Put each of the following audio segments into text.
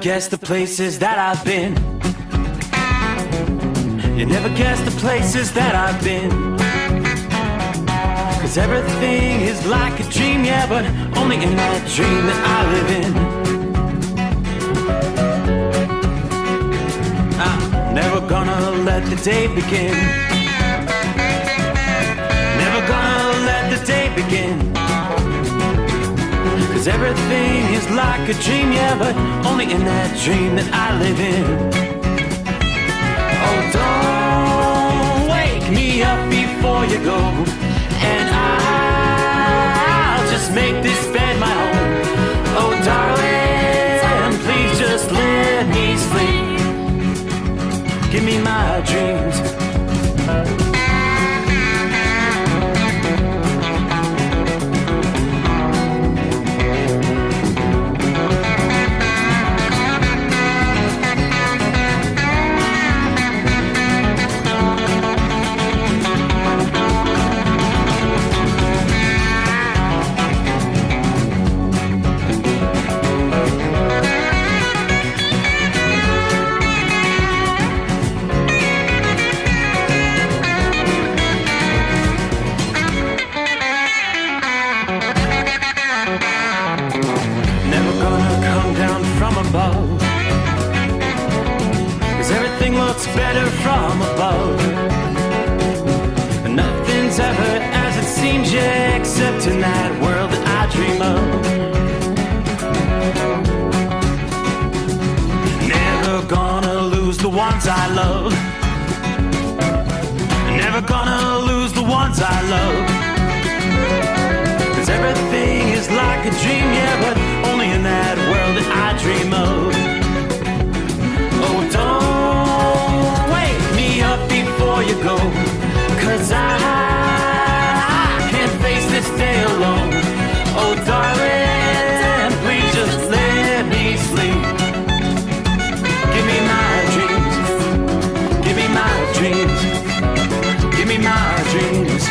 guess the places that I've been. You never guess the places that I've been. 'Cause everything is like a dream, yeah, but only in that dream that I live in. I'm never gonna let the day begin. Never gonna let the day begin. 'Cause everything is like a dream, yeah, but only in that dream that I live in. Oh, don't wake me up before you go, and I'll just make this bed my home. Oh, darling, please just let me sleep. Give me my dreams. Better from above. Nothing's ever as it seems, yeah, except in that world that I dream of. Never gonna lose the ones I love. Never gonna lose the ones I love. 'Cause everything is like a dream, yeah, but only in that world that I dream of. Oh, don't wake me up before you go, 'cause I can't face this day alone. Oh, darling, please just let me sleep. Give me my dreams. Give me my dreams. Give me my dreams.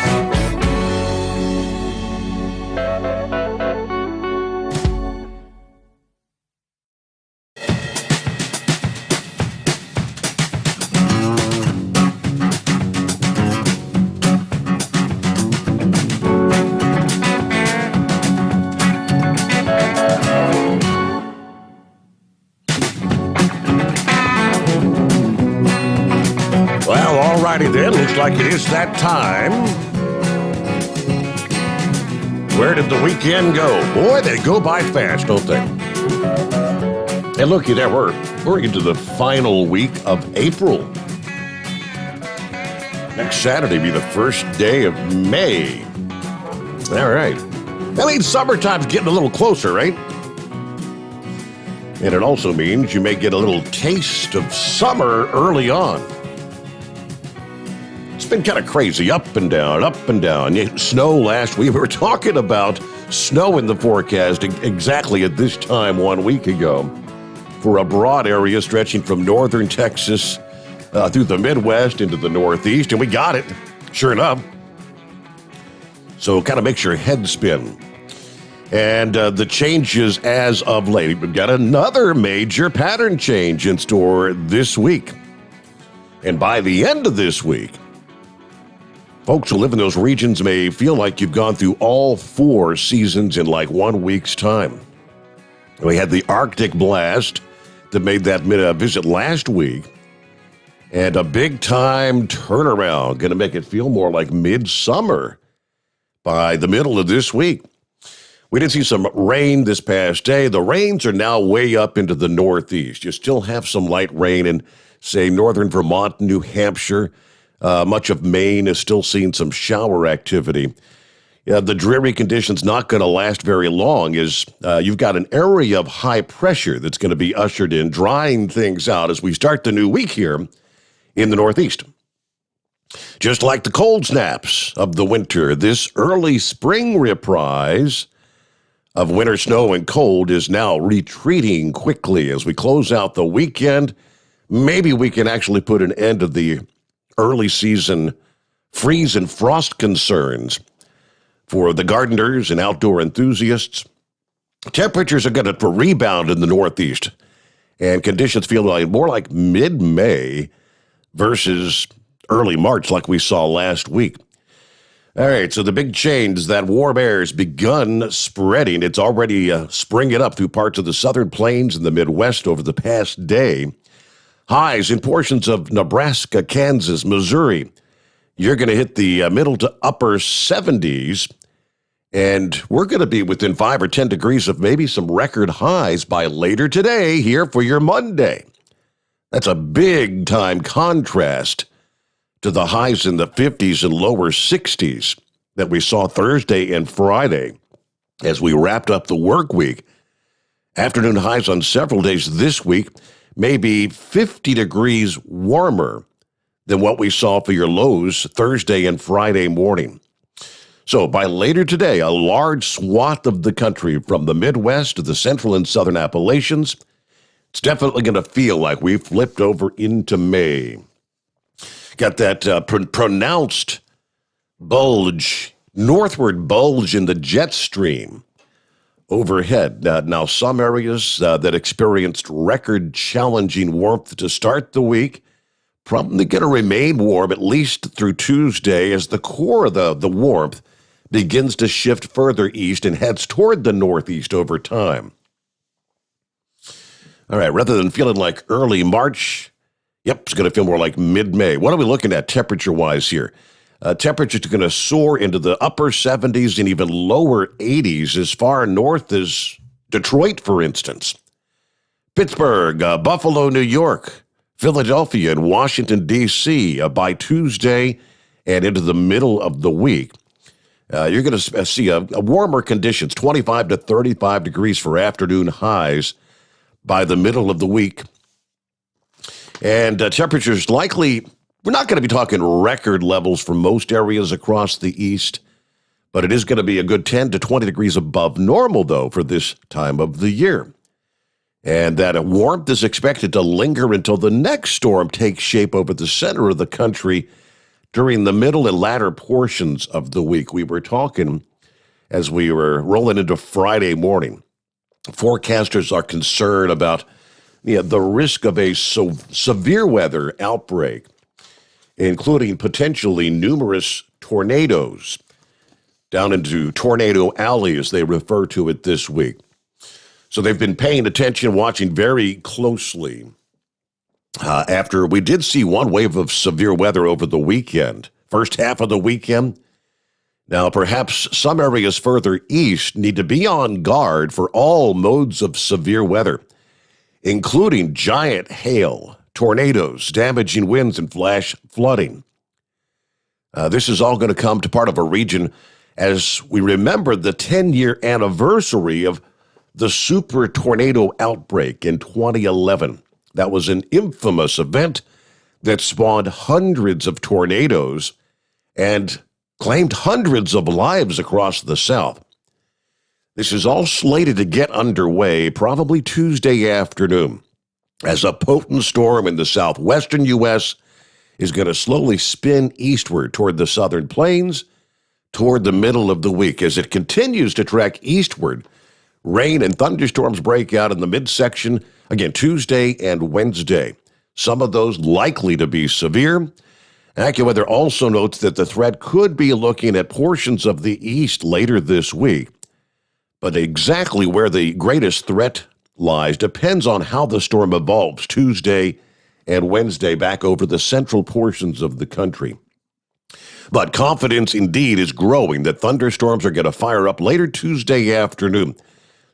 Then looks like it is that time. Where did the weekend go? Boy, they go by fast, don't they? And looky there, we're into the final week of April. Next Saturday be the first day of May. All right. That means summertime's getting a little closer, right? And it also means you may get a little taste of summer early on. It's been kind of crazy, up and down, up and down. Snow last week. We were talking about snow in the forecast exactly at this time 1 week ago for a broad area stretching from northern Texas through the Midwest into the Northeast, and we got it, sure enough. So it kind of makes your head spin. And the changes as of late, we've got another major pattern change in store this week. And by the end of this week, folks who live in those regions may feel like you've gone through all 4 seasons in like 1 week's time. We had the Arctic blast that made that visit last week, and a big-time turnaround, going to make it feel more like midsummer by the middle of this week. We did see some rain this past day. The rains are now way up into the Northeast. You still have some light rain in, say, northern Vermont, New Hampshire. Much of Maine is still seeing some shower activity. The dreary conditions not going to last very long as you've got an area of high pressure that's going to be ushered in, drying things out as we start the new week here in the Northeast. Just like the cold snaps of the winter, this early spring reprise of winter snow and cold is now retreating quickly as we close out the weekend. Maybe we can actually put an end to the early season freeze and frost concerns for the gardeners and outdoor enthusiasts. Temperatures are going to rebound in the Northeast and conditions feel like more like mid-May versus early March like we saw last week. All right, so the big change is that warm air has begun spreading. It's already springing up through parts of the southern plains and the Midwest over the past day. Highs in portions of Nebraska, Kansas, Missouri. You're going to hit the middle to upper 70s, and we're going to be within 5 or 10 degrees of maybe some record highs by later today here for your Monday. That's a big-time contrast to the highs in the 50s and lower 60s that we saw Thursday and Friday as we wrapped up the work week. Afternoon highs on several days this week may be 50 degrees warmer than what we saw for your lows Thursday and Friday morning. So by later today, a large swath of the country from the Midwest to the central and southern Appalachians, it's definitely going to feel like we've flipped over into May. Got that pronounced bulge, northward bulge in the jet stream overhead. Now, some areas that experienced record-challenging warmth to start the week probably going to remain warm at least through Tuesday as the core of the warmth begins to shift further east and heads toward the northeast over time. All right, rather than feeling like early March, it's going to feel more like mid-May. What are we looking at temperature-wise here? Temperatures are going to soar into the upper 70s and even lower 80s as far north as Detroit, for instance. Pittsburgh, Buffalo, New York, Philadelphia, and Washington, D.C. By Tuesday and into the middle of the week. You're going to see a warmer conditions, 25 to 35 degrees for afternoon highs by the middle of the week. And temperatures likely, we're not going to be talking record levels for most areas across the east, but it is going to be a good 10 to 20 degrees above normal, though, for this time of the year. And that warmth is expected to linger until the next storm takes shape over the center of the country during the middle and latter portions of the week. We were talking as we were rolling into Friday morning. Forecasters are concerned about the risk of a severe weather outbreak, including potentially numerous tornadoes down into Tornado Alley, as they refer to it this week. So they've been paying attention, watching very closely. After we did see one wave of severe weather over the weekend, first half of the weekend. Now, perhaps some areas further east need to be on guard for all modes of severe weather, including giant hail, tornadoes, damaging winds, and flash flooding. This is all going to come to part of a region as we remember the 10-year anniversary of the super tornado outbreak in 2011. That was an infamous event that spawned hundreds of tornadoes and claimed hundreds of lives across the South. This is all slated to get underway probably Tuesday afternoon as a potent storm in the southwestern U.S. is going to slowly spin eastward toward the southern plains toward the middle of the week. As it continues to track eastward, rain and thunderstorms break out in the midsection, again, Tuesday and Wednesday. Some of those likely to be severe. AccuWeather also notes that the threat could be looking at portions of the east later this week. But exactly where the greatest threat lies depends on how the storm evolves Tuesday and Wednesday back over the central portions of the country. But confidence indeed is growing that thunderstorms are going to fire up later Tuesday afternoon,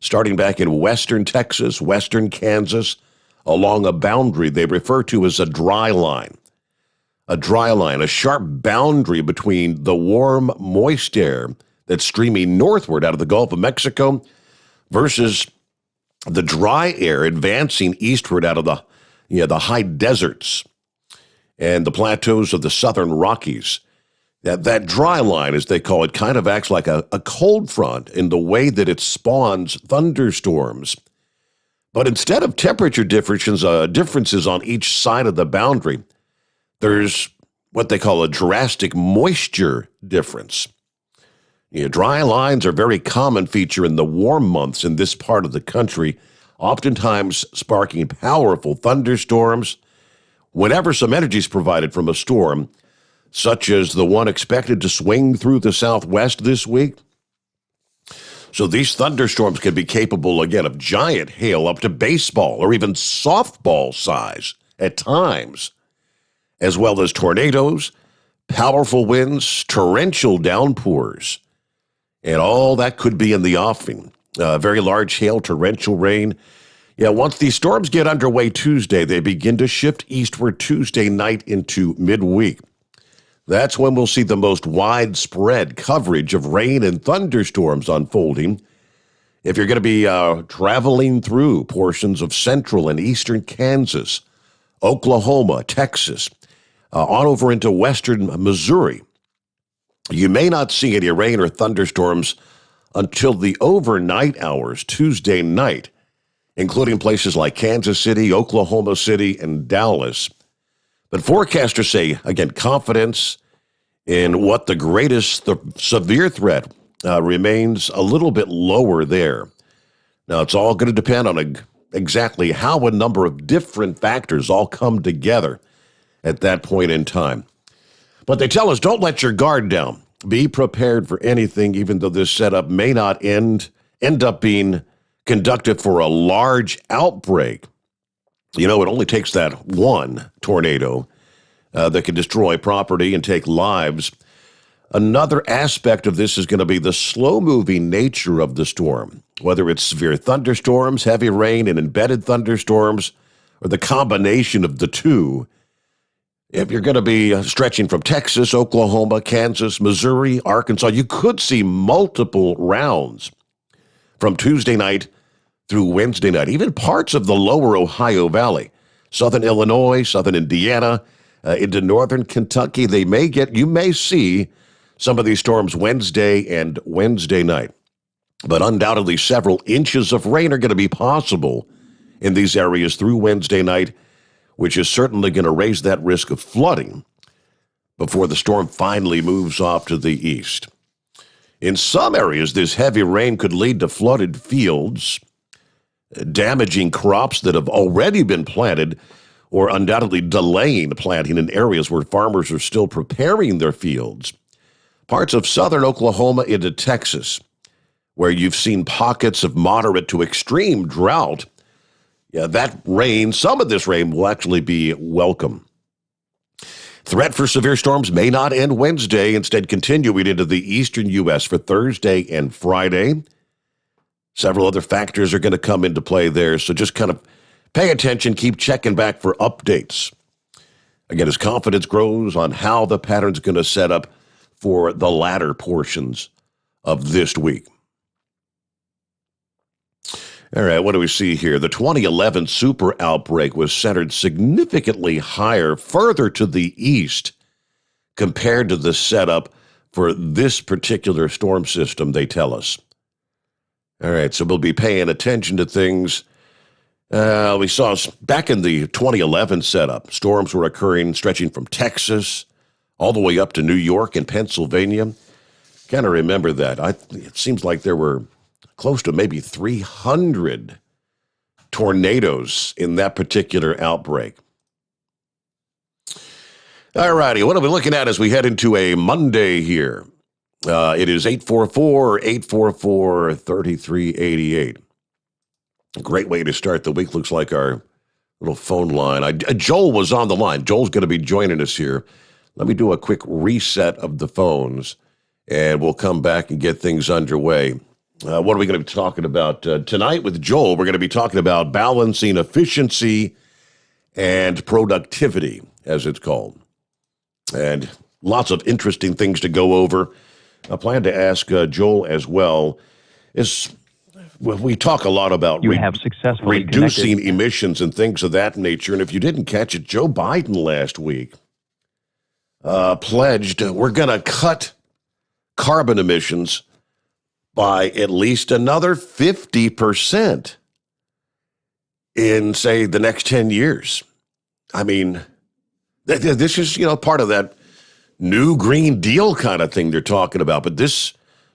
starting back in western Texas, western Kansas, along a boundary they refer to as a dry line. A dry line, a sharp boundary between the warm, moist air that's streaming northward out of the Gulf of Mexico versus the dry air advancing eastward out of the high deserts and the plateaus of the southern Rockies. That dry line, as they call it, kind of acts like a cold front in the way that it spawns thunderstorms. But instead of temperature differences on each side of the boundary, there's what they call a drastic moisture difference. Dry lines are a very common feature in the warm months in this part of the country, oftentimes sparking powerful thunderstorms. Whenever some energy is provided from a storm, such as the one expected to swing through the southwest this week, so these thunderstorms can be capable, again, of giant hail up to baseball or even softball size at times, as well as tornadoes, powerful winds, torrential downpours, and all that could be in the offing. Very large hail, torrential rain. Yeah, once these storms get underway Tuesday, they begin to shift eastward Tuesday night into midweek. That's when we'll see the most widespread coverage of rain and thunderstorms unfolding. If you're going to be traveling through portions of central and eastern Kansas, Oklahoma, Texas, on over into western Missouri, you may not see any rain or thunderstorms until the overnight hours Tuesday night, including places like Kansas City, Oklahoma City, and Dallas. But forecasters say, again, confidence in what the greatest severe threat remains a little bit lower there. Now, it's all going to depend on exactly how a number of different factors all come together at that point in time. But they tell us, don't let your guard down. Be prepared for anything, even though this setup may not end up being conducted for a large outbreak. You know, it only takes that one tornado that can destroy property and take lives. Another aspect of this is going to be the slow-moving nature of the storm, whether it's severe thunderstorms, heavy rain, and embedded thunderstorms, or the combination of the two. If you're going to be stretching from Texas, Oklahoma, Kansas, Missouri, Arkansas, you could see multiple rounds from Tuesday night through Wednesday night, even parts of the lower Ohio Valley, southern Illinois, southern Indiana, into northern Kentucky. You may see some of these storms Wednesday and Wednesday night. But undoubtedly, several inches of rain are going to be possible in these areas through Wednesday night, which is certainly going to raise that risk of flooding before the storm finally moves off to the east. In some areas, this heavy rain could lead to flooded fields, damaging crops that have already been planted, or undoubtedly delaying planting in areas where farmers are still preparing their fields. Parts of southern Oklahoma into Texas, where you've seen pockets of moderate to extreme drought. Yeah, some of this rain will actually be welcome. Threat for severe storms may not end Wednesday, instead continuing into the eastern U.S. for Thursday and Friday. Several other factors are going to come into play there, so just kind of pay attention, keep checking back for updates. Again, as confidence grows on how the pattern's going to set up for the latter portions of this week. All right, what do we see here? The 2011 super outbreak was centered significantly higher, further to the east, compared to the setup for this particular storm system, they tell us. All right, so we'll be paying attention to things. We saw back in the 2011 setup, storms were occurring, stretching from Texas all the way up to New York and Pennsylvania. Kind of remember that. It seems like there were close to maybe 300 tornadoes in that particular outbreak. All righty, what are we looking at as we head into a Monday here? It is 844-844-3388. A great way to start the week. Looks like our little phone line. Joel was on the line. Joel's going to be joining us here. Let me do a quick reset of the phones, and we'll come back and get things underway. What are we going to be talking about tonight with Joel? We're going to be talking about balancing efficiency and productivity, as it's called. And lots of interesting things to go over. I plan to ask Joel as well. We talk a lot about reducing emissions and things of that nature. And if you didn't catch it, Joe Biden last week pledged we're going to cut carbon emissions by at least another 50% in, say, the next 10 years. I mean, this is, part of that new Green Deal kind of thing they're talking about. But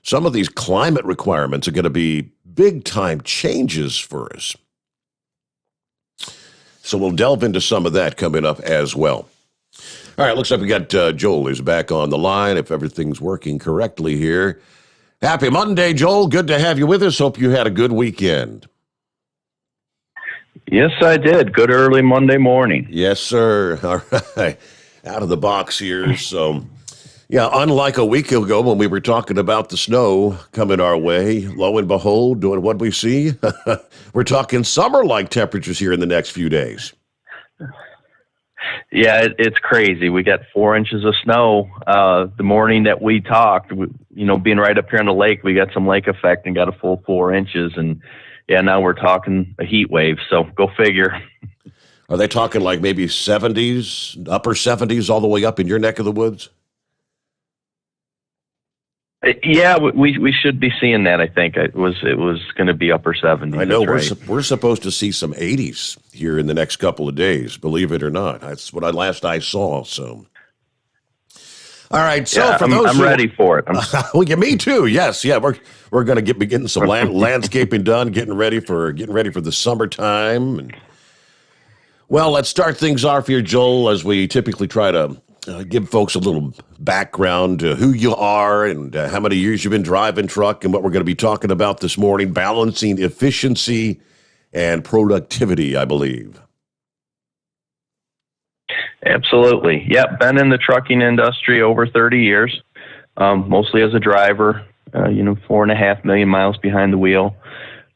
some of these climate requirements are going to be big-time changes for us. So we'll delve into some of that coming up as well. All right, looks like we got Joel is back on the line, if everything's working correctly here. Happy Monday, Joel. Good to have you with us. Hope you had a good weekend. Yes, I did. Good early Monday morning. Yes, sir. All right. Out of the box here. So, yeah, unlike a week ago when we were talking about the snow coming our way, lo and behold, doing what we see, we're talking summer-like temperatures here in the next few days. Yeah, it's crazy. We got 4 inches of snow the morning that we talked. Being right up here on the lake, we got some lake effect and got a full 4 inches. And yeah, now we're talking a heat wave. So go figure. Are they talking like maybe 70s, upper 70s, all the way up in your neck of the woods? Yeah, we should be seeing that. I think it was going to be upper 70s. I know we're we're supposed to see some 80s here in the next couple of days. Believe it or not, that's what I saw. So, all right. So yeah, I'm ready for it. Well, yeah, me too. Yes, yeah. We're going to be getting some landscaping done, getting ready for the summertime. And, well, let's start things off here, Joel, as we typically try to give folks a little background to who you are and how many years you've been driving truck and what we're going to be talking about this morning, balancing efficiency and productivity, I believe. Absolutely. Yep. Been in the trucking industry over 30 years, mostly as a driver, 4.5 million miles behind the wheel.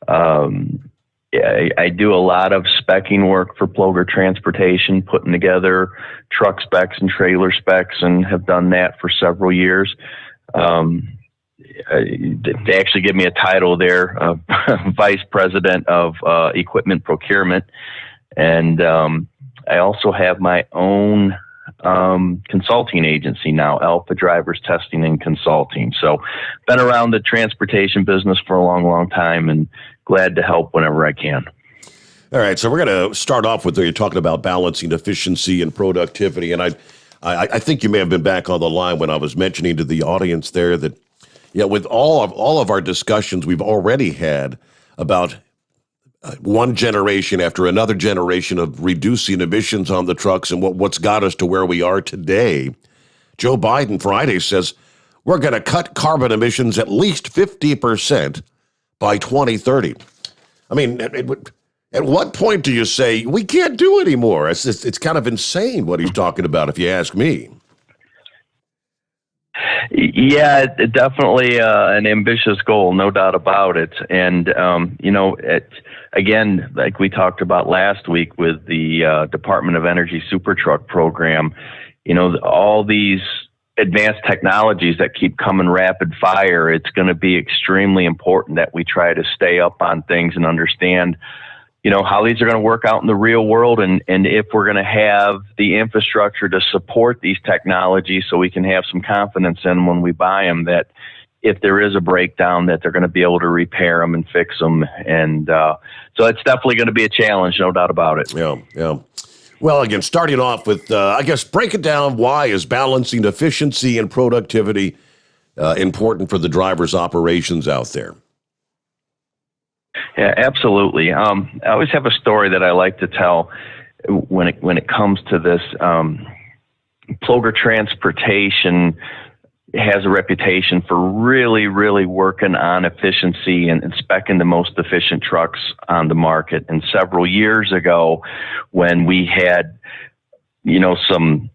I do a lot of specking work for Ploger Transportation, putting together truck specs and trailer specs, and have done that for several years. They actually give me a title there, Vice President of Equipment Procurement. And I also have my own consulting agency now, Alpha Drivers Testing and Consulting. So been around the transportation business for a long, long time, and glad to help whenever I can. All right, so we're going to start off with you're talking about balancing efficiency and productivity, and I think you may have been back on the line when I was mentioning to the audience there that, with all of our discussions we've already had about one generation after another generation of reducing emissions on the trucks and what's got us to where we are today. Joe Biden Friday says we're going to cut carbon emissions at least 50% by 2030. I mean, at what point do you say we can't do anymore? It's kind of insane what he's talking about, if you ask me. Yeah, definitely an ambitious goal, no doubt about it. And, again, like we talked about last week with the Department of Energy Super Truck program, all these advanced technologies that keep coming rapid fire, it's going to be extremely important that we try to stay up on things and understand, how these are going to work out in the real world, and if we're going to have the infrastructure to support these technologies so we can have some confidence in when we buy them, that if there is a breakdown, that they're going to be able to repair them and fix them. And so it's definitely going to be a challenge, no doubt about it. Yeah. Well, again, starting off with, break it down. Why is balancing efficiency and productivity important for the driver's operations out there? Yeah, absolutely. I always have a story that I like to tell when it comes to this. Ploger Transportation has a reputation for really, really working on efficiency and speccing the most efficient trucks on the market. And several years ago, when we had, some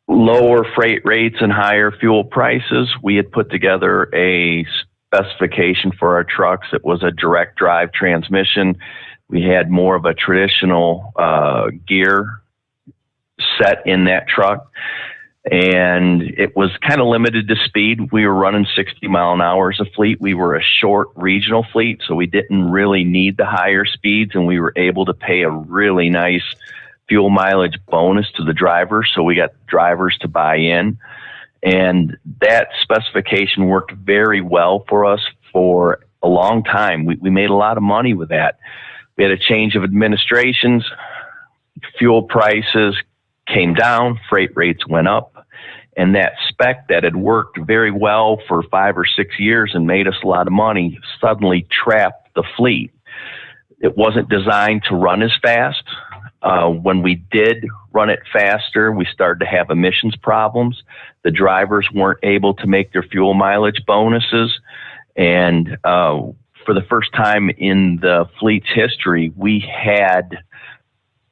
lower freight rates and higher fuel prices, we had put together a specification for our trucks. It was a direct drive transmission. We had more of a traditional gear set in that truck, and it was kind of limited to speed. We were running 60 mile an hour as a fleet. We were a short regional fleet, so we didn't really need the higher speeds, and we were able to pay a really nice fuel mileage bonus to the drivers, so we got drivers to buy in. And that specification worked very well for us for a long time. We made a lot of money with that. We had a change of administrations, fuel prices came down, freight rates went up, and that spec that had worked very well for 5 or 6 years and made us a lot of money suddenly trapped the fleet. It wasn't designed to run as fast. When we did run it faster, we started to have emissions problems. The drivers weren't able to make their fuel mileage bonuses. And for the first time in the fleet's history, we had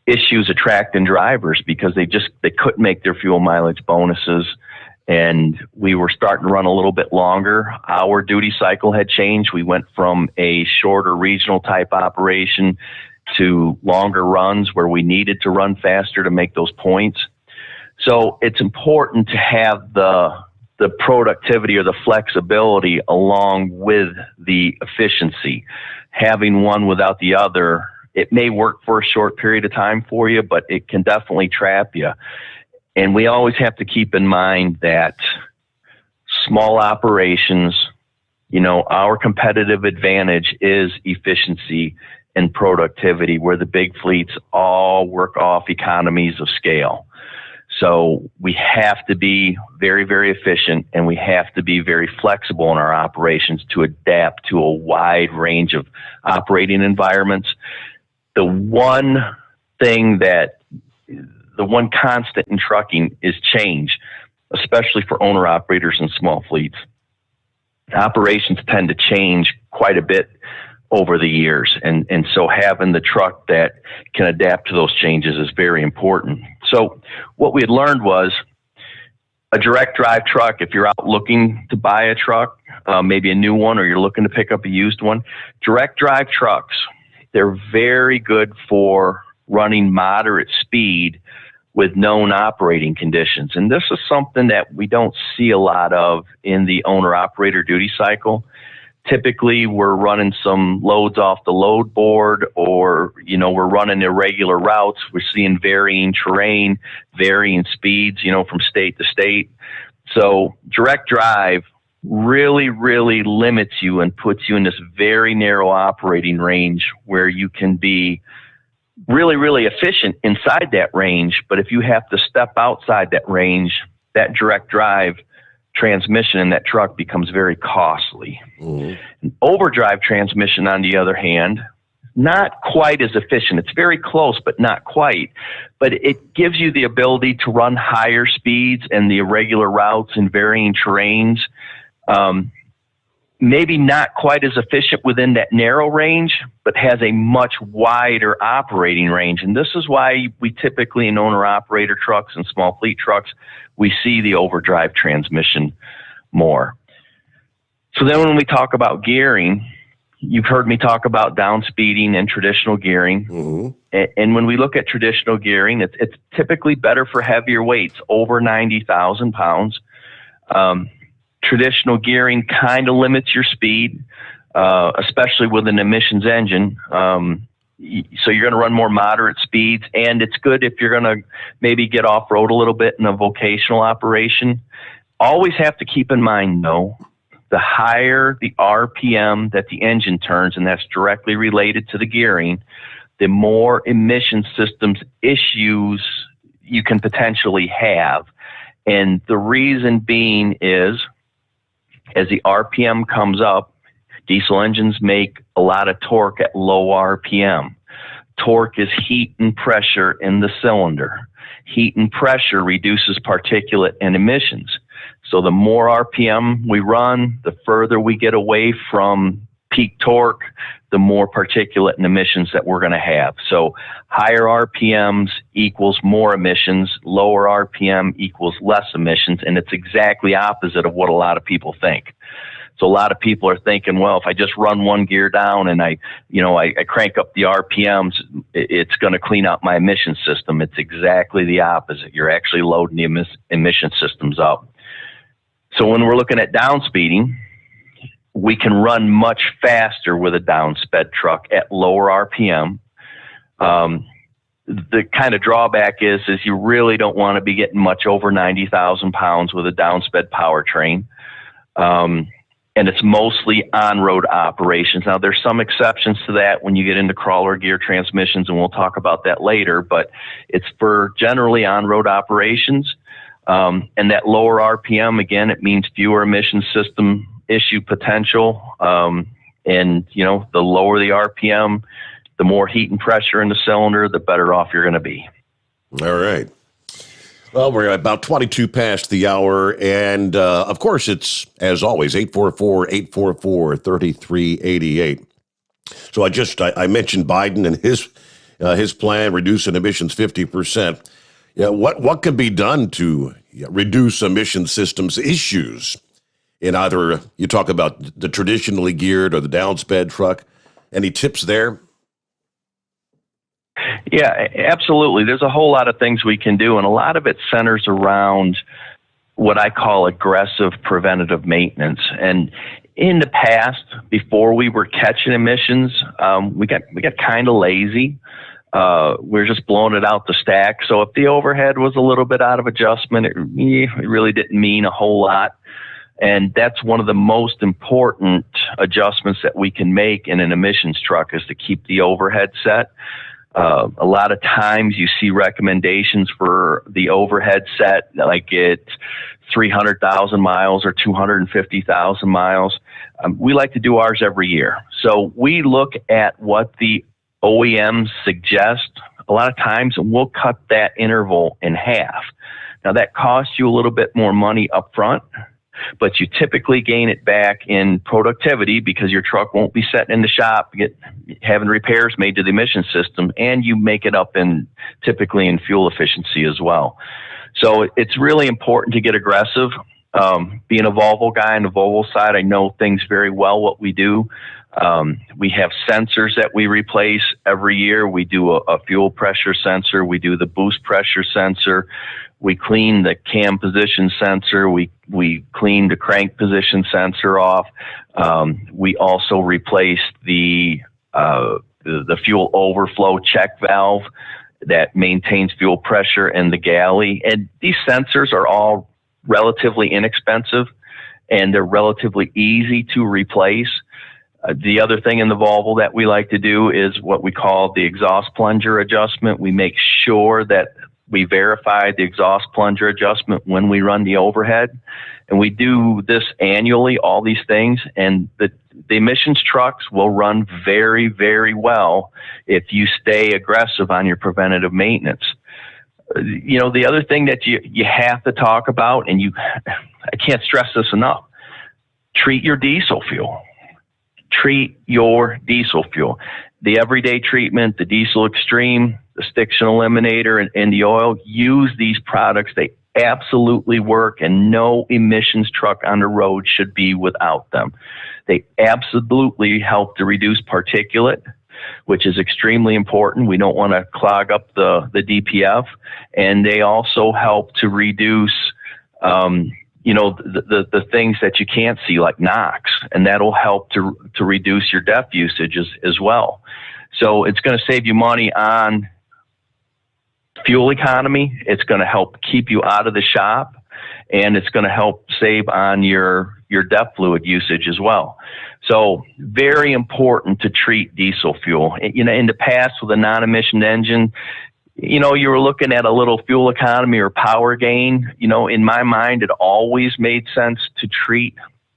issues attracting drivers because they couldn't make their fuel mileage bonuses. And we were starting to run a little bit longer. Our duty cycle had changed. We went from a shorter regional type operation to longer runs where we needed to run faster to make those points. So it's important to have the productivity or the flexibility along with the efficiency. Having one without the other, it may work for a short period of time for you, but it can definitely trap you. And we always have to keep in mind that small operations, our competitive advantage is efficiency and productivity, where the big fleets all work off economies of scale. So we have to be very, very efficient, and we have to be very flexible in our operations to adapt to a wide range of operating environments. The one constant in trucking is change, especially for owner-operators and small fleets. Operations tend to change quite a bit over the years, and so having the truck that can adapt to those changes is very important. So what we had learned was a direct drive truck, if you're out looking to buy a truck, maybe a new one, or you're looking to pick up a used one, direct drive trucks, they're very good for running moderate speed with known operating conditions. And this is something that we don't see a lot of in the owner-operator duty cycle. Typically, we're running some loads off the load board, or, we're running irregular routes. We're seeing varying terrain, varying speeds, from state to state. So direct drive really, really limits you and puts you in this very narrow operating range where you can be really, really efficient inside that range. But if you have to step outside that range, that direct drive transmission in that truck becomes very costly. Mm-hmm. An overdrive transmission, on the other hand, not quite as efficient. It's very close, but not quite. But it gives you the ability to run higher speeds and the irregular routes and varying terrains. Maybe not quite as efficient within that narrow range, but has a much wider operating range. And this is why we typically, in owner-operator trucks and small fleet trucks, we see the overdrive transmission more. So then when we talk about gearing, you've heard me talk about downspeeding and traditional gearing. Mm-hmm. And when we look at traditional gearing, it's typically better for heavier weights, over 90,000 pounds. Traditional gearing kind of limits your speed, especially with an emissions engine. So you're going to run more moderate speeds, and it's good if you're going to maybe get off-road a little bit in a vocational operation. Always have to keep in mind, though, the higher the RPM that the engine turns, and that's directly related to the gearing, the more emission systems issues you can potentially have. And the reason being is, as the RPM comes up, diesel engines make a lot of torque at low RPM. Torque is heat and pressure in the cylinder. Heat and pressure reduces particulate and emissions. So the more RPM we run, the further we get away from peak torque, the more particulate and emissions that we're going to have. So higher RPMs equals more emissions, lower RPM equals less emissions, and it's exactly opposite of what a lot of people think. So a lot of people are thinking, well, if I just run one gear down and I crank up the RPMs, it's going to clean out my emission system. It's exactly the opposite. You're actually loading the emission systems up. So when we're looking at downspeeding, we can run much faster with a downsped truck at lower RPM. The kind of drawback is you really don't want to be getting much over 90,000 pounds with a downsped powertrain. And it's mostly on-road operations. Now, there's some exceptions to that when you get into crawler gear transmissions, and we'll talk about that later, but it's for generally on-road operations. And that lower RPM, again, it means fewer emission system issue potential. And, the lower the RPM, the more heat and pressure in the cylinder, the better off you're going to be. All right. Well, we're about 22 past the hour, and of course, it's, as always, 844-844-3388. So I mentioned Biden and his plan, reducing emissions 50%. Yeah, what could be done to reduce emission systems issues in either, you talk about the traditionally geared or the downsped truck? Any tips there? Yeah, absolutely. There's a whole lot of things we can do, and a lot of it centers around what I call aggressive preventative maintenance. And in the past, before we were catching emissions, we got kind of lazy. We're just blowing it out the stack. So if the overhead was a little bit out of adjustment, it really didn't mean a whole lot. And that's one of the most important adjustments that we can make in an emissions truck, is to keep the overhead set. A lot of times you see recommendations for the overhead set, like it's 300,000 miles or 250,000 miles. We like to do ours every year. So we look at what the OEMs suggest a lot of times, and we'll cut that interval in half. Now that costs you a little bit more money up front, but you typically gain it back in productivity, because your truck won't be sitting in the shop having repairs made to the emission system, and you make it up typically in fuel efficiency as well. So it's really important to get aggressive. Being a Volvo guy on the Volvo side, I know things very well, what we do. We have sensors that we replace every year. We do a fuel pressure sensor. We do the boost pressure sensor. We clean the cam position sensor. We clean the crank position sensor off. We also replace the fuel overflow check valve that maintains fuel pressure in the galley. And these sensors are all relatively inexpensive, and they're relatively easy to replace. The other thing in the Volvo that we like to do is what we call the exhaust plunger adjustment. We make sure that we verify the exhaust plunger adjustment when we run the overhead. And we do this annually, all these things. And the emissions trucks will run very, very well if you stay aggressive on your preventative maintenance. You know, the other thing that you have to talk about, and I can't stress this enough, treat your diesel fuel. Treat your diesel fuel. The everyday treatment, the diesel extreme, the Stiction Eliminator, and the oil, use these products. They absolutely work, and no emissions truck on the road should be without them. They absolutely help to reduce particulate, which is extremely important. We don't want to clog up the DPF, and they also help to reduce the things that you can't see, like NOx, and that'll help to reduce your DEF usage as well. So it's going to save you money on fuel economy. It's going to help keep you out of the shop, and it's going to help save on your DEF fluid usage as well. So very important to treat diesel fuel. In the past with a non-emission engine, you were looking at a little fuel economy or power gain. In my mind, it always made sense to treat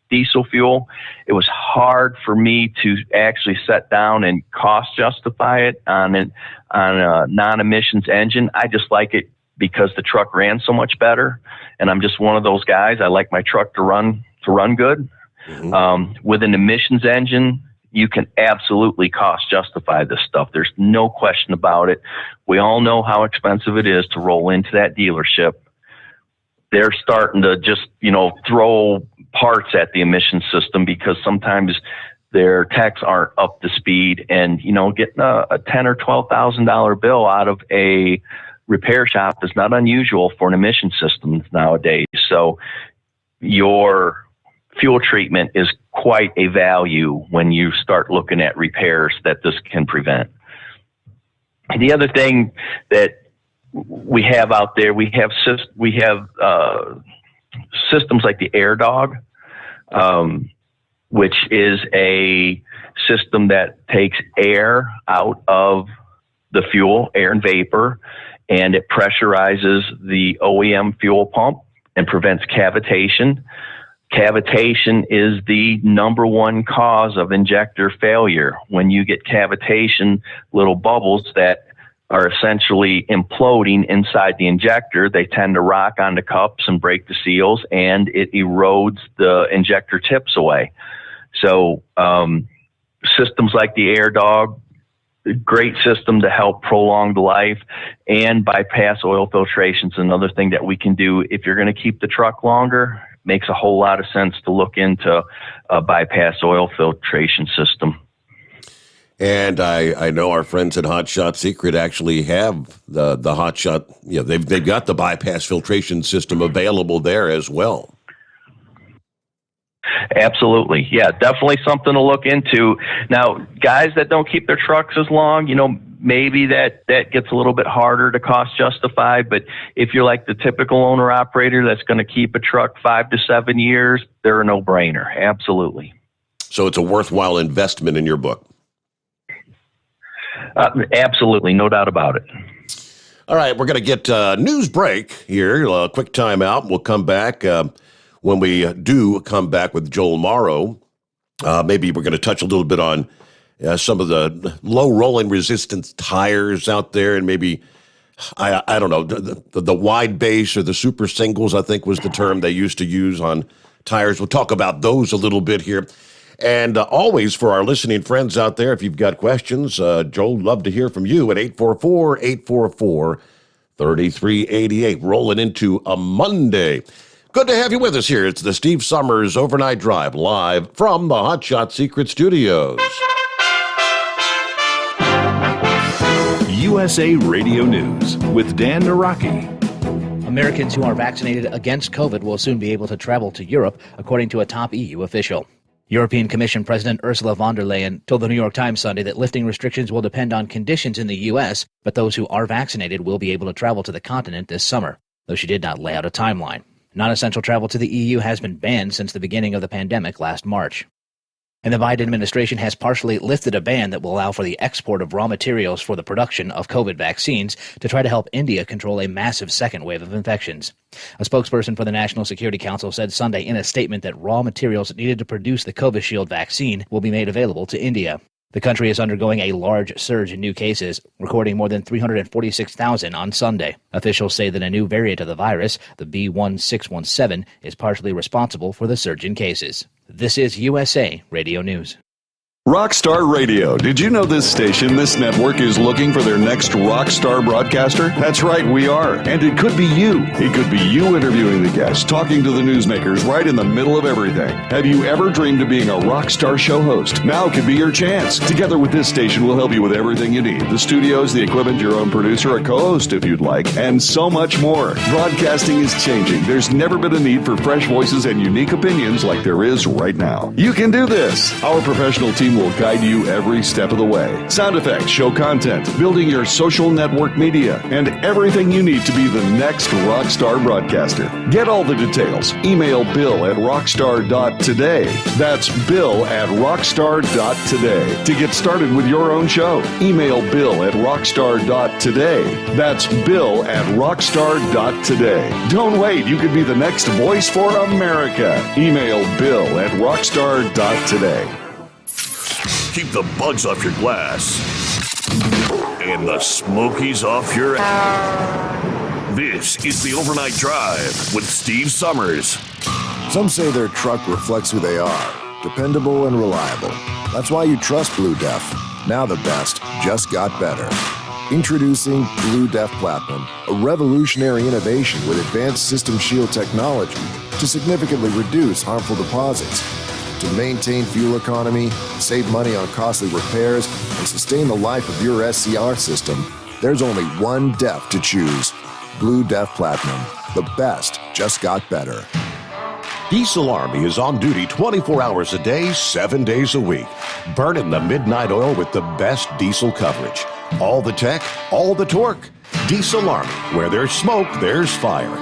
diesel fuel. It was hard for me to actually sit down and cost justify it on a non-emissions engine. I just like it because the truck ran so much better, and I'm just one of those guys. I like my truck to run good. Mm-hmm. With an emissions engine, you can absolutely cost justify this stuff. There's no question about it. We all know how expensive it is to roll into that dealership. They're starting to just, throw parts at the emission system because sometimes their techs aren't up to speed, and, getting a $10,000 or $12,000 bill out of a repair shop is not unusual for an emission system nowadays. So your fuel treatment is quite a value when you start looking at repairs that this can prevent. The other thing that we have out there, we have systems like the AirDog, which is a system that takes air out of the fuel, air and vapor, and it pressurizes the OEM fuel pump and prevents cavitation. Cavitation is the number one cause of injector failure. When you get cavitation, little bubbles that are essentially imploding inside the injector, they tend to rock on the cups and break the seals, and it erodes the injector tips away. So systems like the Air Dog, great system to help prolong the life, and bypass oil filtration is another thing that we can do. If you're going to keep the truck longer, makes a whole lot of sense to look into a bypass oil filtration system. And I know our friends at Hot Shot Secret actually have the Hot Shot. They've got the bypass filtration system available there as well. Absolutely. Yeah, definitely something to look into. Now, guys that don't keep their trucks as long, maybe that gets a little bit harder to cost justify. But if you're like the typical owner operator that's going to keep a truck 5 to 7 years, they're a no-brainer. Absolutely. So it's a worthwhile investment in your book. Absolutely. No doubt about it. All right. We're going to get a news break here. A quick time out. We'll come back. When we do come back with Joel Morrow, maybe we're going to touch a little bit on some of the low rolling resistance tires out there, and maybe, I don't know, the wide base or the super singles, I think was the term they used to use on tires. We'll talk about those a little bit here. And always for our listening friends out there, if you've got questions, Joel, love to hear from you at 844-844-3388. Rolling into a Monday. Good to have you with us here. It's the Steve Sommers Overnight Drive, live from the Hot Shot Secret Studios. USA Radio News with Dan Naraki. Americans who are vaccinated against COVID will soon be able to travel to Europe, according to a top EU official. European Commission President Ursula von der Leyen told the New York Times Sunday that lifting restrictions will depend on conditions in the U.S., but those who are vaccinated will be able to travel to the continent this summer, though she did not lay out a timeline. Non-essential travel to the EU has been banned since the beginning of the pandemic last March. And the Biden administration has partially lifted a ban that will allow for the export of raw materials for the production of COVID vaccines to try to help India control a massive second wave of infections. A spokesperson for the National Security Council said Sunday in a statement that raw materials needed to produce the Covishield vaccine will be made available to India. The country is undergoing a large surge in new cases, recording more than 346,000 on Sunday. Officials say that a new variant of the virus, the B.1.617, is partially responsible for the surge in cases. This is USA Radio News. Rockstar Radio. Did you know this station, this network, is looking for their next rock star broadcaster? That's right, we are. And it could be you. It could be you interviewing the guests, talking to the newsmakers right in the middle of everything. Have you ever dreamed of being a rock star show host? Now could be your chance. Together with this station, we'll help you with everything you need. The studios, the equipment, your own producer, a co-host if you'd like, and so much more. Broadcasting is changing. There's never been a need for fresh voices and unique opinions like there is right now. You can do this. Our professional team will guide you every step of the way. Sound effects, show content, building your social network media, and everything you need to be the next rockstar broadcaster. Get all the details. Email bill@rockstar.today. That's bill@rockstar.today to get started with your own show. Email bill@rockstar.today. That's bill@rockstar.today. Don't wait. You could be the next voice for America. Email bill@rockstar.today. Keep the bugs off your glass and the smokies off your ass. This is the Overnight Drive with Steve Sommers. Some say their truck reflects who they are, dependable and reliable. That's why you trust Blue Def. Now the best just got better. Introducing Blue Def Platinum, a revolutionary innovation with advanced System Shield technology to significantly reduce harmful deposits. To maintain fuel economy, save money on costly repairs, and sustain the life of your SCR system, there's only one DEF to choose. Blue Def Platinum. The best just got better. Diesel Army is on duty 24 hours a day, 7 days a week. Burning the midnight oil with the best diesel coverage. All the tech, all the torque. Diesel Army, where there's smoke, there's fire.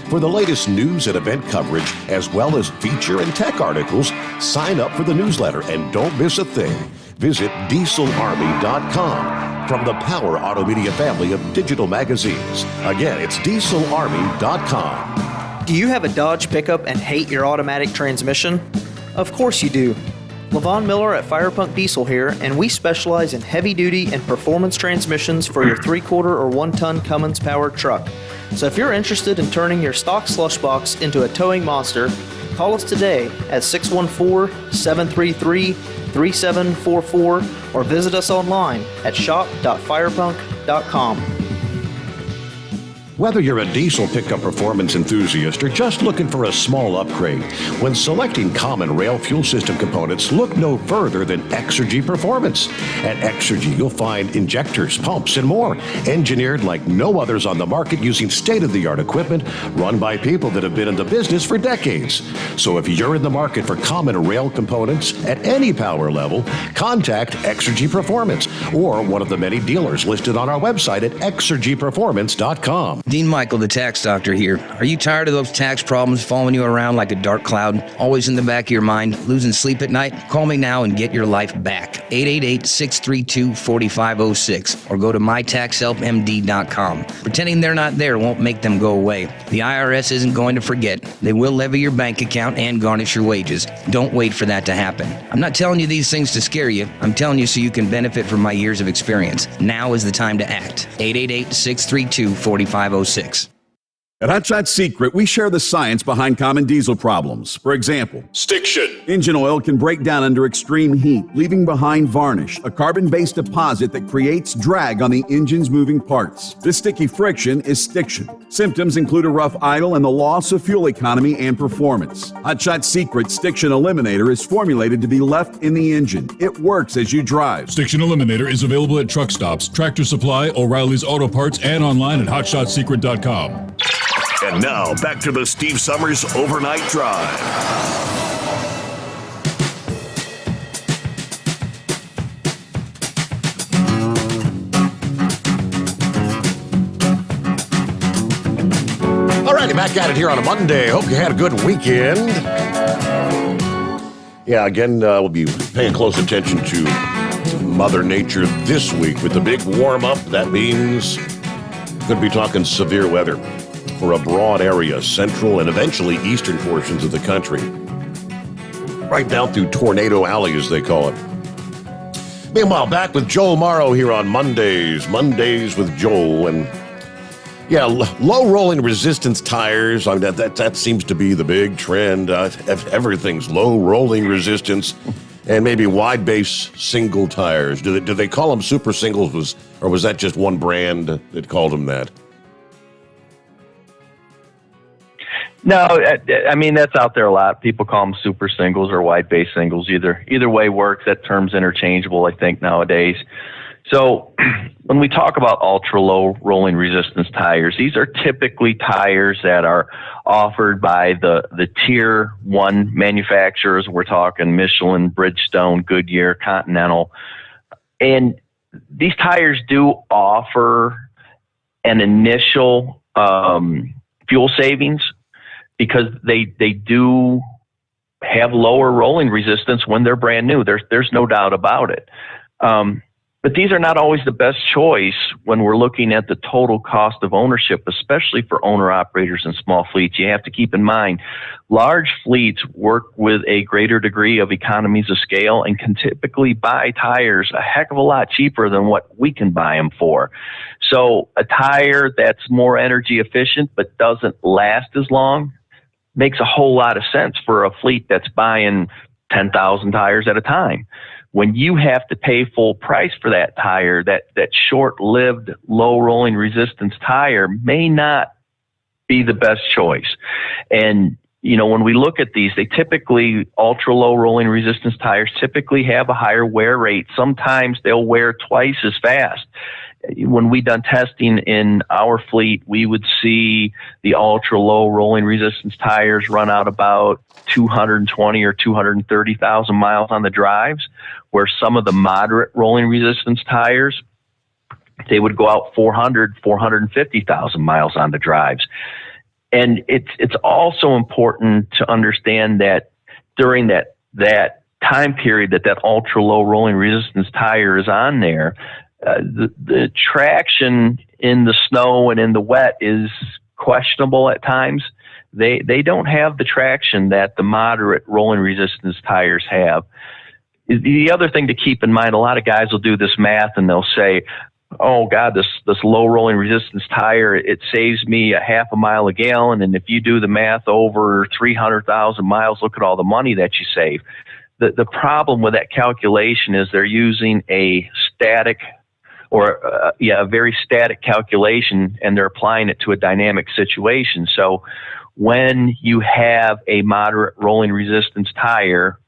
For the latest news and event coverage, as well as feature and tech articles, sign up for the newsletter and don't miss a thing. Visit dieselarmy.com from the Power Auto Media family of digital magazines. Again, it's dieselarmy.com. Do you have a Dodge pickup and hate your automatic transmission? Of course you do. Levon Miller at Firepunk Diesel here, and we specialize in heavy-duty and performance transmissions for your 3-quarter or 1-ton Cummins powered truck. So if you're interested in turning your stock slush box into a towing monster, call us today at 614-733-3744 or visit us online at shop.firepunk.com. Whether you're a diesel pickup performance enthusiast or just looking for a small upgrade, when selecting common rail fuel system components, look no further than Exergy Performance. At Exergy, you'll find injectors, pumps, and more, engineered like no others on the market using state-of-the-art equipment run by people that have been in the business for decades. So if you're in the market for common rail components at any power level, contact Exergy Performance or one of the many dealers listed on our website at exergyperformance.com. Dean Michael, the tax doctor here. Are you tired of those tax problems following you around like a dark cloud, always in the back of your mind, losing sleep at night? Call me now and get your life back. 888-632-4506 or go to mytaxhelpmd.com. Pretending they're not there won't make them go away. The IRS isn't going to forget. They will levy your bank account and garnish your wages. Don't wait for that to happen. I'm not telling you these things to scare you. I'm telling you so you can benefit from my years of experience. Now is the time to act. 888-632-4506. At Hot Shot Secret, we share the science behind common diesel problems. For example, Stiction. engine oil can break down under extreme heat, leaving behind varnish, a carbon-based deposit that creates drag on the engine's moving parts. This sticky friction is stiction. Symptoms include a rough idle and the loss of fuel economy and performance. Hot Shot Secret Stiction Eliminator is formulated to be left in the engine. It works as you drive. Stiction Eliminator is available at truck stops, Tractor Supply, O'Reilly's Auto Parts, and online at hotshotsecret.com. And now, back to the Steve Summers Overnight Drive. All righty, back at it here on a Monday. Hope you had a good weekend. Yeah, again, we'll be paying close attention to Mother Nature this week with the big warm-up. That means could be talking severe weather for a broad area, central and eventually eastern portions of the country. Right down through Tornado Alley, as they call it. Meanwhile, back with Joel Morrow here on Mondays with Joel. And yeah, low rolling resistance tires, I mean, that seems to be the big trend. Everything's low rolling resistance and maybe wide base single tires. Do they call them super singles, or was that just one brand that called them that? No, I mean, that's out there a lot. People call them super singles or wide base singles. Either way works. That term's interchangeable, I think, nowadays. So when we talk about ultra low rolling resistance tires, these are typically tires that are offered by the tier 1 manufacturers. We're talking Michelin, Bridgestone, Goodyear, Continental. And these tires do offer an initial fuel savings, because they do have lower rolling resistance when they're brand new. There's no doubt about it. But these are not always the best choice when we're looking at the total cost of ownership, especially for owner-operators and small fleets. You have to keep in mind, large fleets work with a greater degree of economies of scale and can typically buy tires a heck of a lot cheaper than what we can buy them for. So a tire that's more energy efficient but doesn't last as long makes a whole lot of sense for a fleet that's buying 10,000 tires at a time. When you have to pay full price for that tire, that short-lived, low-rolling resistance tire may not be the best choice. And, you know, when we look at these, they typically, ultra-low rolling resistance tires typically have a higher wear rate. Sometimes they'll wear twice as fast. When we done testing in our fleet, we would see the ultra-low rolling resistance tires run out about 220 or 230,000 miles on the drives, where some of the moderate rolling resistance tires, they would go out 450,000 miles on the drives. And it's also important to understand that during that time period that ultra-low rolling resistance tire is on there, the traction in the snow and in the wet is questionable at times. They don't have the traction that the moderate rolling resistance tires have. The other thing to keep in mind, a lot of guys will do this math and they'll say, oh God, this low rolling resistance tire, it saves me a half a mile a gallon. And if you do the math over 300,000 miles, look at all the money that you save. The problem with that calculation is they're using a static a very static calculation, and they're applying it to a dynamic situation. So when you have a moderate rolling resistance tire,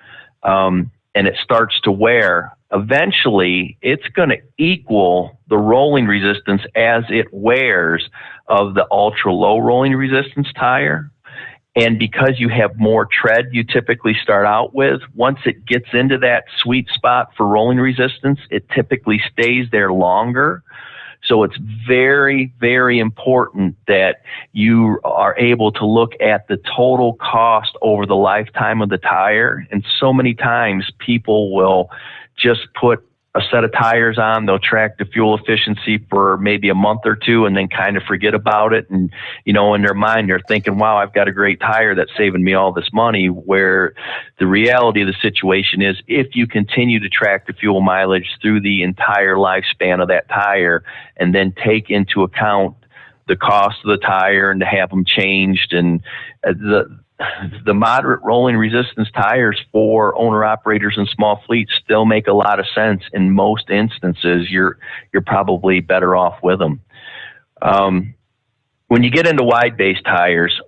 and it starts to wear, eventually it's going to equal the rolling resistance as it wears of the ultra low rolling resistance tire. And because you have more tread you typically start out with, once it gets into that sweet spot for rolling resistance, it typically stays there longer. So it's very, very important that you are able to look at the total cost over the lifetime of the tire. And so many times people will just put a set of tires on, they'll track the fuel efficiency for maybe a month or two and then kind of forget about it. And, in their mind, they're thinking, wow, I've got a great tire that's saving me all this money, where the reality of the situation is if you continue to track the fuel mileage through the entire lifespan of that tire and then take into account the cost of the tire and to have them changed, and the moderate rolling resistance tires for owner operators and small fleets still make a lot of sense. In most instances, you're probably better off with them. When you get into wide base tires,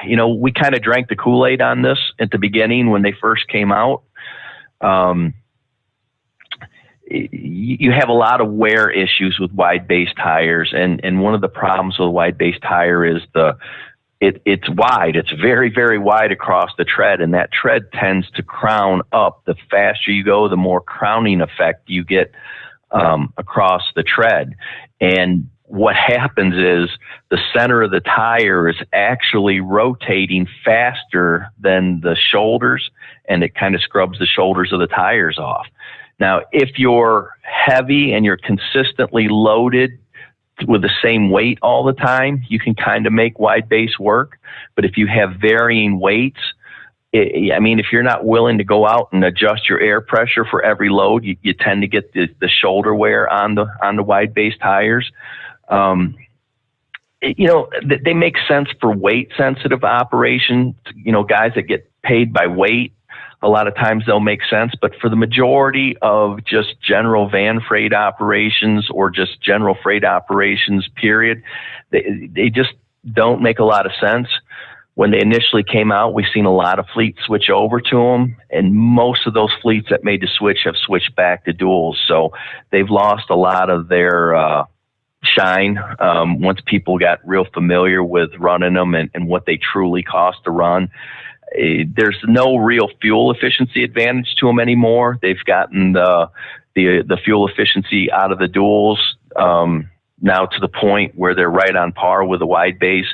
we kind of drank the Kool-Aid on this at the beginning when they first came out. You have a lot of wear issues with wide base tires, and one of the problems with a wide base tire is it's wide. It's very, very wide across the tread, and that tread tends to crown up. The faster you go, the more crowning effect you get across the tread. And what happens is the center of the tire is actually rotating faster than the shoulders, and it kind of scrubs the shoulders of the tires off. Now, if you're heavy and you're consistently loaded with the same weight all the time, you can kind of make wide base work. But if you have varying weights, if you're not willing to go out and adjust your air pressure for every load, you tend to get the shoulder wear on the wide base tires. They make sense for weight sensitive operations. Guys that get paid by weight, a lot of times they'll make sense, but for the majority of just general van freight operations or just general freight operations, period, they just don't make a lot of sense. When they initially came out, we've seen a lot of fleets switch over to them, and most of those fleets that made the switch have switched back to duals. So they've lost a lot of their shine once people got real familiar with running them and what they truly cost to run. There's no real fuel efficiency advantage to them anymore. They've gotten the fuel efficiency out of the duals now to the point where they're right on par with a wide base.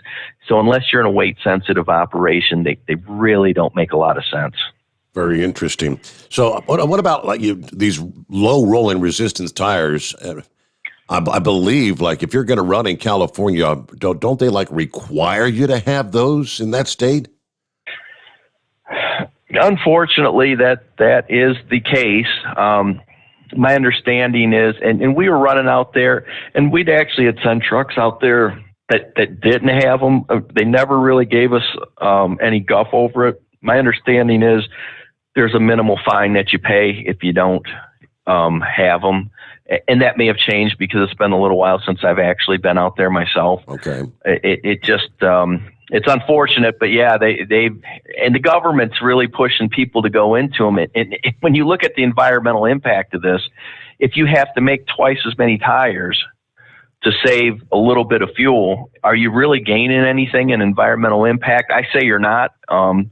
So unless you're in a weight sensitive operation, they really don't make a lot of sense. Very interesting. So what about these low rolling resistance tires? I believe if you're going to run in California, don't they require you to have those in that state? Unfortunately, that is the case. My understanding is, and we were running out there, and we'd actually had sent trucks out there that didn't have them. They never really gave us any guff over it. My understanding is there's a minimal fine that you pay if you don't have them. And that may have changed because it's been a little while since I've actually been out there myself. Okay. It just, it's unfortunate, but yeah, and the government's really pushing people to go into them. And when you look at the environmental impact of this, if you have to make twice as many tires to save a little bit of fuel, are you really gaining anything in environmental impact? I say you're not.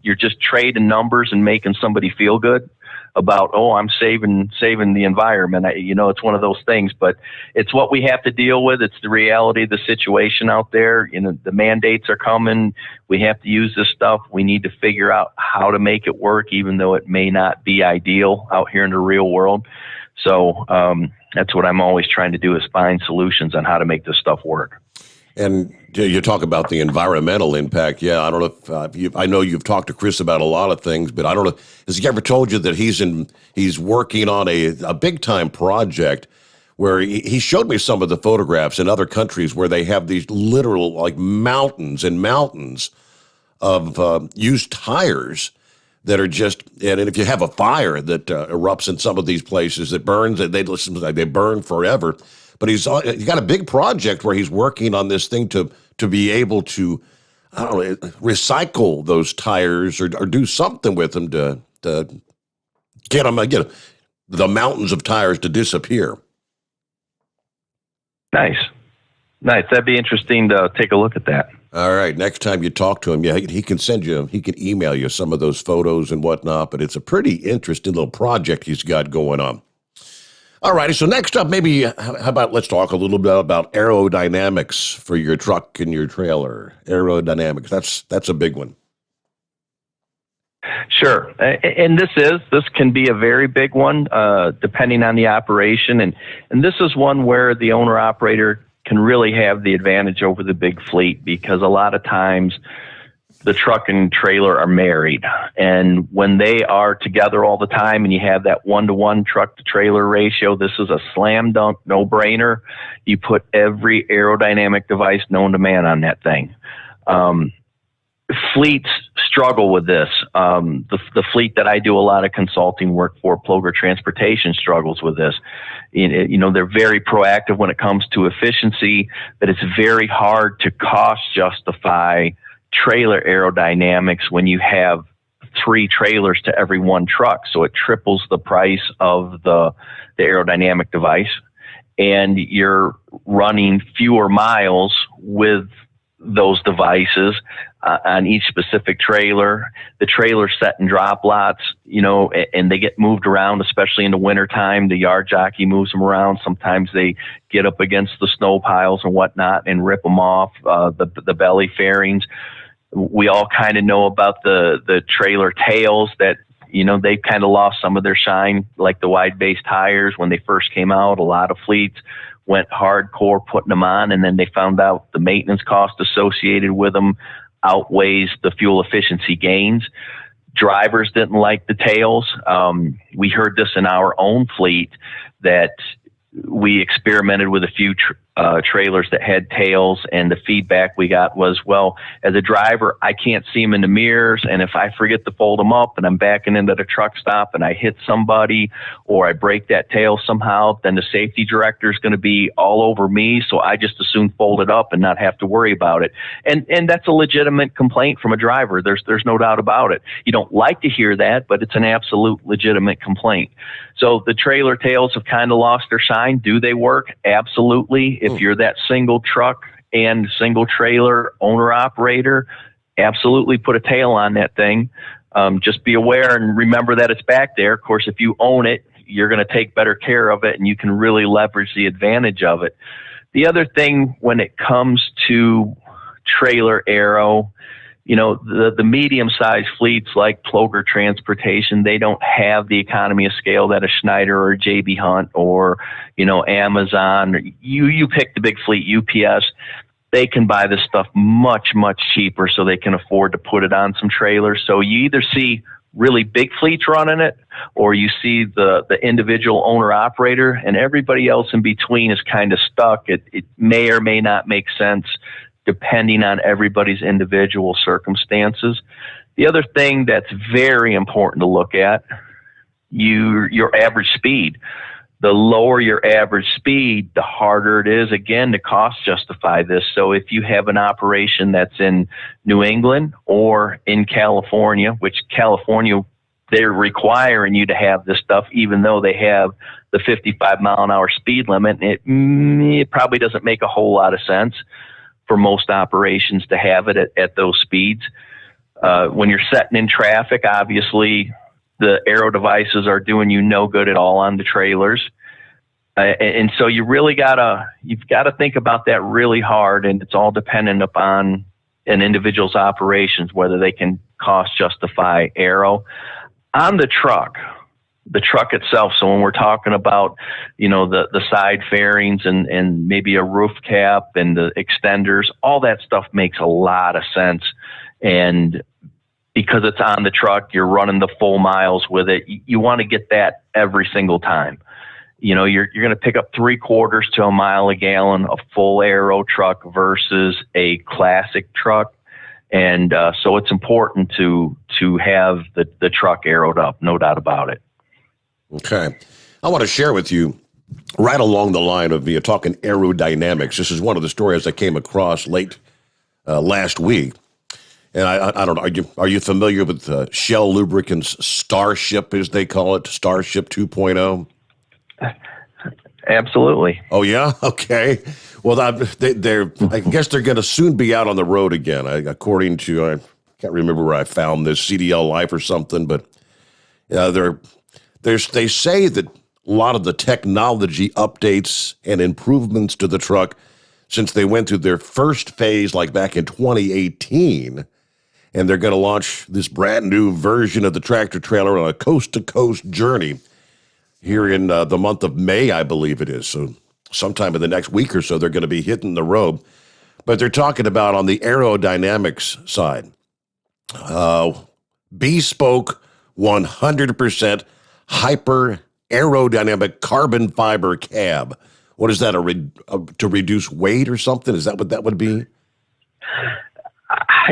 You're just trading numbers and making somebody feel good about, I'm saving the environment. It's one of those things, but it's what we have to deal with. It's the reality of the situation out there. The mandates are coming. We have to use this stuff. We need to figure out how to make it work, even though it may not be ideal out here in the real world. So that's what I'm always trying to do, is find solutions on how to make this stuff work. And you talk about the environmental impact. Yeah, I don't know if I know you've talked to Chris about a lot of things, but I don't know. Has he ever told you that he's working on a big time project where he showed me some of the photographs in other countries where they have these literal like mountains and mountains of used tires that are just, and if you have a fire that erupts in some of these places that burns, they burn forever. But he's got a big project where he's working on this thing to be able to, I don't know, recycle those tires or do something with them to get the mountains of tires to disappear. Nice. That'd be interesting to take a look at that. All right. Next time you talk to him, yeah, he can email you some of those photos and whatnot, but it's a pretty interesting little project he's got going on. All righty. So next up, maybe, how about let's talk a little bit about aerodynamics for your truck and your trailer. Aerodynamics. That's a big one. Sure. And this can be a very big one, depending on the operation. And this is one where the owner operator can really have the advantage over the big fleet, because a lot of times the truck and trailer are married. And when they are together all the time and you have that 1-to-1 truck to trailer ratio, this is a slam dunk, no brainer. You put every aerodynamic device known to man on that thing. Fleets struggle with this. The fleet that I do a lot of consulting work for, Ploger Transportation, struggles with this. You know, they're very proactive when it comes to efficiency, but it's very hard to cost justify trailer aerodynamics when you have 3 trailers to every 1 truck. So it triples the price of the aerodynamic device, and you're running fewer miles with those devices on each specific trailer. The trailers set in drop lots, you know, and they get moved around, especially in the wintertime. The yard jockey moves them around. Sometimes they get up against the snow piles and whatnot and rip them off, the belly fairings. We all kind of know about the trailer tails that, you know, they've kind of lost some of their shine, like the wide base tires. When they first came out, a lot of fleets went hardcore putting them on, and then they found out the maintenance cost associated with them outweighs the fuel efficiency gains. Drivers didn't like the tails. We heard this in our own fleet, that we experimented with a few trailers that had tails, and the feedback we got was, well, as a driver, I can't see them in the mirrors, and if I forget to fold them up and I'm backing into the truck stop and I hit somebody or I break that tail somehow, then the safety director is going to be all over me, so I just as soon fold it up and not have to worry about it. And that's a legitimate complaint from a driver. There's no doubt about it. You don't like to hear that, but it's an absolute legitimate complaint. So the trailer tails have kind of lost their shine. Do they work? Absolutely. If you're that single truck and single trailer owner operator, absolutely put a tail on that thing. Just be aware and remember that it's back there. Of course, if you own it, you're going to take better care of it, and you can really leverage the advantage of it. The other thing when it comes to trailer aero, you know, the medium-sized fleets like Ploger Transportation, they don't have the economy of scale that a Schneider or JB Hunt or, you know, Amazon. You pick the big fleet, UPS. They can buy this stuff much, much cheaper, so they can afford to put it on some trailers. So you either see really big fleets running it, or you see the individual owner-operator, and everybody else in between is kind of stuck. It may or may not make sense, depending on everybody's individual circumstances. The other thing that's very important to look at, your average speed. The lower your average speed, the harder it is, again, to cost justify this. So if you have an operation that's in New England or in California, which California, they're requiring you to have this stuff, even though they have the 55 mile an hour speed limit, it probably doesn't make a whole lot of sense for most operations to have it at those speeds. When you're setting in traffic, obviously the aero devices are doing you no good at all on the trailers. And so you've got to think about that really hard, and it's all dependent upon an individual's operations, whether they can cost justify aero. On the truck, the truck itself. So when we're talking about, the side fairings and maybe a roof cap and the extenders, all that stuff makes a lot of sense. And because it's on the truck, you're running the full miles with it. You want to get that every single time. You're going to pick up 3/4 to a mile a gallon, a full aero truck versus a classic truck. And so it's important to have the truck aeroed up, no doubt about it. Okay. I want to share with you, right along the line of talking aerodynamics. This is one of the stories I came across late last week. And I don't know, are you familiar with Shell Lubricants Starship, as they call it, Starship 2.0? Absolutely. Oh, yeah? Okay. Well, I guess they're going to soon be out on the road again, according to, I can't remember where I found this, CDL Life or something, but they say that a lot of the technology updates and improvements to the truck since they went through their first phase, like back in 2018, and they're going to launch this brand new version of the tractor trailer on a coast-to-coast journey here in the month of May, I believe it is. So sometime in the next week or so, they're going to be hitting the road. But they're talking about on the aerodynamics side, bespoke 100% hyper aerodynamic carbon fiber cab. What is that, to reduce weight or something? Is that what that would be?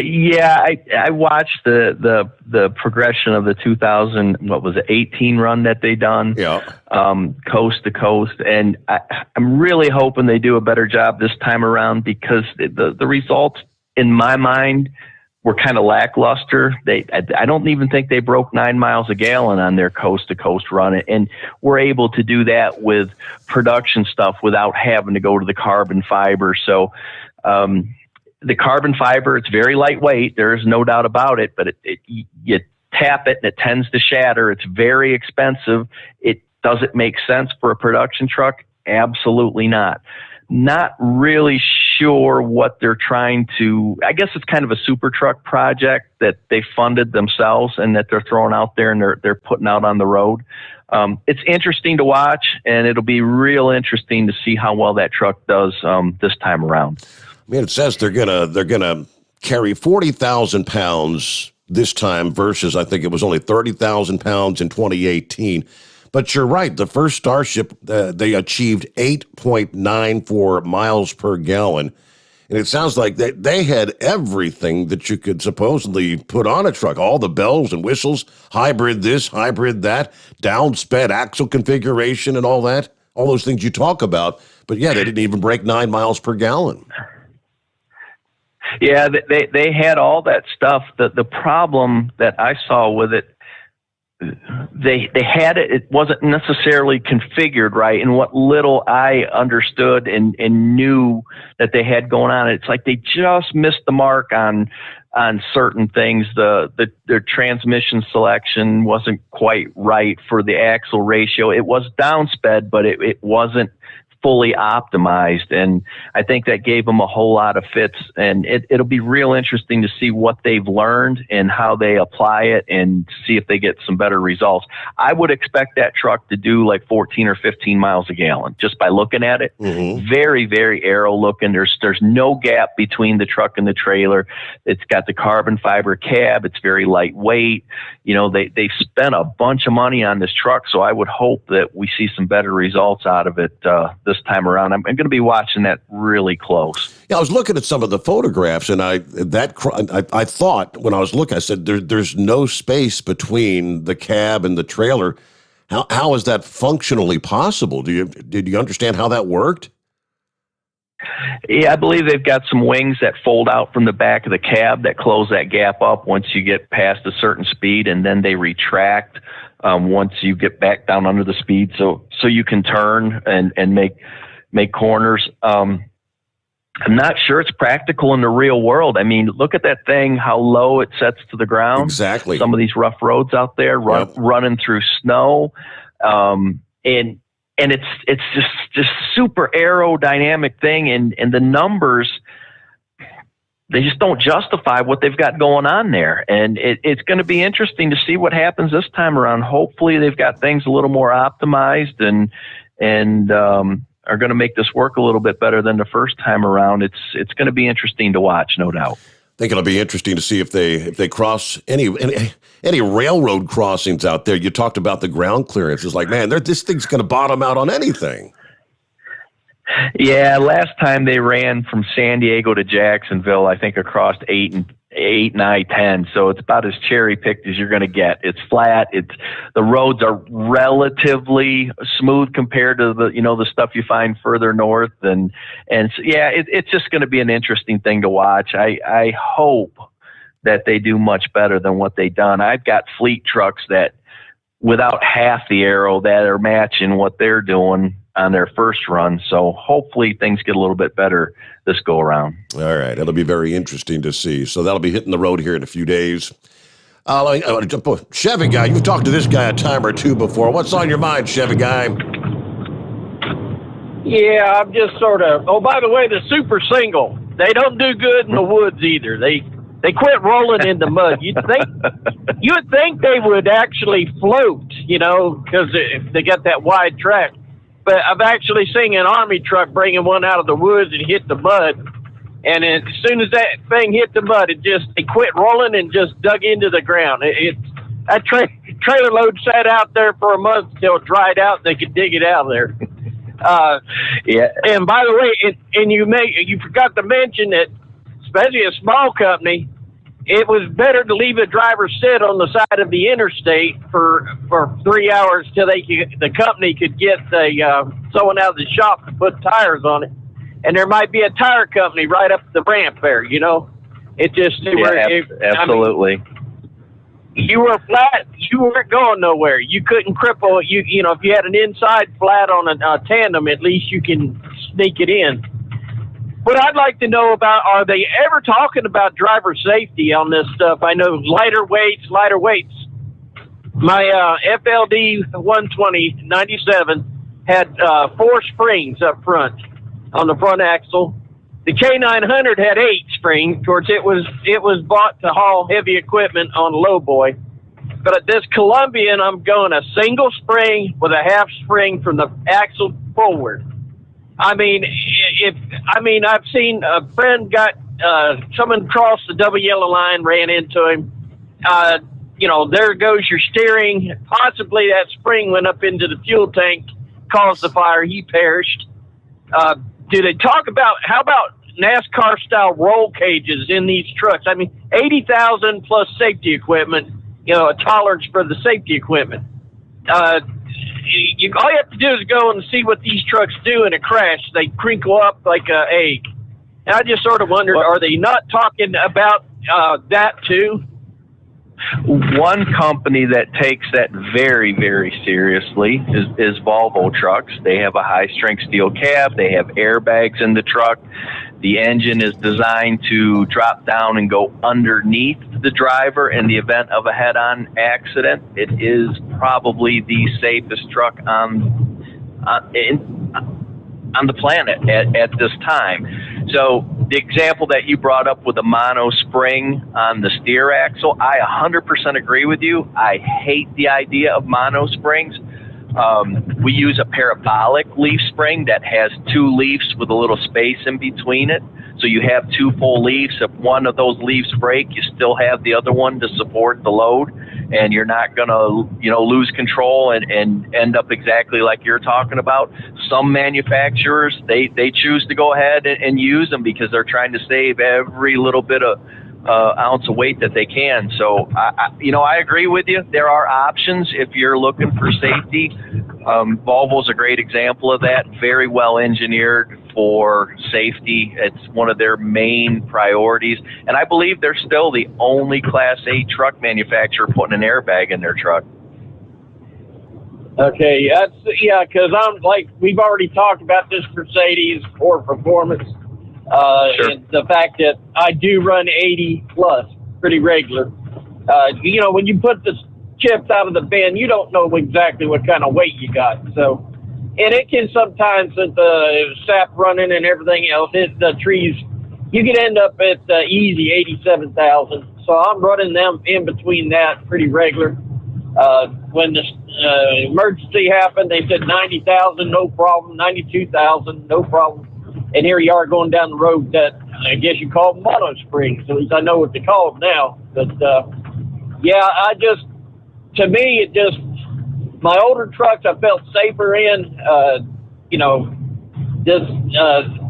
Yeah, I watched the progression of the 2018 run that they done, coast to coast, and I'm really hoping they do a better job this time around, because the results in my mind were kind of lackluster. I don't even think they broke 9 miles a gallon on their coast to coast run, and we're able to do that with production stuff without having to go to the carbon fiber. So. The carbon fiber, it's very lightweight. There is no doubt about it, but you tap it and it tends to shatter. It's very expensive. Does it make sense for a production truck? Absolutely not. Not really sure what they're trying to, I guess it's kind of a super truck project that they funded themselves and that they're throwing out there and they're putting out on the road. It's interesting to watch, and it'll be real interesting to see how well that truck does this time around. I mean, it says they're gonna carry 40,000 pounds this time versus I think it was only 30,000 pounds in 2018. But you're right. The first Starship, they achieved 8.94 miles per gallon. And it sounds like they had everything that you could supposedly put on a truck, all the bells and whistles, hybrid this, hybrid that, down-sped axle configuration and all that, all those things you talk about. But, yeah, they didn't even break 9 miles per gallon. Yeah, they had all that stuff. The problem that I saw with it, they had it. It wasn't necessarily configured right. And what little I understood and knew that they had going on, it's like they just missed the mark on certain things. Their transmission selection wasn't quite right for the axle ratio. It was downsped, but it wasn't fully optimized, and I think that gave them a whole lot of fits, and it'll be real interesting to see what they've learned and how they apply it and see if they get some better results. I would expect that truck to do like 14 or 15 miles a gallon just by looking at it. Mm-hmm. Very, very aero looking. There's no gap between the truck and the trailer. It's got the carbon fiber cab. It's very lightweight. They spent a bunch of money on this truck, so I would hope that we see some better results out of it this time around. I'm going to be watching that really close. Yeah, I was looking at some of the photographs, and I thought when I was looking, I said, there's no space between the cab and the trailer. How is that functionally possible? Did you understand how that worked? Yeah, I believe they've got some wings that fold out from the back of the cab that close that gap up once you get past a certain speed, and then they retract once you get back down under the speed, so you can turn and make corners. I'm not sure it's practical in the real world. I mean, look at that thing, how low it sets to the ground. Exactly. Some of these rough roads out there, running through snow, and it's just super aerodynamic thing, and the numbers they just don't justify what they've got going on there. And it's going to be interesting to see what happens this time around. Hopefully they've got things a little more optimized and are going to make this work a little bit better than the first time around. It's going to be interesting to watch, no doubt. I think it'll be interesting to see if they cross any railroad crossings out there. You talked about the ground clearance. It's like, man, this thing's going to bottom out on anything. Yeah, last time they ran from San Diego to Jacksonville, I think across 8 and I-10. So it's about as cherry picked as you're going to get. It's flat. The roads are relatively smooth compared to the stuff you find further north. And so, yeah, it's just going to be an interesting thing to watch. I hope that they do much better than what they've done. I've got fleet trucks that without half the aero that are matching what they're doing on their first run. So hopefully things get a little bit better this go around. All right. It'll be very interesting to see. So that'll be hitting the road here in a few days. Chevy guy, you've talked to this guy a time or two before. What's on your mind, Chevy guy? Yeah, I'm just sort of, by the way, the super single, they don't do good in the woods either. They quit rolling in the mud. You'd think they would actually float, because they got that wide track. But I've actually seen an Army truck bringing one out of the woods and hit the mud. And as soon as that thing hit the mud, it quit rolling and just dug into the ground. That trailer load sat out there for a month until it dried out and they could dig it out of there. Yeah. And by the way, you forgot to mention that, especially a small company, it was better to leave a driver sit on the side of the interstate for 3 hours till the company could get someone out of the shop to put tires on it. And there might be a tire company right up the ramp there, It just... absolutely. You were flat. You weren't going nowhere. You couldn't cripple. If you had an inside flat on a tandem, at least you can sneak it in. What I'd like to know about, are they ever talking about driver safety on this stuff? I know lighter weights. My FLD 120 97 had 4 springs up front on the front axle. The K900 had 8 springs. Of course, it was bought to haul heavy equipment on a lowboy. But at this Columbian, I'm going a single spring with a half spring from the axle forward. I've seen a friend got someone crossed the double yellow line, ran into him. There goes your steering. Possibly that spring went up into the fuel tank, caused the fire. He perished. Do they talk about, how about NASCAR style roll cages in these trucks? 80,000 plus safety equipment, a tolerance for the safety equipment. All you have to do is go and see what these trucks do in a crash. They crinkle up like an egg. And I just sort of wondered, are they not talking about that too? One company that takes that very, very seriously is Volvo trucks. They have a high-strength steel cab. They have airbags in the truck. The engine is designed to drop down and go underneath the driver in the event of a head-on accident. It is probably the safest truck on the planet at this time. So the example that you brought up with the mono spring on the steer axle, I 100% agree with you. I hate the idea of mono springs. We use a parabolic leaf spring that has 2 leaves with a little space in between it. So you have 2 full leaves. If one of those leaves break, you still have the other one to support the load, and you're not going to, lose control and end up exactly like you're talking about. Some manufacturers, they choose to go ahead and use them because they're trying to save every little bit of ounce of weight that they can. So, I agree with you. There are options if you're looking for safety. Volvo's a great example of that. Very well engineered for safety. It's one of their main priorities. And I believe they're still the only Class 8 truck manufacturer putting an airbag in their truck. Okay, because I'm like, we've already talked about this Mercedes for performance. Sure. And the fact that I do run 80 plus pretty regular. When you put the chips out of the bin, you don't know exactly what kind of weight you got. So, and it can sometimes, with the sap running and everything else, the trees you could end up at easy 87,000. So I'm running them in between that pretty regular. When the emergency happened, they said 90,000, no problem. 92,000, no problem. And here you are going down the road that I guess you call them mono springs. At least I know what they call them now. But yeah, to me, my older trucks I felt safer in.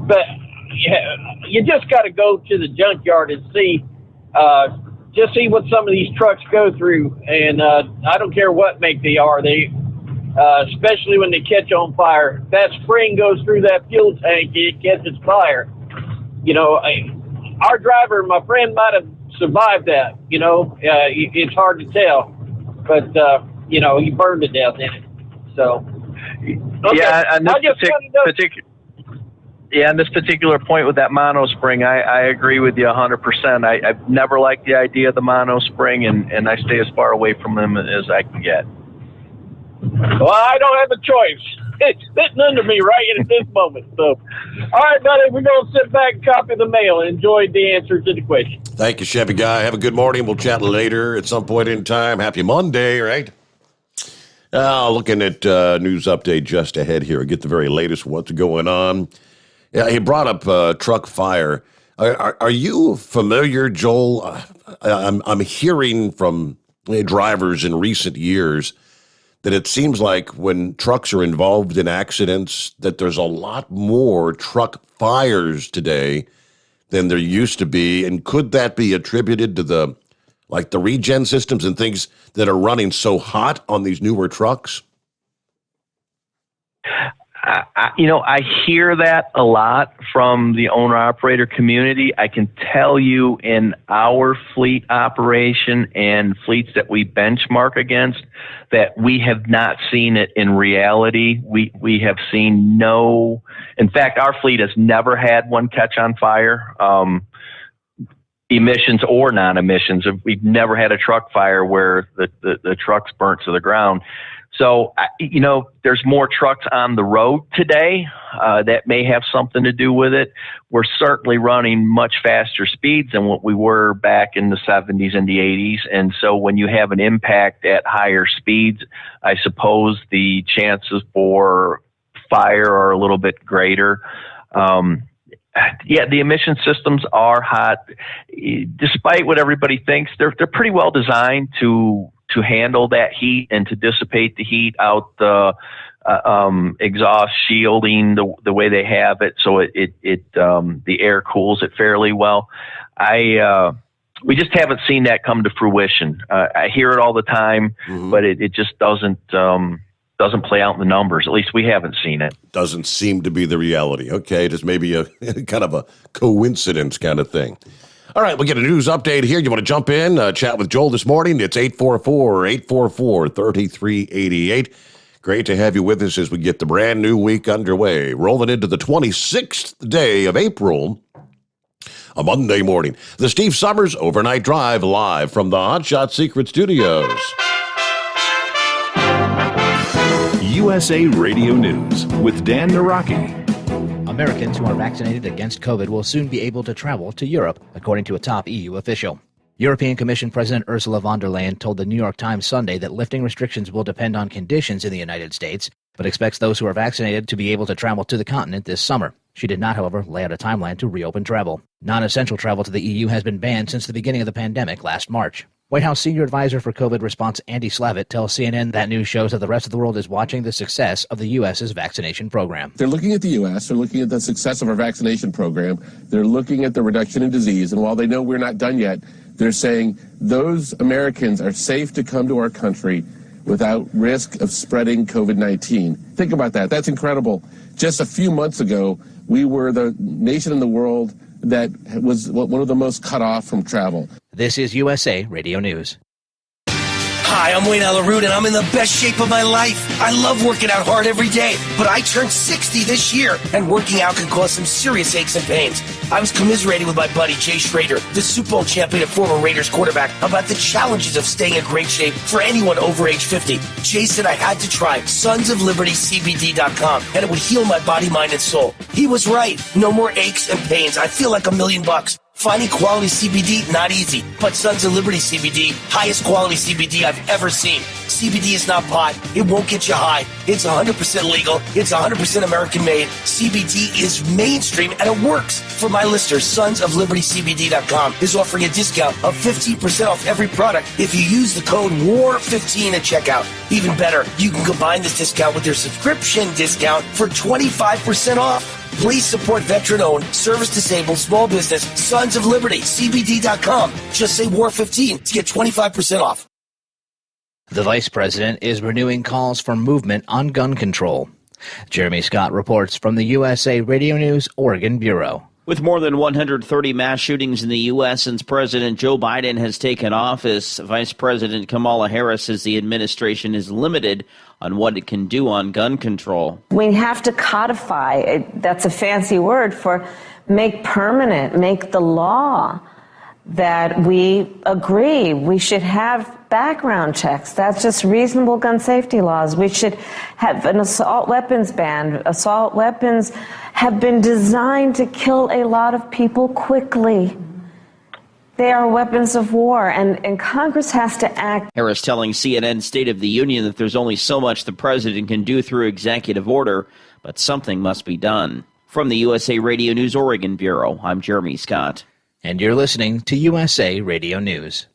But yeah, you just got to go to the junkyard and see what some of these trucks go through. And I don't care what make they are. Especially when they catch on fire. If that spring goes through that fuel tank, it catches fire. Our driver, my friend, might have survived that. It's hard to tell, but he burned to death in it. So okay. Yeah, on this particular point with that mono spring, I agree with you 100%. I've never liked the idea of the mono spring, and I stay as far away from them as I can get. Well, I don't have a choice. It's sitting under me right at this moment. So, all right, buddy, we're going to sit back and copy the mail and enjoy the answer to the question. Thank you, Chevy Guy. Have a good morning. We'll chat later at some point in time. Happy Monday, right? Looking at news update just ahead here. Get the very latest what's going on. Yeah, he brought up truck fire. Are you familiar, Joel? I'm hearing from drivers in recent years that it seems like when trucks are involved in accidents, that there's a lot more truck fires today than there used to be. And could that be attributed to the regen systems and things that are running so hot on these newer trucks? I hear that a lot from the owner-operator community. I can tell you in our fleet operation and fleets that we benchmark against that we have not seen it in reality. We have seen no, in fact, our fleet has never had one catch on fire, emissions or non-emissions. We've never had a truck fire where the truck's burnt to the ground. So, there's more trucks on the road today. That may have something to do with it. We're certainly running much faster speeds than what we were back in the 70s and the 80s. And so when you have an impact at higher speeds, I suppose the chances for fire are a little bit greater. Yeah, the emission systems are hot. Despite what everybody thinks, they're pretty well designed to handle that heat and to dissipate the heat out the exhaust shielding the way they have it, so the air cools it fairly well. We just haven't seen that come to fruition. I hear it all the time, but it just doesn't play out in the numbers. At least we haven't seen it. Doesn't seem to be the reality. Okay, just maybe a kind of a coincidence kind of thing. All right, we'll get a news update here. You want to jump in, chat with Joel this morning? It's 844-844-3388. Great to have you with us as we get the brand new week underway. Rolling into the 26th day of April, a Monday morning. The Steve Sommers Overnight Drive live from the Hot Shot Secret Studios. USA Radio News with Dan Naraki. Americans who are vaccinated against COVID will soon be able to travel to Europe, according to a top EU official. European Commission President Ursula von der Leyen told the New York Times Sunday that lifting restrictions will depend on conditions in the United States, but expects those who are vaccinated to be able to travel to the continent this summer. She did not, however, lay out a timeline to reopen travel. Non-essential travel to the EU has been banned since the beginning of the pandemic last March. White House Senior Advisor for COVID Response Andy Slavitt tells CNN that news shows that the rest of the world is watching the success of the U.S.'s vaccination program. They're looking at the U.S., they're looking at the success of our vaccination program, they're looking at the reduction in disease, and while they know we're not done yet, they're saying those Americans are safe to come to our country without risk of spreading COVID-19. Think about that. That's incredible. Just a few months ago, we were the nation in the world that was one of the most cut off from travel. This is USA Radio News. Hi, I'm Wayne Alaroot, and I'm in the best shape of my life. I love working out hard every day, but I turned 60 this year, and working out can cause some serious aches and pains. I was commiserating with my buddy Jay Schrader, the Super Bowl champion and former Raiders quarterback, about the challenges of staying in great shape for anyone over age 50. Jay said I had to try sonsoflibertycbd.com, and it would heal my body, mind, and soul. He was right. No more aches and pains. I feel like $1 million. Finding quality CBD, not easy, but Sons of Liberty CBD, highest quality CBD I've ever seen. CBD is not pot. It won't get you high. It's 100% legal. It's 100% American made. CBD is mainstream and it works. For my listeners, sonsoflibertycbd.com is offering a discount of 15% off every product if you use the code WAR15 at checkout. Even better, you can combine this discount with their subscription discount for 25% off. Please support veteran-owned, service-disabled, small business, Sons of Liberty, CBD.com. Just say WAR15 to get 25% off. The Vice President is renewing calls for movement on gun control. Jeremy Scott reports from the USA Radio News Oregon Bureau. With more than 130 mass shootings in the U.S. since President Joe Biden has taken office, Vice President Kamala Harris says the administration is limited on what it can do on gun control. We have to codify, that's a fancy word for make permanent, make the law that we agree we should have background checks. That's just reasonable gun safety laws. We should have an assault weapons ban. Assault weapons have been designed to kill a lot of people quickly. They are weapons of war, and Congress has to act. Harris telling CNN State of the Union that there's only so much the president can do through executive order, but something must be done. From the USA Radio News Oregon Bureau, I'm Jeremy Scott. And you're listening to USA Radio News.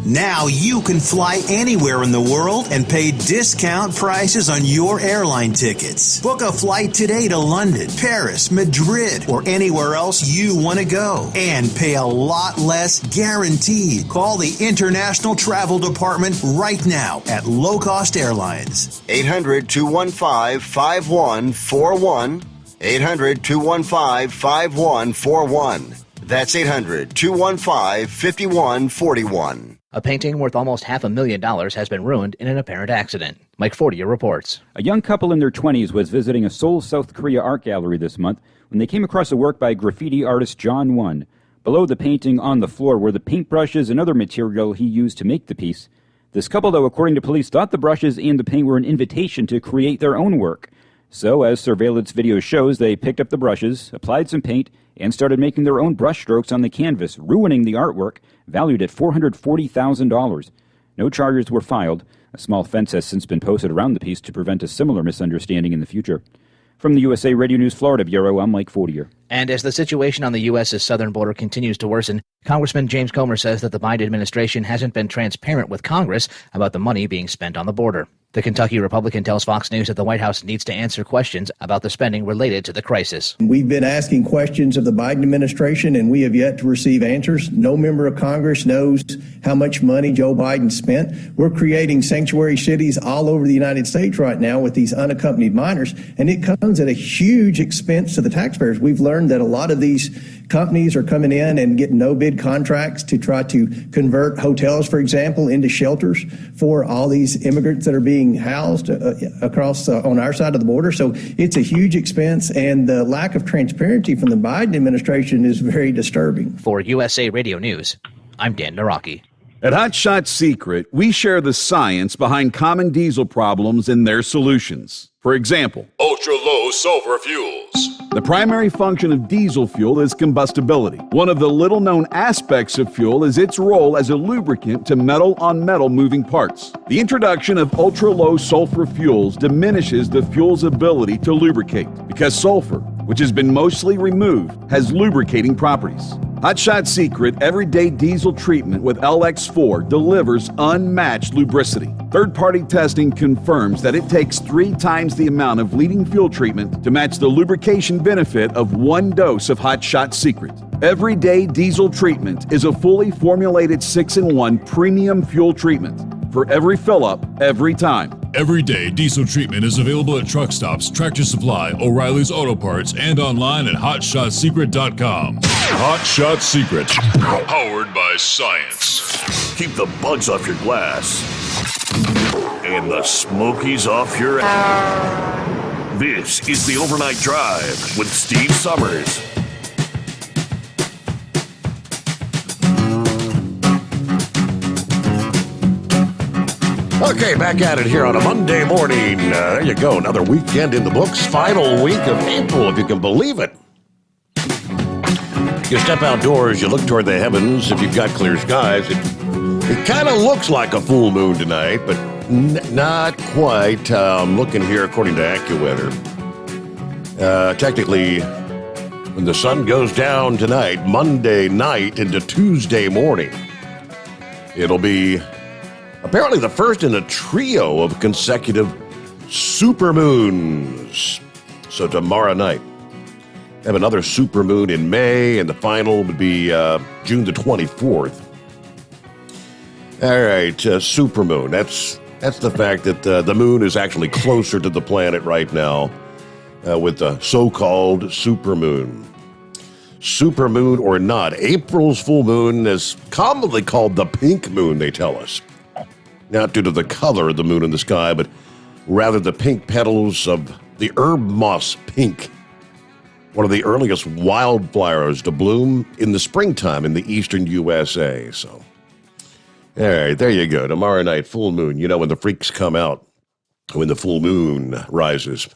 Now you can fly anywhere in the world and pay discount prices on your airline tickets. Book a flight today to London, Paris, Madrid, or anywhere else you want to go. And pay a lot less guaranteed. Call the International Travel Department right now at Low Cost Airlines. 800-215-5141. 800-215-5141. That's 800-215-5141. A painting worth almost $500,000 has been ruined in an apparent accident. Mike Fortier reports. A young couple in their 20s was visiting a Seoul, South Korea art gallery this month when they came across a work by graffiti artist John Won. Below the painting on the floor were the paintbrushes and other material he used to make the piece. This couple, though, according to police, thought the brushes and the paint were an invitation to create their own work. So, as surveillance video shows, they picked up the brushes, applied some paint, and started making their own brushstrokes on the canvas, ruining the artwork, valued at $440,000. No charges were filed. A small fence has since been posted around the piece to prevent a similar misunderstanding in the future. From the USA Radio News Florida Bureau, I'm Mike Fortier. And as the situation on the U.S.'s southern border continues to worsen, Congressman James Comer says that the Biden administration hasn't been transparent with Congress about the money being spent on the border. The Kentucky Republican tells Fox News that the White House needs to answer questions about the spending related to the crisis. We've been asking questions of the Biden administration, and we have yet to receive answers. No member of Congress knows how much money Joe Biden spent. We're creating sanctuary cities all over the United States right now with these unaccompanied minors, and it comes at a huge expense to the taxpayers. We've learned that a lot of these companies are coming in and getting no-bid contracts to try to convert hotels, for example, into shelters for all these immigrants that are being housed across on our side of the border. So it's a huge expense, and the lack of transparency from the Biden administration is very disturbing. For USA Radio News, I'm Dan Naraki. At Hot Shot Secret, we share the science behind common diesel problems and their solutions. For example, ultra-low sulfur fuels. The primary function of diesel fuel is combustibility. One of the little-known aspects of fuel is its role as a lubricant to metal-on-metal moving parts. The introduction of ultra-low sulfur fuels diminishes the fuel's ability to lubricate because sulfur, which has been mostly removed, has lubricating properties. Hot Shot Secret Everyday Diesel Treatment with LX4 delivers unmatched lubricity. Third-party testing confirms that it takes 3 times the amount of leading fuel treatment to match the lubrication benefit of 1 dose of Hot Shot Secret. Everyday Diesel Treatment is a fully formulated 6-in-1 premium fuel treatment for every fill-up, every time. Everyday diesel treatment is available at truck stops, Tractor Supply, O'Reilly's Auto Parts, and online at HotShotSecret.com. Hot Shot Secret, powered by science. Keep the bugs off your glass and the smokies off your ass. This is the Overnight Drive with Steve Sommers. Okay, back at it here on a Monday morning. There you go, another weekend in the books. Final week of April, if you can believe it. You step outdoors, you look toward the heavens. If you've got clear skies, it kind of looks like a full moon tonight, but not quite. I'm looking here according to AccuWeather. Technically, when the sun goes down tonight, Monday night into Tuesday morning, it'll be apparently the first in a trio of consecutive supermoons. So tomorrow night, have another supermoon in May, and the final would be June the 24th. All right, supermoon. That's the fact that the moon is actually closer to the planet right now with the so-called supermoon. Supermoon or not, April's full moon is commonly called the pink moon, they tell us. Not due to the color of the moon in the sky, but rather the pink petals of the herb moss pink, one of the earliest wildflowers to bloom in the springtime in the eastern USA. So, all right, there you go. Tomorrow night, full moon. You know when the freaks come out, when the full moon rises.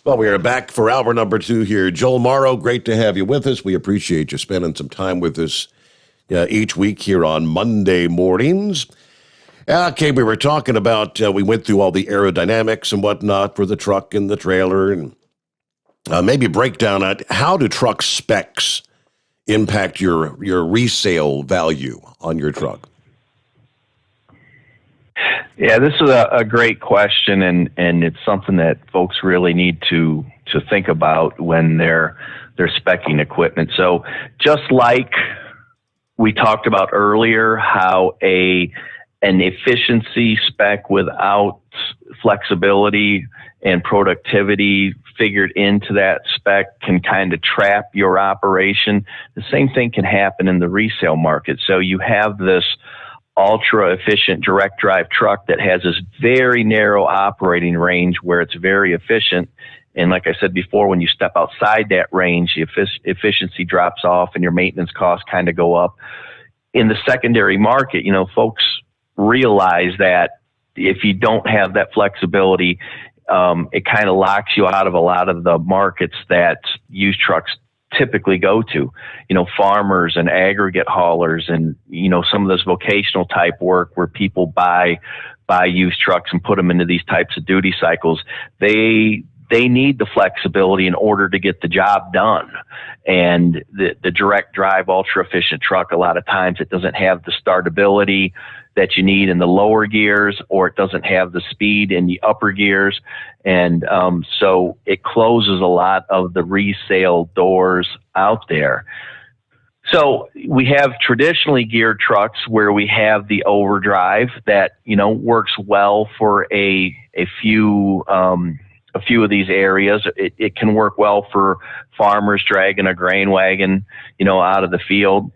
Well, we are back for hour number 2 here. Joel Morrow, great to have you with us. We appreciate you spending some time with us each week here on Monday mornings. Okay, we were talking about, we went through all the aerodynamics and whatnot for the truck and the trailer, and maybe break down at how do truck specs impact your resale value on your truck? Yeah, this is a great question, and it's something that folks really need to think about when they're speccing equipment. So just like we talked about earlier, how an efficiency spec without flexibility and productivity figured into that spec can kind of trap your operation. The same thing can happen in the resale market. So you have this ultra efficient direct drive truck that has this very narrow operating range where it's very efficient. And like I said before, when you step outside that range, the efficiency drops off and your maintenance costs kind of go up. In the secondary market, folks realize that if you don't have that flexibility, it kind of locks you out of a lot of the markets that used trucks typically go to, farmers and aggregate haulers and, some of this vocational type work where people buy used trucks and put them into these types of duty cycles. They need the flexibility in order to get the job done. And the direct drive ultra efficient truck, a lot of times it doesn't have the startability that you need in the lower gears, or it doesn't have the speed in the upper gears. And so it closes a lot of the resale doors out there. So we have traditionally geared trucks where we have the overdrive that, works well for a few of these areas. It can work well for farmers dragging a grain wagon, out of the field.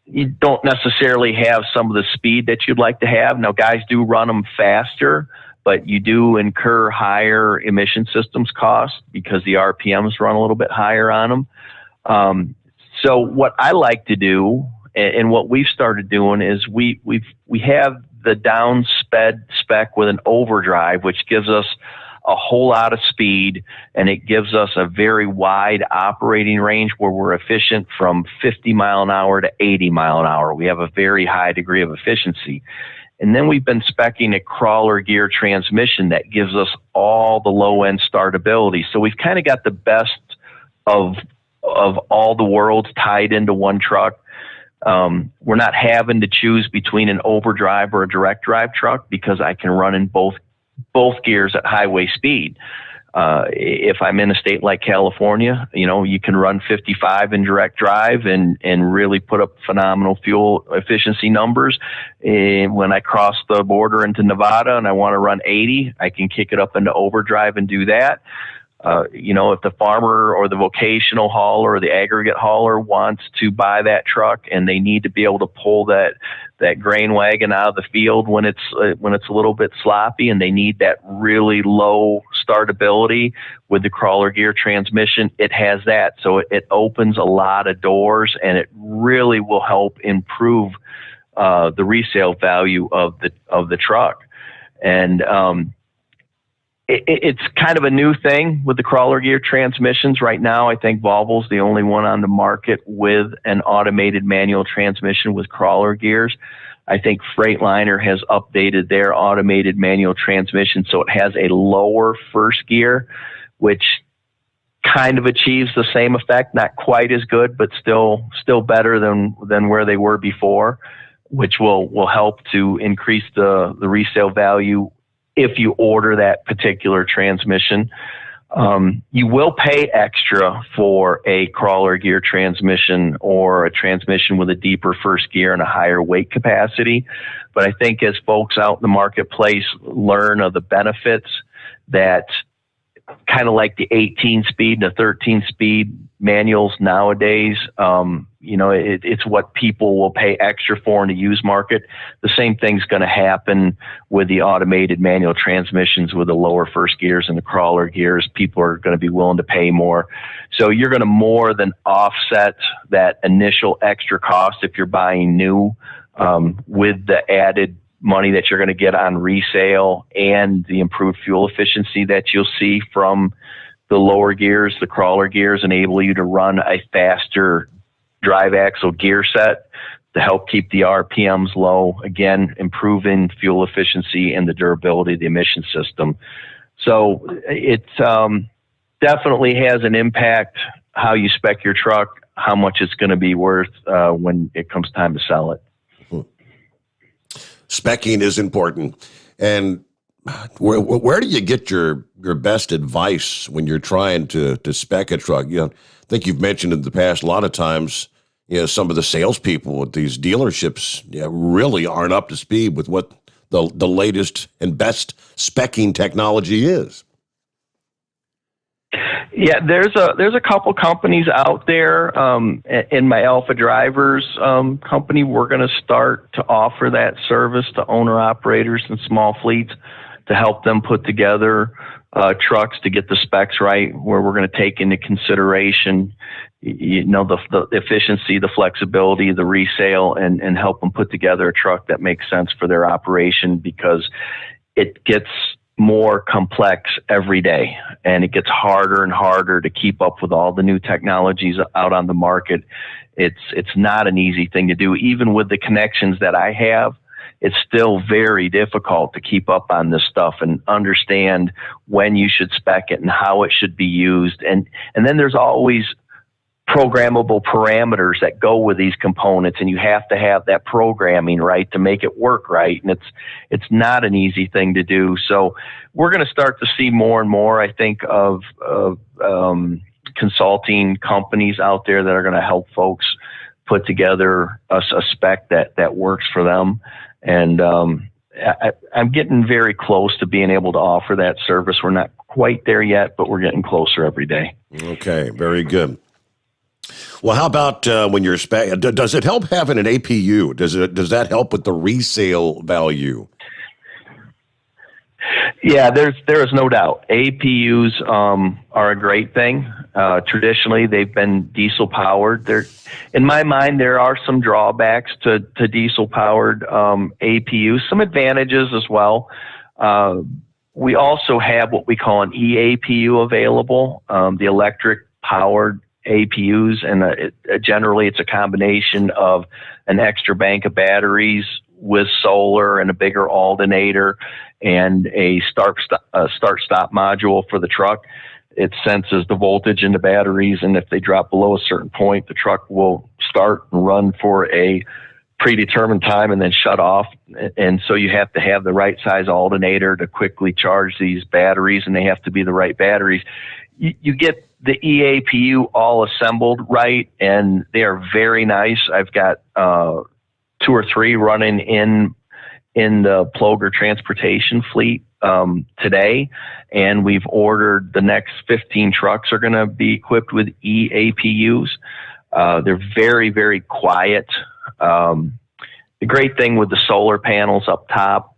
You don't necessarily have some of the speed that you'd like to have. Now, guys do run them faster, but you do incur higher emission systems costs because the RPMs run a little bit higher on them. So what I like to do, and what we've started doing, is we have the down spec with an overdrive, which gives us a whole lot of speed, and it gives us a very wide operating range where we're efficient from 50 mile an hour to 80 mile an hour. We have a very high degree of efficiency. And then we've been speccing a crawler gear transmission that gives us all the low end startability. So we've kind of got the best of all the worlds tied into one truck. We're not having to choose between an overdrive or a direct drive truck because I can run in both gears at highway speed. If I'm in a state like California, you can run 55 in direct drive and really put up phenomenal fuel efficiency numbers. And when I cross the border into Nevada and I want to run 80, I can kick it up into overdrive and do that. If the farmer or the vocational hauler or the aggregate hauler wants to buy that truck and they need to be able to pull that grain wagon out of the field when it's a little bit sloppy and they need that really low startability with the crawler gear transmission, it has that. So it opens a lot of doors, and it really will help improve the resale value of the truck. And it's kind of a new thing with the crawler gear transmissions. Right now, I think Volvo's the only one on the market with an automated manual transmission with crawler gears. I think Freightliner has updated their automated manual transmission so it has a lower first gear, which kind of achieves the same effect, not quite as good, but still better than where they were before, which will help to increase the resale value if you order that particular transmission. You will pay extra for a crawler gear transmission or a transmission with a deeper first gear and a higher weight capacity. But I think as folks out in the marketplace learn of the benefits, that kind of like the 18-speed and the 13-speed manuals nowadays, it's what people will pay extra for in the used market. The same thing's going to happen with the automated manual transmissions with the lower first gears and the crawler gears. People are going to be willing to pay more. So you're going to more than offset that initial extra cost if you're buying new with the added money that you're going to get on resale and the improved fuel efficiency that you'll see from the lower gears. The crawler gears enable you to run a faster drive axle gear set to help keep the RPMs low, again, improving fuel efficiency and the durability of the emission system. So it definitely has an impact how you spec your truck, how much it's going to be worth when it comes time to sell it. Specking is important. And where do you get your best advice when you're trying to spec a truck? I think you've mentioned in the past a lot of times, some of the salespeople at these dealerships really aren't up to speed with what the latest and best specking technology is. Yeah, there's a couple companies out there. In my Alpha Drivers company, we're going to start to offer that service to owner-operators and small fleets to help them put together trucks to get the specs right, where we're going to take into consideration, the efficiency, the flexibility, the resale, and help them put together a truck that makes sense for their operation, because it gets more complex every day, and it gets harder and harder to keep up with all the new technologies out on the market. It's not an easy thing to do. Even with the connections that I have, it's still very difficult to keep up on this stuff and understand when you should spec it and how it should be used. And then there's always programmable parameters that go with these components, and you have to have that programming right to make it work right. And it's not an easy thing to do. So we're going to start to see more and more, I think, of consulting companies out there that are going to help folks put together a spec that works for them. And I'm getting very close to being able to offer that service. We're not quite there yet, but we're getting closer every day. Okay, very good. Well, how about when you're spec? Does it help having an APU? Does that help with the resale value? Yeah, there is no doubt. APUs are a great thing. Traditionally, they've been diesel powered. In my mind, there are some drawbacks to diesel powered APUs. Some advantages as well. We also have what we call an eAPU available, the electric powered APUs, and generally it's a combination of an extra bank of batteries with solar and a bigger alternator and a start-stop module for the truck. It senses the voltage in the batteries, and if they drop below a certain point, the truck will start and run for a predetermined time and then shut off. And so you have to have the right size alternator to quickly charge these batteries, and they have to be the right batteries. You get the EAPU all assembled right, and they are very nice. I've got 2 or 3 running in the Ploger transportation fleet today, and we've ordered the next 15 trucks are going to be equipped with EAPUs. They're very, very quiet. The great thing with the solar panels up top,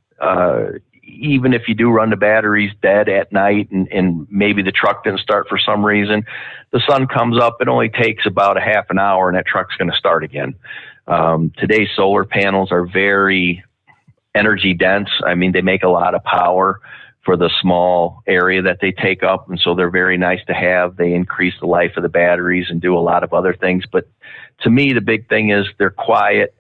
even if you do run the batteries dead at night and maybe the truck didn't start for some reason, the sun comes up, it only takes about a half an hour and that truck's going to start again. Today's solar panels are very energy dense. I mean, they make a lot of power for the small area that they take up, and so they're very nice to have. They increase the life of the batteries and do a lot of other things. But to me, the big thing is they're quiet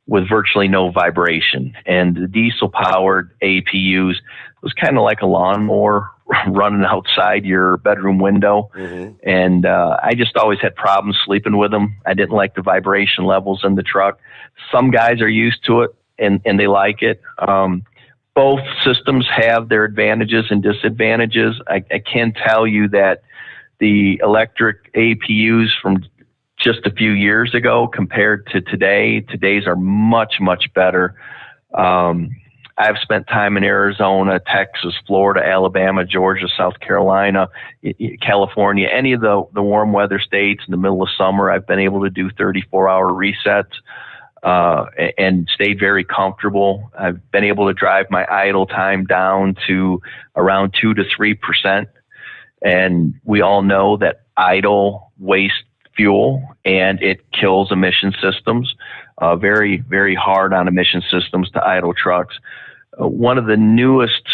with virtually no vibration. And the diesel-powered APUs was kind of like a lawnmower running outside your bedroom window. And I just always had problems sleeping with them. I didn't like the vibration levels in the truck. Some guys are used to it, and they like it. Both systems have their advantages and disadvantages. I can tell you that the electric APUs from just a few years ago compared to today's are much, much better. I've spent time in Arizona, Texas, Florida, Alabama, Georgia, South Carolina, California, any of the warm weather states in the middle of summer. I've been able to do 34-hour resets and stayed very comfortable. I've been able to drive my idle time down to around 2 to 3%. And we all know that idle wastes fuel and it kills emission systems. Very, very hard on emission systems to idle trucks. One of the newest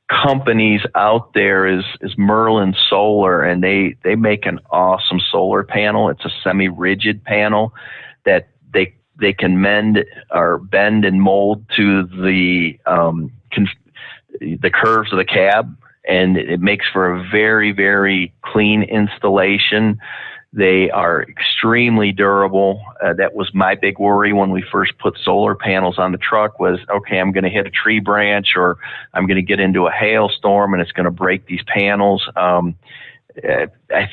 companies out there is Merlin Solar, and they make an awesome solar panel. It's a semi-rigid panel that they can mend or bend and mold to the curves of the cab, and it makes for a very, very clean installation. They are extremely durable. That was my big worry when we first put solar panels on the truck was, okay, I'm going to hit a tree branch or I'm going to get into a hailstorm and it's going to break these panels. I've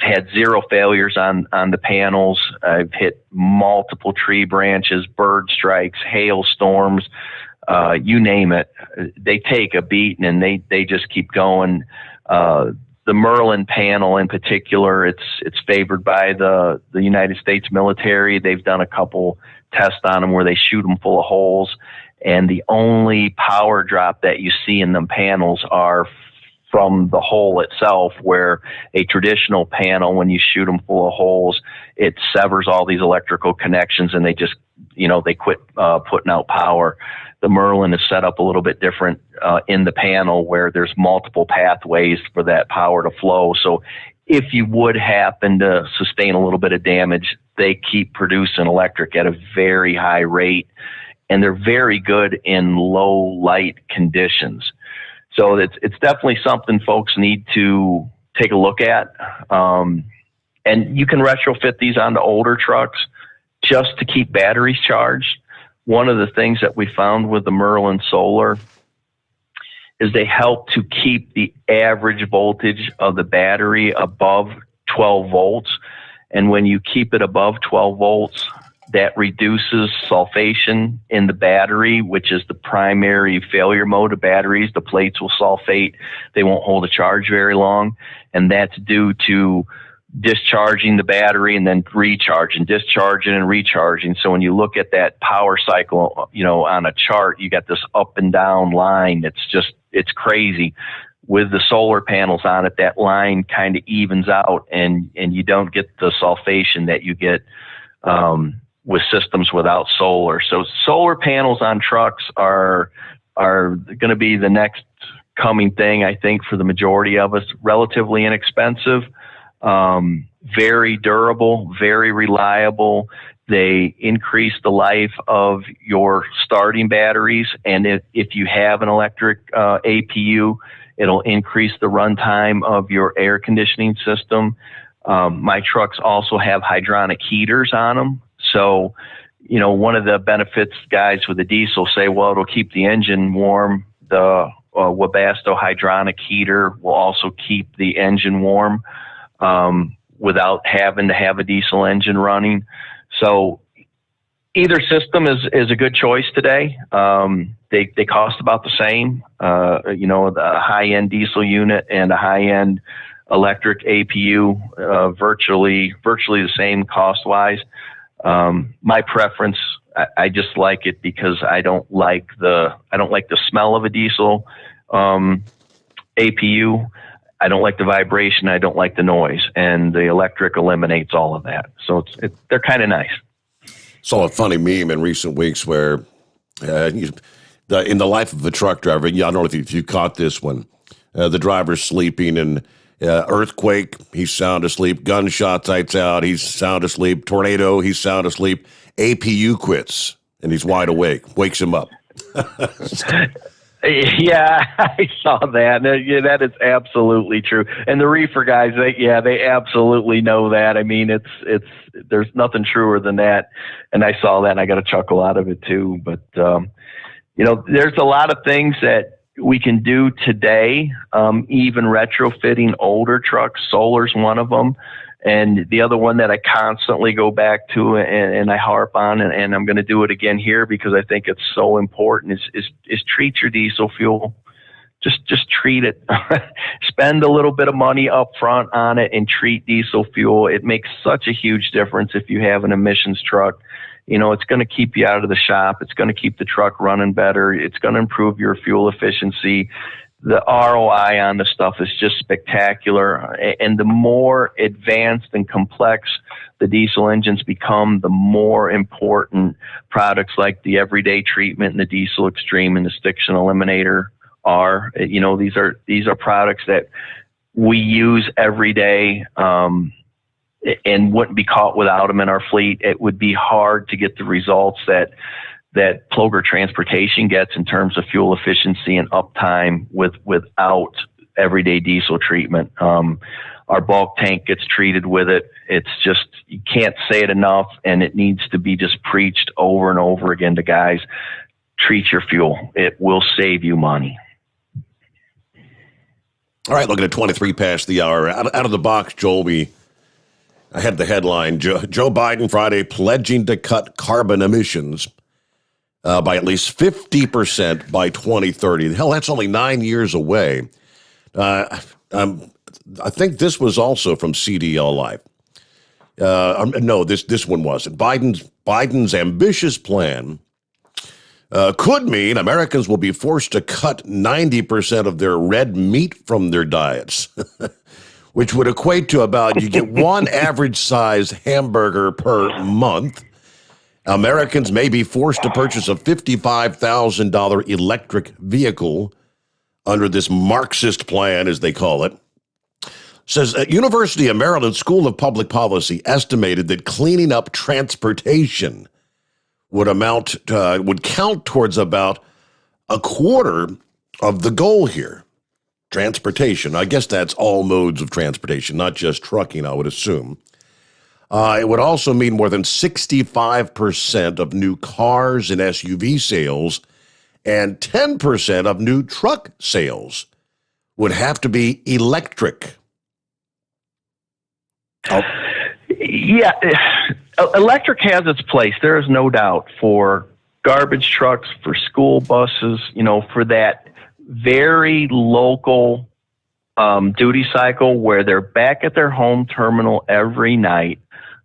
had 0 failures on the panels. I've hit multiple tree branches, bird strikes, hailstorms, you name it. They take a beating and they just keep going. The Merlin panel in particular, it's favored by the United States military. They've done a couple tests on them where they shoot them full of holes, and the only power drop that you see in them panels are from the hole itself, where a traditional panel, when you shoot them full of holes, it severs all these electrical connections and they just, they quit putting out power. The Merlin is set up a little bit different in the panel where there's multiple pathways for that power to flow. So if you would happen to sustain a little bit of damage, they keep producing electric at a very high rate, and they're very good in low light conditions. So it's definitely something folks need to take a look at. And you can retrofit these onto older trucks just to keep batteries charged. One of the things that we found with the Merlin Solar is they help to keep the average voltage of the battery above 12 volts. And when you keep it above 12 volts, that reduces sulfation in the battery, which is the primary failure mode of batteries. The plates will sulfate. They won't hold a charge very long. And that's due to discharging the battery and then recharging, discharging and recharging. So when you look at that power cycle, on a chart, you got this up and down line. It's crazy. With the solar panels on it, that line kind of evens out and you don't get the sulfation that you get with systems without solar. So solar panels on trucks are going to be the next coming thing, I think, for the majority of us. Relatively inexpensive. Very durable, very reliable. They increase the life of your starting batteries. And if you have an electric APU, it'll increase the runtime of your air conditioning system. My trucks also have hydronic heaters on them. So one of the benefits guys with the diesel say, well, it'll keep the engine warm. The Webasto hydronic heater will also keep the engine warm without having to have a diesel engine running. So either system is a good choice today. They cost about the same. The high-end diesel unit and a high-end electric APU, virtually the same cost-wise. My preference, I just like it because I don't like the smell of a diesel APU. I don't like the vibration. I don't like the noise, and the electric eliminates all of that. So they're kind of nice. Saw a funny meme in recent weeks where in the life of a truck driver, I don't know if you caught this one. The driver's sleeping, and earthquake, he's sound asleep. Gunshot, lights out, he's sound asleep. Tornado, he's sound asleep. APU quits, and he's wide awake. Wakes him up. Yeah, I saw that. Yeah, that is absolutely true. And the reefer guys, they absolutely know that. I mean, it's there's nothing truer than that. And I saw that, and I got a chuckle out of it too. But there's a lot of things that we can do today. Even retrofitting older trucks, solar's one of them. And the other one that I constantly go back to and I harp on, and I'm going to do it again here because I think it's so important, is treat your diesel fuel. Just treat it. Spend a little bit of money up front on it and treat diesel fuel. It makes such a huge difference if you have an emissions truck. It's going to keep you out of the shop. It's going to keep the truck running better. It's going to improve your fuel efficiency. The ROI on the stuff is just spectacular. And the more advanced and complex the diesel engines become, the more important products like the everyday treatment and the diesel extreme and the Stiction eliminator are. These are products that we use every day, and wouldn't be caught without them in our fleet. It would be hard to get the results that Ploger Transportation gets in terms of fuel efficiency and uptime without everyday diesel treatment. Our bulk tank gets treated with it. It's just, you can't say it enough, and it needs to be just preached over and over again to guys. Treat your fuel. It will save you money. All right, looking at 23 past the hour. Out of the box, Joel, I had the headline, Joe Biden Friday pledging to cut carbon emissions by at least 50% by 2030. Hell, that's only 9 years away. I think this was also from CDL Live. No, this one wasn't. Biden's ambitious plan could mean Americans will be forced to cut 90% of their red meat from their diets, which would equate to about, you get one average size hamburger per month. Americans may be forced to purchase a $55,000 electric vehicle under this Marxist plan, as they call it. Says at University of Maryland School of Public Policy estimated that cleaning up transportation would count towards about a quarter of the goal here. Transportation. I guess that's all modes of transportation, not just trucking, I would assume. It would also mean more than 65% of new cars and SUV sales and 10% of new truck sales would have to be electric. Oh. Yeah, electric has its place. There is no doubt for garbage trucks, for school buses, for that very local duty cycle where they're back at their home terminal every night.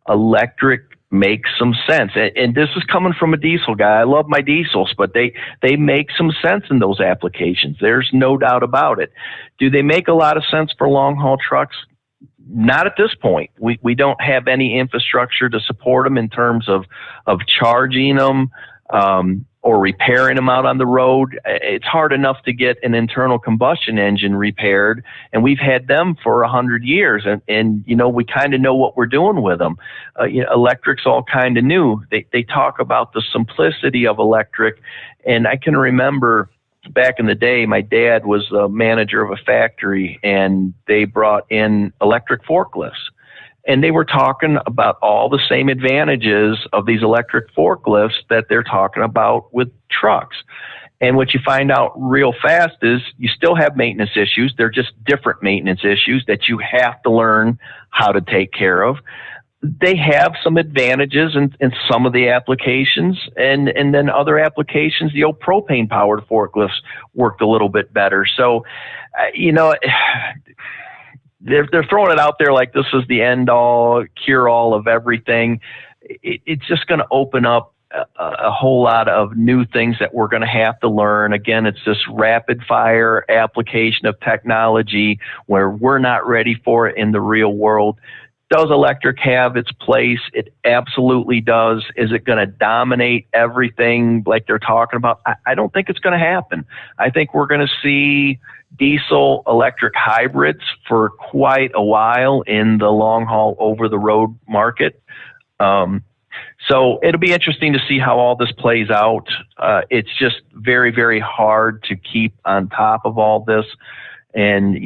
Electric makes some sense. And this is coming from a diesel guy. I love my diesels, but they make some sense in those applications. There's no doubt about it. Do they make a lot of sense for long haul trucks? Not at this point. We don't have any infrastructure to support them in terms of charging them or repairing them out on the road. It's hard enough to get an internal combustion engine repaired, and we've had them for 100 years, and we kind of know what we're doing with them. Electric's all kind of new. They talk about the simplicity of electric, and I can remember back in the day, my dad was the manager of a factory, and they brought in electric forklifts. And they were talking about all the same advantages of these electric forklifts that they're talking about with trucks. And what you find out real fast is you still have maintenance issues. They're just different maintenance issues that you have to learn how to take care of. They have some advantages in some of the applications, and then other applications, the old propane-powered forklifts worked a little bit better. So, they're throwing it out there like this is the end-all, cure-all of everything. It's just going to open up a whole lot of new things that we're going to have to learn. Again, it's this rapid-fire application of technology where we're not ready for it in the real world. Does electric have its place? It absolutely does. Is it going to dominate everything like they're talking about? I don't think it's going to happen. I think we're going to see diesel electric hybrids for quite a while in the long haul over the road market. So it'll be interesting to see how all this plays out. It's just very, very hard to keep on top of all this. And,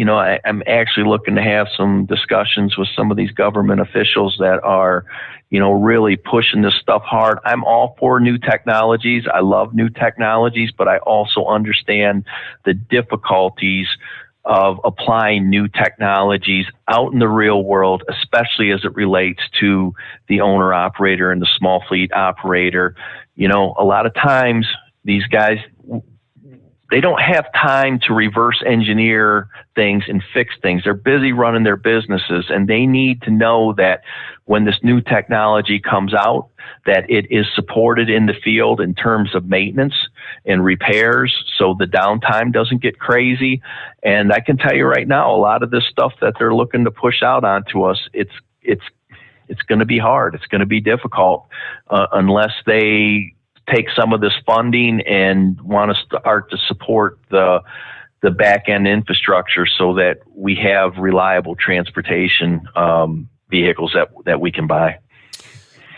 I'm actually looking to have some discussions with some of these government officials that are, really pushing this stuff hard. I'm all for new technologies. I love new technologies, but I also understand the difficulties of applying new technologies out in the real world, especially as it relates to the owner operator and the small fleet operator. A lot of times these guys, they don't have time to reverse engineer things and fix things. They're busy running their businesses, and they need to know that when this new technology comes out, that it is supported in the field in terms of maintenance and repairs, so the downtime doesn't get crazy. And I can tell you right now, a lot of this stuff that they're looking to push out onto us, it's going to be hard. It's going to be difficult unless they take some of this funding and want to start to support the back end infrastructure so that we have reliable transportation vehicles that we can buy.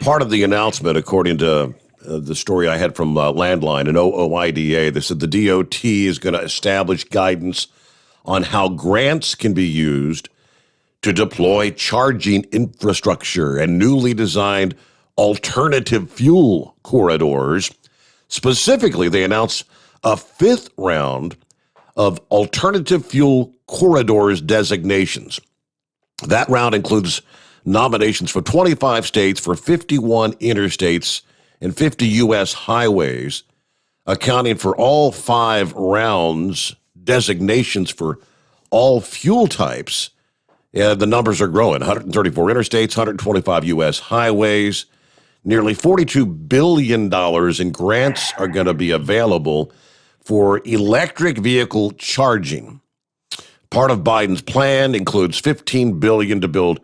Part of the announcement, according to the story I had from Landline and OOIDA, they said the DOT is going to establish guidance on how grants can be used to deploy charging infrastructure and newly designed alternative fuel corridors. Specifically, they announced a 5th round of alternative fuel corridors designations. That round includes nominations for 25 states for 51 interstates and 50 U.S. highways, accounting for all 5 rounds designations for all fuel types. The numbers are growing. 134 interstates, 125 U.S. highways. Nearly $42 billion in grants are going to be available for electric vehicle charging. Part of Biden's plan includes $15 billion to build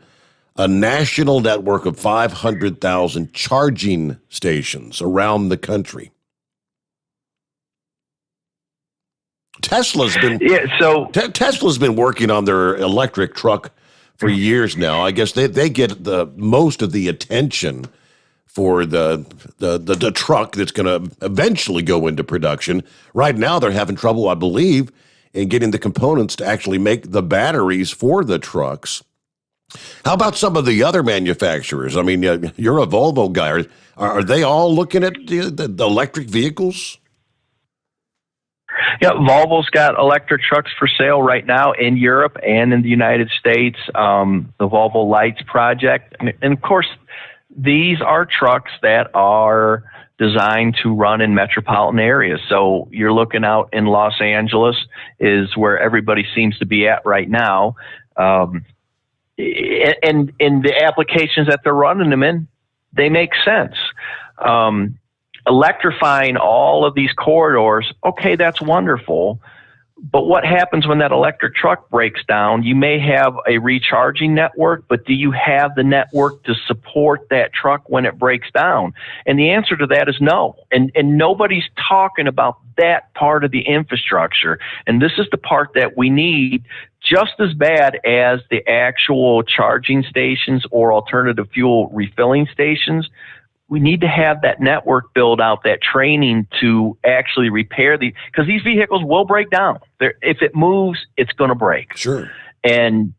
a national network of 500,000 charging stations around the country. Tesla's been working on their electric truck for years now. I guess they get the most of the attention for the truck that's going to eventually go into production. Right now, they're having trouble, I believe, in getting the components to actually make the batteries for the trucks. How about some of the other manufacturers? I mean, you're a Volvo guy. Are they all looking at the electric vehicles? Yeah, Volvo's got electric trucks for sale right now in Europe and in the United States. The Volvo Lights project. And of course, these are trucks that are designed to run in metropolitan areas. So you're looking out in Los Angeles is where everybody seems to be at right now. And in the applications that they're running them in, they make sense. Electrifying all of these corridors, okay, that's wonderful. But what happens when that electric truck breaks down? You may have a recharging network, but do you have the network to support that truck when it breaks down? And the answer to that is no. And nobody's talking about that part of the infrastructure. And this is the part that we need just as bad as the actual charging stations or alternative fuel refilling stations. We need to have that network build out, that training to actually repair because these vehicles will break down. If it moves, it's going to break. Sure. And,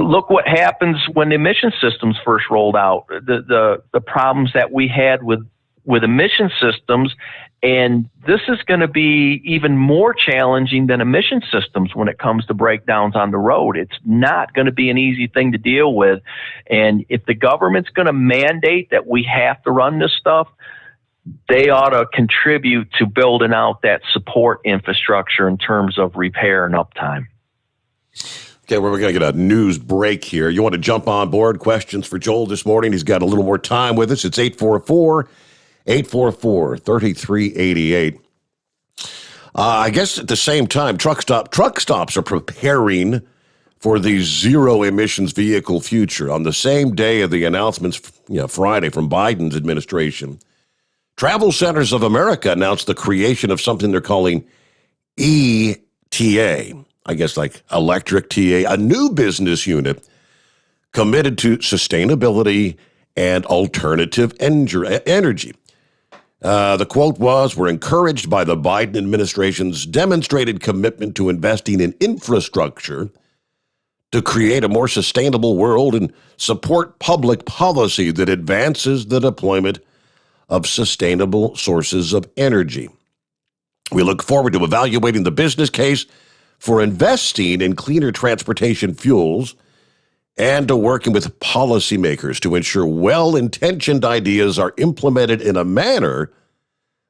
look what happens when the emission systems first rolled out. The problems that we had with emission systems, and this is going to be even more challenging than emission systems when it comes to breakdowns on the road. It's not going to be an easy thing to deal with, and if the government's going to mandate that we have to run this stuff, they ought to contribute to building out that support infrastructure in terms of repair and uptime. Okay, we're going to get a news break here. You want to jump on board? Questions for Joel this morning? He's got a little more time with us. It's 844-3388. I guess at the same time, truck stops are preparing for the zero emissions vehicle future. On the same day of the announcements, Friday from Biden's administration, Travel Centers of America announced the creation of something they're calling ETA, I guess like electric TA, a new business unit committed to sustainability and alternative energy. The quote was, "We're encouraged by the Biden administration's demonstrated commitment to investing in infrastructure to create a more sustainable world and support public policy that advances the deployment of sustainable sources of energy. We look forward to evaluating the business case for investing in cleaner transportation fuels and to working with policymakers to ensure well-intentioned ideas are implemented in a manner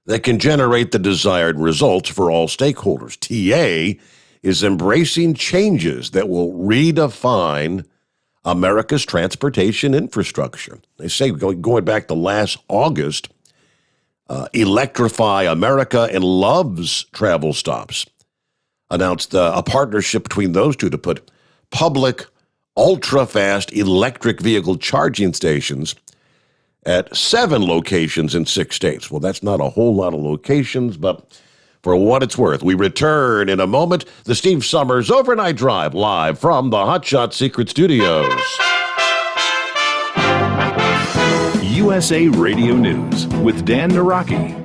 that can generate the desired results for all stakeholders." TA is embracing changes that will redefine America's transportation infrastructure. They say, going back to last August, Electrify America and Love's Travel Stops announced a partnership between those two to put public, ultra-fast electric vehicle charging stations at 7 locations in 6 states. Well, that's not a whole lot of locations, but for what it's worth, we return in a moment. The Steve Sommers Overnight Drive, live from the Hotshot Secret Studios. USA Radio News with Dan Naraki.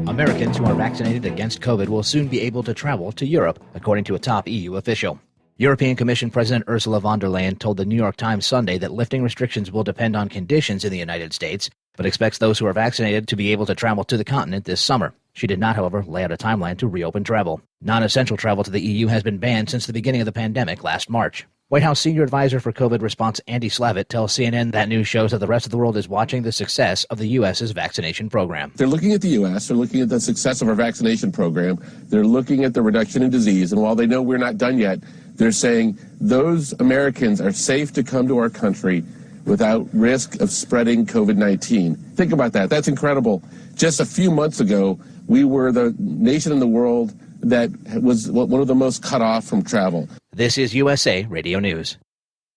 Americans who are vaccinated against COVID will soon be able to travel to Europe, according to a top EU official. European Commission President Ursula von der Leyen told the New York Times Sunday that lifting restrictions will depend on conditions in the United States, but expects those who are vaccinated to be able to travel to the continent this summer. She did not, however, lay out a timeline to reopen travel. Non-essential travel to the EU has been banned since the beginning of the pandemic last March. White House Senior Advisor for COVID Response Andy Slavitt tells CNN that news shows that the rest of the world is watching the success of the U.S.'s vaccination program. They're looking at the U.S., they're looking at the success of our vaccination program, they're looking at the reduction in disease, and while they know we're not done yet, they're saying those Americans are safe to come to our country without risk of spreading COVID-19. Think about that. That's incredible. Just a few months ago, we were the nation in the world that was one of the most cut off from travel. This is USA Radio News.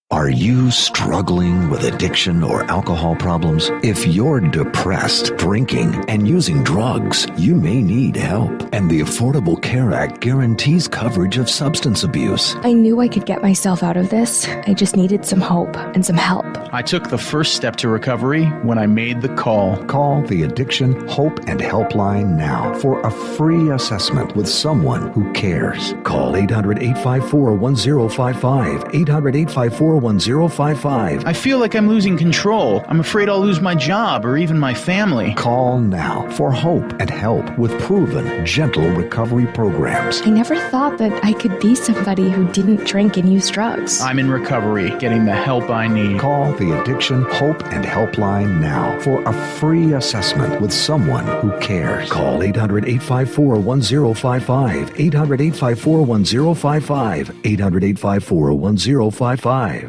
Are you struggling with addiction or alcohol problems? If you're depressed, drinking, and using drugs, you may need help. And the Affordable Care Act guarantees coverage of substance abuse. I knew I could get myself out of this. I just needed some hope and some help. I took the first step to recovery when I made the call. Call the Addiction Hope and Helpline now for a free assessment with someone who cares. Call 800-854-1055. 800-854-1055. I feel like I'm losing control. I'm afraid I'll lose my job or even my family. Call now for hope and help with proven, gentle recovery programs. I never thought that I could be somebody who didn't drink and use drugs. I'm in recovery, getting the help I need. Call the Addiction Hope and Helpline now for a free assessment with someone who cares. Call 800-854-1055. 800-854-1055. 800-854-1055.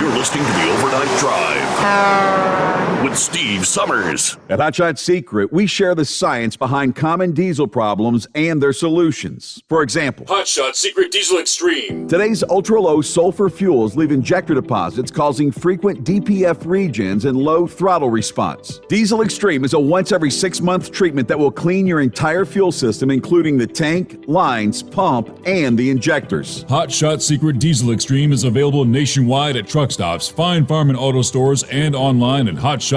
You're listening to the Overnight Drive with Steve Sommers. At Hotshot Secret, we share the science behind common diesel problems and their solutions. For example, Hotshot Secret Diesel Extreme. Today's ultra-low sulfur fuels leave injector deposits causing frequent DPF regens and low throttle response. Diesel Extreme is a once every 6-month treatment that will clean your entire fuel system, including the tank, lines, pump, and the injectors. Hotshot Secret Diesel Extreme is available nationwide at truck stops, Fine Farm and auto stores, and online at hotshotsecret.com.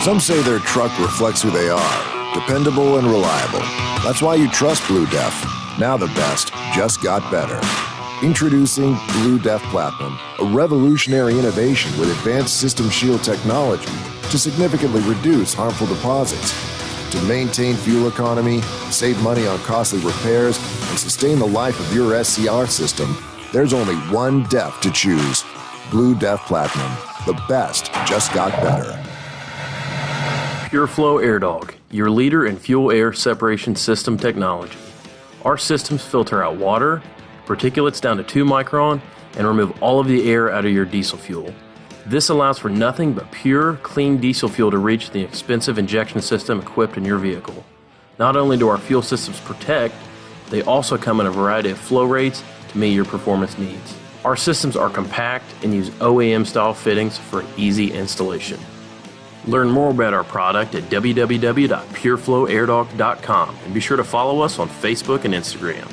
Some say their truck reflects who they are, dependable and reliable. That's why you trust Blue Def. Now the best just got better. Introducing Blue Def Platinum, a revolutionary innovation with advanced system shield technology to significantly reduce harmful deposits. To maintain fuel economy, save money on costly repairs, and sustain the life of your SCR system, there's only one DEF to choose. Blue Def Platinum. The best just got better. PureFlow AirDog, your leader in fuel air separation system technology. Our systems filter out water, particulates down to 2 micron, and remove all of the air out of your diesel fuel. This allows for nothing but pure, clean diesel fuel to reach the expensive injection system equipped in your vehicle. Not only do our fuel systems protect, they also come in a variety of flow rates to meet your performance needs. Our systems are compact and use OEM-style fittings for an easy installation. Learn more about our product at www.pureflowairdog.com and be sure to follow us on Facebook and Instagram.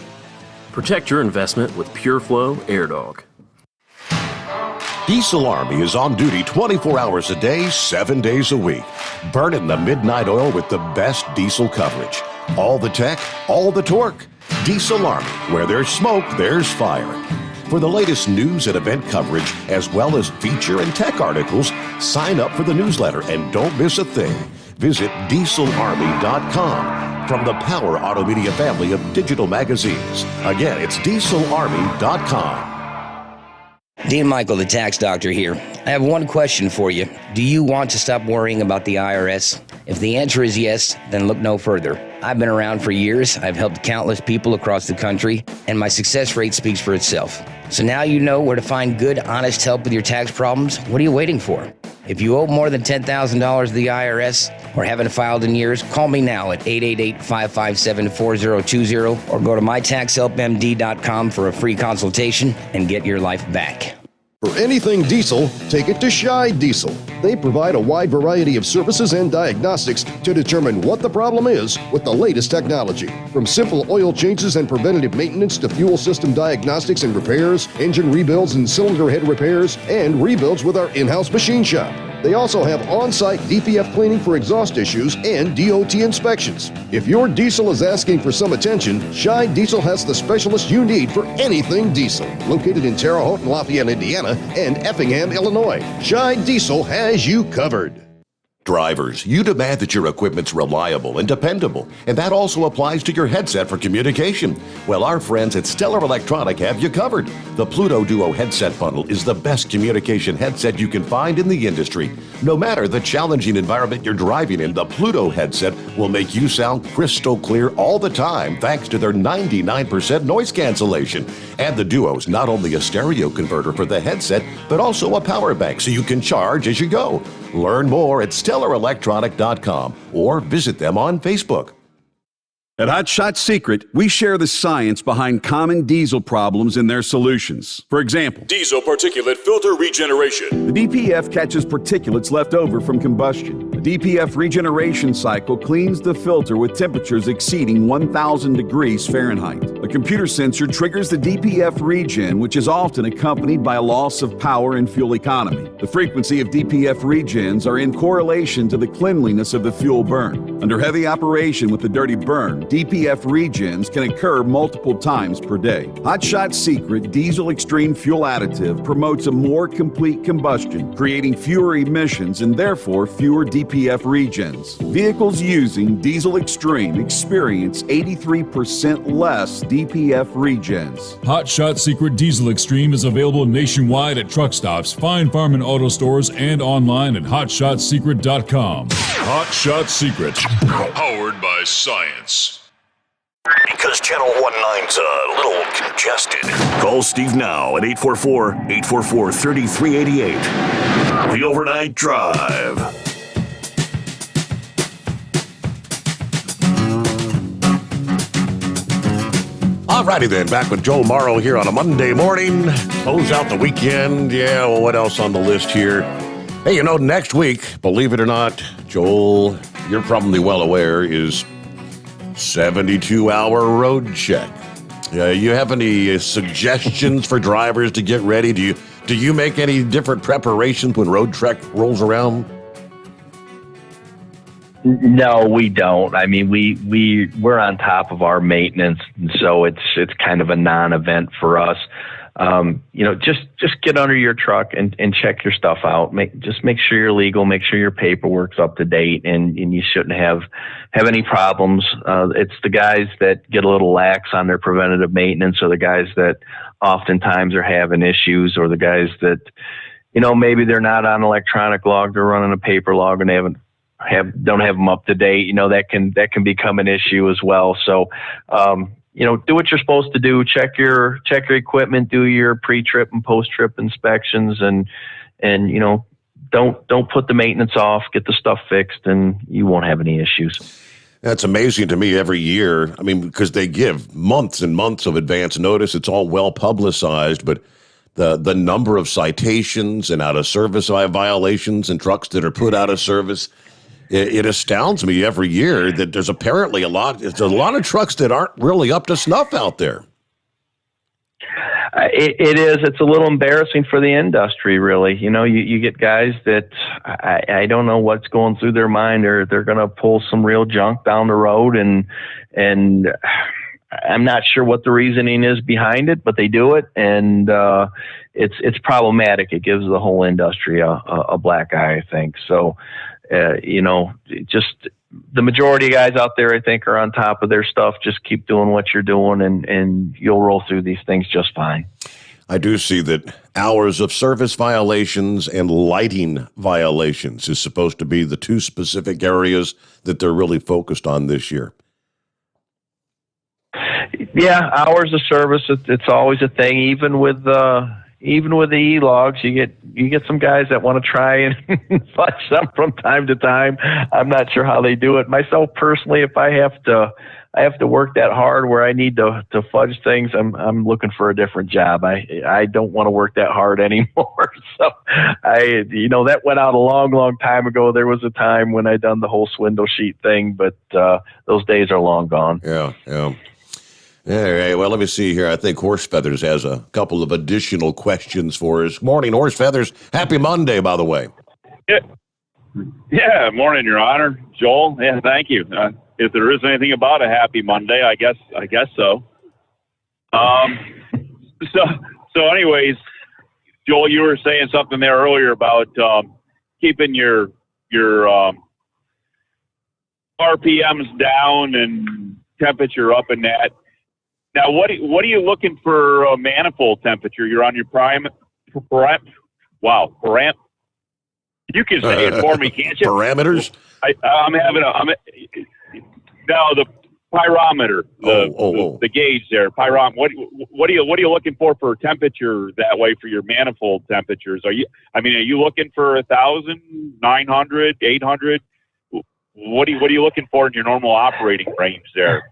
Protect your investment with PureFlow AirDog. Diesel Army is on duty 24 hours a day, 7 days a week. Burning the midnight oil with the best diesel coverage. All the tech, all the torque. Diesel Army, where there's smoke, there's fire. For the latest news and event coverage, as well as feature and tech articles, sign up for the newsletter and don't miss a thing. Visit dieselarmy.com from the Power Auto Media family of digital magazines. Again, it's dieselarmy.com. Dean Michael, the tax doctor here. I have one question for you. Do you want to stop worrying about the IRS? If the answer is yes, then look no further. I've been around for years, I've helped countless people across the country, and my success rate speaks for itself. So now you know where to find good, honest help with your tax problems. What are you waiting for? If you owe more than $10,000 to the IRS or haven't filed in years, call me now at 888-557-4020 or go to mytaxhelpmd.com for a free consultation and get your life back. For anything diesel, take it to Scheid Diesel. They provide a wide variety of services and diagnostics to determine what the problem is with the latest technology. From simple oil changes and preventative maintenance to fuel system diagnostics and repairs, engine rebuilds and cylinder head repairs, and rebuilds with our in-house machine shop. They also have on-site DPF cleaning for exhaust issues and DOT inspections. If your diesel is asking for some attention, Scheid Diesel has the specialist you need for anything diesel. Located in Terre Haute and Lafayette, Indiana, and Effingham, Illinois, Scheid Diesel has you covered. Drivers, you demand that your equipment's reliable and dependable, and that also applies to your headset for communication. Well, our friends at Stellar Electronic have you covered. The Pluto Duo headset bundle is the best communication headset you can find in the industry. No matter the challenging environment you're driving in, the Pluto headset will make you sound crystal clear all the time thanks to their 99% noise cancellation. And the Duo's not only a stereo converter for the headset, but also a power bank so you can charge as you go. Learn more at StellarElectronic.com or visit them on Facebook. At Hot Shot Secret, we share the science behind common diesel problems and their solutions. For example, diesel particulate filter regeneration. The DPF catches particulates left over from combustion. The DPF regeneration cycle cleans the filter with temperatures exceeding 1,000 degrees Fahrenheit. A computer sensor triggers the DPF regen, which is often accompanied by a loss of power and fuel economy. The frequency of DPF regens are in correlation to the cleanliness of the fuel burn. Under heavy operation with the dirty burn, DPF regens can occur multiple times per day. Hot Shot Secret Diesel Extreme Fuel Additive promotes a more complete combustion, creating fewer emissions and therefore fewer DPF regens. Vehicles using Diesel Extreme experience 83% less DPF regens. Hot Shot Secret Diesel Extreme is available nationwide at truck stops, Fine Farm and auto stores, and online at hotshotsecret.com. Hot Shot Secret, powered by science. Because Channel 19's a little congested. Call Steve now at 844-844-3388. The Overnight Drive. Alrighty then, back with Joel Morrow here on a Monday morning. Close out the weekend. Yeah, well, what else on the list here? Hey, you know, next week, believe it or not, Joel, you're probably well aware, is 72-hour road check. You have any suggestions for drivers to get ready? Do you make any different preparations when road check rolls around? No, we don't. I mean, we're on top of our maintenance, and so it's kind of a non-event for us. Just get under your truck and check your stuff out. Just make sure you're legal, make sure your paperwork's up to date, and you shouldn't have any problems. It's the guys that get a little lax on their preventative maintenance, or the guys that oftentimes are having issues, or the guys that, maybe they're not on electronic log, they're running a paper log, and they don't have them up to date. That can become an issue as well. So, do what you're supposed to do. Check your equipment, do your pre-trip and post-trip inspections, and don't put the maintenance off. Get the stuff fixed, and you won't have any issues. That's amazing to me every year. I mean, because they give months and months of advance notice. It's all well publicized, but the number of citations and out of service violations and trucks that are put out of service, it astounds me every year that there's apparently a lot of trucks that aren't really up to snuff out there. It is. It's a little embarrassing for the industry, really. You get guys that I don't know what's going through their mind, or they're going to pull some real junk down the road, and I'm not sure what the reasoning is behind it, but they do it, and it's problematic. It gives the whole industry a black eye, I think. So, just the majority of guys out there, I think, are on top of their stuff. Just keep doing what you're doing, and you'll roll through these things just fine. I do see that hours of service violations and lighting violations is supposed to be the two specific areas that they're really focused on this year. Yeah, hours of service, it's always a thing. Even with the e-logs, you get some guys that want to try and fudge them from time to time. I'm not sure how they do it. Myself personally, if I have to work that hard where I need to fudge things, I'm looking for a different job. I don't want to work that hard anymore. So that went out a long, long time ago. There was a time when I done the whole swindle sheet thing, but those days are long gone. Yeah. All right, well, let me see here. I think Horse Feathers has a couple of additional questions for us. Morning, Horse Feathers. Happy Monday, by the way. Yeah, morning, Your Honor. Joel, yeah, thank you. If there is anything about a happy Monday, I guess so. So anyways, Joel, you were saying something there earlier about keeping your RPMs down and temperature up and that. Now, what are you looking for manifold temperature? You're on your you can say it for me, can't you? Parameters? The pyrometer, the gauge there. What are you looking for temperature that way for your manifold temperatures? Are you looking for 1,000, 900, 800? What are you looking for in your normal operating range there?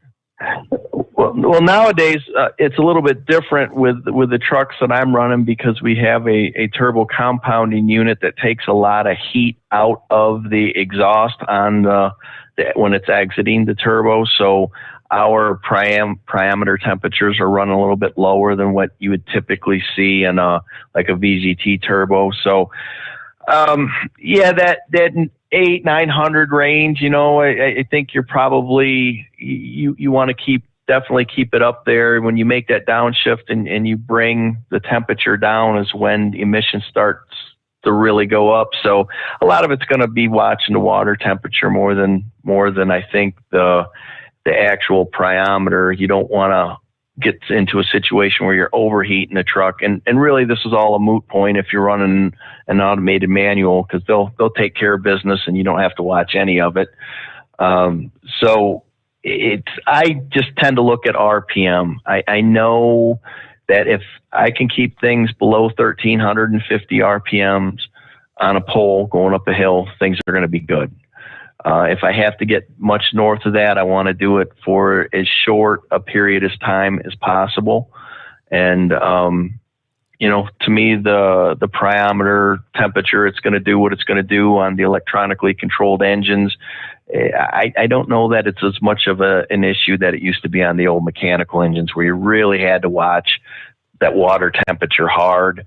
Well, nowadays it's a little bit different with the trucks that I'm running, because we have a turbo compounding unit that takes a lot of heat out of the exhaust on when it's exiting the turbo. So our parameter temperatures are running a little bit lower than what you would typically see in a VGT turbo. So that 800-900 range, I think you're probably, you want to definitely keep it up there. When you make that downshift and you bring the temperature down is when the emission starts to really go up. So a lot of it's going to be watching the water temperature more than I think the actual parameter. You don't want to get into a situation where you're overheating the truck. And really this is all a moot point if you're running an automated manual, because they'll take care of business and you don't have to watch any of it. So I just tend to look at RPM. I know that if I can keep things below 1,350 RPMs on a pole going up a hill, things are going to be good. If I have to get much north of that, I want to do it for as short a period of time as possible. And, to me, the parameter temperature, it's going to do what it's going to do on the electronically controlled engines. I don't know that it's as much of an issue that it used to be on the old mechanical engines, where you really had to watch that water temperature hard.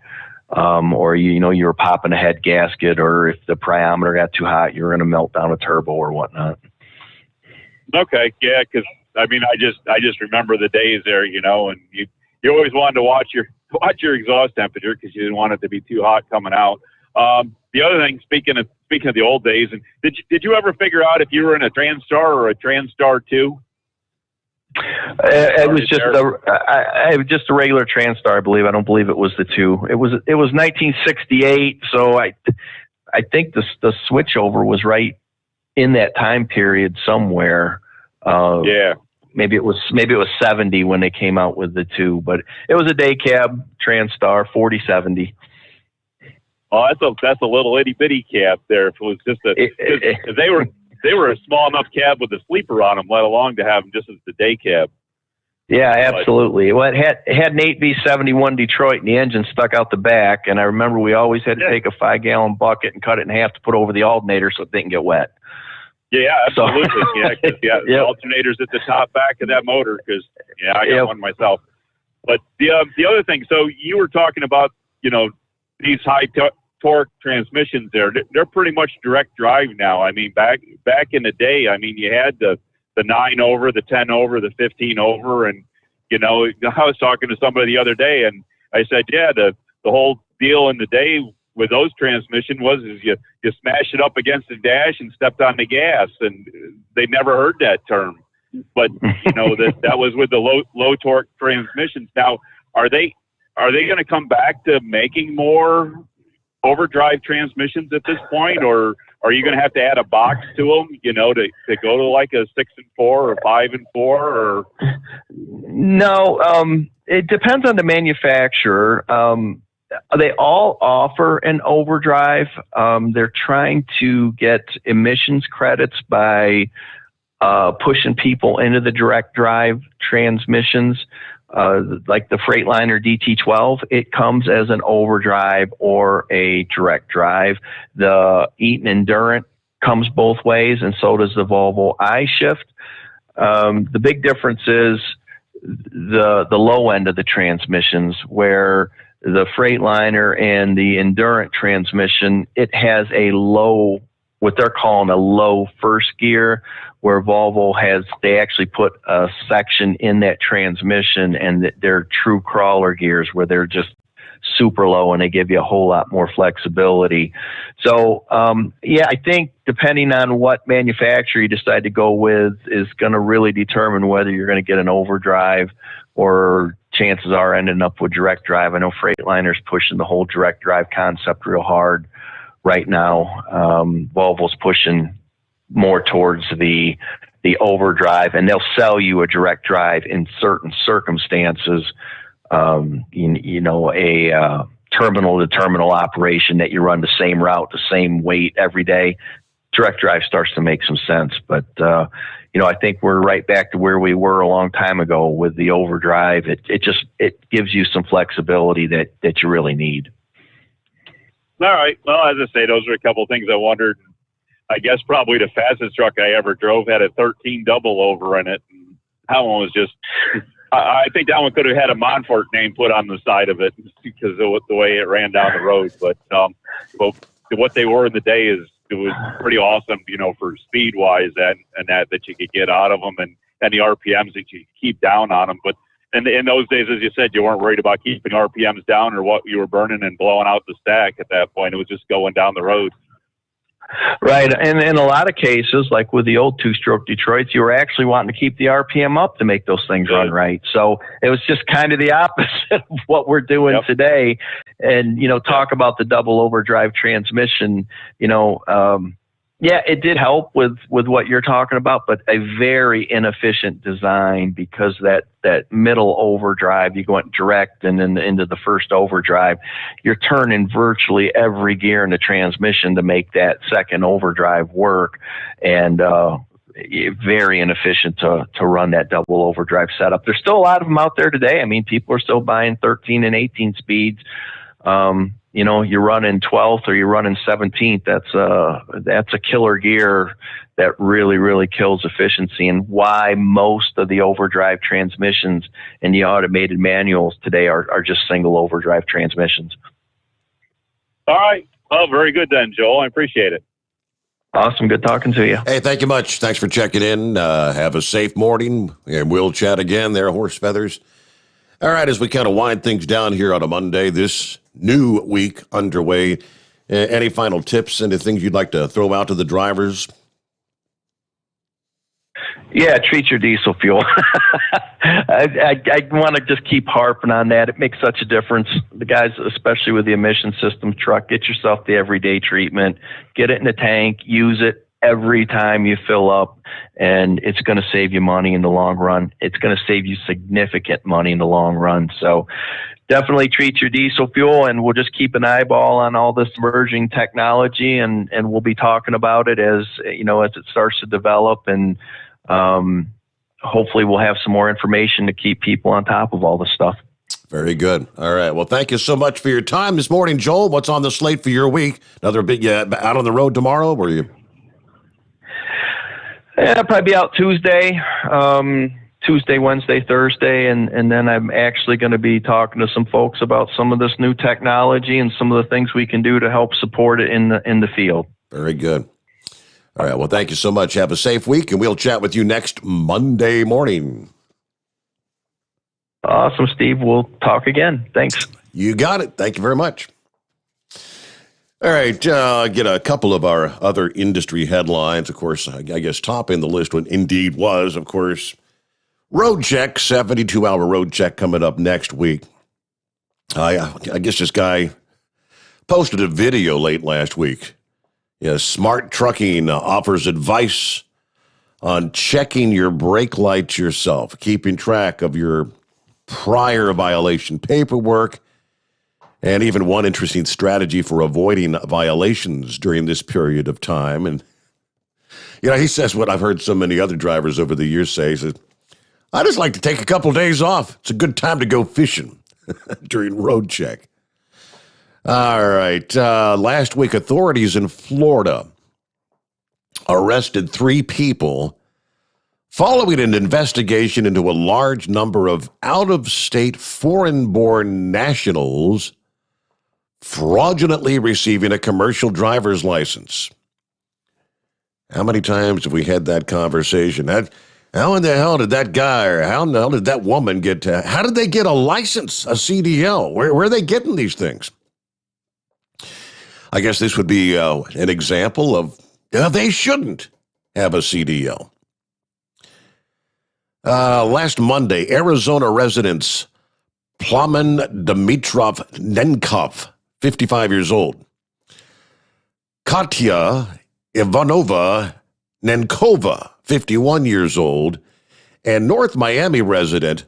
or you were popping a head gasket, or if the priometer got too hot, you were going to melt down a turbo or whatnot. Okay, yeah, because I just remember the days there, and you always wanted to watch your exhaust temperature because you didn't want it to be too hot coming out. The other thing, speaking of the old days, and did you ever figure out if you were in a TransStar or a TransStar 2? It was just a regular TransStar, I believe. I don't believe it was the 2. It was 1968, so I think the switchover was right in that time period somewhere. Yeah. Maybe it was 70 when they came out with the 2, but it was a day cab TransStar 4070. Oh, that's a little itty bitty cab there. If it was just because they were a small enough cab with a sleeper on them, let alone to have them just as the day cab. Yeah, absolutely. Well, it had an 8V71 Detroit, and the engine stuck out the back. And I remember we always had to take a 5-gallon bucket and cut it in half to put over the alternator so it didn't get wet. Yeah, absolutely. The alternator's at the top back of that motor because I got one myself. But the other thing, so you were talking about these high torque transmissions they're pretty much direct drive now. I mean, back in the day, I mean, you had the 9 over, the 10 over, the 15 over, and I was talking to somebody the other day, and I said, the whole deal in the day with those transmission is you smash it up against the dash and stepped on the gas, and they never heard that term. But that was with the low torque transmissions. Now, are they going to come back to making more overdrive transmissions at this point, or are you going to have to add a box to them, to go to like a 6 and 4 or 5 and 4? Or no, it depends on the manufacturer. They all offer an overdrive. They're trying to get emissions credits by pushing people into the direct drive transmissions. Like the Freightliner DT12, it comes as an overdrive or a direct drive. The Eaton Endurant comes both ways, and so does the Volvo iShift. The big difference is the low end of the transmissions, where the Freightliner and the Endurant transmission, it has a low, what they're calling a low first gear, where Volvo they actually put a section in that transmission, and they're true crawler gears where they're just super low and they give you a whole lot more flexibility. So, I think depending on what manufacturer you decide to go with is going to really determine whether you're going to get an overdrive or chances are ending up with direct drive. I know Freightliner's pushing the whole direct drive concept real hard right now. Volvo's pushing more towards the overdrive, and they'll sell you a direct drive in certain circumstances. A terminal to terminal operation that you run the same route, the same weight every day. Direct drive starts to make some sense, but I think we're right back to where we were a long time ago with the overdrive. It gives you some flexibility that you really need. All right. Well, as I say, those are a couple of things I wondered. I guess probably the fastest truck I ever drove had a 13 double over in it. And that one was just, I think that one could have had a Montfort name put on the side of it because of the way it ran down the road. But what they were in the day it was pretty awesome, for speed wise and that you could get out of them and the RPMs that you keep down on them. But in those days, as you said, you weren't worried about keeping RPMs down or what you were burning and blowing out the stack at that point. It was just going down the road. Right. And in a lot of cases, like with the old 2-stroke Detroits, you were actually wanting to keep the RPM up to make those things run right. So it was just kind of the opposite of what we're doing today. And, talk about the double overdrive transmission, it did help with what you're talking about, but a very inefficient design because that middle overdrive, you go direct and then into the first overdrive, you're turning virtually every gear in the transmission to make that second overdrive work. And very inefficient to run that double overdrive setup. There's still a lot of them out there today. I mean, people are still buying 13 and 18 speeds. You're running 12th or you're running 17th. That's a killer gear that really, really kills efficiency, and why most of the overdrive transmissions in the automated manuals today are just single overdrive transmissions. All right. Oh, very good then, Joel. I appreciate it. Awesome. Good talking to you. Hey, thank you much. Thanks for checking in. Have a safe morning, and we'll chat again there, Horse Feathers. All right, as we kind of wind things down here on a Monday, this new week underway, any final tips, any things you'd like to throw out to the drivers? Yeah, treat your diesel fuel. I want to just keep harping on that. It makes such a difference. The guys, especially with the emission system truck, get yourself the everyday treatment. Get it in the tank. Use it every time you fill up, and it's going to save you money in the long run. It's going to save you significant money in the long run. So definitely treat your diesel fuel, and we'll just keep an eyeball on all this emerging technology, and we'll be talking about it as it starts to develop, and hopefully we'll have some more information to keep people on top of all this stuff. Very good. All right. Well, thank you so much for your time this morning, Joel. What's on the slate for your week? Another big out on the road tomorrow? Were you? Yeah, I'll probably be out Tuesday, Wednesday, Thursday, and then I'm actually going to be talking to some folks about some of this new technology and some of the things we can do to help support it in the field. Very good. All right. Well, thank you so much. Have a safe week, and we'll chat with you next Monday morning. Awesome, Steve. We'll talk again. Thanks. You got it. Thank you very much. All right. Get a couple of our other industry headlines. Of course, I guess top in the list one indeed was, of course, road check, 72-hour road check coming up next week. I guess this guy posted a video late last week. Yeah, Smart Trucking offers advice on checking your brake lights yourself, keeping track of your prior violation paperwork, and even one interesting strategy for avoiding violations during this period of time. And, he says what I've heard so many other drivers over the years say, he says, I just like to take a couple days off. It's a good time to go fishing during road check. All right. Last week, authorities in Florida arrested 3 people following an investigation into a large number of out-of-state foreign-born nationals fraudulently receiving a commercial driver's license. How many times have we had that conversation? How in the hell did that guy or how in the hell did that woman how did they get a license, a CDL? Where are they getting these things? I guess this would be an example of they shouldn't have a CDL. Last Monday, Arizona residents Plamen Dimitrov Nenkov, 55 years old, Katya Ivanova Nenkova, 51 years old, and North Miami resident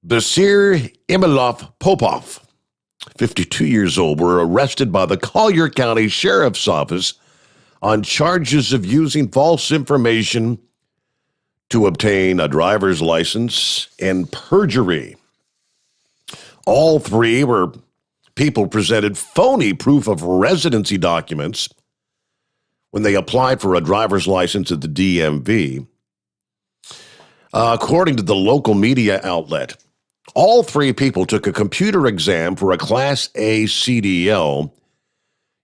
Basir Emilov Popov, 52 years old, were arrested by the Collier County Sheriff's Office on charges of using false information to obtain a driver's license and perjury. All 3 were people presented phony proof of residency documents when they applied for a driver's license at the DMV. According to the local media outlet, all 3 people took a computer exam for a Class A CDL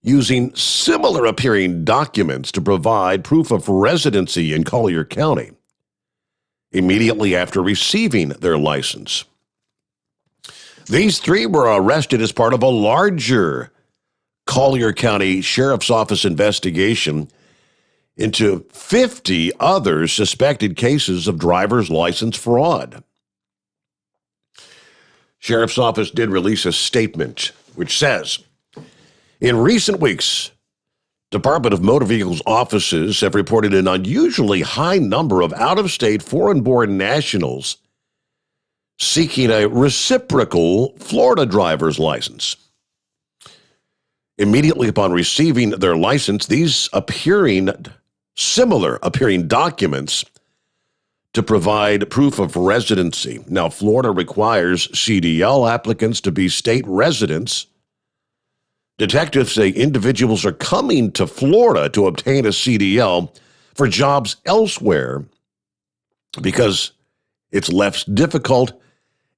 using similar appearing documents to provide proof of residency in Collier County immediately after receiving their license. These 3 were arrested as part of a larger Collier County Sheriff's Office investigation into 50 other suspected cases of driver's license fraud. Sheriff's Office did release a statement which says, in recent weeks, Department of Motor Vehicles offices have reported an unusually high number of out-of-state foreign-born nationals seeking a reciprocal Florida driver's license. Immediately upon receiving their license, these similar appearing documents to provide proof of residency. Now, Florida requires CDL applicants to be state residents. Detectives say individuals are coming to Florida to obtain a CDL for jobs elsewhere because it's less difficult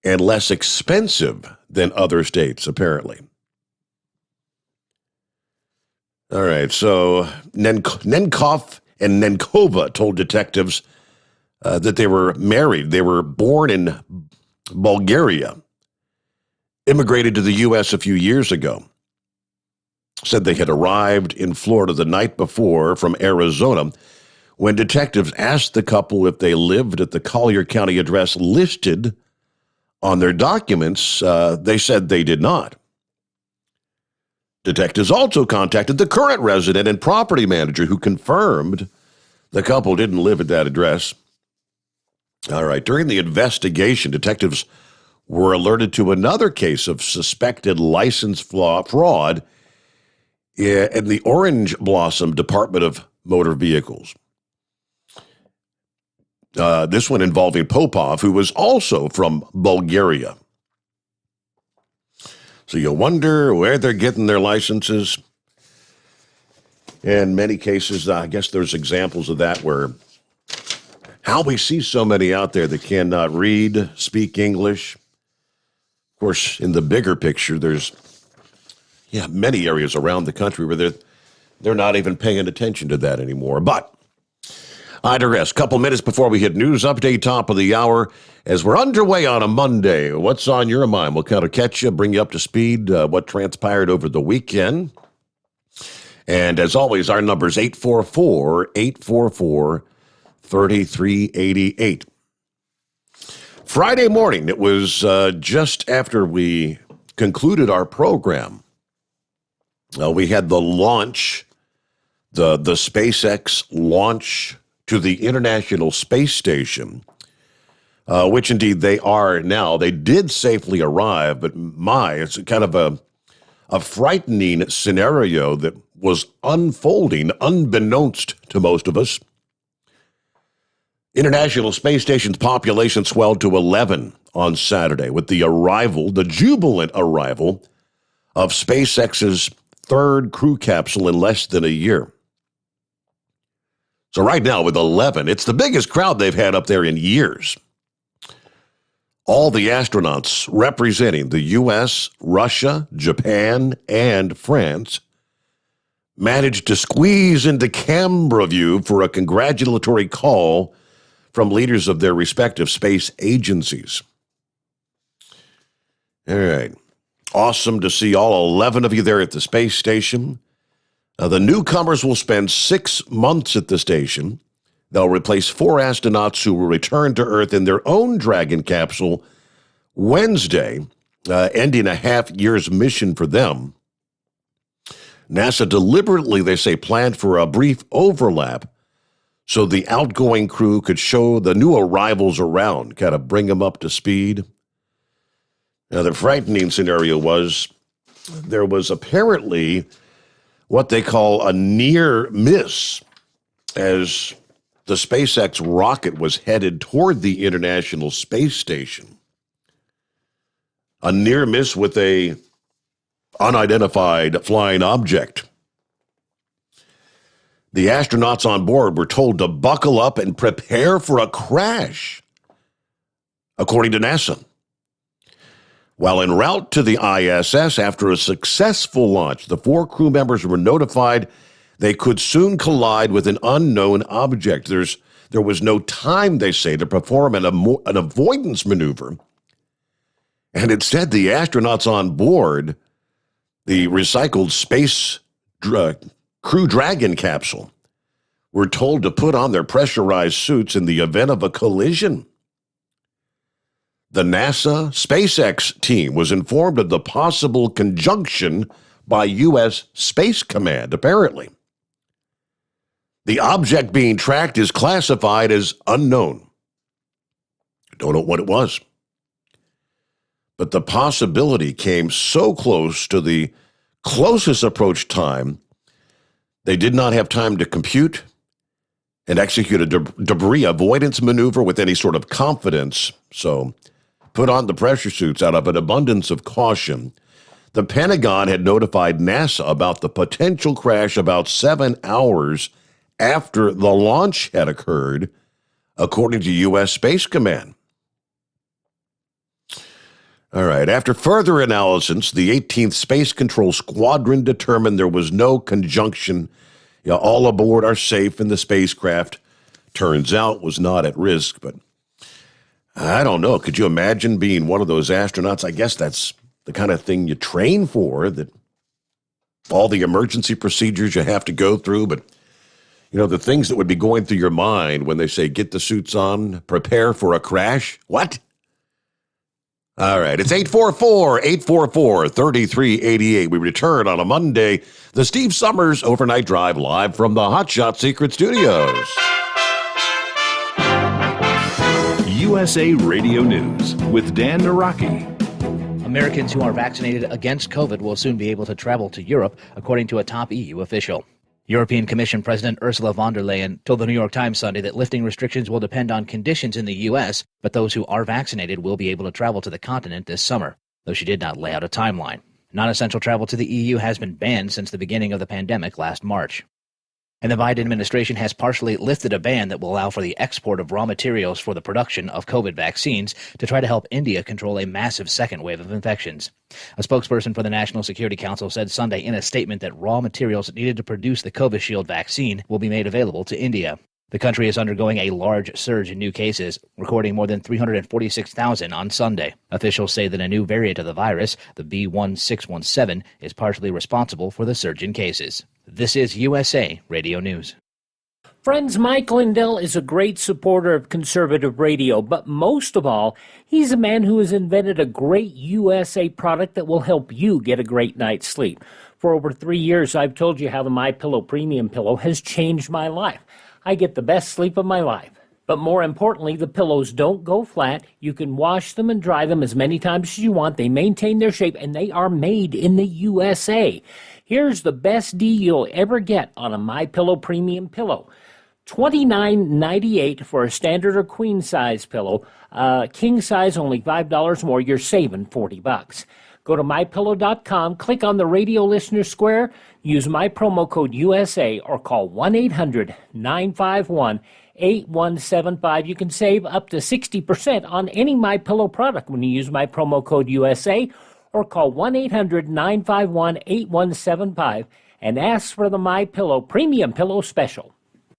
and less expensive than other states, apparently. All right, so Nenkov and Nenkova told detectives that they were married. They were born in Bulgaria, immigrated to the U.S. a few years ago. Said they had arrived in Florida the night before from Arizona. When detectives asked the couple if they lived at the Collier County address listed on their documents, they said they did not. Detectives also contacted the current resident and property manager, who confirmed the couple didn't live at that address. All right, during the investigation, detectives were alerted to another case of suspected license fraud in the Orange Blossom Department of Motor Vehicles. This one involving Popov, who was also from Bulgaria. So you wonder where they're getting their licenses. In many cases, I guess there's examples of that where how we see so many out there that cannot read, speak English. Of course, in the bigger picture, there's many areas around the country where they're not even paying attention to that anymore. But I digress. A couple minutes before we hit news update, top of the hour, as we're underway on a Monday. What's on your mind? We'll kind of catch you, bring you up to speed, what transpired over the weekend. And as always, our number is 844-844-3388. Friday morning, it was just after we concluded our program. We had the launch, the SpaceX launch to the International Space Station, which indeed they are now. They did safely arrive, but it's kind of a frightening scenario that was unfolding unbeknownst to most of us. International Space Station's population swelled to 11 on Saturday with the jubilant arrival of SpaceX's third crew capsule in less than a year. So right now with 11, it's the biggest crowd they've had up there in years. All the astronauts representing the U.S., Russia, Japan, and France managed to squeeze into camera view for a congratulatory call from leaders of their respective space agencies. All right. Awesome to see all 11 of you there at the space station. The newcomers will spend 6 months at the station. They'll replace 4 astronauts who will return to Earth in their own Dragon capsule Wednesday, ending a half-year's mission for them. NASA deliberately, they say, planned for a brief overlap so the outgoing crew could show the new arrivals around, kind of bring them up to speed. Now, the frightening scenario was there was apparently what they call a near miss as the SpaceX rocket was headed toward the International Space Station. A near miss with a unidentified flying object. The astronauts on board were told to buckle up and prepare for a crash, according to NASA. While en route to the ISS after a successful launch, the 4 crew members were notified they could soon collide with an unknown object. There was no time, they say, to perform an avoidance maneuver. And instead, the astronauts on board the recycled space Crew Dragon capsule were told to put on their pressurized suits in the event of a collision. The NASA SpaceX team was informed of the possible conjunction by U.S. Space Command, apparently. The object being tracked is classified as unknown. Don't know what it was. But the possibility came so close to the closest approach time, they did not have time to compute and execute a debris avoidance maneuver with any sort of confidence. So put on the pressure suits out of an abundance of caution. The Pentagon had notified NASA about the potential crash about 7 hours after the launch had occurred, according to U.S. Space Command. All right. After further analysis, the 18th Space Control Squadron determined there was no conjunction. All aboard are safe and the spacecraft, turns out, was not at risk. But I don't know. Could you imagine being one of those astronauts? I guess that's the kind of thing you train for, that all the emergency procedures you have to go through. But, the things that would be going through your mind when they say, get the suits on, prepare for a crash. What? All right, it's 844-844-3388. We return on a Monday, the Steve Summers Overnight Drive, live from the Hot Shot Secret Studios. USA Radio News with Dan Naraki. Americans who are vaccinated against COVID will soon be able to travel to Europe, according to a top EU official. European Commission President Ursula von der Leyen told the New York Times Sunday that lifting restrictions will depend on conditions in the U.S., but those who are vaccinated will be able to travel to the continent this summer, though she did not lay out a timeline. Non-essential travel to the EU has been banned since the beginning of the pandemic last March. And the Biden administration has partially lifted a ban that will allow for the export of raw materials for the production of COVID vaccines to try to help India control a massive second wave of infections. A spokesperson for the National Security Council said Sunday in a statement that raw materials needed to produce the Covishield vaccine will be made available to India. The country is undergoing a large surge in new cases, recording more than 346,000 on Sunday. Officials say that a new variant of the virus, the B.1.617, is partially responsible for the surge in cases. This is USA Radio News. Friends, Mike Lindell is a great supporter of conservative radio, but most of all, he's a man who has invented a great USA product that will help you get a great night's sleep. For over 3 years, I've told you how the MyPillow Premium Pillow has changed my life. I get the best sleep of my life. But more importantly, the pillows don't go flat. You can wash them and dry them as many times as you want. They maintain their shape, and they are made in the USA. Here's the best deal you'll ever get on a MyPillow Premium Pillow. $29.98 for a standard or queen size pillow. King size, only $5 more. You're saving $40. Go to MyPillow.com, click on the radio listener square, use my promo code USA, or call 1-800-951-8175. You can save up to 60% on any MyPillow product when you use my promo code USA, or call 1-800-951-8175 and ask for the MyPillow Premium Pillow Special.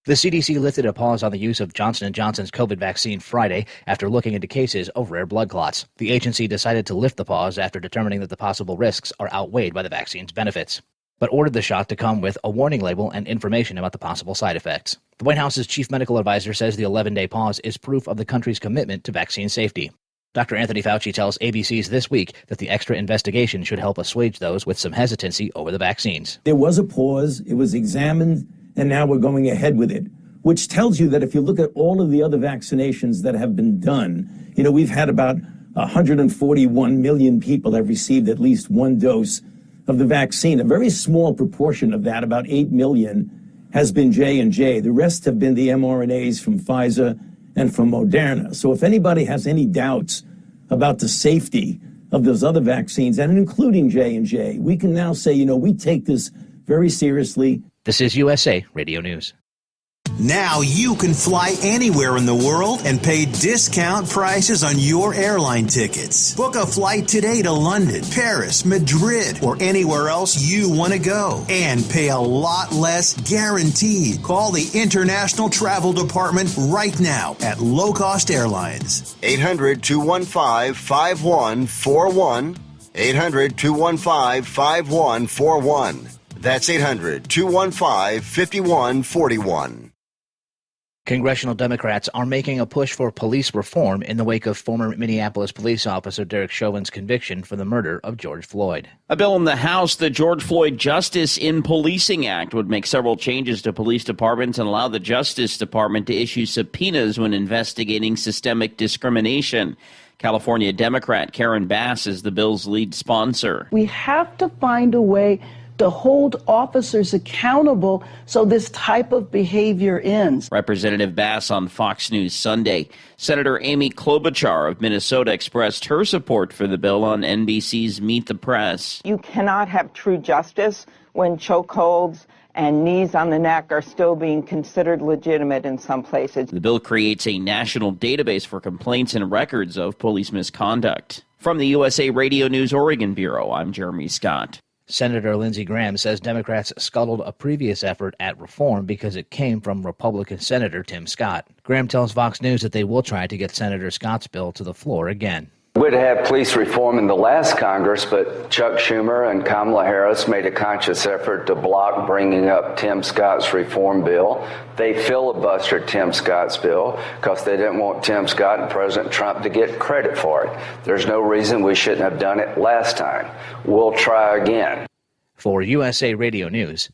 The CDC lifted a pause on the use of Johnson & Johnson's COVID vaccine Friday after looking into cases of rare blood clots. The agency decided to lift the pause after determining that the possible risks are outweighed by the vaccine's benefits, but ordered the shot to come with a warning label and information about the possible side effects. The White House's chief medical advisor says the 11-day pause is proof of the country's commitment to vaccine safety. Dr. Anthony Fauci tells ABC's This Week that the extra investigation should help assuage those with some hesitancy over the vaccines. There was a pause, it was examined, and now we're going ahead with it, which tells you that if you look at all of the other vaccinations that have been done, we've had about 141 million people have received at least one dose of the vaccine. A very small proportion of that, about 8 million, has been J&J. The rest have been the mRNAs from Pfizer and from Moderna. So if anybody has any doubts about the safety of those other vaccines, and including J&J, we can now say, we take this very seriously. This is USA Radio News. Now you can fly anywhere in the world and pay discount prices on your airline tickets. Book a flight today to London, Paris, Madrid, or anywhere else you want to go. And pay a lot less guaranteed. Call the International Travel Department right now at Low Cost Airlines. 800-215-5141. 800-215-5141. That's 800-215-5141. Congressional Democrats are making a push for police reform in the wake of former Minneapolis police officer Derek Chauvin's conviction for the murder of George Floyd. A bill in the House, the George Floyd Justice in Policing Act, would make several changes to police departments and allow the Justice Department to issue subpoenas when investigating systemic discrimination. California Democrat Karen Bass is the bill's lead sponsor. We have to find a way to hold officers accountable so this type of behavior ends. Representative Bass on Fox News Sunday. Senator Amy Klobuchar of Minnesota expressed her support for the bill on NBC's Meet the Press. You cannot have true justice when chokeholds and knees on the neck are still being considered legitimate in some places. The bill creates a national database for complaints and records of police misconduct. From the USA Radio News Oregon Bureau, I'm Jeremy Scott. Senator Lindsey Graham says Democrats scuttled a previous effort at reform because it came from Republican Senator Tim Scott. Graham tells Fox News that they will try to get Senator Scott's bill to the floor again. We'd have police reform in the last Congress, but Chuck Schumer and Kamala Harris made a conscious effort to block bringing up Tim Scott's reform bill. They filibustered Tim Scott's bill because they didn't want Tim Scott and President Trump to get credit for it. There's no reason we shouldn't have done it last time. We'll try again. For USA Radio News,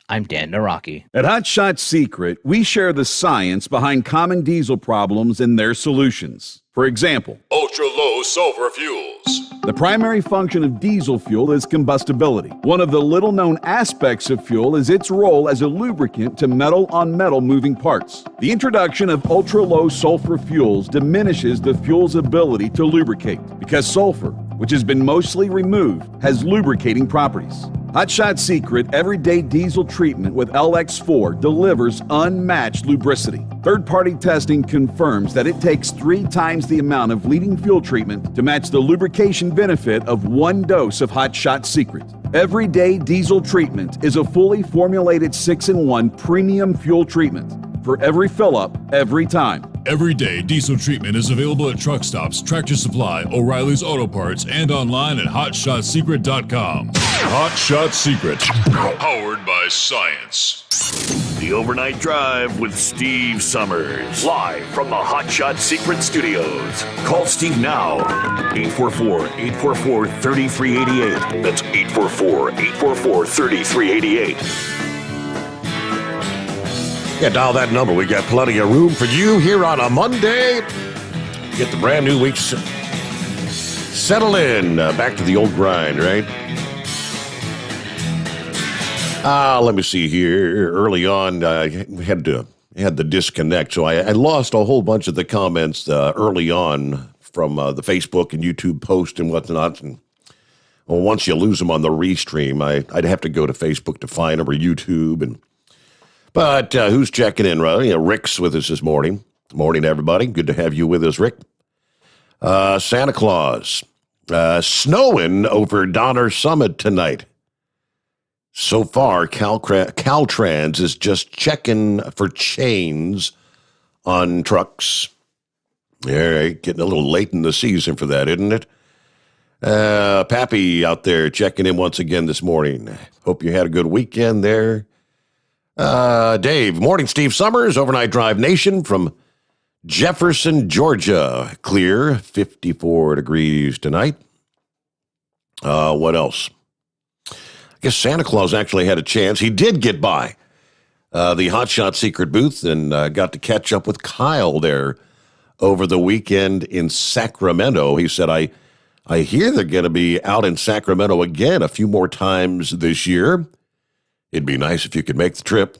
I'm Dan Naraki. At Hot Shot Secret, we share the science behind common diesel problems and their solutions. For example, ultra-low sulfur fuels. The primary function of diesel fuel is combustibility. One of the little-known aspects of fuel is its role as a lubricant to metal-on-metal moving parts. The introduction of ultra-low sulfur fuels diminishes the fuel's ability to lubricate because sulfur, which has been mostly removed, has lubricating properties. Hot Shot Secret Everyday Diesel Treatment with LX4 delivers unmatched lubricity. Third-party testing confirms that it takes 3 times the amount of leading fuel treatment to match the lubrication benefit of 1 dose of Hot Shot Secret. Everyday Diesel Treatment is a fully formulated 6-in-1 premium fuel treatment for every fill-up, every time. Everyday Diesel Treatment is available at truck stops, Tractor Supply, O'Reilly's Auto Parts, and online at HotShotSecret.com. Hot Shot Secret, powered by science. The Overnight Drive with Steve Summers. Live from the Hot Shot Secret Studios. Call Steve now. 844-844-3388. That's 844-844-3388. Yeah, dial that number. We got plenty of room for you here on a Monday. Get the brand new week settle in. Back to the old grind, right? Let me see here. Early on, we had the disconnect, so I lost a whole bunch of the comments early on from the Facebook and YouTube post and whatnot. And well, once you lose them on the restream, I'd have to go to Facebook to find them or YouTube. But who's checking in, right? Rick's with us this morning. Morning, everybody. Good to have you with us, Rick. Santa Claus. Snowing over Donner Summit tonight. So far, Caltrans is just checking for chains on trucks. All right, getting a little late in the season for that, isn't it? Pappy out there checking in once again this morning. Hope you had a good weekend there. Dave, morning, Steve Summers, Overnight Drive Nation from Jefferson, Georgia. Clear, 54 degrees tonight. What else? I guess Santa Claus actually had a chance. He did get by the Hot Shot Secret booth and got to catch up with Kyle there over the weekend in Sacramento. He said, I hear they're going to be out in Sacramento again a few more times this year. It'd be nice if you could make the trip.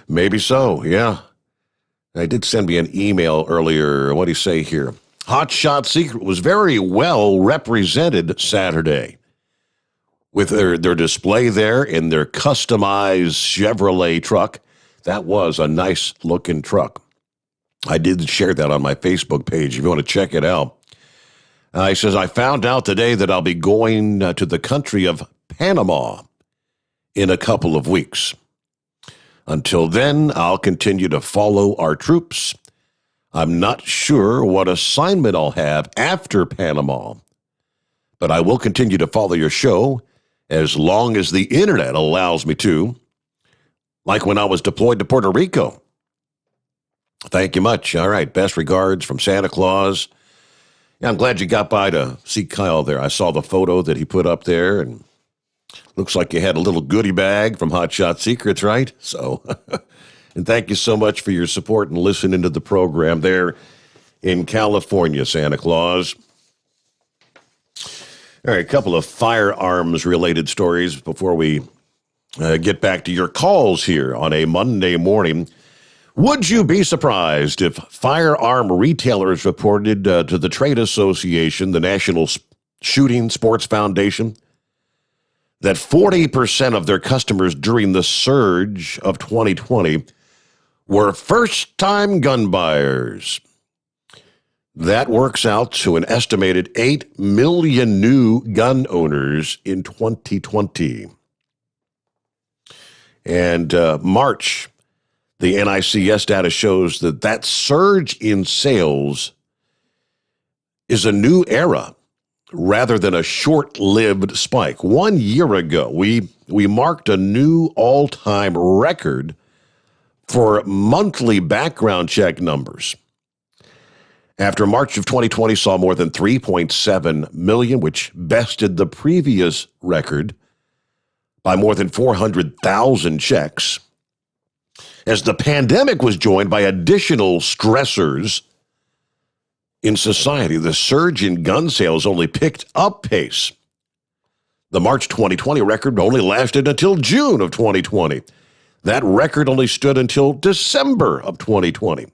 Maybe so, yeah. I did send me an email earlier. What do you say here? Hot Shot Secret was very well represented Saturday with their display there in their customized Chevrolet truck. That was a nice-looking truck. I did share that on my Facebook page if you want to check it out. He says, I found out today that I'll be going to the country of Panama in a couple of weeks. Until then, I'll continue to follow our troops. I'm not sure what assignment I'll have after Panama, but I will continue to follow your show as long as the internet allows me to, like when I was deployed to Puerto Rico. Thank you much. All right, best regards from Santa Claus. Yeah, I'm glad you got by to see Kyle there. I saw the photo that he put up there, and looks like you had a little goodie bag from Hot Shot Secrets, right? So, and thank you so much for your support and listening to the program there in California, Santa Claus. All right, a couple of firearms-related stories before we get back to your calls here on a Monday morning. Would you be surprised if firearm retailers reported to the trade association, the National Shooting Sports Foundation, that 40% of their customers during the surge of 2020 were first-time gun buyers? That works out to an estimated 8 million new gun owners in 2020. And March, the NICS data shows that surge in sales is a new era rather than a short-lived spike. 1 year ago, we marked a new all-time record for monthly background check numbers. After March of 2020 saw more than 3.7 million, which bested the previous record by more than 400,000 checks, as the pandemic was joined by additional stressors in society, the surge in gun sales only picked up pace. The March 2020 record only lasted until June of 2020. That record only stood until December of 2020.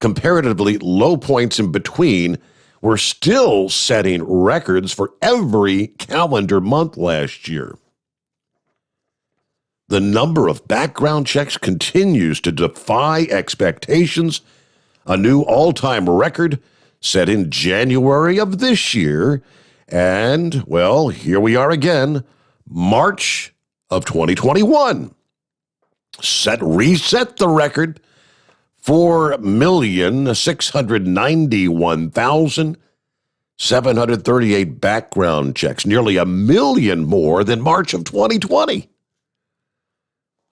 Comparatively low points in between were still setting records for every calendar month last year. The number of background checks continues to defy expectations. A new all-time record set in January of this year. And, well, here we are again, March of 2021. Reset the record, 4,691,738 background checks, nearly 1 million more than March of 2020.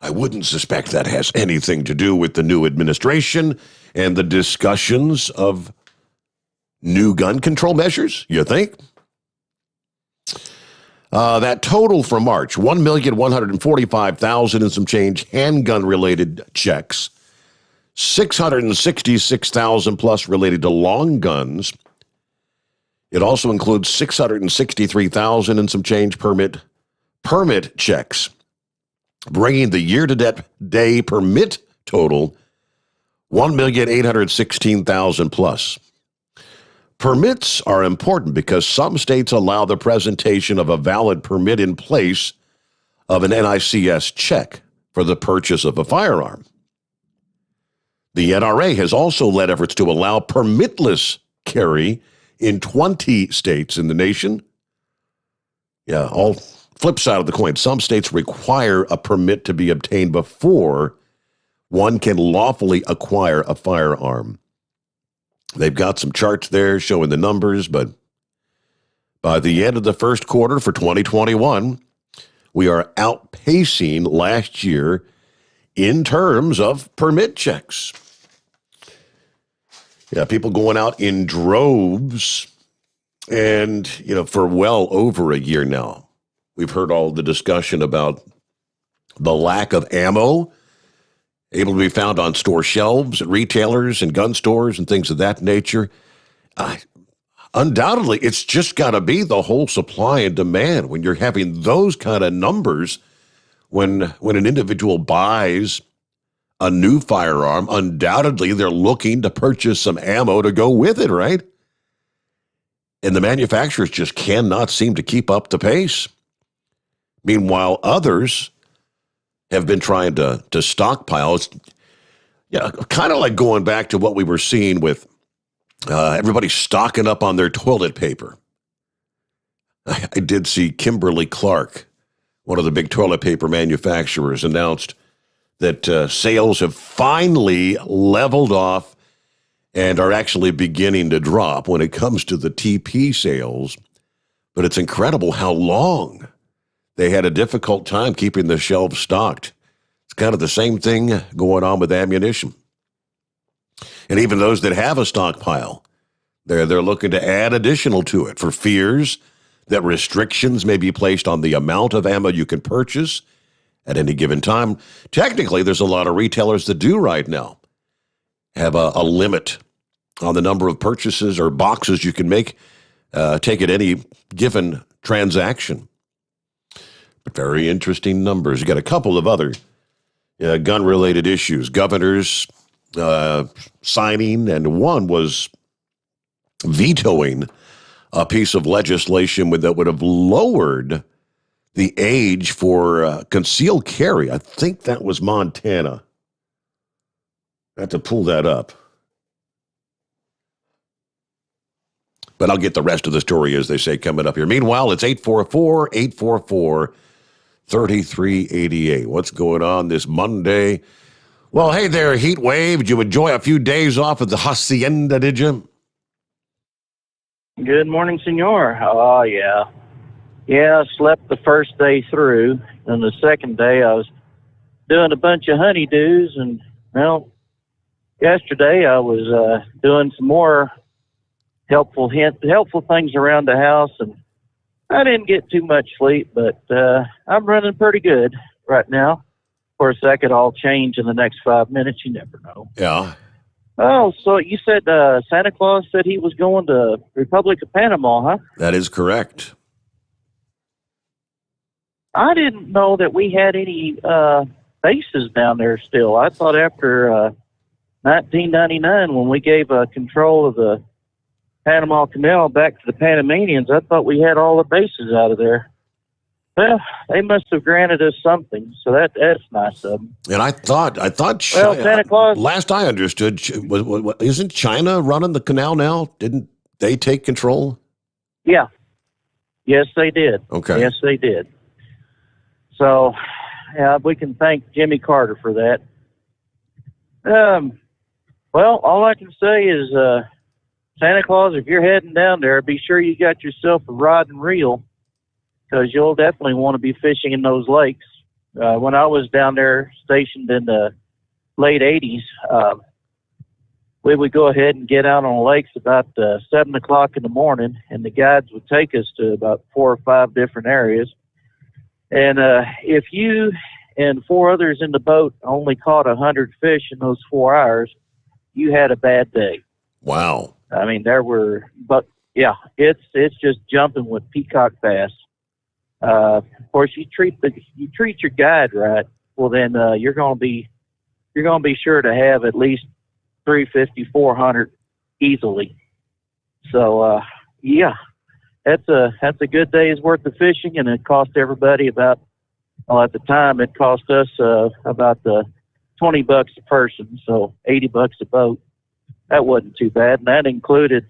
I wouldn't suspect that has anything to do with the new administration and the discussions of new gun control measures, you think? That total for March, 1,145,000 and some change handgun-related checks, 666,000 plus related to long guns. It also includes 663,000 and some change permit checks, bringing the year-to-day permit total 1,816,000 plus. Permits are important because some states allow the presentation of a valid permit in place of an NICS check for the purchase of a firearm. The NRA has also led efforts to allow permitless carry in 20 states in the nation. Yeah, all flip side of the coin. Some states require a permit to be obtained before one can lawfully acquire a firearm. They've got some charts there showing the numbers, but by the end of the first quarter for 2021, we are outpacing last year in terms of permit checks. Yeah, people going out in droves, and, for well over a year now, we've heard all the discussion about the lack of ammo able to be found on store shelves at retailers and gun stores and things of that nature. Undoubtedly, it's just got to be the whole supply and demand when you're having those kind of numbers. When an individual buys a new firearm, undoubtedly they're looking to purchase some ammo to go with it, right? And the manufacturers just cannot seem to keep up the pace. Meanwhile, others have been trying to stockpile. It's kind of like going back to what we were seeing with everybody stocking up on their toilet paper. I did see Kimberly-Clark, one of the big toilet paper manufacturers, announced that sales have finally leveled off and are actually beginning to drop when it comes to the TP sales. But it's incredible how long they had a difficult time keeping the shelves stocked. It's kind of the same thing going on with ammunition. And even those that have a stockpile, they're looking to add additional to it for fears that restrictions may be placed on the amount of ammo you can purchase at any given time. Technically, there's a lot of retailers that do right now have a limit on the number of purchases or boxes you can take at any given transaction. But very interesting numbers. You got a couple of other gun-related issues. Governors signing, and one was vetoing a piece of legislation that would have lowered the age for concealed carry. I think that was Montana. I have to pull that up. But I'll get the rest of the story, as they say, coming up here. Meanwhile, it's 844-844-3388. What's going on this Monday? Well, hey there, Heat Wave. Did you enjoy a few days off at the Hacienda, did you? Good morning, senor. Oh, yeah. Yeah, I slept the first day through, and the second day I was doing a bunch of honeydews, and, well, yesterday I was doing some more helpful things around the house, and I didn't get too much sleep, but I'm running pretty good right now. Of course, that could all change in the next 5 minutes. You never know. Yeah. Oh, so you said Santa Claus said he was going to Republic of Panama, huh? That is correct. I didn't know that we had any bases down there still. I thought after 1999, when we gave control of the Panama Canal back to the Panamanians, I thought we had all the bases out of there. Well, they must have granted us something, so that's nice of them. And I thought, well, Santa Claus. Last I understood, isn't China running the canal now? Didn't they take control? Yeah. Yes, they did. Okay. Yes, they did. So, yeah, we can thank Jimmy Carter for that. Well, all I can say is, Santa Claus, if you're heading down there, be sure you got yourself a rod and reel, because you'll definitely want to be fishing in those lakes. When I was down there stationed in the late 80s, we would go ahead and get out on the lakes about 7 o'clock in the morning, and the guides would take us to about 4 or 5 different areas. And if you and 4 others in the boat only caught 100 fish in those 4 hours, you had a bad day. Wow. I mean, but yeah, it's just jumping with peacock bass. Of course, you treat your guide right. Well, then you're going to be sure to have at least 350, 400 easily. So yeah, that's a good day's worth of fishing, and it cost everybody about. Well, at the time, it cost us about $20 a person, so $80 a boat. That wasn't too bad, and that included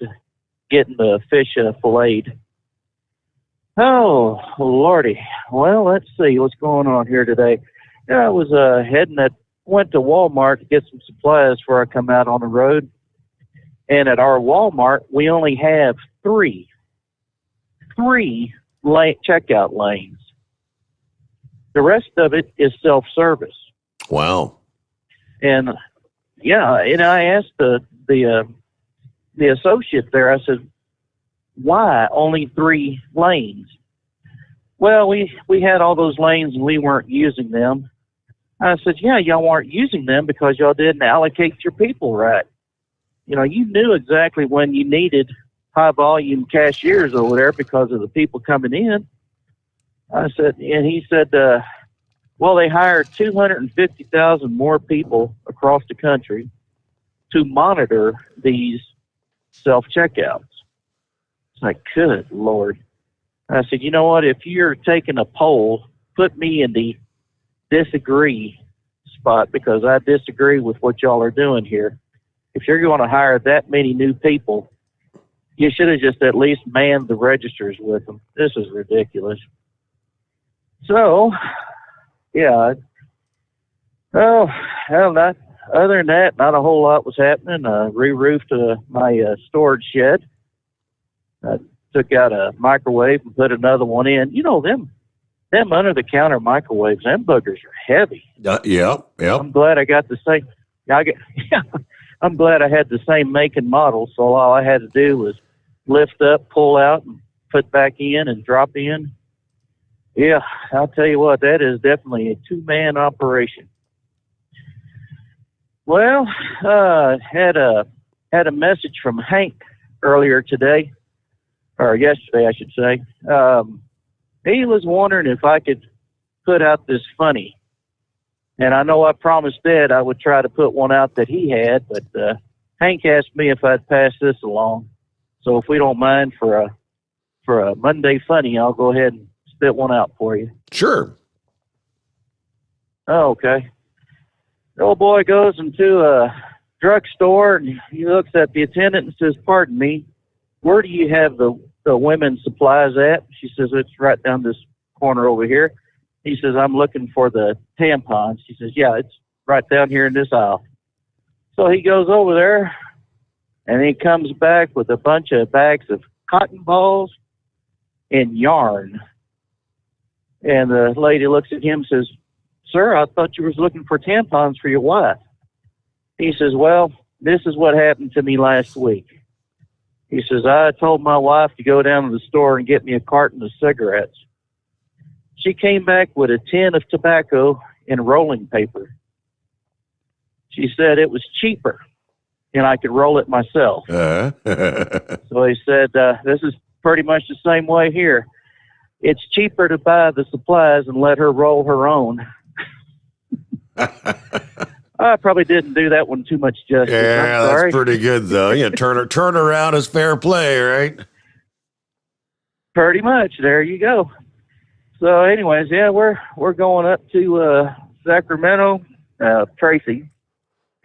getting the fish filleted. Oh, Lordy. Well, let's see what's going on here today. Yeah, I was went to Walmart to get some supplies before I come out on the road. And at our Walmart, we only have three checkout lanes. The rest of it is self-service. Wow. And yeah, and I asked the associate there, I said, why only 3 lanes? Well, we had all those lanes and we weren't using them. I said, yeah, y'all weren't using them because y'all didn't allocate your people right. You know, you knew exactly when you needed high volume cashiers over there because of the people coming in. I said, and he said, well, they hired 250,000 more people across the country to monitor these self-checkouts. It's like, good Lord. I said, you know what? If you're taking a poll, put me in the disagree spot, because I disagree with what y'all are doing here. If you're going to hire that many new people, you should have just at least manned the registers with them. This is ridiculous. So, yeah. Oh, well, other than that, not a whole lot was happening. Re-roofed my storage shed. I took out a microwave and put another one in. You know, them under-the-counter microwaves, them buggers are heavy. Yeah. I'm glad I got the same. I'm glad I had the same make and model, so all I had to do was lift up, pull out, and put back in and drop in. Yeah, I'll tell you what, that is definitely a 2-man operation. Well, had a message from Hank earlier today, or yesterday, I should say. He was wondering if I could put out this funny. And I know I promised Dad I would try to put one out that he had, but Hank asked me if I'd pass this along. So if we don't mind for a Monday funny, I'll go ahead and spit one out for you. Sure. Oh, okay. The old boy goes into a drugstore and he looks at the attendant and says, "Pardon me, where do you have the women's supplies at? She says, it's right down this corner over here. He says, I'm looking for the tampons. She says, yeah, it's right down here in this aisle. So he goes over there, and he comes back with a bunch of bags of cotton balls and yarn. And the lady looks at him and says, sir, I thought you was looking for tampons for your wife. He says, well, this is what happened to me last week. He says, I told my wife to go down to the store and get me a carton of cigarettes. She came back with a tin of tobacco and rolling paper. She said it was cheaper and I could roll it myself. So he said, this is pretty much the same way here. It's cheaper to buy the supplies and let her roll her own. I probably didn't do that one too much justice. Yeah, that's pretty good, though. Yeah, turn around is fair play, right? Pretty much. There you go. So anyways, yeah, we're going up to Sacramento, Tracy,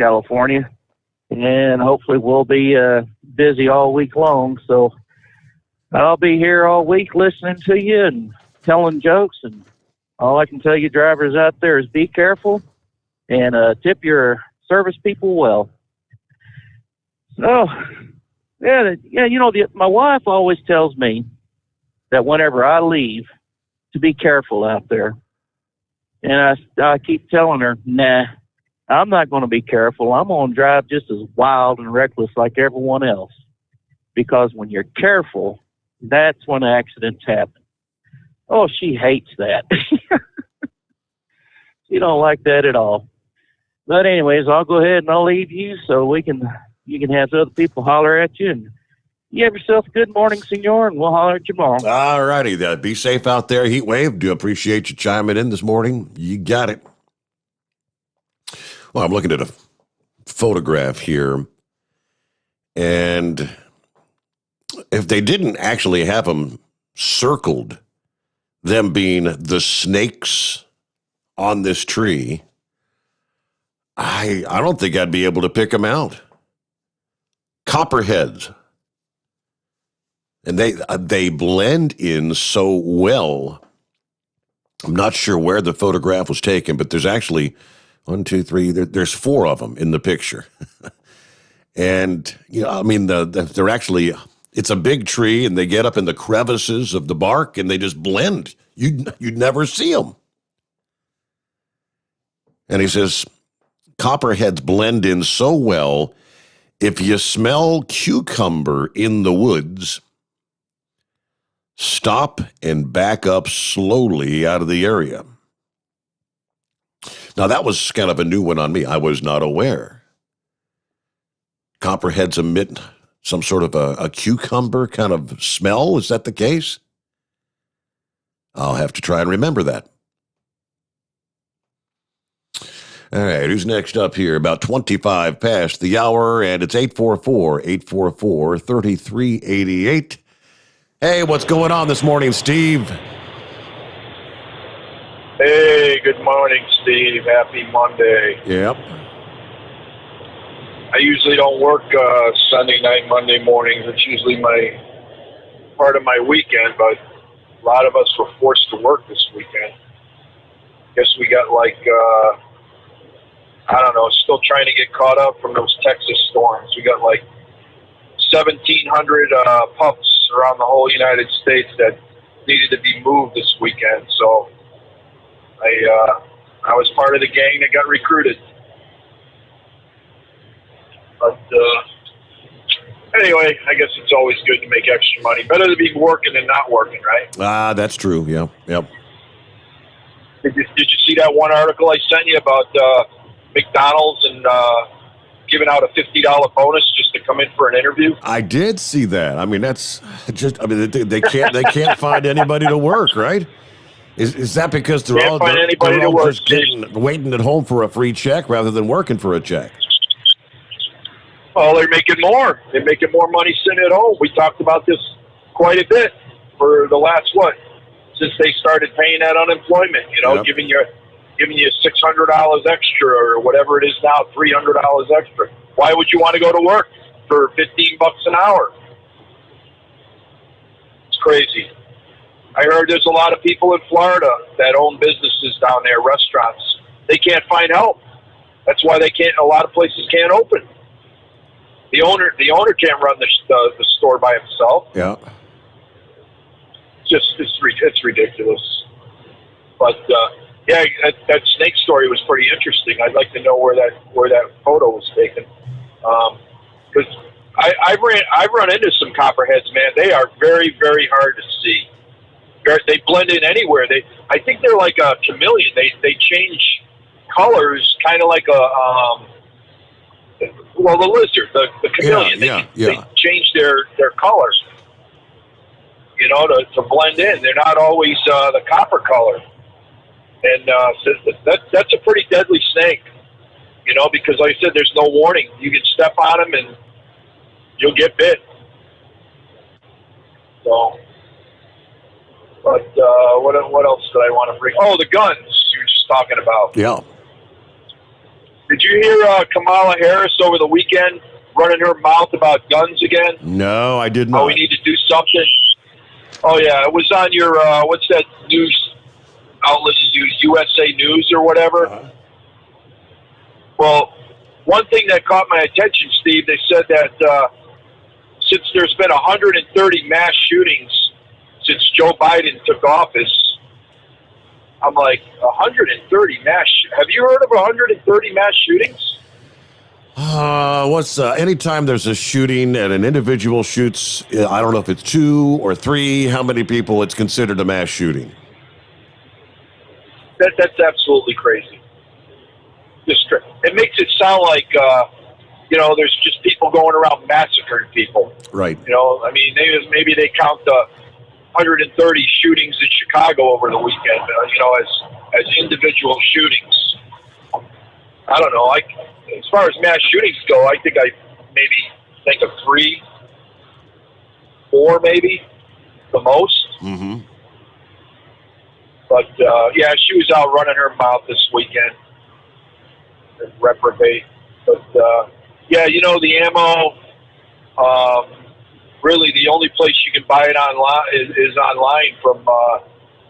California, and hopefully we'll be busy all week long. So I'll be here all week listening to you and telling jokes. And all I can tell you drivers out there is be careful and tip your service people well. So, yeah, you know, my wife always tells me that whenever I leave, to be careful out there. And I keep telling her, nah, I'm not going to be careful. I'm going to drive just as wild and reckless like everyone else. Because when you're careful, that's when accidents happen. Oh, she hates that. She don't like that at all. But anyways, I'll go ahead and I'll leave you so you can have other people holler at you. And you have yourself a good morning, senor, and we'll holler at you tomorrow. All righty, then. Be safe out there, Heat Wave. Do appreciate you chiming in this morning. You got it. Well, I'm looking at a photograph here, and if they didn't actually have them circled, them being the snakes on this tree, I don't think I'd be able to pick them out. Copperheads. And they blend in so well. I'm not sure where the photograph was taken, but there's actually 1, 2, 3. There's 4 of them in the picture. And, you know, I mean, they're actually, it's a big tree, and they get up in the crevices of the bark, and they just blend. You'd never see them. And he says, copperheads blend in so well, if you smell cucumber in the woods, stop and back up slowly out of the area. Now, that was kind of a new one on me. I was not aware. Copperheads emit some sort of a cucumber kind of smell. Is that the case? I'll have to try and remember that. All right, who's next up here? About 25 past the hour, and it's 844-844-3388. Hey, what's going on this morning, Steve? Hey, good morning, Steve. Happy Monday. Yep. I usually don't work Sunday night, Monday mornings. It's usually part of my weekend, but a lot of us were forced to work this weekend. Guess we got I don't know, still trying to get caught up from those Texas storms. We got 1,700 pups around the whole United States that needed to be moved this weekend. So I was part of the gang that got recruited. But anyway, I guess it's always good to make extra money. Better to be working than not working, right? That's true. Yeah. Yep. Did you see that one article I sent you about McDonald's and giving out a $50 bonus just to come in for an interview? I did see that. I mean, that's just. I mean, they can't find anybody to work, right? Is that because they're all just waiting at home for a free check rather than working for a check? Well, they're making more. They're making more money sitting at home. We talked about this quite a bit for the last since they started paying that unemployment. You know, giving you $600 extra or whatever it is now, $300 extra. Why would you want to go to work for $15 an hour? crazy. I heard there's a lot of people in Florida that own businesses down there, restaurants. They can't find help. That's why they can't. A lot of places can't open. The owner can't run the store by himself. Yeah. It's ridiculous. But yeah, that snake story was pretty interesting. I'd like to know where that photo was taken, because I've run into some copperheads, man. They are very, very hard to see. They blend in anywhere. I think they're like a chameleon. They change colors, kind of like the lizard, the chameleon. They change their colors, to blend in. They're not always the copper color, and that's a pretty deadly snake. Because like I said, there's no warning. You can step on them and you'll get bit. So. But what else did I want to bring? Oh, the guns you were just talking about. Yeah. Did you hear Kamala Harris over the weekend running her mouth about guns again? No, I did not. Oh, we need to do something. Oh, yeah. It was on your, what's that news outlet you use, USA News or whatever? Well, one thing that caught my attention, Steve, they said that since there's been 130 mass shootings since Joe Biden took office, I'm like, 130 mass. Have you heard of 130 mass shootings? Anytime there's a shooting and an individual shoots, I don't know if it's 2 or 3, how many people it's considered a mass shooting. That's absolutely crazy. It makes it sound like, there's just people going around massacring people. Right. I mean, maybe they count the 130 shootings in Chicago over the weekend, as individual shootings. I don't know. As far as mass shootings go, I think I maybe think of 3, 4 maybe, the most. Mm-hmm. But, yeah, she was out running her mouth this weekend. Reprobate. But, yeah, the ammo, really the only place you can buy it online is online from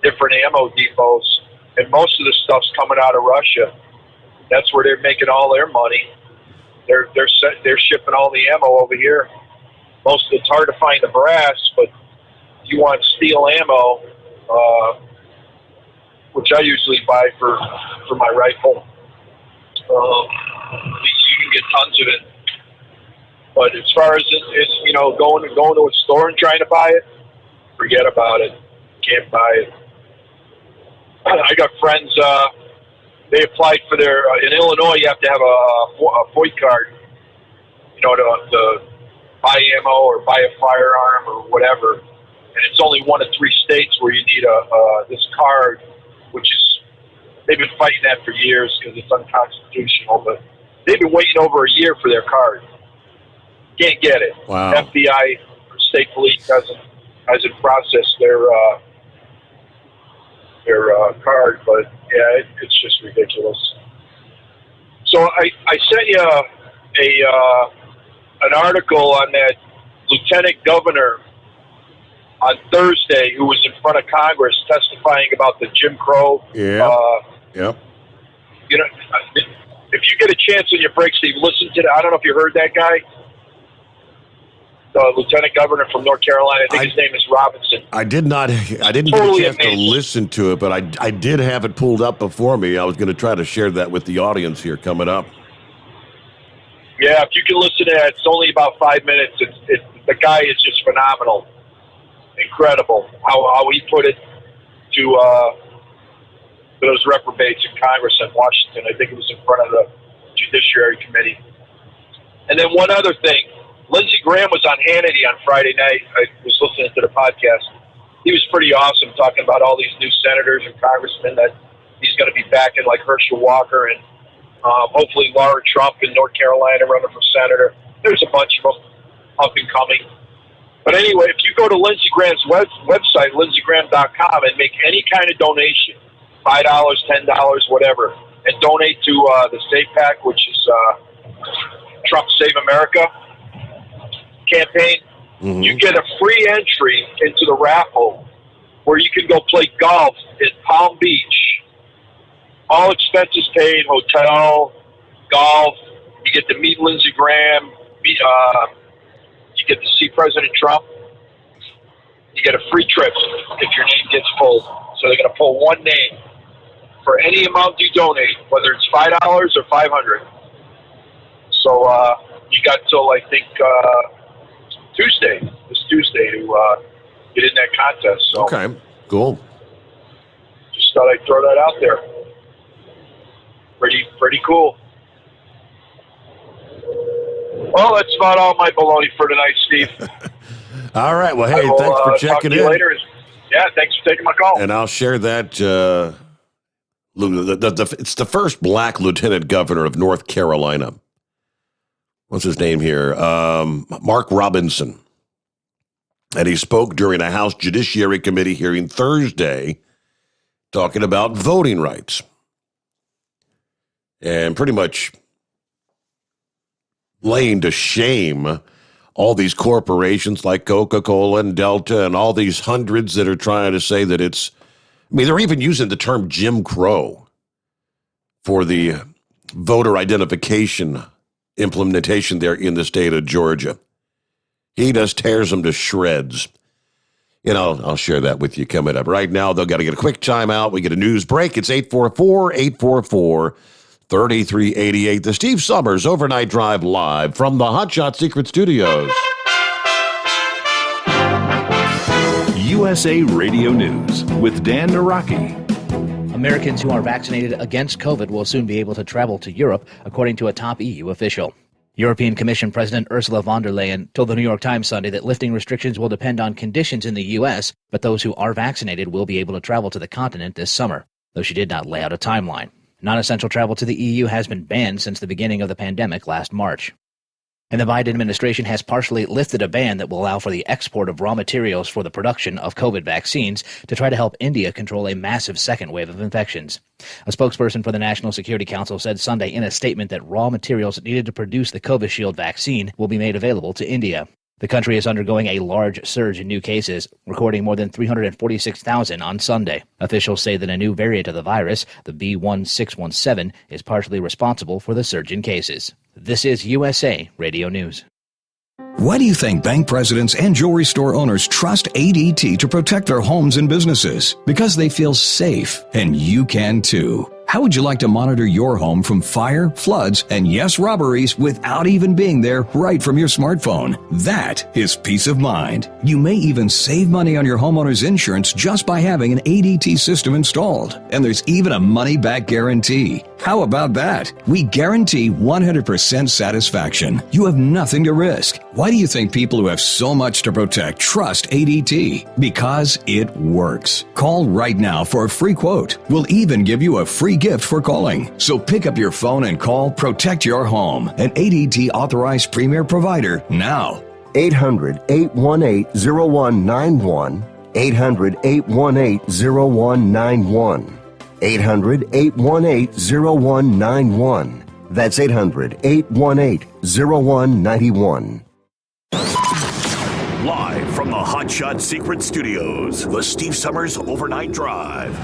different ammo depots. And most of the stuff's coming out of Russia. That's where they're making all their money. They're shipping all the ammo over here. Most of it's hard to find the brass, but if you want steel ammo, which I usually buy for my rifle, you can get tons of it. But as far as going to a store and trying to buy it, forget about it. Can't buy it. I got friends. They applied for their in Illinois. You have to have a FOID card, to buy ammo or buy a firearm or whatever. And it's only 1 of 3 states where you need this card, which is they've been fighting that for years because it's unconstitutional. But they've been waiting over a year for their card. Can't get it. Wow. FBI, state police hasn't processed their card, but yeah, it's just ridiculous. So I sent you an article on that lieutenant governor on Thursday who was in front of Congress testifying about the Jim Crow. Yeah. Yep. If you get a chance on your break, Steve, listen to that. I don't know if you heard that guy. The lieutenant governor from North Carolina. I think his name is Robinson. I didn't Totally get a chance to listen to it, but I did have it pulled up before me. I was going to try to share that with the audience here coming up. Yeah, if you can listen to that, it's only about 5 minutes. The guy is just phenomenal. Incredible how he put it to those reprobates in Congress in Washington. I think it was in front of the Judiciary Committee. And then one other thing. Lindsey Graham was on Hannity on Friday night. I was listening to the podcast. He was pretty awesome talking about all these new senators and congressmen that he's going to be backing, like Herschel Walker and hopefully Laura Trump in North Carolina running for senator. There's a bunch of them up and coming. But anyway, if you go to Lindsey Graham's website, lindseygraham.com, and make any kind of donation, $5, $10, whatever, and donate to the Save PAC, which is Trump Save America campaign, You get a free entry into the raffle where you can go play golf in Palm Beach. All expenses paid, hotel, golf. You get to meet Lindsey Graham. You get to see President Trump. You get a free trip if your name gets pulled. So they're going to pull one name for any amount you donate, whether it's $5 or $500. So you got till, I think, this Tuesday to get in that contest. So okay, cool. Just thought I'd throw that out there. Pretty cool. Well, that's about all my baloney for tonight, Steve. All right. Well, hey, thanks for checking talk to in. you later. Yeah, thanks for taking my call. And I'll share that. It's the first black lieutenant governor of North Carolina. What's his name here? Mark Robinson. And he spoke during a House Judiciary Committee hearing Thursday, talking about voting rights. And pretty much laying to shame all these corporations like Coca-Cola and Delta and all these hundreds that are trying to say that it's, I mean, they're even using the term Jim Crow for the voter identification implementation there in the state of Georgia. He just tears them to shreds. You know, I'll share that with you coming up. Right now, they've got to get a quick timeout. We get a news break. It's 844-844-3388. The Steve Sommers Overnight Drive live from the Hotshot Secret Studios. USA Radio News with Dan Naraki. Americans who are vaccinated against COVID will soon be able to travel to Europe, according to a top EU official. European Commission President Ursula von der Leyen told the New York Times Sunday that lifting restrictions will depend on conditions in the U.S., but those who are vaccinated will be able to travel to the continent this summer, though she did not lay out a timeline. Non-essential travel to the EU has been banned since the beginning of the pandemic last March. And the Biden administration has partially lifted a ban that will allow for the export of raw materials for the production of COVID vaccines to try to help India control a massive second wave of infections. A spokesperson for the National Security Council said Sunday in a statement that raw materials needed to produce the Covishield vaccine will be made available to India. The country is undergoing a large surge in new cases, recording more than 346,000 on Sunday. Officials say that a new variant of the virus, the B.1.617, is partially responsible for the surge in cases. This is USA Radio News. Why do you think bank presidents and jewelry store owners trust ADT to protect their homes and businesses? Because they feel safe, and you can too. How would you like to monitor your home from fire, floods, and yes, robberies without even being there right from your smartphone? That is peace of mind. You may even save money on your homeowner's insurance just by having an ADT system installed. And there's even a money-back guarantee. How about that? We guarantee 100% satisfaction. You have nothing to risk. Why do you think people who have so much to protect trust ADT? Because it works. Call right now for a free quote. We'll even give you a free gift for calling. So pick up your phone and call Protect Your Home, an ADT authorized premier provider now. 800-818-0191. 800-818-0191. 800-818-0191. That's 800-818-0191. Live from the Hotshot Secret Studios, the Steve Sommers Overnight Drive.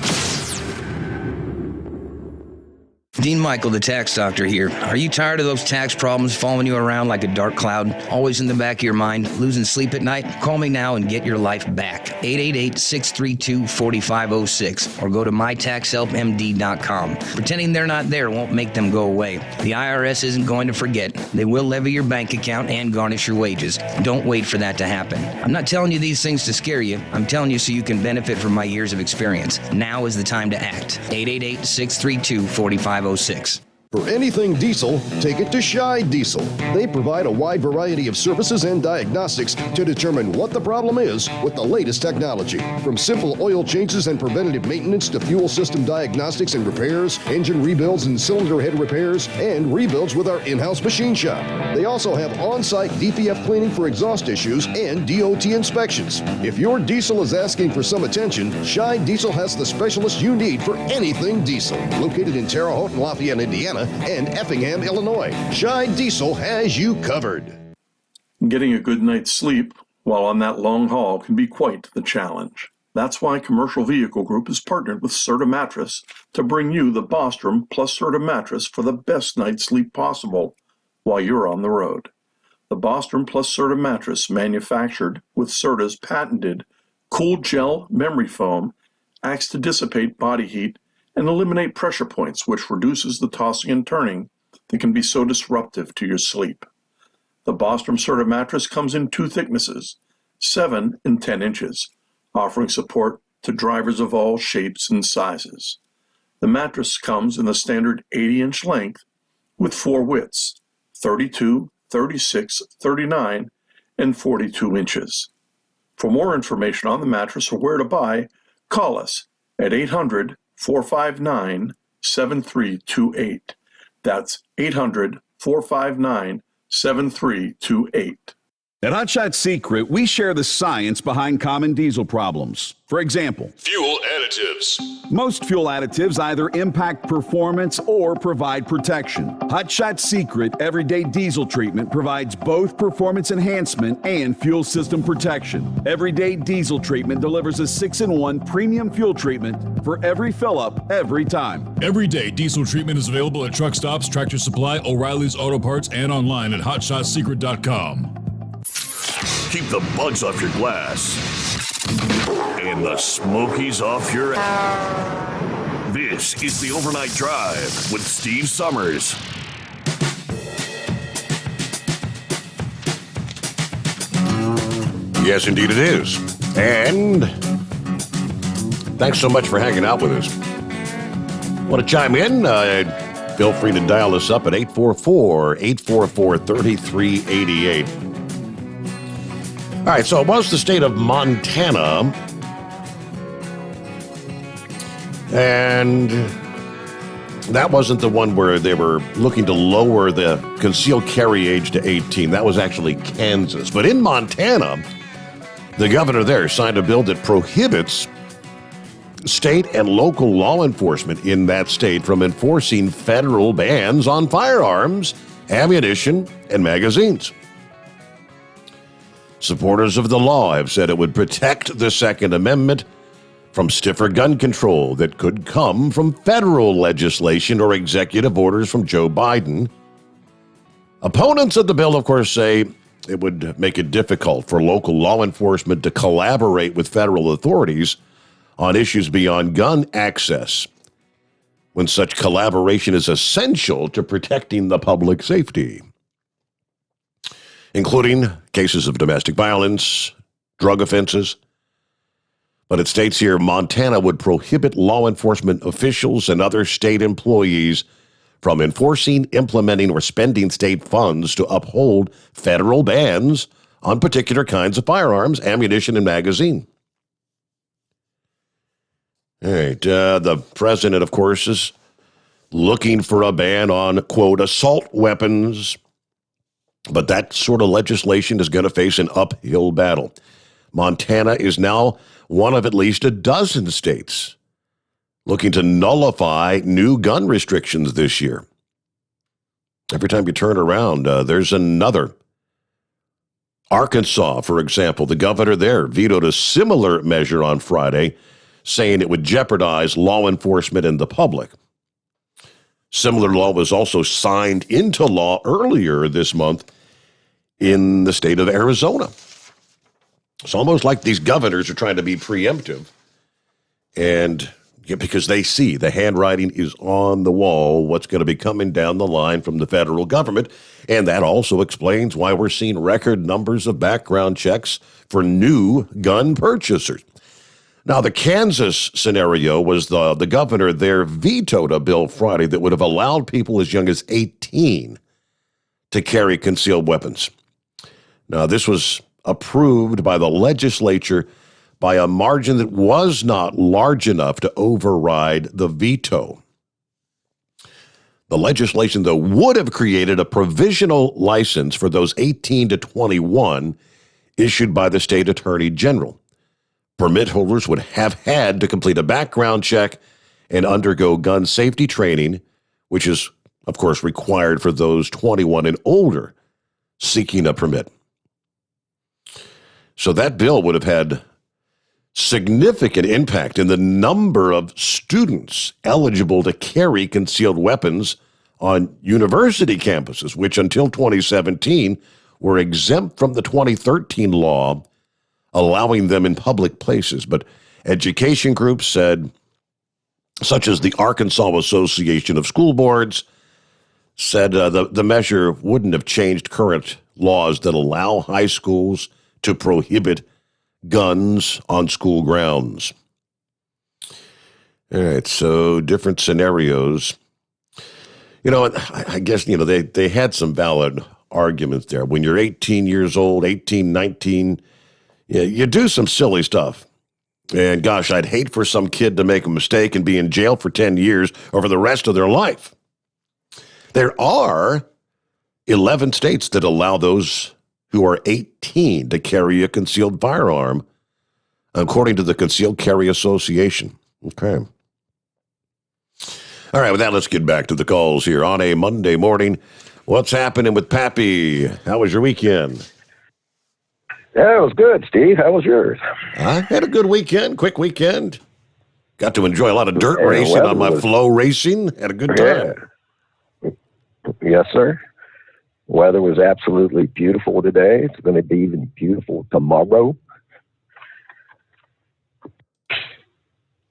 Dean Michael, the tax doctor here. Are you tired of those tax problems following you around like a dark cloud, always in the back of your mind, losing sleep at night? Call me now and get your life back. 888-632-4506 or go to mytaxhelpmd.com. Pretending they're not there won't make them go away. The IRS isn't going to forget. They will levy your bank account and garnish your wages. Don't wait for that to happen. I'm not telling you these things to scare you. I'm telling you so you can benefit from my years of experience. Now is the time to act. 888-632-4506. For anything diesel, take it to Scheid Diesel. They provide a wide variety of services and diagnostics to determine what the problem is with the latest technology. From simple oil changes and preventative maintenance to fuel system diagnostics and repairs, engine rebuilds and cylinder head repairs, and rebuilds with our in-house machine shop. They also have on-site DPF cleaning for exhaust issues and DOT inspections. If your diesel is asking for some attention, Scheid Diesel has the specialist you need for anything diesel. Located in Terre Haute and Lafayette, Indiana, and Effingham, Illinois. Scheid Diesel has you covered. Getting a good night's sleep while on that long haul can be quite the challenge. That's why Commercial Vehicle Group has partnered with Serta Mattress to bring you the Bostrom plus Serta mattress for the best night's sleep possible while you're on the road. The Bostrom plus Serta mattress, manufactured with Serta's patented Cool Gel memory foam, acts to dissipate body heat and eliminate pressure points, which reduces the tossing and turning that can be so disruptive to your sleep. The Bostrom Serta mattress comes in two thicknesses, 7 and 10 inches, offering support to drivers of all shapes and sizes. The mattress comes in the standard 80-inch length with 4 widths, 32, 36, 39, and 42 inches. For more information on the mattress or where to buy, call us at 800-459-7328. That's 800-459-7328. At Hot Shot Secret, we share the science behind common diesel problems. For example, Fuel additives. most fuel additives either impact performance or provide protection. Hot Shot Secret Everyday Diesel Treatment provides both performance enhancement and fuel system protection. Everyday Diesel Treatment delivers a 6-in-1 premium fuel treatment for every fill-up, every time. Everyday Diesel Treatment is available at truck stops, Tractor Supply, O'Reilly's Auto Parts, and online at HotShotSecret.com. Keep the bugs off your glass and the smokies off your ass. This is the Overnight Drive with Steve Sommers. Yes, indeed it is. And thanks so much for hanging out with us. Want to chime in? Feel free to dial us up at 844-3388. All right, so it was the state of Montana, and that wasn't the one where they were looking to lower the concealed carry age to 18. That was actually Kansas. But in Montana, the governor there signed a bill that prohibits state and local law enforcement in that state from enforcing federal bans on firearms, ammunition, and magazines. Supporters of the law have said it would protect the Second Amendment from stiffer gun control that could come from federal legislation or executive orders from Joe Biden. Opponents of the bill, of course, say it would make it difficult for local law enforcement to collaborate with federal authorities on issues beyond gun access, when such collaboration is essential to protecting the public safety, including cases of domestic violence, drug offenses. But it states here, Montana would prohibit law enforcement officials and other state employees from enforcing, implementing, or spending state funds to uphold federal bans on particular kinds of firearms, ammunition, and magazine. All right, the president, of course, is looking for a ban on, quote, assault weapons. But that sort of legislation is going to face an uphill battle. Montana is now one of at least a dozen states looking to nullify new gun restrictions this year. Every time you turn around, there's another. Arkansas, for example, the governor there vetoed a similar measure on Friday, saying it would jeopardize law enforcement and the public. Similar law was also signed into law earlier this month in the state of Arizona. It's almost like these governors are trying to be preemptive, and because they see the handwriting is on the wall, what's going to be coming down the line from the federal government, and that also explains why we're seeing record numbers of background checks for new gun purchasers. Now, the Kansas scenario was the governor there vetoed a bill Friday that would have allowed people as young as 18 to carry concealed weapons. Now, this was approved by the legislature by a margin that was not large enough to override the veto. The legislation, though, would have created a provisional license for those 18 to 21 issued by the state attorney general. Permit holders would have had to complete a background check and undergo gun safety training, which is, of course, required for those 21 and older seeking a permit. So that bill would have had significant impact in the number of students eligible to carry concealed weapons on university campuses, which until 2017 were exempt from the 2013 law allowing them in public places. But education groups said, such as the Arkansas Association of School Boards, said the measure wouldn't have changed current laws that allow high schools to prohibit guns on school grounds. All right, so different scenarios. I guess, they had some valid arguments there. When you're 18 years old, 18, 19, you do some silly stuff. And gosh, I'd hate for some kid to make a mistake and be in jail for 10 years or for the rest of their life. There are 11 states that allow those who are 18 to carry a concealed firearm, according to the Concealed Carry Association. Okay. All right, with that, let's get back to the calls here on a Monday morning. What's happening with Pappy? How was your weekend? Yeah, it was good, Steve. How was yours? I had a good weekend, quick weekend. Got to enjoy a lot of dirt racing on my Flow Racing. Had a good time. Yeah. Yes, sir. Weather was absolutely beautiful today. It's going to be even beautiful tomorrow.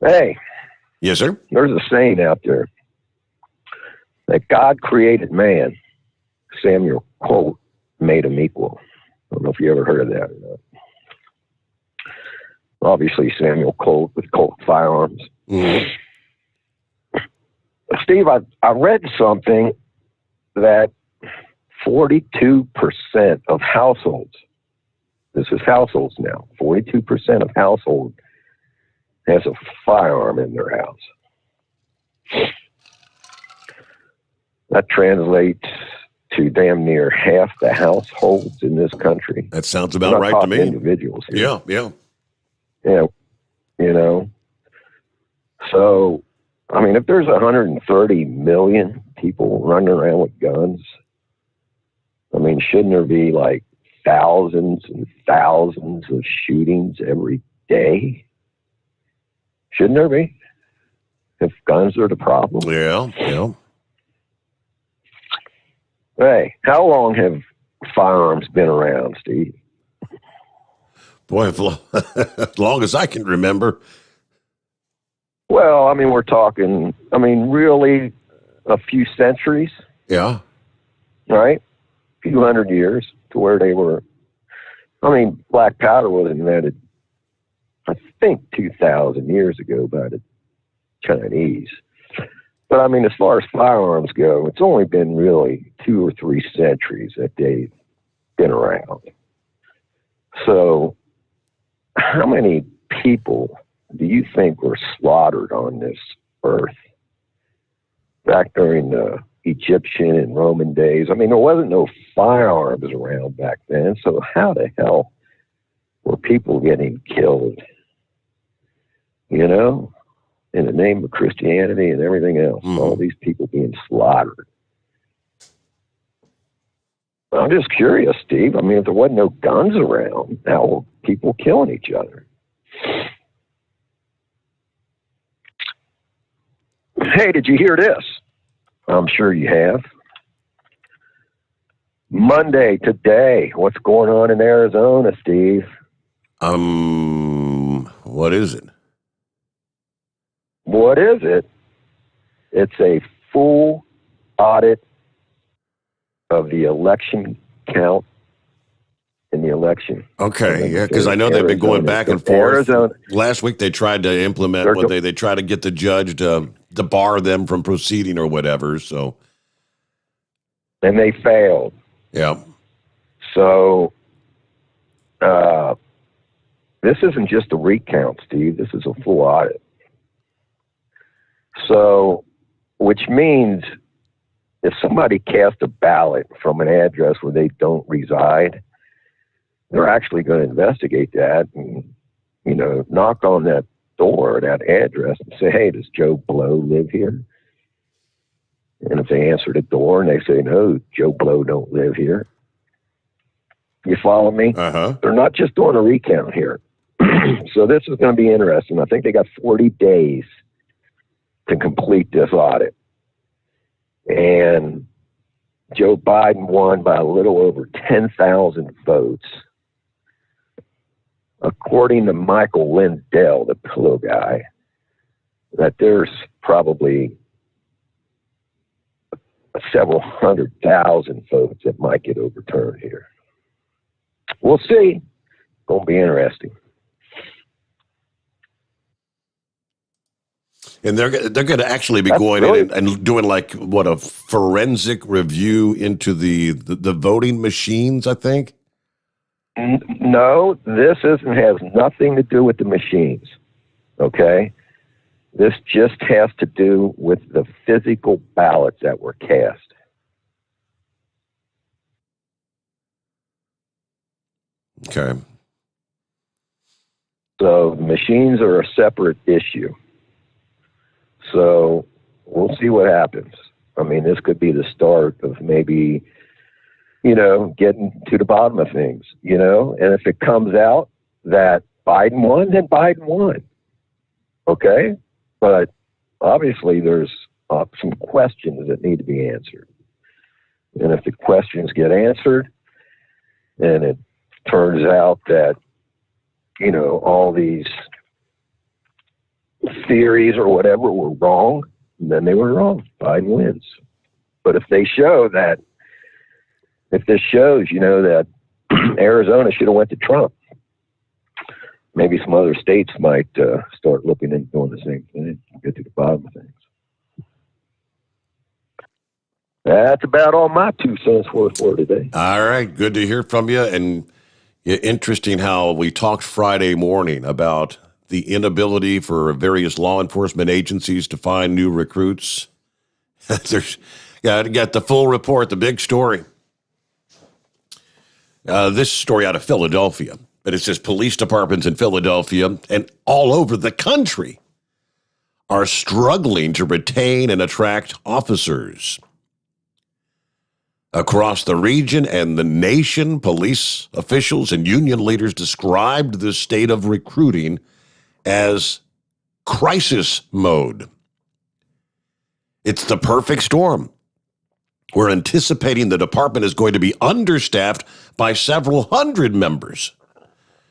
Hey. Yes, sir? There's a saying out there that God created man. Samuel Colt made him equal. I don't know if you ever heard of that or not. Obviously, Samuel Colt with Colt Firearms. Mm-hmm. Steve, I read something that 42% of households, this is households now, 42% of households has a firearm in their house. That translates to damn near half the households in this country. That sounds about right to me. Individuals here. Yeah. Yeah, So, I mean, if there's 130 million people running around with guns, I mean, shouldn't there be like thousands and thousands of shootings every day? Shouldn't there be? If guns are the problem? Yeah. Hey, how long have firearms been around, Steve? Boy, as long as I can remember. Well, I mean, we're talking, really a few centuries. Yeah. Right? A few hundred years to where they were. Black powder was invented, I think, 2,000 years ago by the Chinese. But, as far as firearms go, it's only been really 2 or 3 centuries that they've been around. So, how many people do you think were slaughtered on this earth back during the Egyptian and Roman days? There wasn't no firearms around back then, so how the hell were people getting killed? In the name of Christianity and everything else, all these people being slaughtered. I'm just curious, Steve. If there wasn't no guns around, how were people killing each other? Hey, did you hear this? I'm sure you have. Monday, today, what's going on in Arizona, Steve? What is it? What is it? It's a full audit of the election count in the election. Okay, yeah, because I know they've been going back and forth. Arizona. Last week they tried to implement what they tried to get the judge to bar them from proceeding or whatever. So, and they failed. Yeah. So, this isn't just a recount, Steve. This is a full audit. So, which means if somebody cast a ballot from an address where they don't reside, they're actually going to investigate that and, knock on that door, that address, and say, hey, does Joe Blow live here? And if they answer the door and they say, no, Joe Blow don't live here, You follow me? Uh-huh. They're not just doing a recount here. So this is going to be interesting. I think they got 40 days to complete this audit. And Joe Biden won by a little over 10,000 votes. According to Michael Lindell, the pillow guy, that there's probably several 100,000 votes that might get overturned here. We'll see. Gonna be interesting. And they're going to actually be going in and doing like what, a forensic review into the voting machines, I think. No, this has nothing to do with the machines. Okay, this just has to do with the physical ballots that were cast. Okay. So machines are a separate issue. So we'll see what happens. I mean, this could be the start of maybe, getting to the bottom of things, and if it comes out that Biden won, then Biden won. Okay. But obviously there's some questions that need to be answered. And if the questions get answered and it turns out that, all these theories or whatever were wrong, then they were wrong. Biden wins. But if this shows, that Arizona should have went to Trump, maybe some other states might start looking into doing the same thing, get to the bottom of things. That's about all my 2 cents worth for today. All right. Good to hear from you. And interesting how we talked Friday morning about the inability for various law enforcement agencies to find new recruits. There's got the full report, the big story. This story out of Philadelphia. But it says police departments in Philadelphia and all over the country are struggling to retain and attract officers. Across the region and the nation, police officials and union leaders described the state of recruiting as crisis mode. It's the perfect storm. We're anticipating the department is going to be understaffed by several hundred members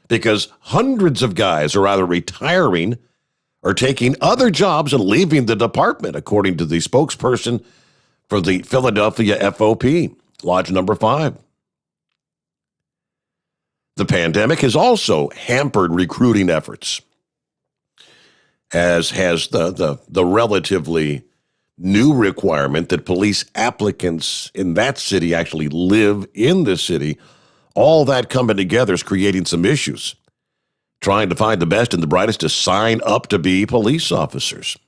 because hundreds of guys are either retiring or taking other jobs and leaving the department, according to the spokesperson for the Philadelphia FOP, Lodge Number 5. The pandemic has also hampered recruiting efforts, as has the relatively new requirement that police applicants in that city actually live in the city. All that coming together is creating some issues, trying to find the best and the brightest to sign up to be police officers.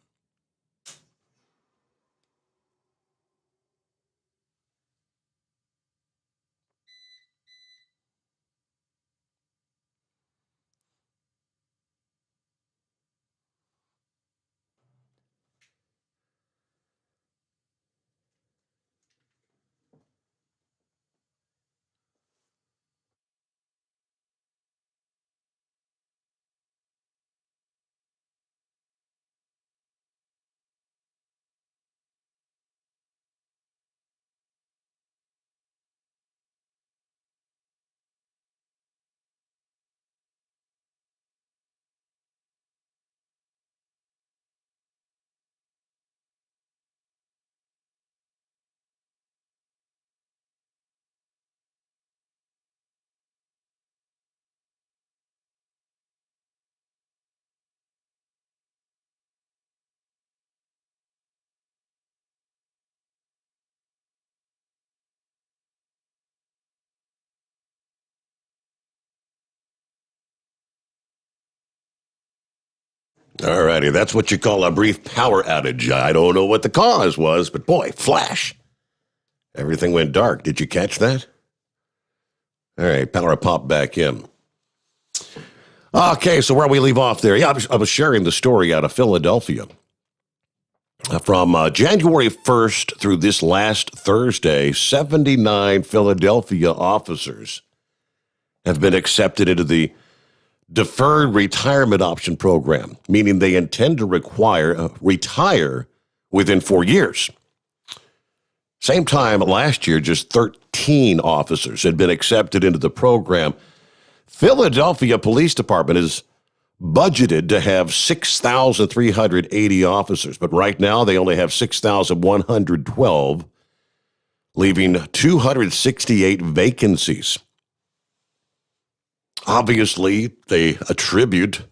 All righty, that's what you call a brief power outage. I don't know what the cause was, but boy, flash. Everything went dark. Did you catch that? All right, power popped back in. Okay, so where we leave off there? Yeah, I was sharing the story out of Philadelphia. From January 1st through this last Thursday, 79 Philadelphia officers have been accepted into the deferred retirement option program, meaning they intend to retire within 4 years. Same time last year, just 13 officers had been accepted into the program. Philadelphia Police Department is budgeted to have 6,380 officers, but right now they only have 6,112, leaving 268 vacancies. Obviously, they attribute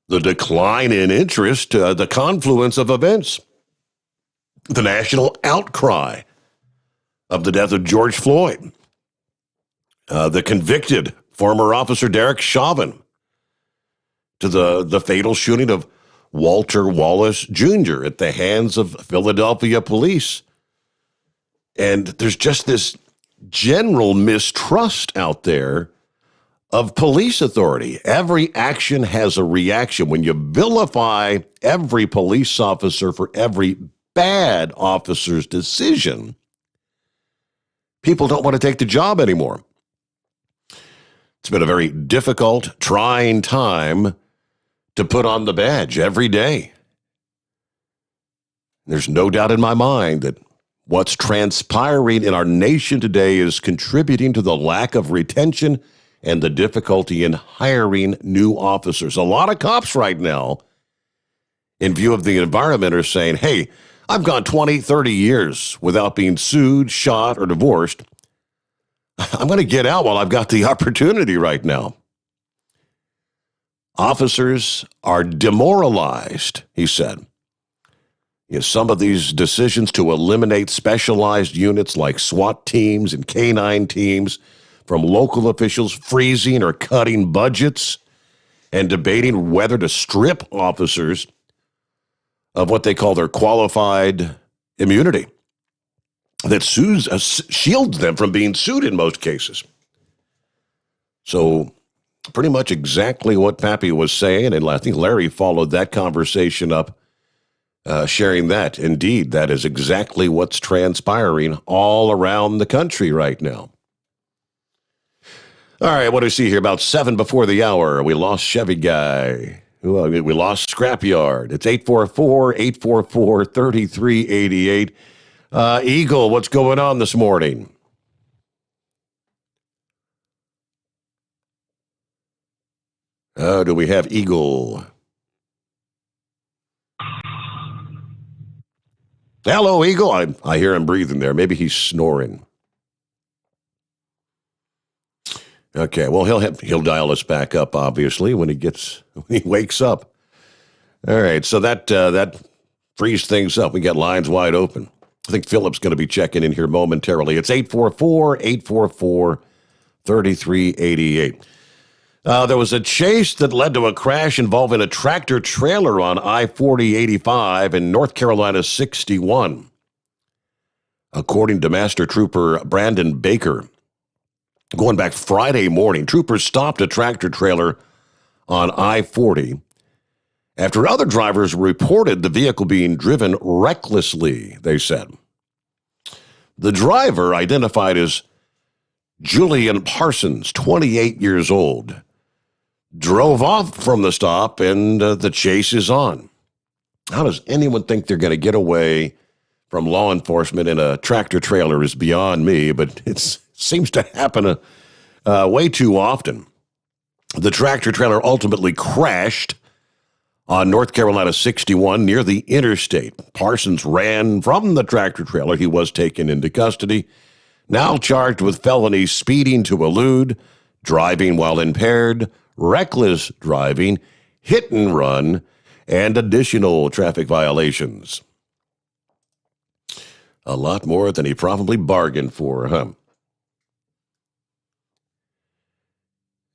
the decline in interest to the confluence of events. The national outcry of the death of George Floyd, the convicted former officer Derek Chauvin, to the fatal shooting of Walter Wallace Jr. at the hands of Philadelphia police. And there's just this general mistrust out there of police authority. Every action has a reaction. When you vilify every police officer for every bad officer's decision, people don't want to take the job anymore. It's been a very difficult, trying time to put on the badge every day. There's no doubt in my mind that what's transpiring in our nation today is contributing to the lack of retention and the difficulty in hiring new officers. A lot of cops right now, in view of the environment, are saying, hey, I've gone 20, 30 years without being sued, shot, or divorced. I'm going to get out while I've got the opportunity right now. Officers are demoralized, he said. Some of these decisions to eliminate specialized units like SWAT teams and K-9 teams from local officials freezing or cutting budgets and debating whether to strip officers of what they call their qualified immunity that shields them from being sued in most cases. So pretty much exactly what Pappy was saying, and I think Larry followed that conversation up, sharing that. Indeed, that is exactly what's transpiring all around the country right now. All right, what do we see here? About 7 before the hour, we lost Chevy Guy. We lost Scrapyard. It's 844-844-3388. Eagle, what's going on this morning? Do we have Eagle? Hello, Eagle. I hear him breathing there. Maybe he's snoring. Okay, well, he'll dial us back up, obviously, when he wakes up. All right, so that frees things up. We got lines wide open. I think Philip's going to be checking in here momentarily. It's 844-844-3388. There was a chase that led to a crash involving a tractor trailer on I-40/85 in North Carolina 61. According to Master Trooper Brandon Baker, going back Friday morning, troopers stopped a tractor trailer on I-40 after other drivers reported the vehicle being driven recklessly, they said. The driver, identified as Julian Parsons, 28 years old, drove off from the stop, and the chase is on. How does anyone think they're going to get away from law enforcement in a tractor trailer is beyond me, but it seems to happen way too often. The tractor trailer ultimately crashed on North Carolina 61 near the interstate. Parsons ran from the tractor trailer. He was taken into custody, now charged with felony speeding to elude, driving while impaired, reckless driving, hit and run, and additional traffic violations. A lot more than he probably bargained for, huh?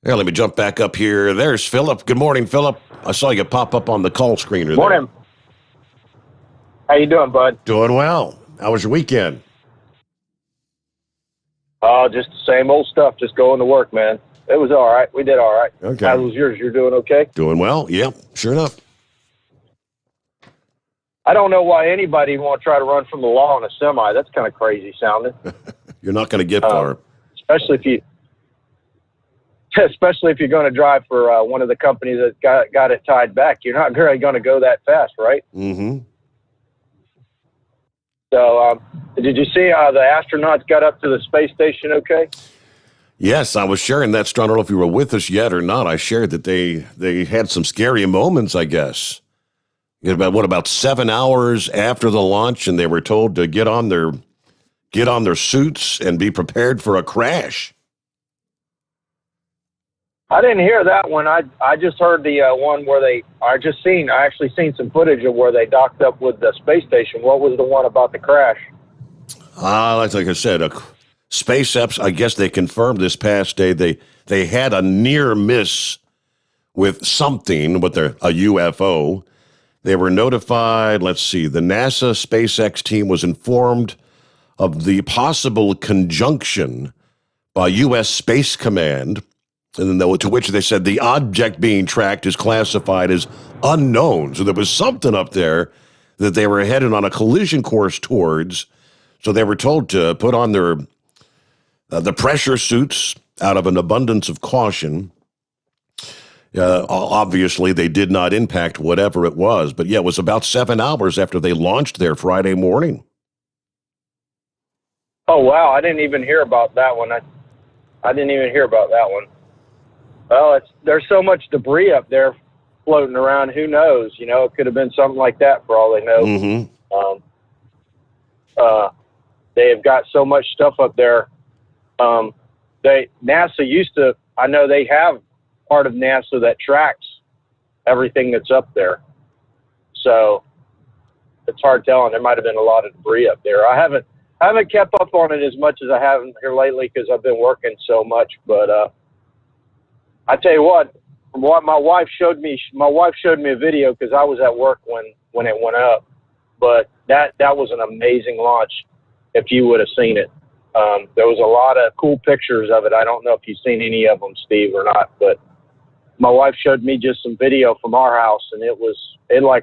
Yeah, let me jump back up here. There's Philip. Good morning, Philip. I saw you pop up on the call screener there. Morning. How you doing, bud? Doing well. How was your weekend? Just the same old stuff. Just going to work, man. It was all right. We did all right. Okay. How was yours? You're doing okay? Doing well. Yep, sure enough. I don't know why anybody want to try to run from the law in a semi. That's kind of crazy sounding. You're not going to get far. Especially if you... especially if you're going to drive for one of the companies that got it tied back. You're not really going to go that fast, right? Mm-hmm. So, did you see how the astronauts got up to the space station okay? Yes, I was sharing that, Stu. I don't know if you were with us yet or not. I shared that they had some scary moments, I guess. About 7 hours after the launch, and they were told to get on their suits and be prepared for a crash. I didn't hear that one. I just heard the one where I actually seen some footage of where they docked up with the space station. What was the one about the crash? Like I said, SpaceX, I guess they confirmed this past day they had a near miss with something, with a UFO. They were notified, the NASA SpaceX team was informed of the possible conjunction by U.S. Space Command, and then to which they said the object being tracked is classified as unknown. So there was something up there that they were headed on a collision course towards. So they were told to put on the pressure suits out of an abundance of caution. Obviously, they did not impact whatever it was. But yeah, it was about 7 hours after they launched there Friday morning. Oh, wow. I didn't even hear about that one. I didn't even hear about that one. Well, there's so much debris up there floating around. Who knows? It could have been something like that for all they know. Mm-hmm. They have got so much stuff up there. NASA I know they have part of NASA that tracks everything that's up there. So it's hard telling. There might have been a lot of debris up there. I haven't kept up on it as much as I have here lately because I've been working so much. But I tell you what, from what my wife showed me a video because I was at work when it went up. But that was an amazing launch. If you would have seen it, there was a lot of cool pictures of it. I don't know if you've seen any of them, Steve, or not. But my wife showed me just some video from our house, and it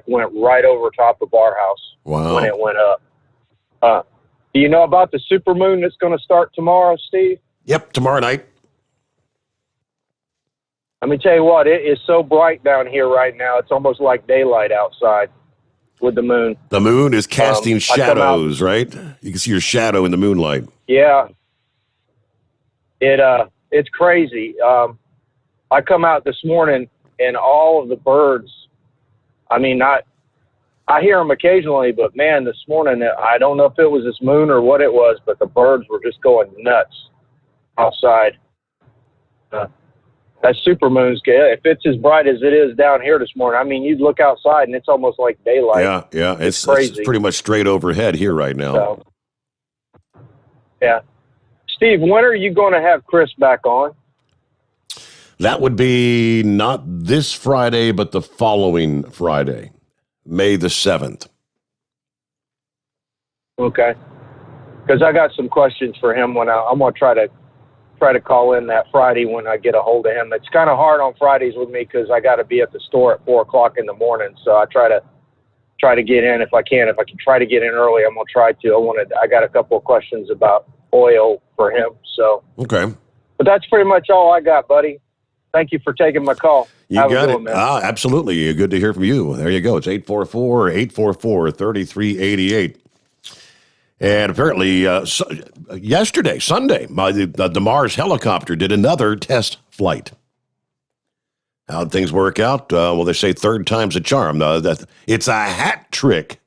went right over top of our house. Wow. When it went up. Do you know about the supermoon that's going to start tomorrow, Steve? Yep, tomorrow night. Let me tell you what, it is so bright down here right now. It's almost like daylight outside with the moon. The moon is casting shadows, right? You can see your shadow in the moonlight. Yeah. It's crazy. I come out this morning and all of the birds, I hear them occasionally, but man, this morning, I don't know if it was this moon or what it was, but the birds were just going nuts outside. That supermoon's good. If it's as bright as it is down here this morning, you'd look outside and it's almost like daylight. Yeah. It's crazy. It's pretty much straight overhead here right now. So, yeah. Steve, when are you going to have Chris back on? That would be not this Friday, but the following Friday, May the 7th. Okay. Because I got some questions for him when I'm going to try to call in that Friday when I get a hold of him. It's kind of hard on Fridays with me because I got to be at the store at 4:00 in the morning. So I try to get in if I can. If I can try to get in early, I'm going to try to. I got a couple of questions about oil for him. So okay. But that's pretty much all I got, buddy. Thank you for taking my call. You got it. Absolutely. Good to hear from you. There you go. It's 844-844-3388. And apparently yesterday, Sunday, the Mars helicopter did another test flight. How'd things work out? Well, they say third time's a charm. It's a hat trick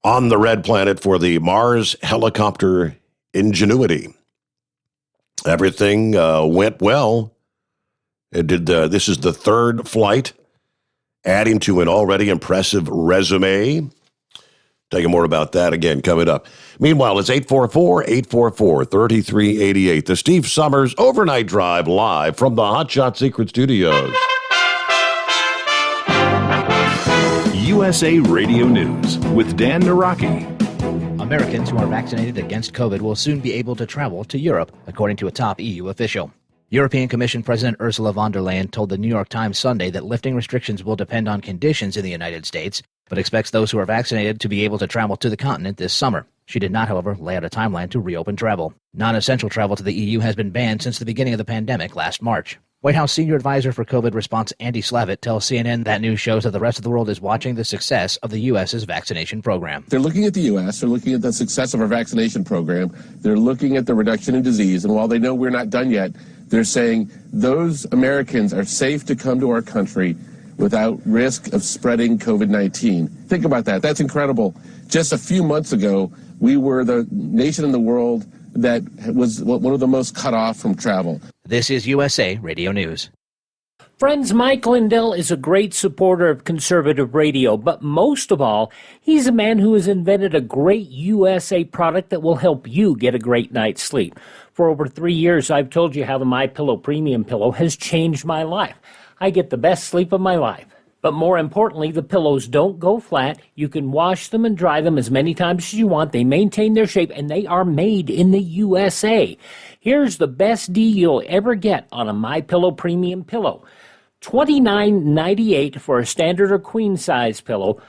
on the red planet for the Mars helicopter Ingenuity. Everything went well. This is the third flight, adding to an already impressive resume. Tell you more about that again coming up. Meanwhile, it's 844-844-3388. The Steve Sommers Overnight Drive live from the Hot Shot Secret Studios. USA Radio News with Dan Naraki. Americans who are vaccinated against COVID will soon be able to travel to Europe, according to a top EU official. European Commission President Ursula von der Leyen told the New York Times Sunday that lifting restrictions will depend on conditions in the United States, but expects those who are vaccinated to be able to travel to the continent this summer. She did not, however, lay out a timeline to reopen travel. Non-essential travel to the EU has been banned since the beginning of the pandemic last March. White House Senior Advisor for COVID Response Andy Slavitt tells CNN that news shows that the rest of the world is watching the success of the U.S.'s vaccination program. They're looking at the U.S., they're looking at the success of our vaccination program, they're looking at the reduction in disease, and while they know we're not done yet, they're saying those Americans are safe to come to our country without risk of spreading COVID-19. Think about that. That's incredible. Just a few months ago, we were the nation in the world that was one of the most cut off from travel. This is USA Radio News. Friends, Mike Lindell is a great supporter of conservative radio, but most of all, he's a man who has invented a great USA product that will help you get a great night's sleep. For over 3 years, I've told you how the MyPillow Premium Pillow has changed my life. I get the best sleep of my life. But more importantly, the pillows don't go flat. You can wash them and dry them as many times as you want. They maintain their shape, and they are made in the USA. Here's the best deal you'll ever get on a MyPillow Premium Pillow. $29.98 for a standard or queen size pillow.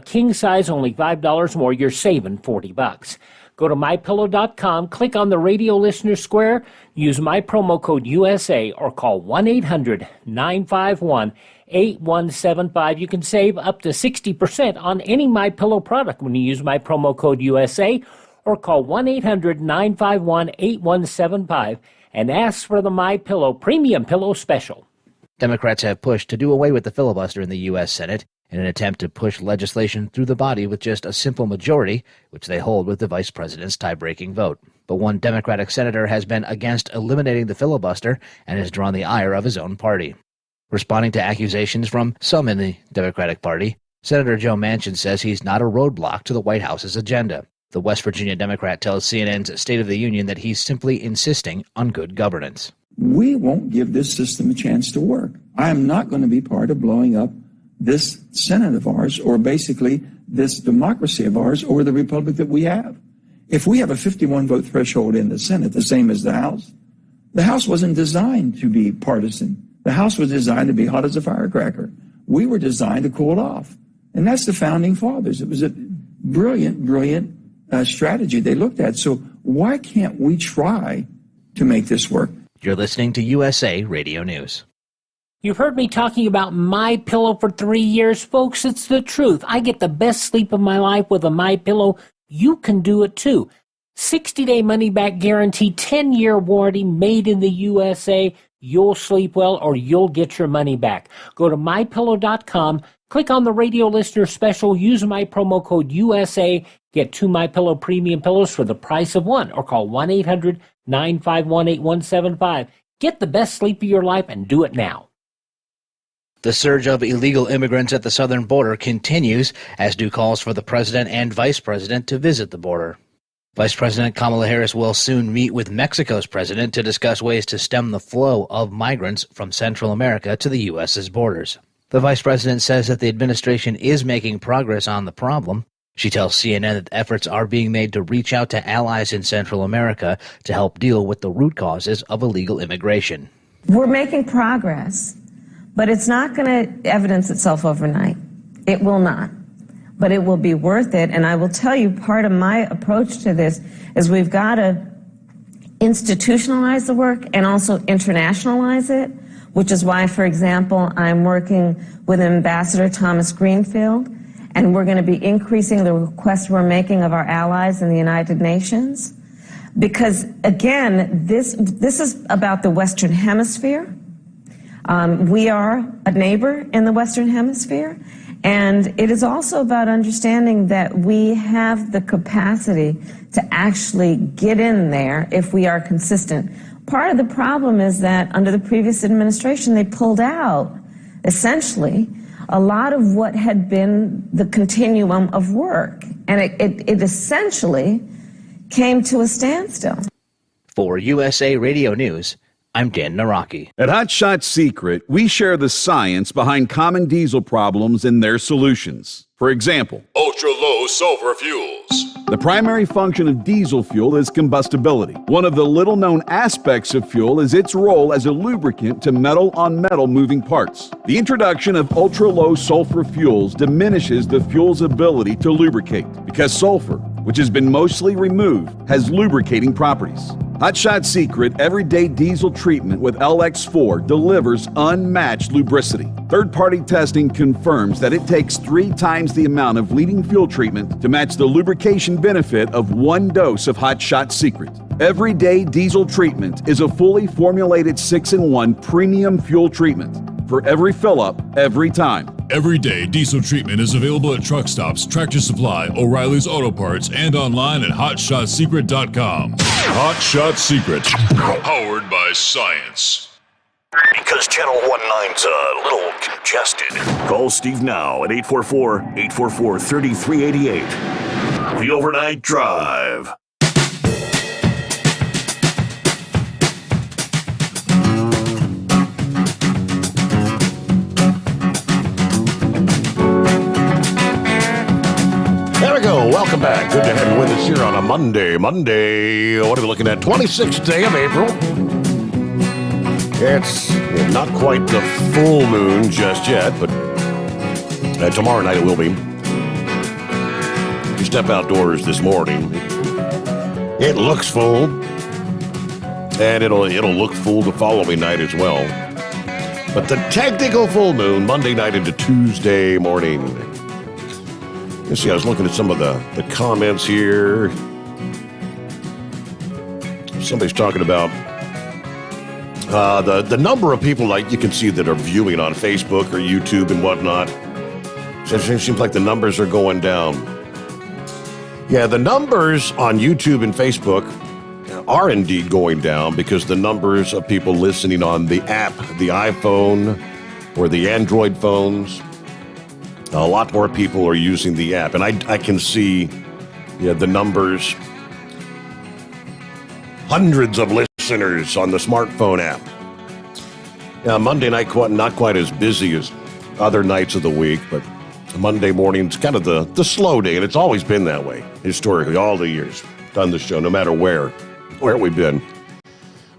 King size, only $5 more. You're saving $40. Go to MyPillow.com, click on the radio listener square, use my promo code USA, or call 1-800-951-8175. You can save up to 60% on any MyPillow product when you use my promo code USA, or call 1-800-951-8175 and ask for the MyPillow Premium Pillow Special. Democrats have pushed to do away with the filibuster in the U.S. Senate in an attempt to push legislation through the body with just a simple majority, which they hold with the vice president's tie-breaking vote. But one Democratic senator has been against eliminating the filibuster and has drawn the ire of his own party. Responding to accusations from some in the Democratic Party, Senator Joe Manchin says he's not a roadblock to the White House's agenda. The West Virginia Democrat tells CNN's State of the Union that he's simply insisting on good governance. We won't give this system a chance to work. I am not going to be part of blowing up this Senate of ours, or basically this democracy of ours, or the republic that we have. If we have a 51 vote threshold in the Senate, the same as the House wasn't designed to be partisan. The House was designed to be hot as a firecracker. We were designed to cool it off. And that's the founding fathers. It was a brilliant strategy they looked at. So why can't we try to make this work? You're listening to USA Radio News. You've heard me talking about MyPillow for 3 years, folks. It's the truth. I get the best sleep of my life with a MyPillow. You can do it too. 60-day money-back guarantee, 10-year warranty, made in the USA. You'll sleep well or you'll get your money back. Go to MyPillow.com, click on the radio listener special, use my promo code USA, get 2 MyPillow premium pillows for the price of one, or call 1-800-951-8175. Get the best sleep of your life and do it now. The surge of illegal immigrants at the southern border continues, as do calls for the president and vice president to visit the border. Vice President Kamala Harris will soon meet with Mexico's president to discuss ways to stem the flow of migrants from Central America to the U.S.'s borders. The vice president says that the administration is making progress on the problem. She tells CNN that efforts are being made to reach out to allies in Central America to help deal with the root causes of illegal immigration. We're making progress, but it's not going to evidence itself overnight. It will not. But it will be worth it. And I will tell you, part of my approach to this is we've got to institutionalize the work and also internationalize it, which is why, for example, I'm working with Ambassador Thomas Greenfield, and we're going to be increasing the requests we're making of our allies in the United Nations. Because, again, this is about the Western Hemisphere. We are a neighbor in the Western Hemisphere. And it is also about understanding that we have the capacity to actually get in there if we are consistent. Part of the problem is that under the previous administration, they pulled out, essentially, a lot of what had been the continuum of work. And it essentially came to a standstill. For USA Radio News, I'm Dan Naraki. At Hot Shot Secret, we share the science behind common diesel problems and their solutions. For example, ultra-low sulfur fuels. The primary function of diesel fuel is combustibility. One of the little-known aspects of fuel is its role as a lubricant to metal-on-metal moving parts. The introduction of ultra-low sulfur fuels diminishes the fuel's ability to lubricate because sulfur which has been mostly removed, has lubricating properties. Hot Shot Secret Everyday Diesel Treatment with LX4 delivers unmatched lubricity. Third-party testing confirms that it takes 3 times the amount of leading fuel treatment to match the lubrication benefit of 1 dose of Hot Shot Secret. Everyday Diesel Treatment is a fully formulated 6-in-1 premium fuel treatment for every fill-up, every time. Everyday Diesel Treatment is available at truck stops, Tractor Supply, O'Reilly's Auto Parts, and online at HotShotSecret.com. Hot Shot Secret, powered by science. Because Channel 19's a little congested. Call Steve now at 844-844-3388. The Overnight Drive. There we go. Welcome back. Good to have you with us here on a Monday. What are we looking at? 26th day of April. It's not quite the full moon just yet, but tomorrow night it will be. You step outdoors this morning, it looks full, and it'll look full the following night as well. But the technical full moon, Monday night into Tuesday morning. You see, I was looking at some of the comments here. Somebody's talking about the number of people, like you can see, that are viewing on Facebook or YouTube and whatnot. It seems like the numbers are going down. Yeah, the numbers on YouTube and Facebook are indeed going down because the numbers of people listening on the app, the iPhone or the Android phones, a lot more people are using the app. And I can see the numbers. Hundreds of listeners on the smartphone app. Monday night, not quite as busy as other nights of the week, but Monday morning's kind of the slow day, and it's always been that way, historically, all the years done the show, no matter where we've been.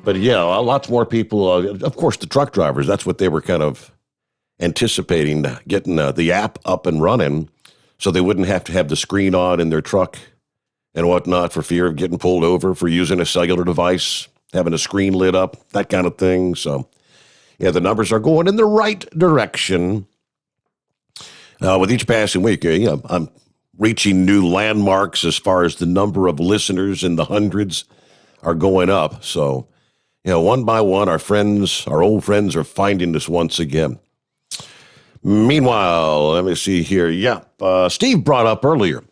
But yeah, lots more people, of course, the truck drivers, that's what they were kind of anticipating, getting the app up and running so they wouldn't have to have the screen on in their truck and whatnot for fear of getting pulled over for using a cellular device, having a screen lit up, that kind of thing. So, yeah, the numbers are going in the right direction. With each passing week, I'm reaching new landmarks as far as the number of listeners in the hundreds are going up. So, one by one, our old friends are finding us once again. Meanwhile, let me see here. Steve brought up earlier,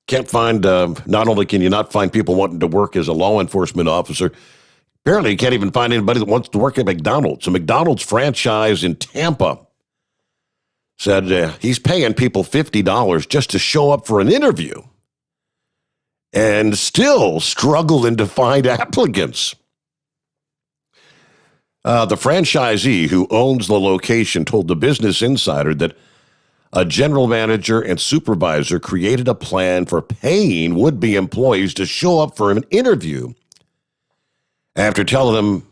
can't find, not only can you not find people wanting to work as a law enforcement officer, apparently you can't even find anybody that wants to work at McDonald's. A McDonald's franchise in Tampa said he's paying people $50 just to show up for an interview and still struggling to find applicants. The franchisee who owns the location told the Business Insider that a general manager and supervisor created a plan for paying would-be employees to show up for an interview after telling them,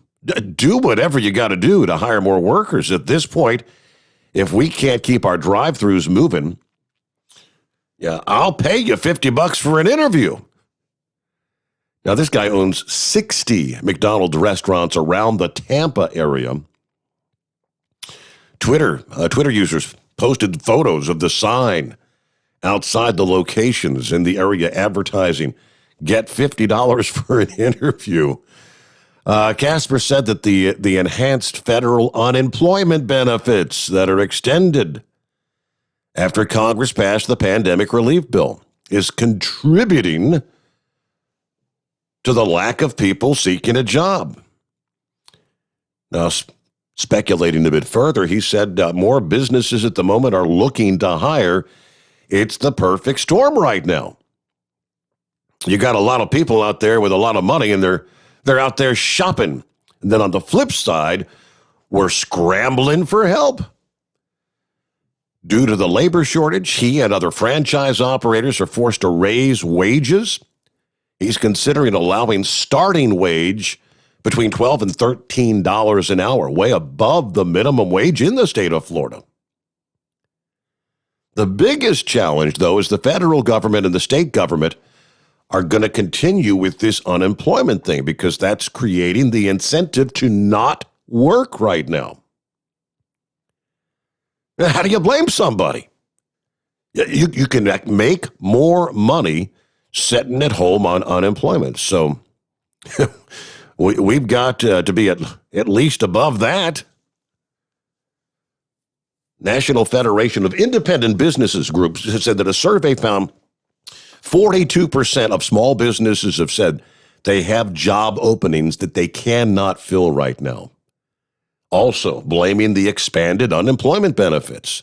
do whatever you got to do to hire more workers. At this point, if we can't keep our drive-thrus moving, I'll pay you $50 for an interview. Now, this guy owns 60 McDonald's restaurants around the Tampa area. Twitter users posted photos of the sign outside the locations in the area advertising, get $50 for an interview. Casper said that the enhanced federal unemployment benefits that are extended after Congress passed the pandemic relief bill is contributing to the lack of people seeking a job. Now, speculating a bit further, he said more businesses at the moment are looking to hire. It's the perfect storm right now. You got a lot of people out there with a lot of money, and they're out there shopping. And then on the flip side, we're scrambling for help. Due to the labor shortage, he and other franchise operators are forced to raise wages. He's considering allowing starting wage between $12 and $13 an hour, way above the minimum wage in the state of Florida. The biggest challenge, though, is the federal government and the state government are going to continue with this unemployment thing because that's creating the incentive to not work right now. Now, how do you blame somebody? You can make more money sitting at home on unemployment. So we've got to be at least above that. National Federation of Independent Businesses Groups has said that a survey found 42% of small businesses have said they have job openings that they cannot fill right now. Also, blaming the expanded unemployment benefits.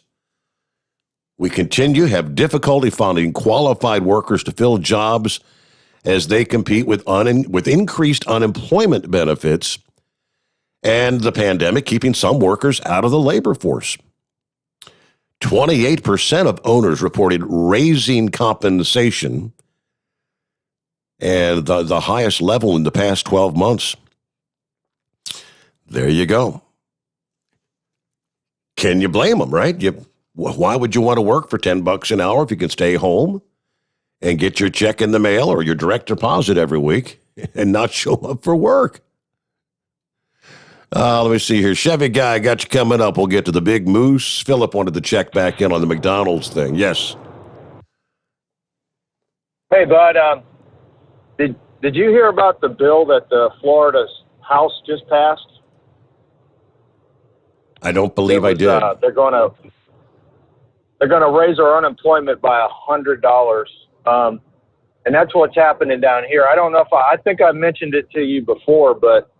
We continue to have difficulty finding qualified workers to fill jobs as they compete with increased unemployment benefits and the pandemic keeping some workers out of the labor force. 28% of owners reported raising compensation, and the highest level in the past 12 months. There you go. Can you blame them, right? Why would you want to work for $10 an hour if you can stay home and get your check in the mail or your direct deposit every week and not show up for work? Let me see here. Chevy Guy, got you coming up. We'll get to the big moose. Philip wanted to check back in on the McDonald's thing. Yes. Hey, Bud. Did you hear about the bill that the Florida House just passed? I don't believe I did. They're going to raise our unemployment by $100, and that's what's happening down here. I don't know if I think I mentioned it to you before, but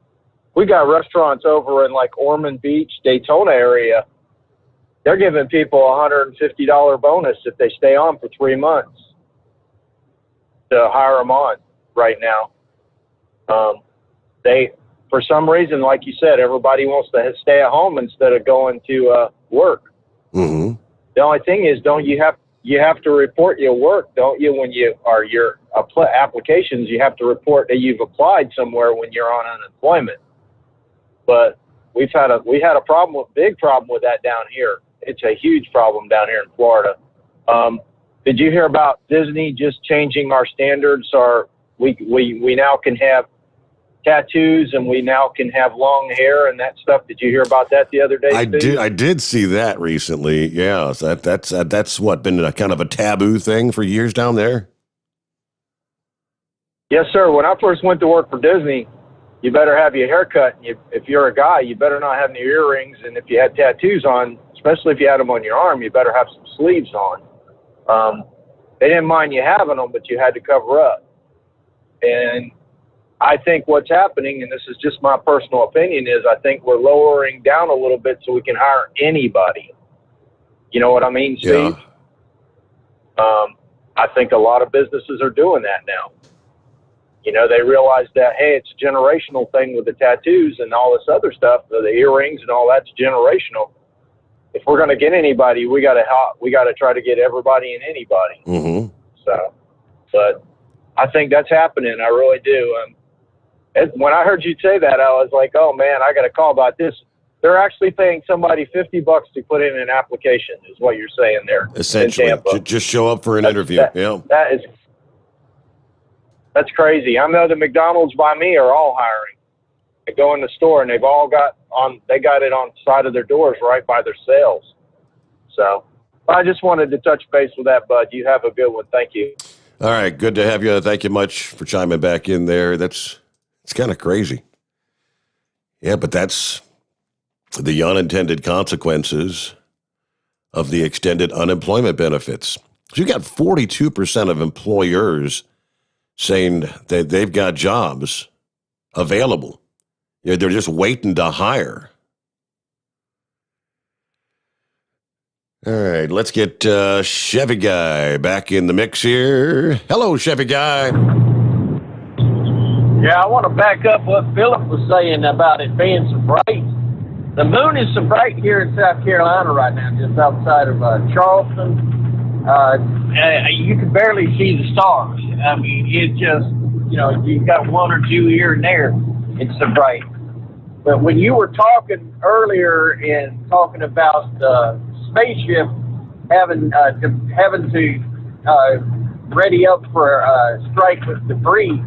we got restaurants over in like Ormond Beach, Daytona area. They're giving people a $150 bonus if they stay on for 3 months to hire them on right now. For some reason, like you said, everybody wants to stay at home instead of going to work. Mm-hmm. The only thing is, you have to report your work, don't you? When you are your applications, you have to report that you've applied somewhere when you're on unemployment. But we had a big problem with that down here. It's a huge problem down here in Florida. Did you hear about Disney just changing our standards? We now can have tattoos and we now can have long hair and that stuff. Did you hear about that the other day? I did see that recently. Yeah, so that's what been a kind of a taboo thing for years down there. Yes, sir. When I first went to work for Disney, you better have your hair cut. If you're a guy, you better not have any earrings. And if you had tattoos on, especially if you had them on your arm, you better have some sleeves on. They didn't mind you having them, but you had to cover up. And I think what's happening, and this is just my personal opinion, is I think we're lowering down a little bit so we can hire anybody. You know what I mean, Steve? Yeah. I think a lot of businesses are doing that now. You know, they realize that, hey, it's a generational thing with the tattoos and all this other stuff, the earrings and all that's generational. If we're going to get anybody, we got to try to get everybody and anybody. Mm-hmm. So, but I think that's happening. I really do. When I heard you say that, I was like, oh man, I got a call about this. They're actually paying somebody $50 to put in an application, is what you're saying there. Essentially, just show up for an interview. That's crazy. I know the McDonald's by me are all hiring. They go in the store and they got it on the side of their doors right by their sales. So I just wanted to touch base with that, Bud. You have a good one. Thank you. All right. Good to have you. Thank you much for chiming back in there. It's kind of crazy. Yeah, but that's the unintended consequences of the extended unemployment benefits. So you got 42% of employers saying that they've got jobs available. They're just waiting to hire. All right, let's get Chevy Guy back in the mix here. Hello, Chevy Guy. Yeah, I want to back up what Philip was saying about it being so bright. The moon is so bright here in South Carolina right now, just outside of Charleston. You can barely see the stars. I mean, it just, you've got one or two here and there. It's so bright. But when you were talking earlier and talking about the spaceship having to ready up for a strike with debris.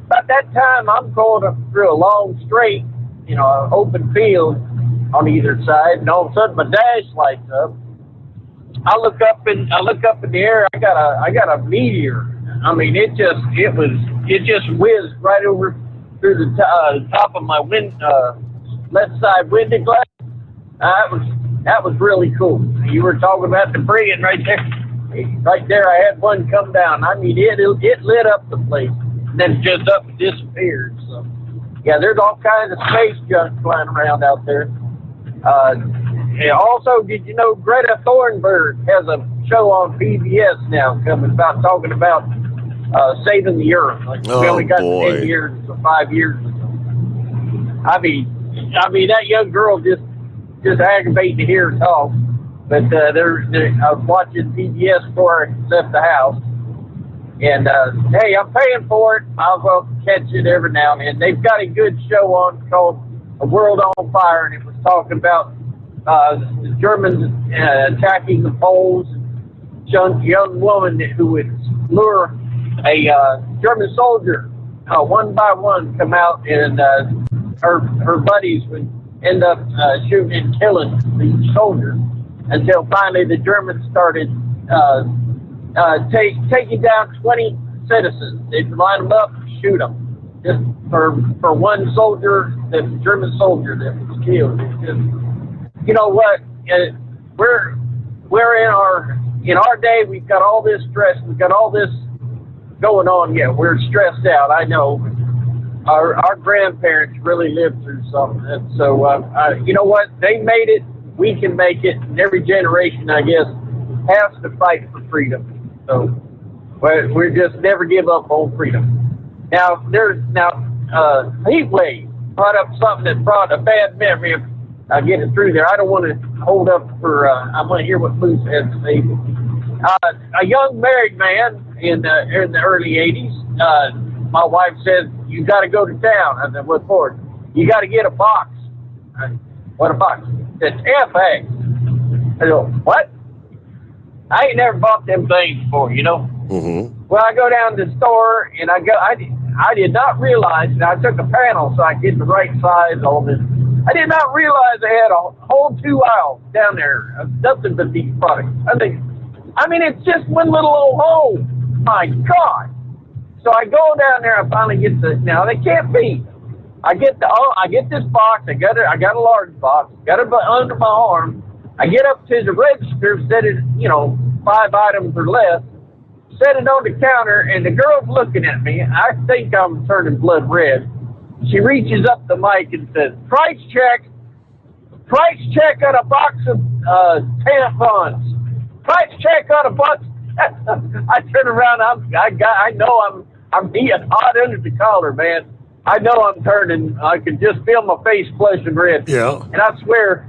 About that time, I'm going up through a long straight, open field on either side, and all of a sudden my dash lights up. I look up in the air. I got a meteor. I mean, it just whizzed right over through the top of my left side window glass. That was really cool. You were talking about debris, and right there, I had one come down. I mean, it lit up the place, and then just up and disappeared. So, yeah, there's all kinds of space junk flying around out there. And also, did you know Greta Thunberg has a show on PBS now talking about saving the earth? Like, we only got 10 years or 5 years. I mean, that young girl just aggravating to hear her talk. But I was watching PBS before I left the house, and hey, I'm paying for it. I'll well catch it every now and then. They've got a good show on called "A World on Fire," and it was talking about the Germans attacking the Poles. Young woman who would lure a German soldier one by one come out, and her buddies would end up shooting and killing the soldiers until finally the Germans started taking down 20 citizens. They'd line them up and shoot them just for one soldier, the German soldier that was killed. It's just, you know what? We're in our day. We've got all this stress. We've got all this going on. Yeah, we're stressed out. I know. Our grandparents really lived through something, and so you know what? They made it. We can make it. And every generation, I guess, has to fight for freedom. So we're just never give up on freedom. Now heat wave brought up something that brought a bad memory of getting through there. I don't want to hold up for. I want to hear what Moose has to say. A young married man in the early '80s. My wife said, "You got to go to town." I said, "What for?" "You got to get a box." "What a box?" "The Tampax." I go, "What?" I ain't never bought them things before, you know. Mm-hmm. Well, I go down to the store and I did not realize, and I took a panel so I could get the right size on this. I did not realize they had a whole 2 aisles down there of nothing but these products. I mean, it's just one little old hole. My God. So I go down there, I finally get now they can't be. I get this box, I got a large box, got it under my arm. I get up to the register, set it, 5 items or less, set it on the counter, and the girl's looking at me. I think I'm turning blood red. She reaches up the mic and says, price check on a box of tampons. Price check on a box. I turn around, I know I'm being hot under the collar, man. I know I'm turning. I can just feel my face flushing red. Yeah. And I swear,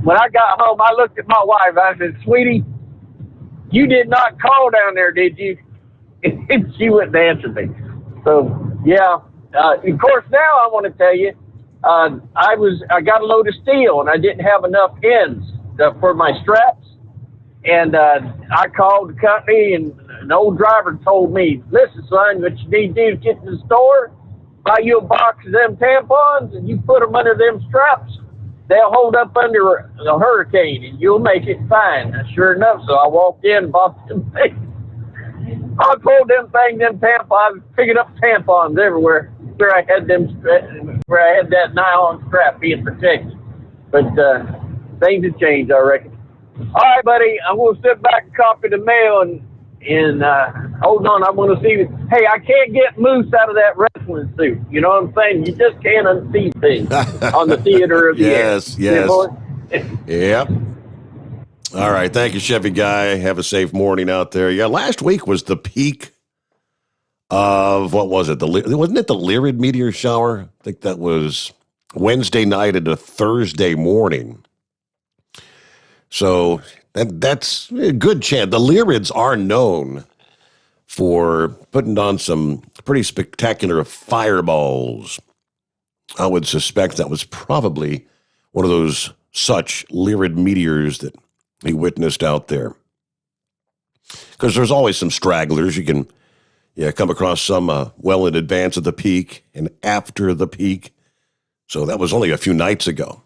when I got home, I looked at my wife. I said, "Sweetie, you did not call down there, did you?" And she wouldn't answer me. So, yeah. Of course, now I want to tell you, I got a load of steel, and I didn't have enough ends for my straps. And I called the company, and an old driver told me, "Listen, son, what you need to do is get to the store, buy you a box of them tampons, and you put them under them straps. They'll hold up under a hurricane, and you'll make it fine." And sure enough, so I walked in and bought them things. I pulled them tampons, picking up tampons everywhere where I had that nylon strap being protected. But things have changed, I reckon. All right, buddy, I'm going to sit back and copy the mail and hold on. I'm going to see. Hey, I can't get Moose out of that wrestling suit. You know what I'm saying? You just can't unsee things on the theater of the air. Yes. Yep. All right. Thank you, Chevy Guy. Have a safe morning out there. Yeah, last week was the peak of, what was it? Wasn't it the Lyrid meteor shower? I think that was Wednesday night into Thursday morning. So that's a good chance. The Lyrids are known for putting on some pretty spectacular fireballs. I would suspect that was probably one of those such Lyrid meteors that he witnessed out there. Because there's always some stragglers. You can come across some well in advance of the peak and after the peak. So that was only a few nights ago.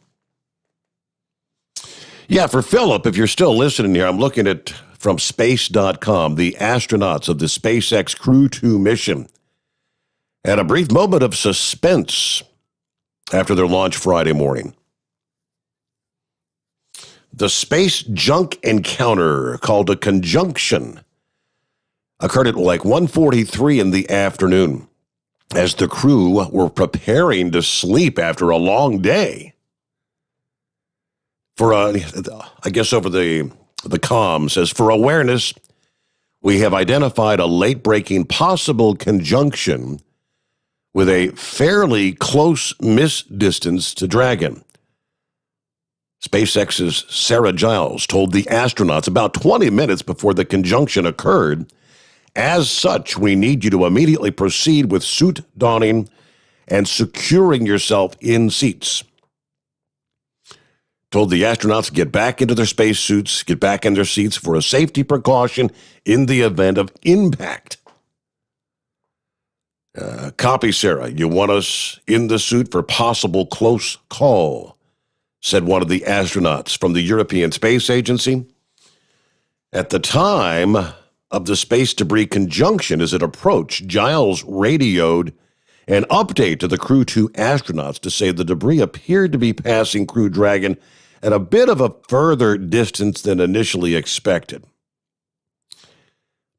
Yeah, for Philip, if you're still listening here, I'm looking at from space.com, the astronauts of the SpaceX Crew 2 mission had a brief moment of suspense after their launch Friday morning. The space junk encounter, called a conjunction, occurred at like 1:43 in the afternoon as the crew were preparing to sleep after a long day. For, I guess over the comm says, for awareness, we have identified a late-breaking possible conjunction with a fairly close miss distance to Dragon. SpaceX's Sarah Giles told the astronauts about 20 minutes before the conjunction occurred, as such, we need you to immediately proceed with suit donning and securing yourself in seats. Told the astronauts to get back into their spacesuits, get back in their seats for a safety precaution in the event of impact. Copy, Sarah. You want us in the suit for possible close call, said one of the astronauts from the European Space Agency. At the time of the space debris conjunction as it approached, Giles radioed an update to the Crew 2 astronauts to say the debris appeared to be passing Crew Dragon at a bit of a further distance than initially expected.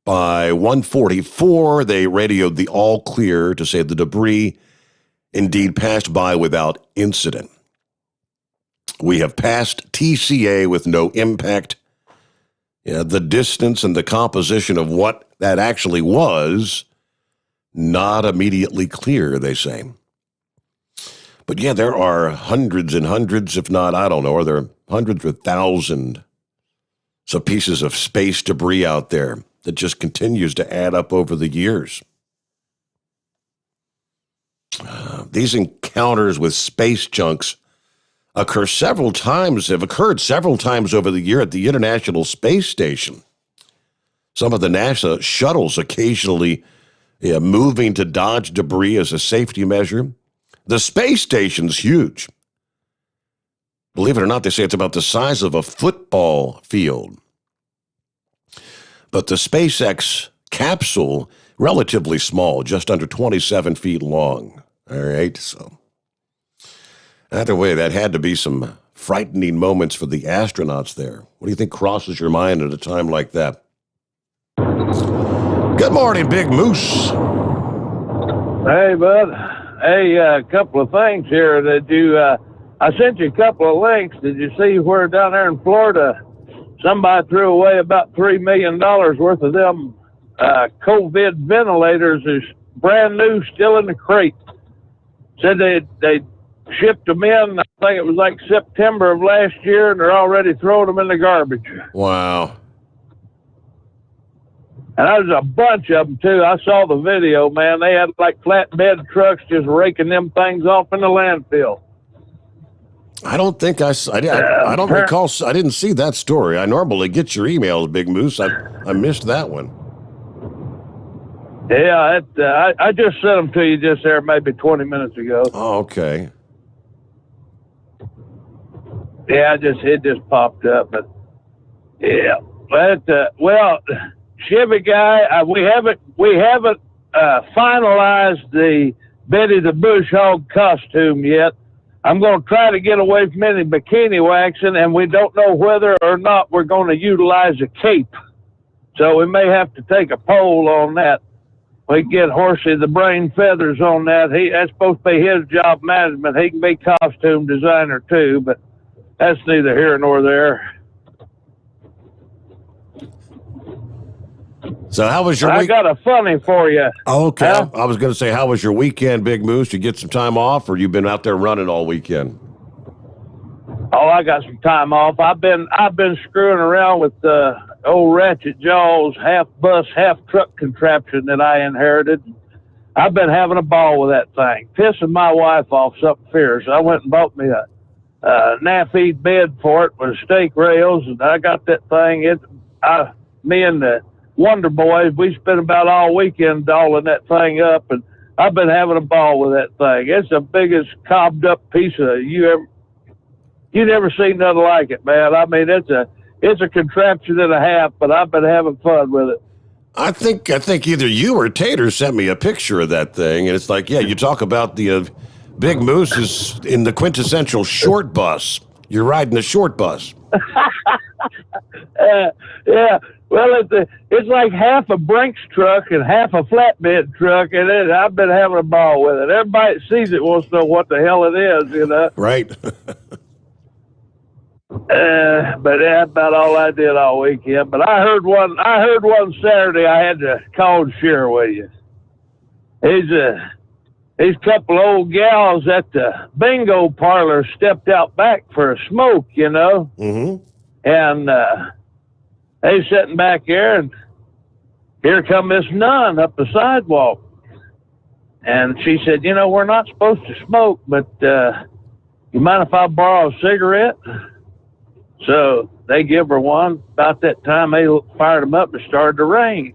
By 1:44, they radioed the all clear to say the debris indeed passed by without incident. We have passed TCA with no impact. The distance and the composition of what that actually was, not immediately clear, they say. But yeah, there are hundreds and hundreds, if not, I don't know, are there hundreds or thousands of pieces of space debris out there that just continues to add up over the years. These encounters with space junks have occurred several times over the year at the International Space Station. Some of the NASA shuttles occasionally moving to dodge debris as a safety measure. The space station's huge. Believe it or not, they say it's about the size of a football field. But the SpaceX capsule, relatively small, just under 27 feet long. All right, so either way, that had to be some frightening moments for the astronauts there. What do you think crosses your mind at a time like that? Good morning, Big Moose. Hey, bud. Hey, a couple of things here. I sent you a couple of links. Did you see where down there in Florida, somebody threw away about $3 million worth of them COVID ventilators is brand new, still in the crate. Said they shipped them in, I think it was like September of last year, and they're already throwing them in the garbage. Wow. And there's a bunch of them, too. I saw the video, man. They had like flatbed trucks just raking them things off in the landfill. I don't think I don't recall. I didn't see that story. I normally get your emails, Big Moose. I missed that one. Yeah, I just sent them to you just there maybe 20 minutes ago. Oh, okay. Yeah, it just popped up, but yeah, but well, Chevy guy, we haven't finalized the Betty the Bush Hog costume yet. I'm going to try to get away from any bikini waxing, and we don't know whether or not we're going to utilize a cape. So we may have to take a poll on that. We get Horsey the Brain Feathers on that. That's supposed to be his job management. He can be costume designer too, but that's neither here nor there. So how was your week? I got a funny for you. Okay. Huh? I was going to say, how was your weekend, Big Moose? Did you get some time off, or you been out there running all weekend? Oh, I got some time off. I've been screwing around with the old Ratchet Jaws half bus, half truck contraption that I inherited. I've been having a ball with that thing, pissing my wife off something fierce. I went and bought me a NAFED bed for it with stake rails, and I got that thing. Me and the Wonder Boys. We spent about all weekend dolling that thing up, and I've been having a ball with that thing. It's the biggest cobbed up piece of you never seen nothing like it, man. I mean, it's a contraption and a half, but I've been having fun with it. I think either you or Tater sent me a picture of that thing, and it's like, yeah, you talk about the Big Moose is in the quintessential short bus. You're riding a short bus. Yeah. Well, it's like half a Brinks truck and half a flatbed truck, and I've been having a ball with it. Everybody that sees it wants to know what the hell it is, you know? Right. But that's about all I did all weekend. But I heard one Saturday I had to call and share with you. These a couple old gals at the bingo parlor stepped out back for a smoke, you know? Mm-hmm. And they sitting back there, and here come this nun up the sidewalk. And she said, you know, we're not supposed to smoke, but you mind if I borrow a cigarette? So they give her one. About that time, they fired them up and it started to rain.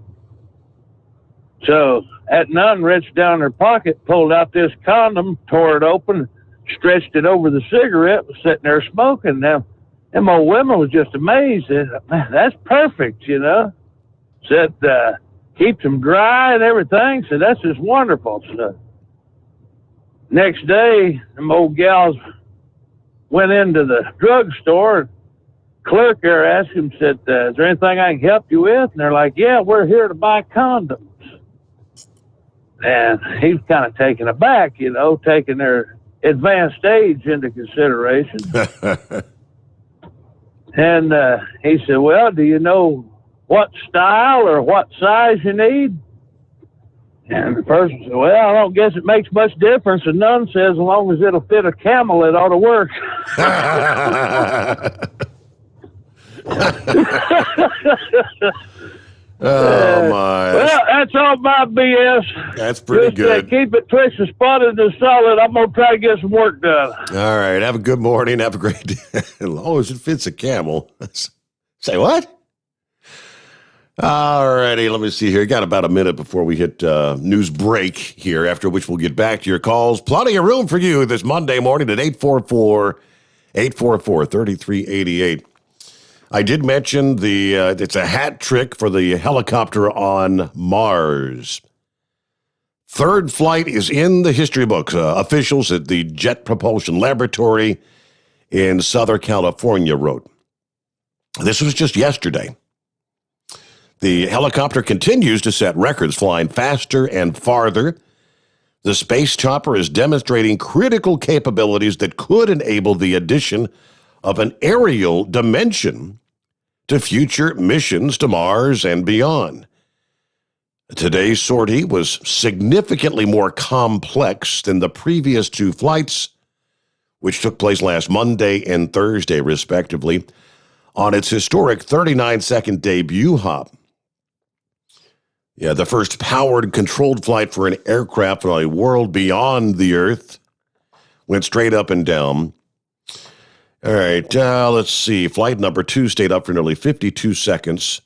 So that nun reached down her pocket, pulled out this condom, tore it open, stretched it over the cigarette, was sitting there smoking. Now, them old women was just amazed. They said, man, that's perfect, you know. Said, keeps them dry and everything. Said, that's just wonderful. So next day, them old gals went into the drugstore. Clerk there asked him, said, is there anything I can help you with? And they're like, yeah, we're here to buy condoms. And he was kind of taken aback, you know, taking their advanced age into consideration. And he said, well, do you know what style or what size you need? And the person said, well, I don't guess it makes much difference. The nun says, as long as it'll fit a camel, it ought to work. Oh, my. Well, that's all my BS. That's pretty good. Keep it twisted, spotted, and solid. I'm going to try to get some work done. All right. Have a good morning. Have a great day. As long as it fits a camel. Say what? All righty. Let me see here. Got about a minute before we hit news break here, after which we'll get back to your calls. Plenty of room for you this Monday morning at 844-3388. I did mention it's a hat trick for the helicopter on Mars. Third flight is in the history books. Officials at the Jet Propulsion Laboratory in Southern California wrote. This was just yesterday. The helicopter continues to set records, flying faster and farther. The space chopper is demonstrating critical capabilities that could enable the addition of an aerial dimension to future missions to Mars and beyond. Today's sortie was significantly more complex than the previous two flights, which took place last Monday and Thursday, respectively, on its historic 39-second debut hop. Yeah, the first powered, controlled flight for an aircraft on a world beyond the Earth went straight up and down. All right, let's see. Flight number 2 stayed up for nearly 52 seconds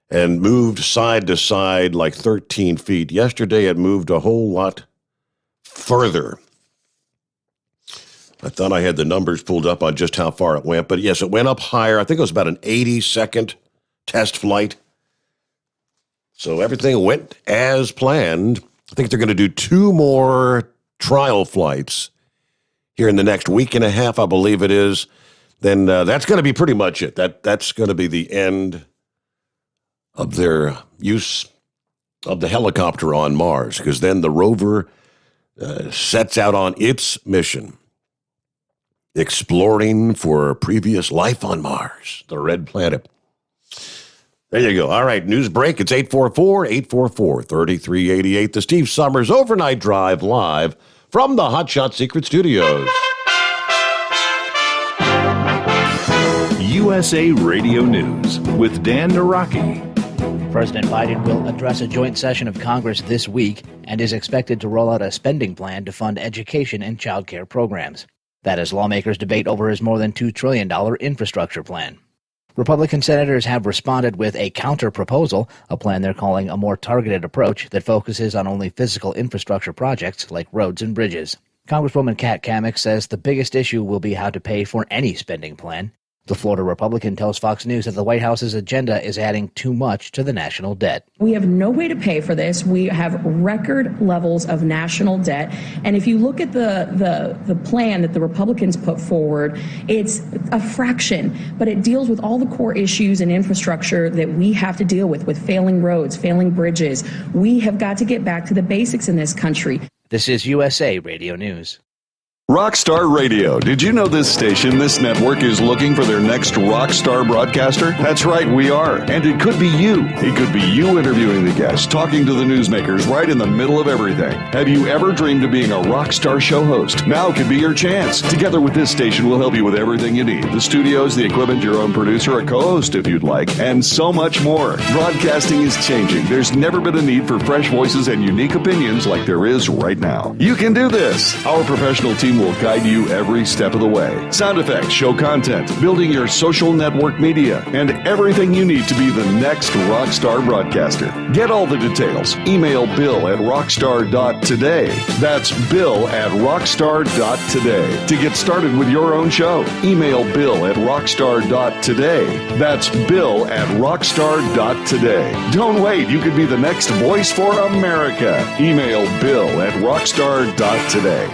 and moved side to side like 13 feet. Yesterday, it moved a whole lot further. I thought I had the numbers pulled up on just how far it went, but yes, it went up higher. I think it was about an 80-second test flight. So everything went as planned. I think they're going to do 2 more trial flights here in the next week and a half, I believe it is. Then that's going to be pretty much it. That's going to be the end of their use of the helicopter on Mars, because then the rover sets out on its mission, exploring for previous life on Mars, the red planet. There you go. All right, news break. It's 844-844-3388. The Steve Sommers Overnight Drive live from the Hot Shot Secret Studios. USA Radio News with Dan Naraki. President Biden will address a joint session of Congress this week and is expected to roll out a spending plan to fund education and child care programs. That as lawmakers debate over his more than $2 trillion infrastructure plan. Republican senators have responded with a counter-proposal, a plan they're calling a more targeted approach that focuses on only physical infrastructure projects like roads and bridges. Congresswoman Kat Cammack says the biggest issue will be how to pay for any spending plan. The Florida Republican tells Fox News that the White House's agenda is adding too much to the national debt. We have no way to pay for this. We have record levels of national debt. And if you look at the plan that the Republicans put forward, it's a fraction, but it deals with all the core issues and infrastructure that we have to deal with failing roads, failing bridges. We have got to get back to the basics in this country. This is USA Radio News. Rockstar Radio. Did you know this station, this network, is looking for their next rock star broadcaster? That's right, we are. And it could be you. It could be you interviewing the guests, talking to the newsmakers right in the middle of everything. Have you ever dreamed of being a rock star show host? Now could be your chance. Together with this station, we'll help you with everything you need. The studios, the equipment, your own producer, a co-host if you'd like, and so much more. Broadcasting is changing. There's never been a need for fresh voices and unique opinions like there is right now. You can do this. Our professional team will guide you every step of the way. Sound effects, show content, building your social network media, and everything you need to be the next rockstar broadcaster. Get all the details. Email bill@rockstar.today. That's bill@rockstar.today to get started with your own show. Email bill@rockstar.today. That's bill@rockstar.today. Don't wait. You could be the next voice for America. Email bill@rockstar.today.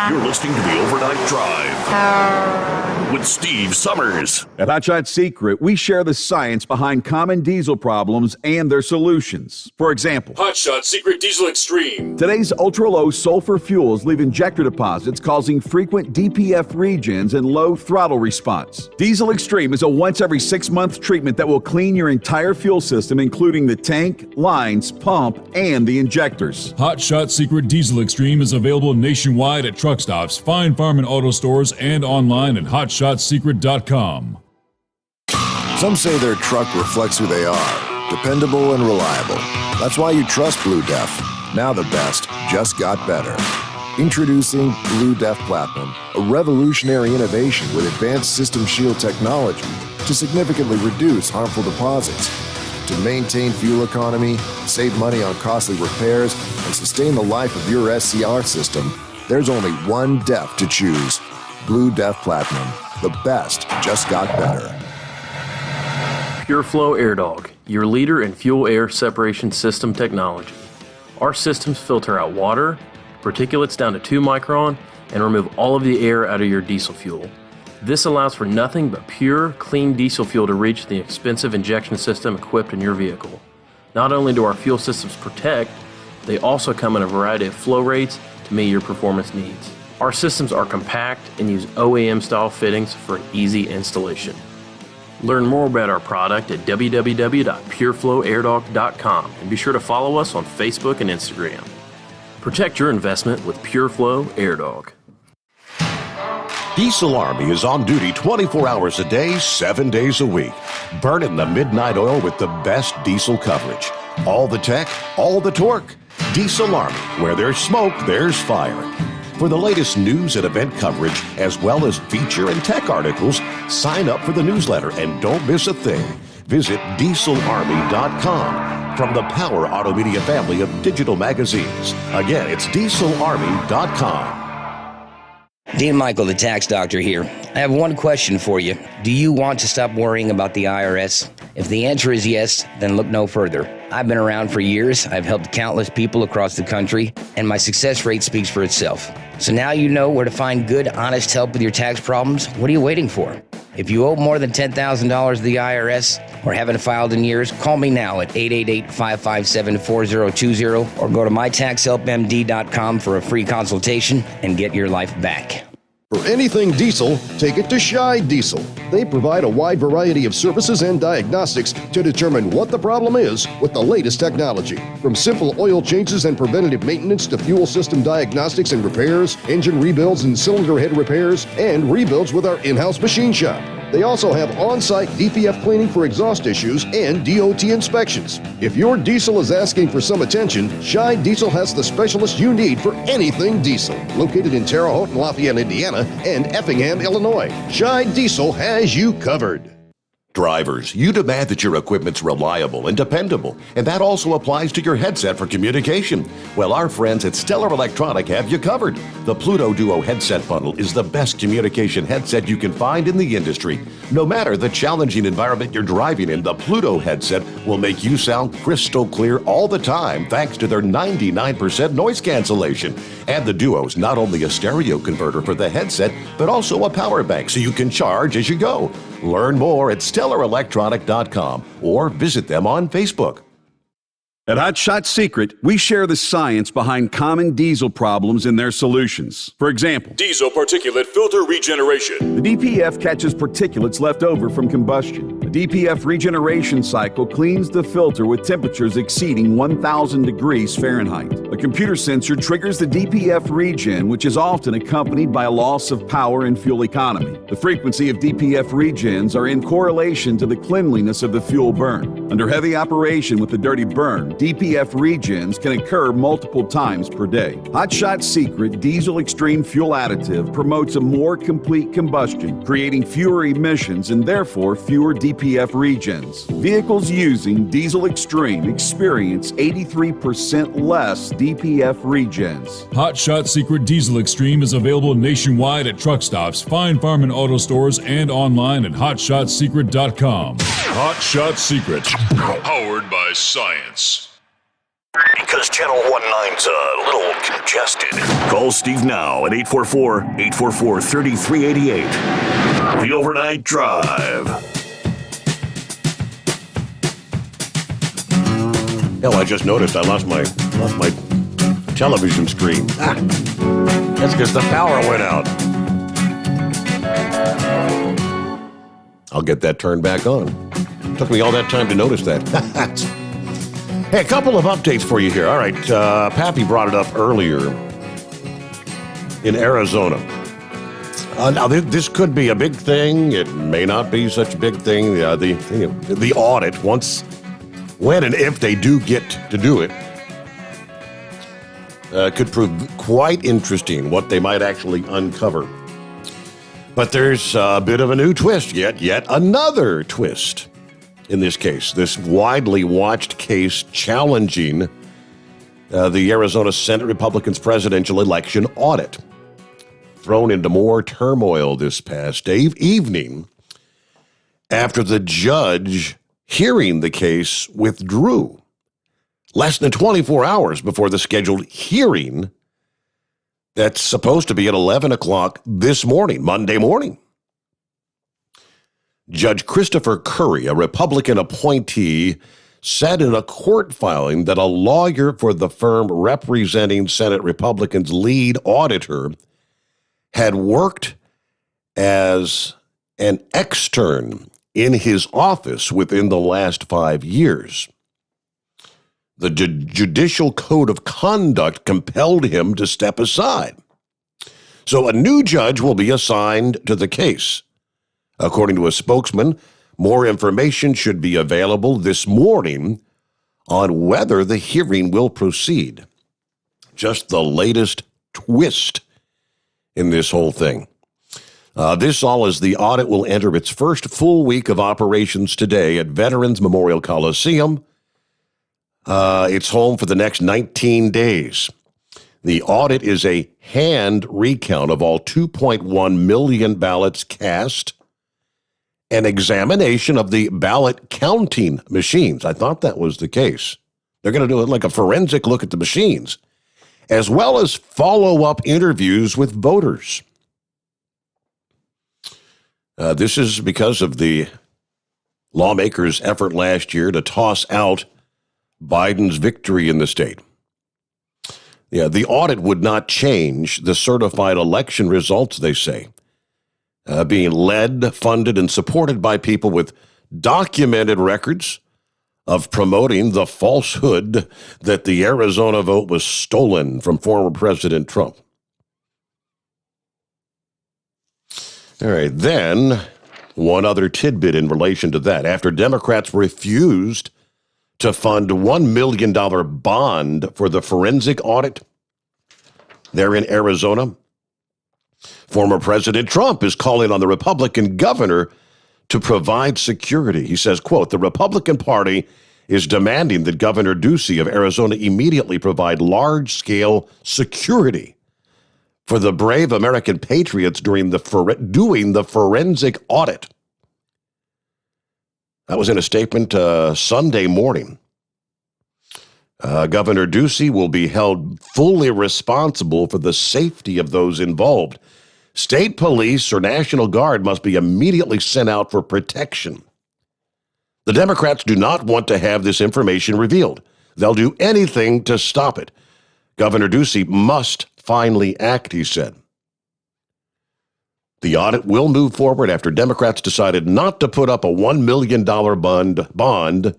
You're listening to the Overnight Drive with Steve Summers. At Hot Shot Secret, we share the science behind common diesel problems and their solutions. For example, Hot Shot Secret Diesel Extreme. Today's ultra-low sulfur fuels leave injector deposits causing frequent DPF regens and low throttle response. Diesel Extreme is a once every 6-month treatment that will clean your entire fuel system, including the tank, lines, pump, and the injectors. Hot Shot Secret Diesel Extreme is available nationwide at truck stops, fine farm and auto stores, and online at hotshotsecret.com. Some say their truck reflects who they are, dependable and reliable. That's why you trust Blue Def. Now the best just got better. Introducing Blue Def Platinum, a revolutionary innovation with advanced system shield technology to significantly reduce harmful deposits. To maintain fuel economy, save money on costly repairs, and sustain the life of your SCR system, there's only one DEF to choose. Blue Def Platinum. The best just got better. PureFlow AirDog, your leader in fuel air separation system technology. Our systems filter out water, particulates down to 2 micron, and remove all of the air out of your diesel fuel. This allows for nothing but pure, clean diesel fuel to reach the expensive injection system equipped in your vehicle. Not only do our fuel systems protect, they also come in a variety of flow rates to meet your performance needs. Our systems are compact and use OEM-style fittings for an easy installation. Learn more about our product at www.pureflowairdog.com and be sure to follow us on Facebook and Instagram. Protect your investment with PureFlow AirDog. Diesel Army is on duty 24 hours a day, 7 days a week. Burning the midnight oil with the best diesel coverage. All the tech, all the torque. Diesel Army, where there's smoke, there's fire. For the latest news and event coverage, as well as feature and tech articles, sign up for the newsletter and don't miss a thing. Visit dieselarmy.com from the Power Auto Media family of digital magazines. Again, it's dieselarmy.com. Dean Michael, the tax doctor here. I have one question for you. Do you want to stop worrying about the IRS? If the answer is yes, then look no further. I've been around for years. I've helped countless people across the country, and my success rate speaks for itself. So now you know where to find good, honest help with your tax problems. What are you waiting for? If you owe more than $10,000 to the IRS or haven't filed in years, call me now at 888-557-4020 or go to mytaxhelpmd.com for a free consultation and get your life back. For anything diesel, take it to Scheid Diesel. They provide a wide variety of services and diagnostics to determine what the problem is with the latest technology. From simple oil changes and preventative maintenance to fuel system diagnostics and repairs, engine rebuilds and cylinder head repairs, and rebuilds with our in-house machine shop. They also have on-site DPF cleaning for exhaust issues and DOT inspections. If your diesel is asking for some attention, Scheid Diesel has the specialist you need for anything diesel. Located in Terre Haute and Lafayette, Indiana, and Effingham, Illinois, Scheid Diesel has you covered. Drivers, you demand that your equipment's reliable and dependable, and that also applies to your headset for communication. Well, our friends at Stellar Electronic have you covered. The Pluto Duo headset bundle is the best communication headset you can find in the industry. No matter the challenging environment you're driving in, the Pluto headset will make you sound crystal clear all the time thanks to their 99% noise cancellation. And the Duo's not only a stereo converter for the headset, but also a power bank so you can charge as you go. Learn more at StellarElectronic.com or visit them on Facebook. At Hot Shot Secret, we share the science behind common diesel problems and their solutions. For example, Diesel particulate filter regeneration. the DPF catches particulates left over from combustion. The DPF regeneration cycle cleans the filter with temperatures exceeding 1,000 degrees Fahrenheit. A computer sensor triggers the DPF regen, which is often accompanied by a loss of power and fuel economy. The frequency of DPF regens are in correlation to the cleanliness of the fuel burn. Under heavy operation with the dirty burn, DPF regens can occur multiple times per day. Hot Shot Secret Diesel Extreme Fuel Additive promotes a more complete combustion, creating fewer emissions and therefore fewer DPF regens. Vehicles using Diesel Extreme experience 83% less DPF regens. Hot Shot Secret Diesel Extreme is available nationwide at truck stops, fine farm and auto stores, and online at hotshotsecret.com. Hot Shot Secret, powered by science. Because Channel 19's a little congested. Call Steve now at 844-844-3388. The Overnight Drive. Hell, I just noticed I lost my television screen. That's because the power went out. I'll get that turned back on. Took me all that time to notice that. Hey, a couple of updates for you here. All right, Pappy brought it up earlier in Arizona. Now, this could be a big thing. It may not be such a big thing. The audit, when and if they do get to do it, could prove quite interesting what they might actually uncover. But there's a bit of a new twist, yet another twist. In this case, this widely watched case challenging the Arizona Senate Republicans' presidential election audit, thrown into more turmoil this past evening after the judge hearing the case withdrew less than 24 hours before the scheduled hearing that's supposed to be at 11 o'clock this morning, Monday morning. Judge Christopher Curry, a Republican appointee, said in a court filing that a lawyer for the firm representing Senate Republicans' lead auditor had worked as an extern in his office within the last 5 years. The Judicial Code of Conduct compelled him to step aside. So a new judge will be assigned to the case. According to a spokesman, more information should be available this morning on whether the hearing will proceed. Just the latest twist in this whole thing. This all as the audit will enter its first full week of operations today at Veterans Memorial Coliseum. It's home for the next 19 days. The audit is a hand recount of all 2.1 million ballots cast, an examination of the ballot counting machines. I thought that was the case. They're going to do it like a forensic look at the machines, as well as follow-up interviews with voters. This is because of the lawmakers' effort last year to toss out Biden's victory in the state. Yeah, the audit would not change the certified election results, they say. Being led, funded, and supported by people with documented records of promoting the falsehood that the Arizona vote was stolen from former President Trump. All right, then One other tidbit in relation to that. After Democrats refused to fund $1 million bond for the forensic audit there in Arizona, former President Trump is calling on the Republican governor to provide security. He says, quote, the Republican Party is demanding that Governor Ducey of Arizona immediately provide large-scale security for the brave American patriots doing the forensic audit. That was in a statement Sunday morning. Governor Ducey will be held fully responsible for the safety of those involved. State police or National Guard must be immediately sent out for protection. The Democrats do not want to have this information revealed. They'll do anything to stop it. Governor Ducey must finally act, he said. The audit will move forward after Democrats decided not to put up a $1 million bond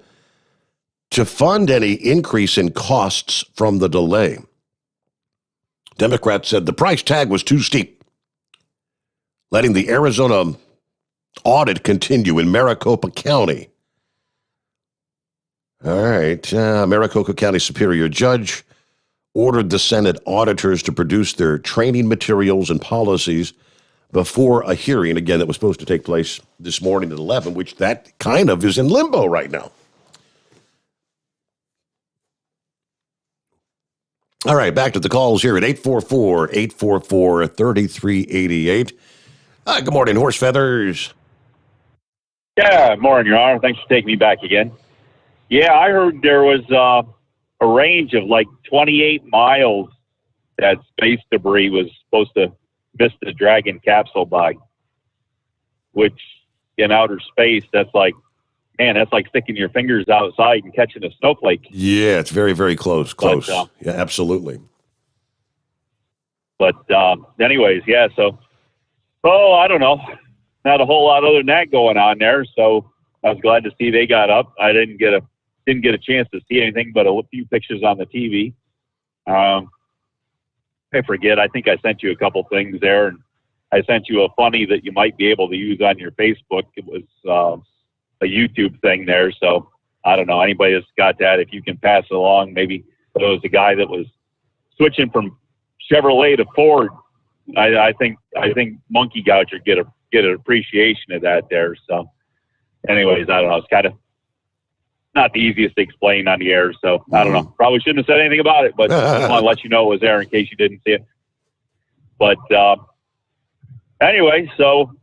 to fund any increase in costs from the delay. Democrats said the price tag was too steep, letting the Arizona audit continue in Maricopa County. All right, Maricopa County Superior Judge ordered the Senate auditors to produce their training materials and policies before a hearing, again, that was supposed to take place this morning at 11, which that kind of is in limbo right now. All right, back to the calls here at 844-844-3388. Good morning, Horse Feathers. Yeah, morning, Your Honor. Thanks for taking me back again. Yeah, I heard there was a range of like 28 miles that space debris was supposed to miss the Dragon capsule by, which in outer space, that's like sticking your fingers outside and catching a snowflake. Yeah, it's very, very close. Close. Yeah, absolutely. But anyways, yeah, so, I don't know. Not a whole lot other than that going on there, so I was glad to see they got up. I didn't get a chance to see anything but a few pictures on the TV. I forget. I think I sent you a couple things there, and I sent you a funny that you might be able to use on your Facebook. It was a YouTube thing there, so I don't know. Anybody that's got that, if you can pass it along, maybe it was a guy that was switching from Chevrolet to Ford. I think Monkey Goucher get an appreciation of that there. So, anyways, I don't know. It's kind of not the easiest to explain on the air, so I don't know. Probably shouldn't have said anything about it, but I want to let you know it was there in case you didn't see it. But anyway, so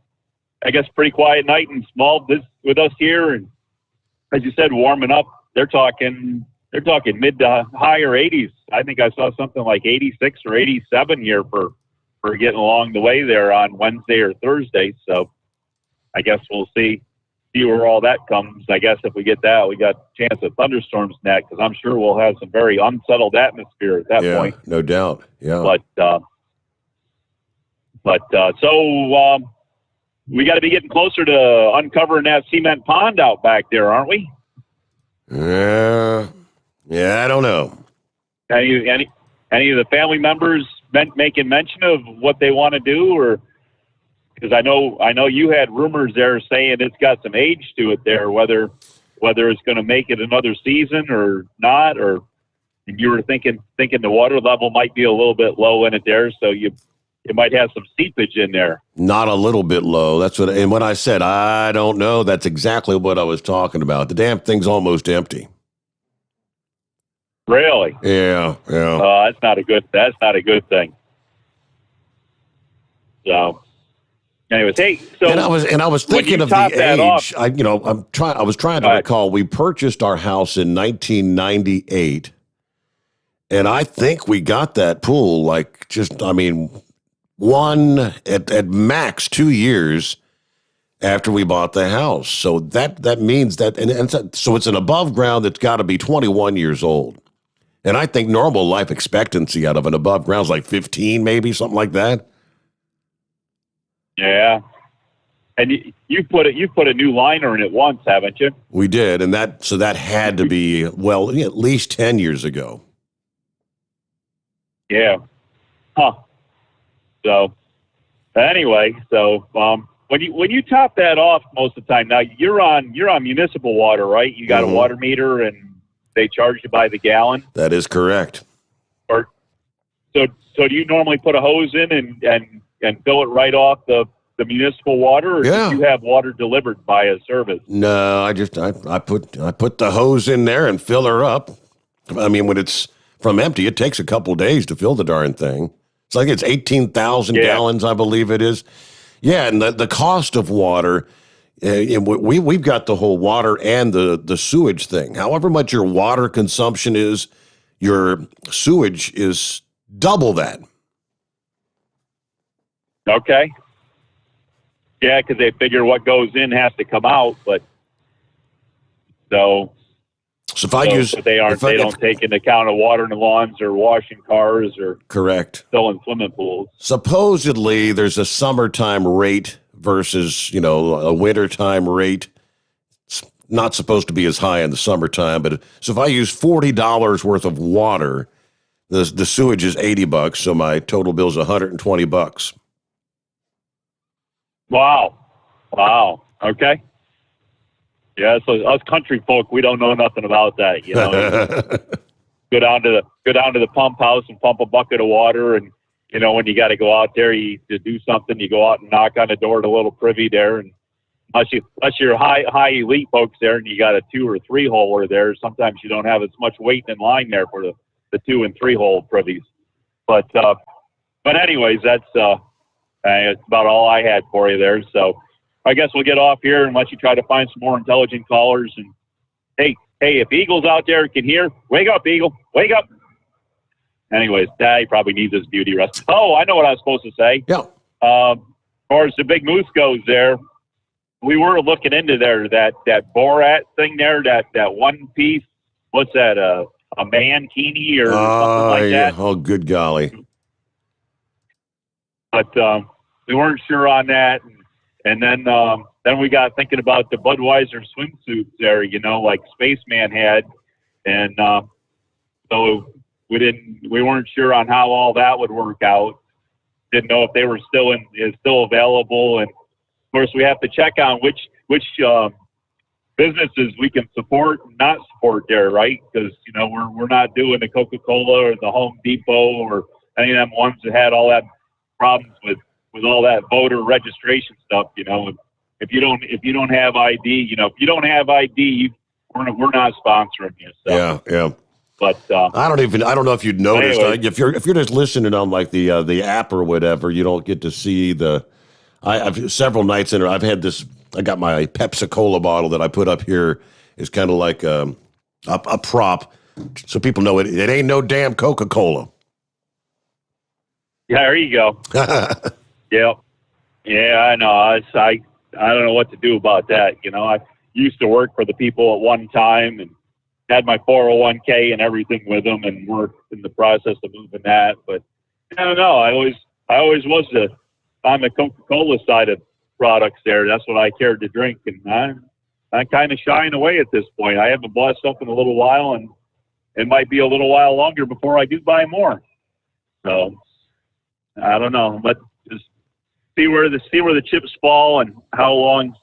I guess pretty quiet night and small with us here, and as you said, warming up. They're talking mid to higher 80s. I think I saw something like 86 or 87 here for getting along the way there on Wednesday or Thursday. So I guess we'll see where all that comes. I guess if we get that, we got a chance of thunderstorms next, because I'm sure we'll have some very unsettled atmosphere at that point. No doubt. Yeah. So we got to be getting closer to uncovering that cement pond out back there, aren't we? Yeah, I don't know. Any of the family members making mention of what they want to do, or because I know you had rumors there saying it's got some age to it there, whether it's going to make it another season or not, or you were thinking the water level might be a little bit low in it there, so you might have some seepage in there. Not a little bit low. And when I said I don't know, that's exactly what I was talking about. The damn thing's almost empty. Really? Yeah. That's not a good thing. So, anyways, hey. So, and I was thinking of the age. I was trying to recall. We purchased our house in 1998, and I think we got that pool one at max 2 years after we bought the house. So that means that, and so it's an above ground that's got to be 21 years old. And I think normal life expectancy out of an above ground is like 15, maybe something like that. Yeah. And you put a new liner in it once, haven't you? We did, and that had to be at least 10 years ago. Yeah. Huh. So anyway, when you top that off most of the time, now you're on municipal water, right? You got a water meter and they charge you by the gallon. That is correct. Or so do you normally put a hose in and fill it right off the municipal water, or do you have water delivered by a service? No, I put the hose in there and fill her up. I mean, when it's from empty, it takes a couple of days to fill the darn thing. It's like it's 18,000 gallons, I believe it is. Yeah, and the cost of water, we've got the whole water and the sewage thing. However much your water consumption is, your sewage is double that. Okay. Yeah, because they figure what goes in has to come out, but but they don't take into account of watering the lawns or washing cars or filling swimming pools. Supposedly, there's a summertime rate versus a wintertime rate. It's not supposed to be as high in the summertime, but so if I use $40 worth of water, the sewage is $80, so my total bill is $120. Wow. Okay. Yeah, so us country folk, we don't know nothing about that. Go down to the pump house and pump a bucket of water, and when you got to go out there to do something, you go out and knock on the door to a little privy there, and unless you're high elite folks there, and you got a 2 or 3 holer there, sometimes you don't have as much weight in line there for the 2 and 3 hole privies. But anyways, that's about all I had for you there. So I guess we'll get off here and let you try to find some more intelligent callers. And hey, if Eagle's out there and can hear, wake up, Eagle, wake up. Anyways, he probably needs his beauty rest. Oh, I know what I was supposed to say. Yeah. As far as the big moose goes there, we were looking into there, that Borat thing there, that one piece, what's that, a mankini or something like that? Oh, good golly. But we weren't sure on that. And then we got thinking about the Budweiser swimsuits there, like Spaceman had. And so we weren't sure on how all that would work out. Didn't know if they were still available. And of course, we have to check on which businesses we can support and not support there, right? Because we're not doing the Coca-Cola or the Home Depot or any of them ones that had all that problems with all that voter registration stuff. If you don't have ID, we're not sponsoring you. So. Yeah. But I don't know if you'd noticed. Anyway. If you're just listening on like the app or whatever, you don't get to see I've several nights in. I've had this. I got my Pepsi-Cola bottle that I put up here. It's kind of like a prop, so people know it ain't no damn Coca-Cola. Yeah, there you go. Yep. Yeah, I know. I don't know what to do about that. I used to work for the people at one time and had my 401k and everything with them, and we're in the process of moving that. But I don't know. I always was on the Coca-Cola side of products there. That's what I cared to drink, and I'm kind of shying away at this point. I haven't bought stuff in a little while, and it might be a little while longer before I do buy more. So I don't know, but just see where the chips fall and how long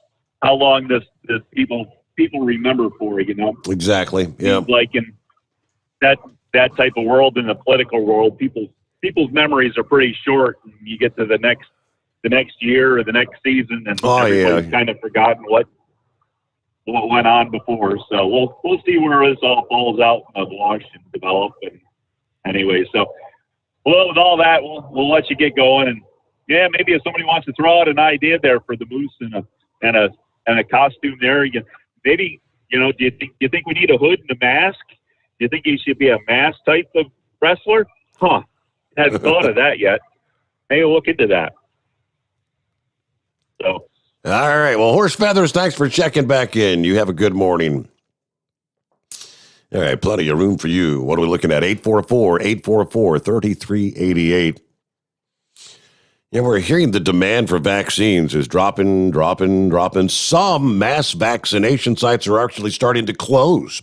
this people remember for. Exactly. Yeah. Like in that type of world, in the political world, people's memories are pretty short. And you get to the next year or the next season, and everybody's kind of forgotten what went on before. So we'll see where this all falls out and wash and develop. And anyway, so with all that, we'll let you get going. And yeah, maybe if somebody wants to throw out an idea there for the moose and a costume there, maybe do you think we need a hood and a mask? Do you think he should be a mask type of wrestler? Haven't thought of that yet. Maybe we'll look into that. So. All right. Well, Horse Feathers, thanks for checking back in. You have a good morning. All right. Plenty of room for you. What are we looking at? 844-3388. Yeah, we're hearing the demand for vaccines is dropping. Some mass vaccination sites are actually starting to close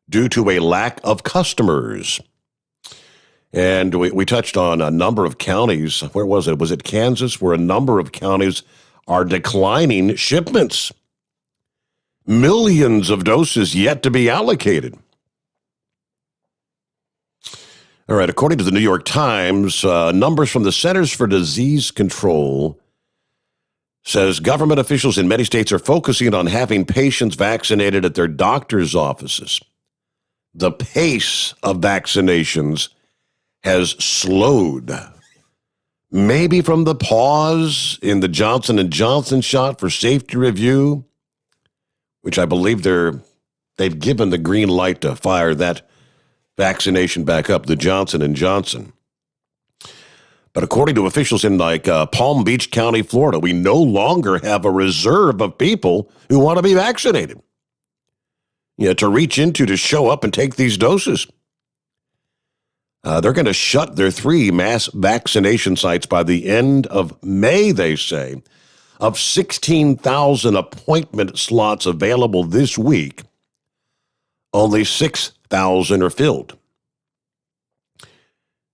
due to a lack of customers. And we touched on a number of counties. Where was it? Was it Kansas, where a number of counties are declining shipments? Millions of doses yet to be allocated. All right, according to the New York Times, numbers from the Centers for Disease Control says government officials in many states are focusing on having patients vaccinated at their doctor's offices. The pace of vaccinations has slowed. Maybe from the pause in the Johnson & Johnson shot for safety review, which I believe they've given the green light to fire that vaccination back up, the Johnson & Johnson. But according to officials in Palm Beach County, Florida, we no longer have a reserve of people who want to be vaccinated. To reach into, to show up and take these doses. They're going to shut their 3 mass vaccination sites by the end of May, they say. Of 16,000 appointment slots available this week, only 6,000 are filled.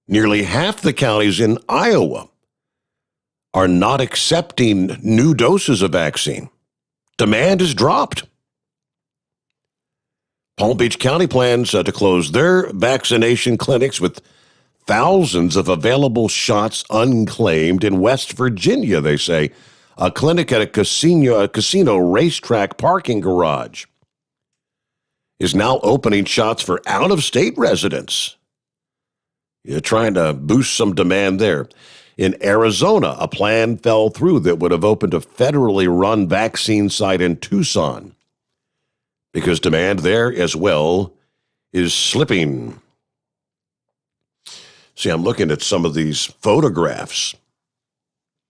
Nearly half the counties in Iowa are not accepting new doses of vaccine. Demand has dropped. Palm Beach County plans to close their vaccination clinics with thousands of available shots unclaimed. In West Virginia, they say, a clinic at a casino racetrack parking garage is now opening shots for out-of-state residents. Trying to boost some demand there. In Arizona, a plan fell through that would have opened a federally run vaccine site in Tucson because demand there as well is slipping. See, I'm looking at some of these photographs.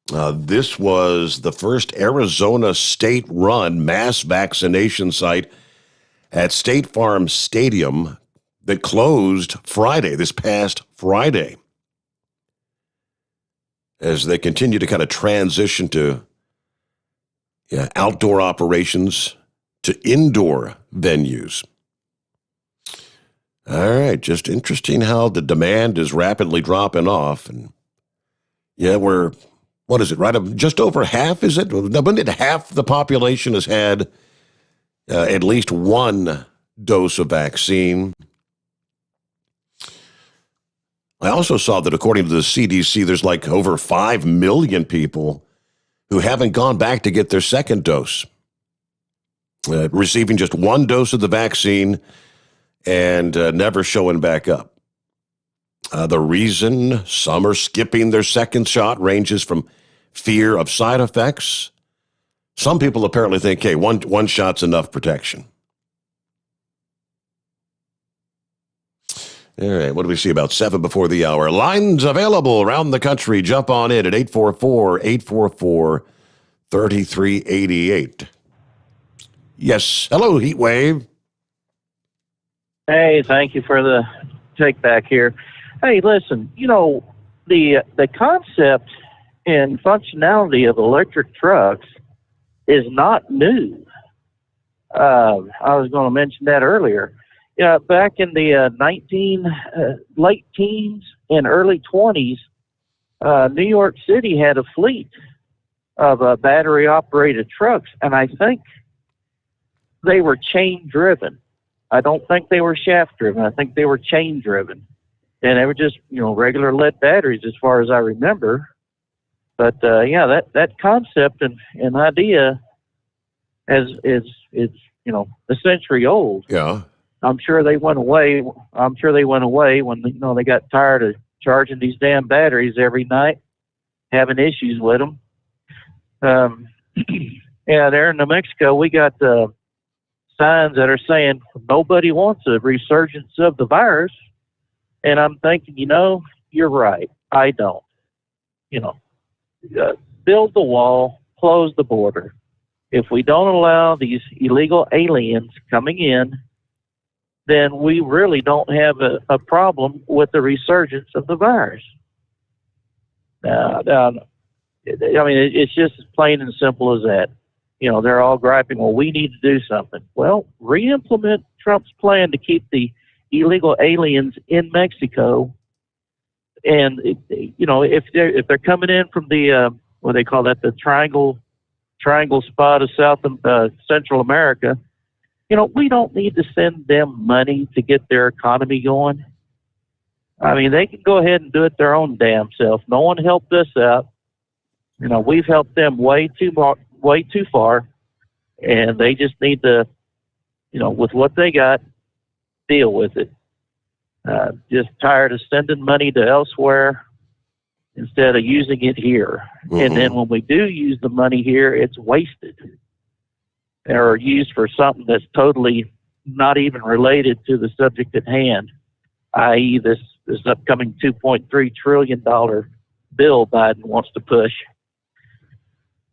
This was the first Arizona state-run mass vaccination site at State Farm Stadium that closed Friday, this past Friday, as they continue to kind of transition to outdoor operations to indoor venues. All right, just interesting how the demand is rapidly dropping off. And we're, what is it, right? Just over half, is it? When did half the population has had at least one dose of vaccine? I also saw that according to the CDC, there's like over 5 million people who haven't gone back to get their second dose, receiving just one dose of the vaccine and never showing back up. The reason some are skipping their second shot ranges from fear of side effects. Some people apparently think, hey, one shot's enough protection. All right, what do we see? About 7 before the hour. Lines available around the country. Jump on in at 844-844-3388. Yes. Hello, Heat Wave. Hey, thank you for the take back here. Hey, listen, the concept and functionality of electric trucks is not new. I was going to mention that earlier. Back in the late teens and early 20s, New York City had a fleet of battery-operated trucks, and I think they were chain-driven. I don't think they were shaft-driven. I think they were chain-driven. And they were just, regular lead batteries as far as I remember. But, that concept and idea is a century old. Yeah. I'm sure they went away. When they got tired of charging these damn batteries every night, having issues with them. There in New Mexico, we got signs that are saying nobody wants a resurgence of the virus, and I'm thinking, you're right. I don't. Build the wall, close the border. If we don't allow these illegal aliens coming in, then we really don't have a problem with the resurgence of the virus. It's just as plain and simple as that. They're all griping, well, we need to do something. Well, re-implement Trump's plan to keep the illegal aliens in Mexico And if they're coming in from the what they call that, the triangle spot of Central America, we don't need to send them money to get their economy going. I mean, they can go ahead and do it their own damn self. No one helped us out. We've helped them way too far, and they just need to, with what they got, deal with it. Just tired of sending money to elsewhere instead of using it here. Mm-hmm. And then when we do use the money here, it's wasted or used for something that's totally not even related to the subject at hand, i.e. this upcoming $2.3 trillion bill Biden wants to push.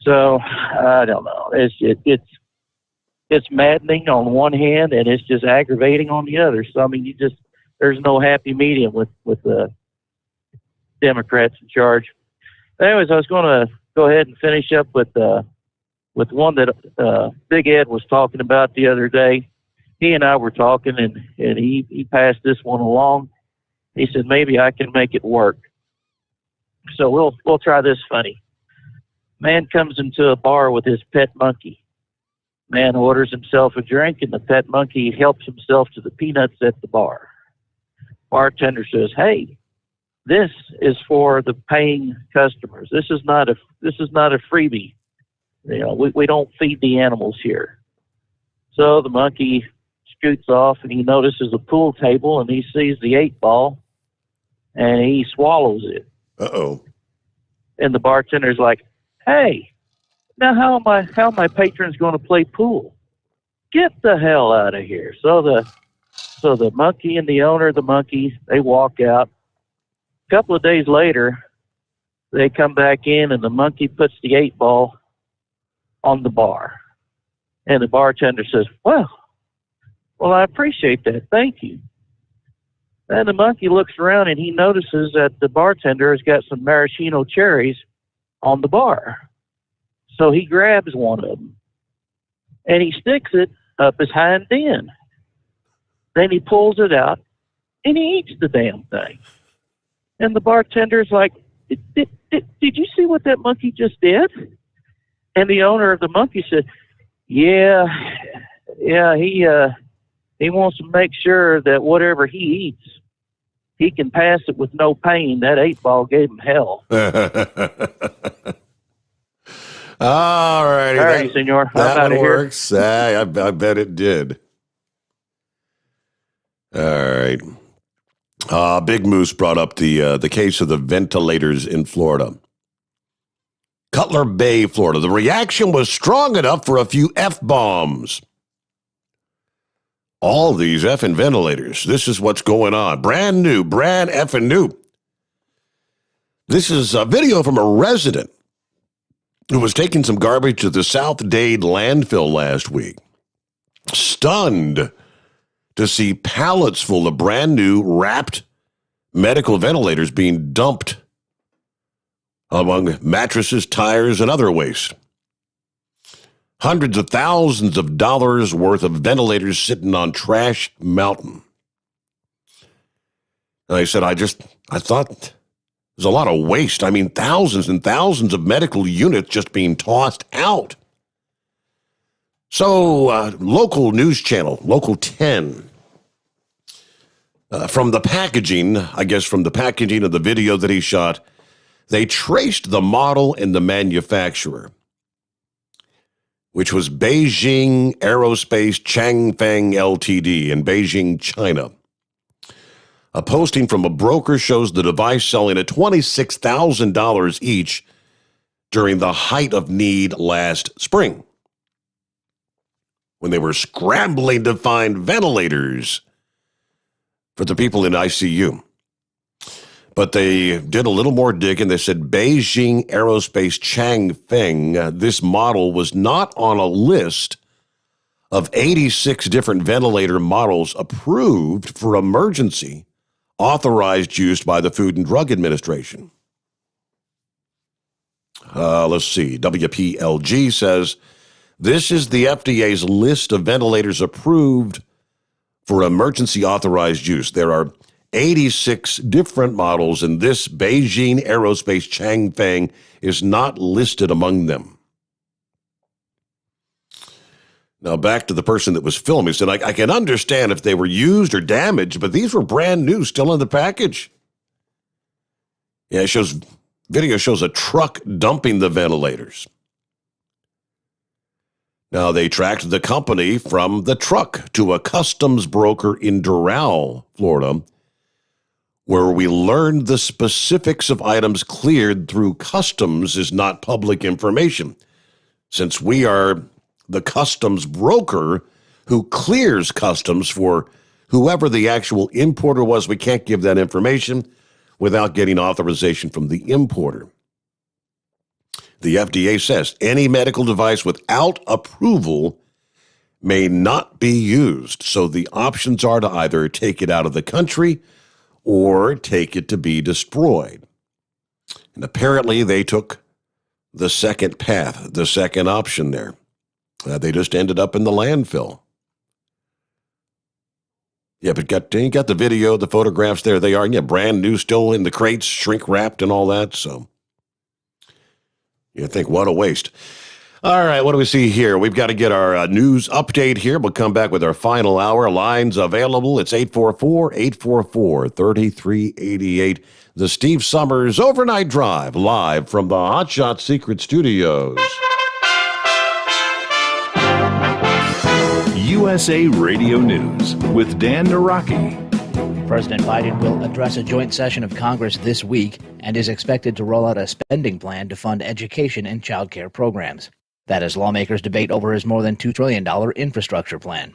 So I don't know. It's maddening on one hand, and it's just aggravating on the other. So I mean, there's no happy medium with the Democrats in charge. Anyways, I was going to go ahead and finish up with one that Big Ed was talking about the other day. He and I were talking, and he passed this one along. He said, maybe I can make it work. So we'll try this funny. Man comes into a bar with his pet monkey. Man orders himself a drink, and the pet monkey helps himself to the peanuts at the bar. Bartender says, "Hey, this is for the paying customers. This is not a freebie. We don't feed the animals here." So the monkey scoots off, and he notices a pool table, and he sees the 8-ball, and he swallows it. Uh-oh. And the bartender's like, "Hey, now how are my patrons going to play pool? Get the hell out of here." So the monkey and the owner of the monkey, they walk out. A couple of days later, they come back in, and the monkey puts the 8-ball on the bar. And the bartender says, well, I appreciate that. Thank you. And the monkey looks around, and he notices that the bartender has got some maraschino cherries on the bar. So he grabs one of them, and he sticks it up his hind end. Then he pulls it out, and he eats the damn thing. And the bartender's like, did you see what that monkey just did? And the owner of the monkey said, yeah, he wants to make sure that whatever he eats, he can pass it with no pain. That 8-ball gave him hell. All righty. All right, senor. That one works. I bet it did. All right. Big Moose brought up the case of the ventilators in Florida. Cutler Bay, Florida. The reaction was strong enough for a few F-bombs. All these effing ventilators. This is what's going on. Brand effing new. This is a video from a resident who was taking some garbage to the South Dade landfill last week. Stunned to see pallets full of brand new wrapped medical ventilators being dumped among mattresses, tires, and other waste. Hundreds of thousands of dollars worth of ventilators sitting on Trash Mountain. And I said, I thought there's a lot of waste. I mean, thousands and thousands of medical units just being tossed out. So, local news channel, Local 10, from the packaging of the video that he shot, they traced the model and the manufacturer, which was Beijing Aerospace Changfeng Ltd. In Beijing, China. A posting from a broker shows the device selling at $26,000 each during the height of need last spring, when they were scrambling to find ventilators for the people in ICU. But they did a little more digging. They said Beijing Aerospace Changfeng, this model was not on a list of 86 different ventilator models approved for emergency authorized use by the Food and Drug Administration. Let's see. WPLG says, this is the FDA's list of ventilators approved for emergency authorized use. There are 86 different models, and this Beijing Aerospace Changfeng is not listed among them. Now, back to the person that was filming. He said, I can understand if they were used or damaged, but these were brand new, still in the package. Yeah, video shows a truck dumping the ventilators. Now, they tracked the company from the truck to a customs broker in Doral, Florida, where we learned the specifics of items cleared through customs is not public information. Since we are the customs broker who clears customs for whoever the actual importer was, we can't give that information without getting authorization from the importer. The FDA says any medical device without approval may not be used. So the options are to either take it out of the country or take it to be destroyed. And apparently they took the second path, the second option there. They just ended up in the landfill. Yeah, but you got the video, the photographs there. They are, brand new, still in the crates, shrink wrapped and all that. So you think, what a waste. All right, what do we see here? We've got to get our news update here. We'll come back with our final hour. Lines available. It's 844-844-3388. The Steve Sommers Overnight Drive, live from the Hot Shot Secret Studios. USA Radio News with Dan Naraki. President Biden will address a joint session of Congress this week and is expected to roll out a spending plan to fund education and child care programs. That as lawmakers debate over his more than $2 trillion infrastructure plan.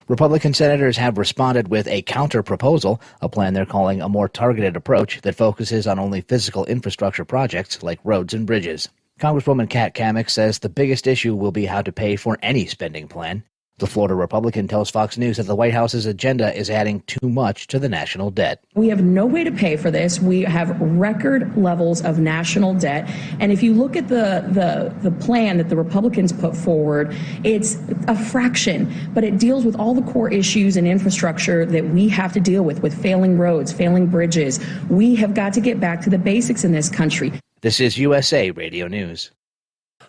Republican senators have responded with a counter-proposal, a plan they're calling a more targeted approach that focuses on only physical infrastructure projects like roads and bridges. Congresswoman Kat Cammack says the biggest issue will be how to pay for any spending plan. The Florida Republican tells Fox News that the White House's agenda is adding too much to the national debt. We have no way to pay for this. We have record levels of national debt. And if you look at the plan that the Republicans put forward, it's a fraction, but it deals with all the core issues and infrastructure that we have to deal with failing roads, failing bridges. We have got to get back to the basics in this country. This is USA Radio News.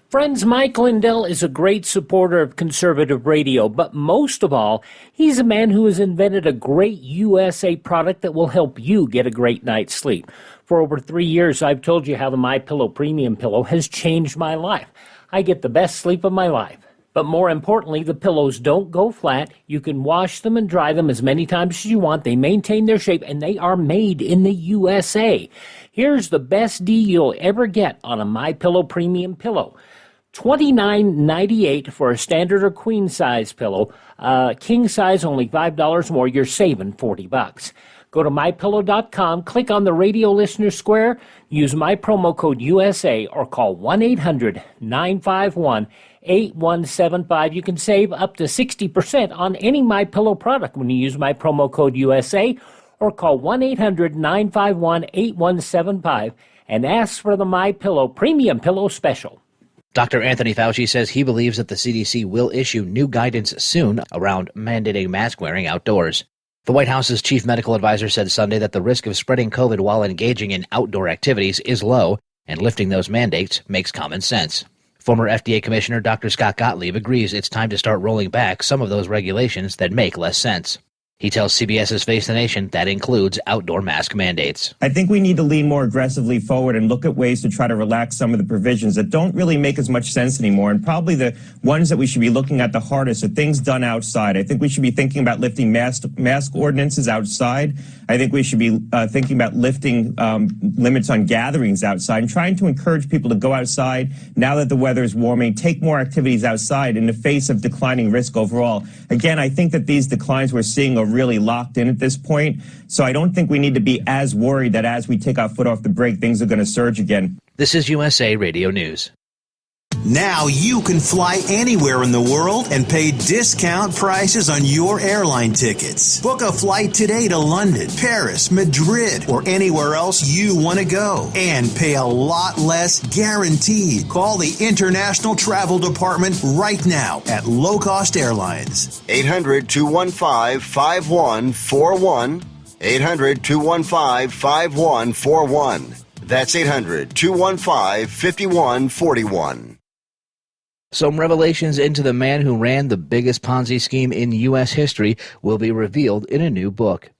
Friends, Mike Lindell is a great supporter of conservative radio, but most of all, he's a man who has invented a great USA product that will help you get a great night's sleep. For over 3 years, I've told you how the MyPillow Premium Pillow has changed my life. I get the best sleep of my life. But more importantly, the pillows don't go flat. You can wash them and dry them as many times as you want. They maintain their shape, and they are made in the USA. Here's the best deal you'll ever get on a MyPillow Premium Pillow. $29.98 for a standard or queen size pillow. King size only $5 more. You're saving $40. Go to mypillow.com, click on the radio listener square, use my promo code USA, or call 1-800-951-8175. You can save up to 60% on any MyPillow product when you use my promo code USA, or call 1-800-951-8175 and ask for the MyPillow Premium Pillow Special. Dr. Anthony Fauci says he believes that the CDC will issue new guidance soon around mandating mask wearing outdoors. The White House's chief medical advisor said Sunday that the risk of spreading COVID while engaging in outdoor activities is low, and lifting those mandates makes common sense. Former FDA Commissioner Dr. Scott Gottlieb agrees it's time to start rolling back some of those regulations that make less sense. He tells CBS's Face the Nation that includes outdoor mask mandates. I think we need to lean more aggressively forward and look at ways to try to relax some of the provisions that don't really make as much sense anymore. And probably the ones that we should be looking at the hardest are things done outside. I think we should be thinking about lifting mask ordinances outside. I think we should be thinking about lifting limits on gatherings outside and trying to encourage people to go outside now that the weather is warming, take more activities outside in the face of declining risk overall. Again, I think that these declines we're seeing are really locked in at this point. So I don't think we need to be as worried that as we take our foot off the brake, things are going to surge again. This is USA Radio News. Now you can fly anywhere in the world and pay discount prices on your airline tickets. Book a flight today to London, Paris, Madrid, or anywhere else you want to go. And pay a lot less guaranteed. Call the International Travel Department right now at Low Cost Airlines. 800-215-5141. 800-215-5141. That's 800-215-5141. Some revelations into the man who ran the biggest Ponzi scheme in U.S. history will be revealed in a new book.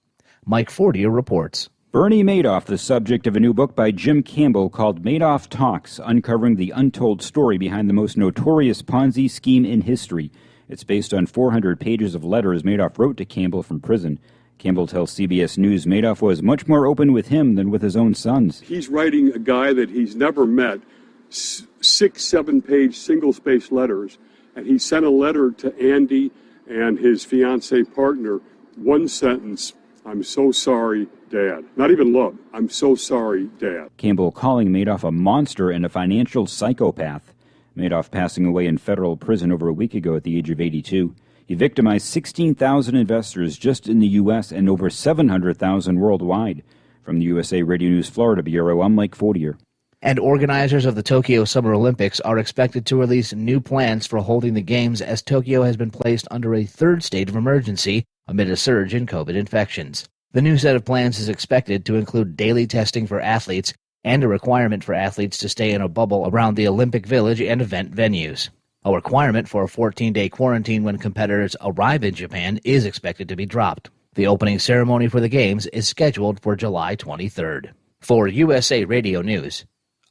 Mike Fortier reports. Bernie Madoff, the subject of a new book by Jim Campbell called Madoff Talks, uncovering the untold story behind the most notorious Ponzi scheme in history. It's based on 400 pages of letters Madoff wrote to Campbell from prison. Campbell tells CBS News Madoff was much more open with him than with his own sons. He's writing a guy that he's never met, 6-7-page single-spaced letters, and he sent a letter to Andy and his fiancee partner, one sentence, "I'm so sorry, Dad." Not even love, "I'm so sorry, Dad." Campbell calling Madoff a monster and a financial psychopath. Madoff passing away in federal prison over a week ago at the age of 82. He victimized 16,000 investors just in the U.S. and over 700,000 worldwide. From the USA Radio News Florida Bureau, I'm Mike Fortier. And organizers of the Tokyo Summer Olympics are expected to release new plans for holding the Games as Tokyo has been placed under a third state of emergency amid a surge in COVID infections. The new set of plans is expected to include daily testing for athletes and a requirement for athletes to stay in a bubble around the Olympic Village and event venues. A requirement for a 14-day quarantine when competitors arrive in Japan is expected to be dropped. The opening ceremony for the Games is scheduled for July 23rd. For USA Radio News,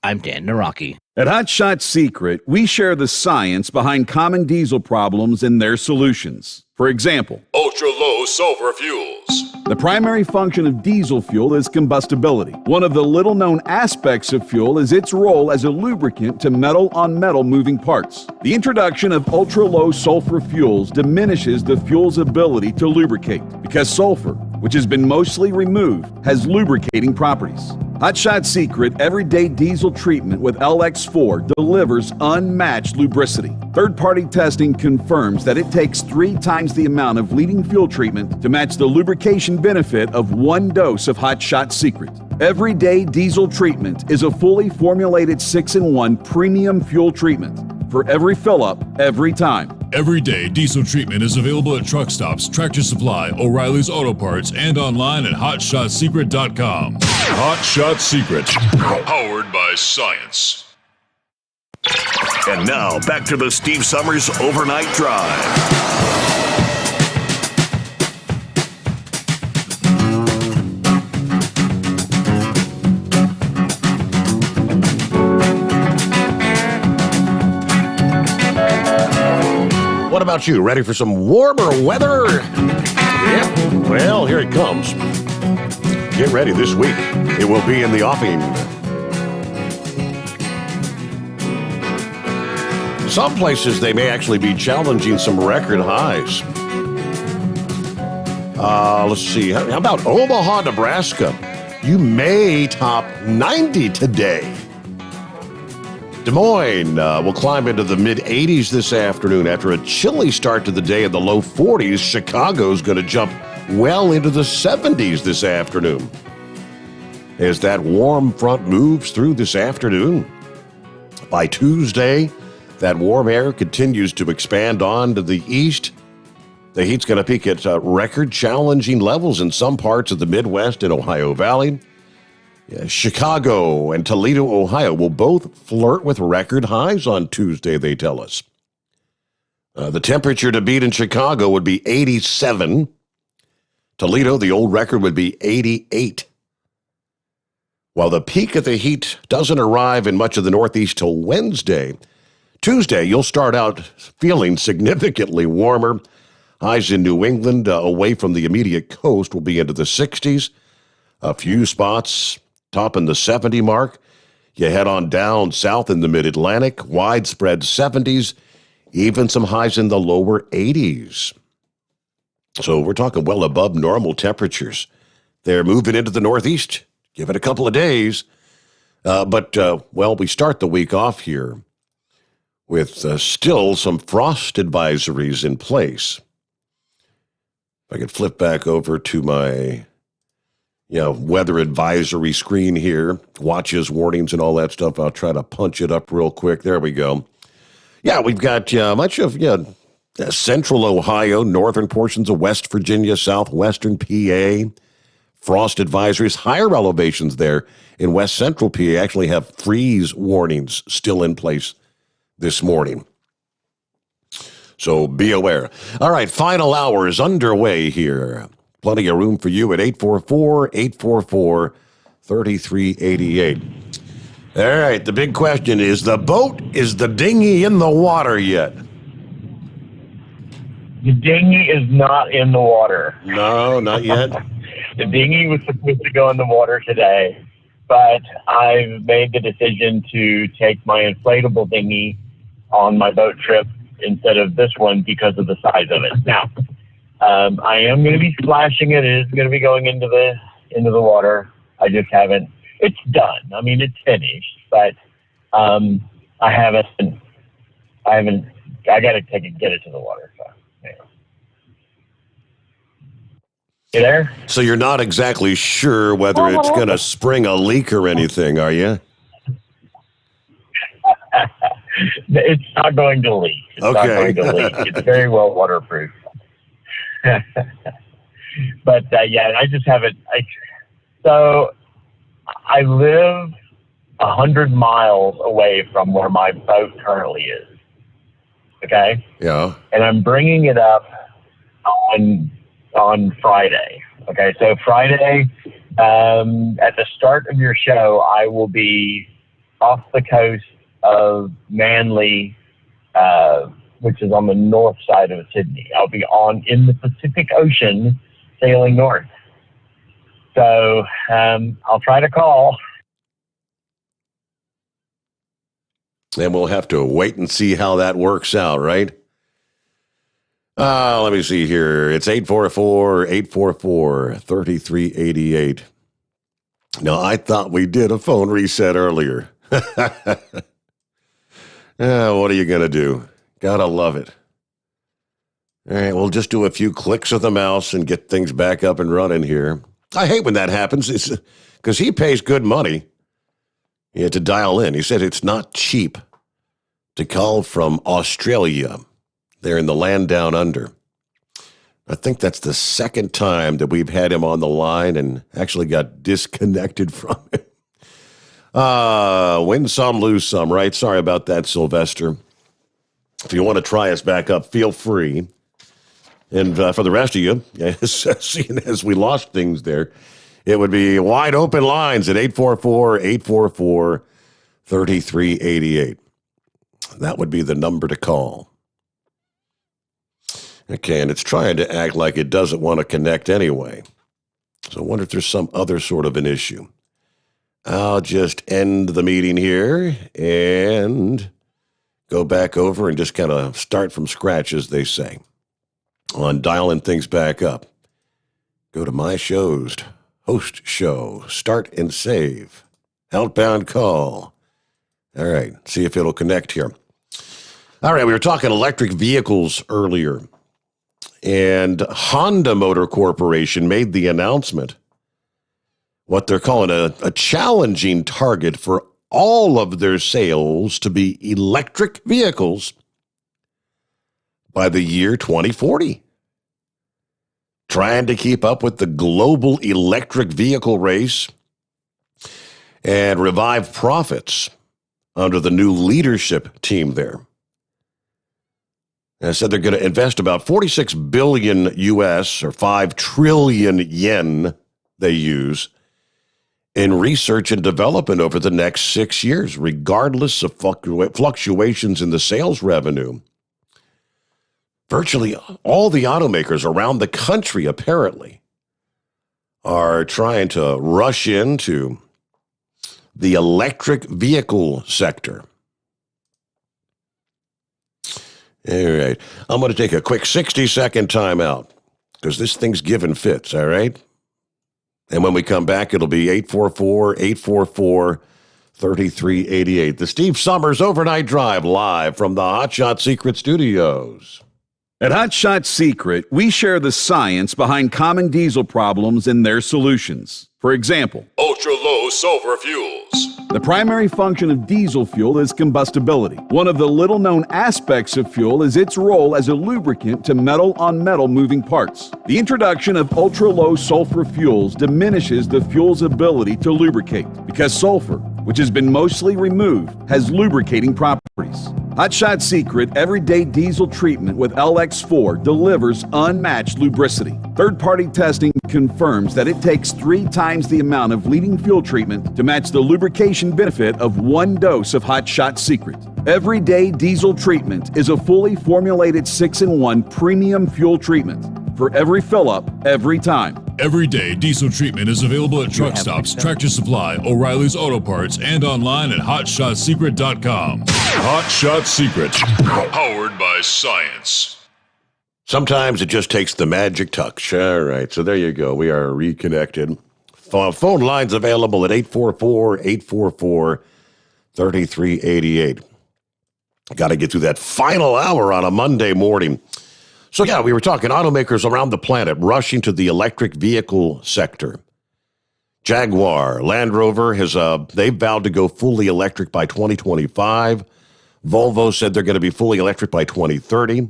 I'm Dan Naraki. At Hot Shot Secret, we share the science behind common diesel problems and their solutions. For example, ultra-low sulfur fuels. The primary function of diesel fuel is combustibility. One of the little-known aspects of fuel is its role as a lubricant to metal-on-metal moving parts. The introduction of ultra-low sulfur fuels diminishes the fuel's ability to lubricate because sulfur, which has been mostly removed, has lubricating properties. Hot Shot Secret Everyday Diesel Treatment with LX4 delivers unmatched lubricity. Third-party testing confirms that it takes 3 times the amount of leading fuel treatment to match the lubrication benefit of 1 dose of Hot Shot Secret. Everyday Diesel Treatment is a fully formulated 6-in-1 premium fuel treatment for every fill-up, every time. Everyday Diesel Treatment is available at truck stops, Tractor Supply, O'Reilly's Auto Parts, and online at HotShotSecret.com. Hot Shot Secret, powered by science. And now, back to the Steve Summers Overnight Drive. What about you? Ready for some warmer weather? Yep. Well, here it comes. Get ready this week. It will be in the offing. Some places they may actually be challenging some record highs. Let's see. How about Omaha, Nebraska? You may top 90 today. Des Moines will climb into the mid-80s this afternoon after a chilly start to the day in the low 40s. Chicago's going to jump well into the 70s this afternoon as that warm front moves through this afternoon. By Tuesday, that warm air continues to expand on to the east. The heat's going to peak at record-challenging levels in some parts of the Midwest and Ohio Valley. Chicago and Toledo, Ohio will both flirt with record highs on Tuesday, they tell us. The temperature to beat in Chicago would be 87. Toledo, the old record, would be 88. While the peak of the heat doesn't arrive in much of the Northeast till Wednesday, Tuesday you'll start out feeling significantly warmer. Highs in New England away from the immediate coast will be into the 60s. A few spots topping the 70 mark. You head on down south in the mid-Atlantic, widespread 70s, even some highs in the lower 80s. So we're talking well above normal temperatures. They're moving into the Northeast. Give it a couple of days. But we start the week off here with still some frost advisories in place. If I could flip back over to my weather advisory screen here, watches, warnings, and all that stuff. I'll try to punch it up real quick. There we go. Yeah, we've got much of central Ohio, northern portions of West Virginia, southwestern PA, frost advisories. Higher elevations there in west central PA actually have freeze warnings still in place this morning. So be aware. All right, final hour is underway here. Plenty of room for you at 844-844-3388. All right, the big question is the dinghy in the water yet? The dinghy is not in the water. No, not yet. The dinghy was supposed to go in the water today, but I've made the decision to take my inflatable dinghy on my boat trip instead of this one because of the size of it. Now, I am going to be splashing it. It is going to be going into the water. I just haven't. It's done. I mean, it's finished, but I haven't. I got to get it to the water. So, anyway. You there? So you're not exactly sure whether it's going to spring a leak or anything, are you? It's not going to leak. It's not going to leak. It's very well waterproof. But yeah, I just haven't. So I live 100 miles away from where my boat currently is. Okay. Yeah. And I'm bringing it up on Friday. Okay. So Friday, at the start of your show, I will be off the coast of Manly, which is on the north side of Sydney. I'll be in the Pacific Ocean sailing north. So I'll try to call. And we'll have to wait and see how that works out, right? Let me see here. It's 844-844-3388. Now, I thought we did a phone reset earlier. What are you going to do? Gotta love it. All right, we'll just do a few clicks of the mouse and get things back up and running here. I hate when that happens. It's because he pays good money to dial in. He said it's not cheap to call from Australia. They're in the land down under. I think that's the second time that we've had him on the line and actually got disconnected from it. Win some, lose some, right? Sorry about that, Sylvester. If you want to try us back up, feel free. And for the rest of you, seeing as we lost things there, it would be wide open lines at 844-844-3388. That would be the number to call. Okay, and it's trying to act like it doesn't want to connect anyway. So I wonder if there's some other sort of an issue. I'll just end the meeting here and go back over and just kind of start from scratch, as they say, on dialing things back up. Go to my shows, host show, start and save, outbound call. All right, see if it'll connect here. All right, we were talking electric vehicles earlier, and Honda Motor Corporation made the announcement, what they're calling a challenging target for all of their sales to be electric vehicles by the year 2040. Trying to keep up with the global electric vehicle race and revive profits under the new leadership team there. And I said they're going to invest about 46 billion US or 5 trillion yen they use in research and development over the next 6 years, regardless of fluctuations in the sales revenue. Virtually all the automakers around the country, apparently, are trying to rush into the electric vehicle sector. All right. I'm going to take a quick 60-second timeout because this thing's giving fits, all right? And when we come back, it'll be 844-844-3388. The Steve Sommers Overnight Drive live from the Hot Shot Secret Studios. At Hot Shot Secret, we share the science behind common diesel problems and their solutions. For example, ultra-low sulfur fuels. the primary function of diesel fuel is combustibility. One of the little-known aspects of fuel is its role as a lubricant to metal-on-metal moving parts. The introduction of ultra-low sulfur fuels diminishes the fuel's ability to lubricate because sulfur, which has been mostly removed, has lubricating properties. Hotshot Secret Everyday Diesel Treatment with LX4 delivers unmatched lubricity. Third-party testing confirms that it takes 3 times the amount of leading fuel treatment to match the lubrication benefit of 1 dose of Hotshot Secret. Everyday Diesel Treatment is a fully formulated 6-in-1 premium fuel treatment for every fill-up, every time. Everyday Diesel Treatment is available at truck stops, Tractor Supply, O'Reilly's Auto Parts, and online at HotShotSecret.com. Hot Shot Secret, powered by science. Sometimes it just takes the magic touch. All right, so there you go. We are reconnected. Phone lines available at 844-844-3388. Got to get through that final hour on a Monday morning. So, yeah, we were talking automakers around the planet rushing to the electric vehicle sector. Jaguar, Land Rover, they've vowed to go fully electric by 2025. Volvo said they're going to be fully electric by 2030. It's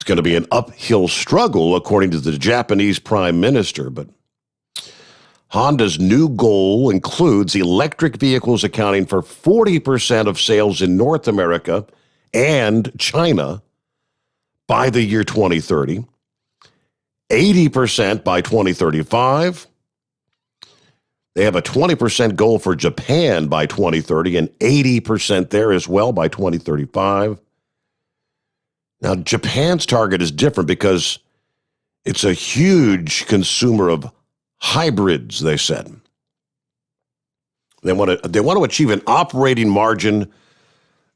going to be an uphill struggle, according to the Japanese Prime Minister. But Honda's new goal includes electric vehicles accounting for 40% of sales in North America and China by the year 2030, 80% by 2035. They have a 20% goal for Japan by 2030 and 80% there as well by 2035. Now, Japan's target is different because it's a huge consumer of hybrids, they said. They want to achieve an operating margin,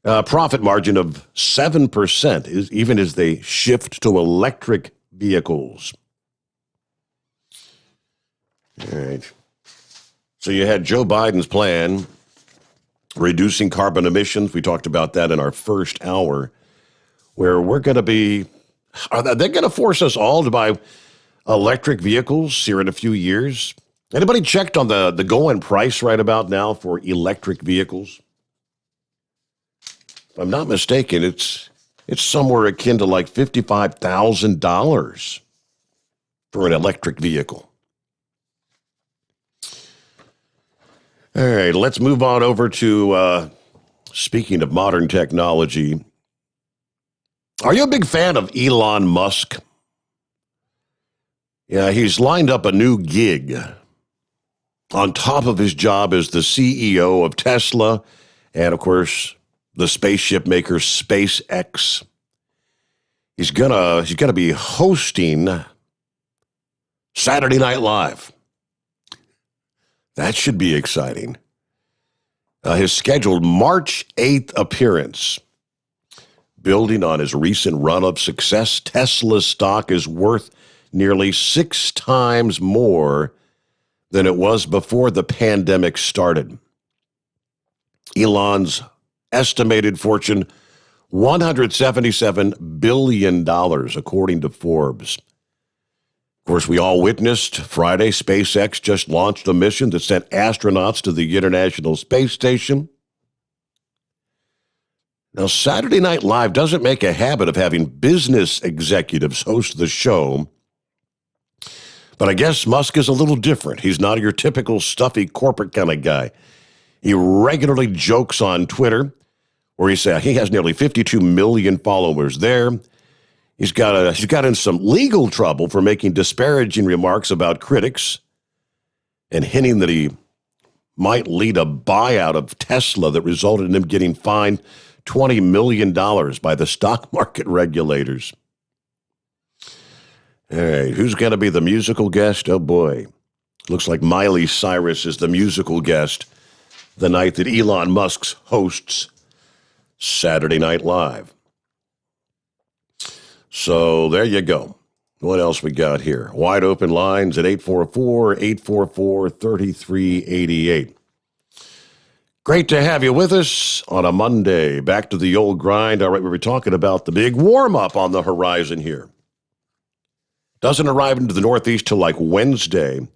profit margin of 7%, even as they shift to electric vehicles. All right. So you had Joe Biden's plan, reducing carbon emissions. We talked about that in our first hour, where we're going to be, are they going to force us all to buy electric vehicles here in a few years? Anybody checked on the going price right about now for electric vehicles? If I'm not mistaken, it's somewhere akin to like $55,000 for an electric vehicle. All right, let's move on over to, speaking of modern technology, are you a big fan of Elon Musk? Yeah, he's lined up a new gig on top of his job as the CEO of Tesla and, of course, the spaceship maker SpaceX. He's gonna be hosting Saturday Night Live. That should be exciting. His scheduled March 8th appearance. Building on his recent run of success, Tesla's stock is worth nearly 6 times more than it was before the pandemic started. Elon's estimated fortune, $177 billion, according to Forbes. Of course, we all witnessed Friday, SpaceX just launched a mission that sent astronauts to the International Space Station. Now, Saturday Night Live doesn't make a habit of having business executives host the show, but I guess Musk is a little different. He's not your typical stuffy corporate kind of guy. He regularly jokes on Twitter, where he has nearly 52 million followers there. He's got in some legal trouble for making disparaging remarks about critics and hinting that he might lead a buyout of Tesla that resulted in him getting fined $20 million by the stock market regulators. All right, who's going to be the musical guest? Oh, boy. Looks like Miley Cyrus is the musical guest the night that Elon Musk hosts Saturday Night Live. So there you go. What else we got here? Wide open lines at 844-844-3388. Great to have you with us on a Monday. Back to the old grind. All right, we were talking about the big warm-up on the horizon here. Doesn't arrive into the Northeast till like Wednesday.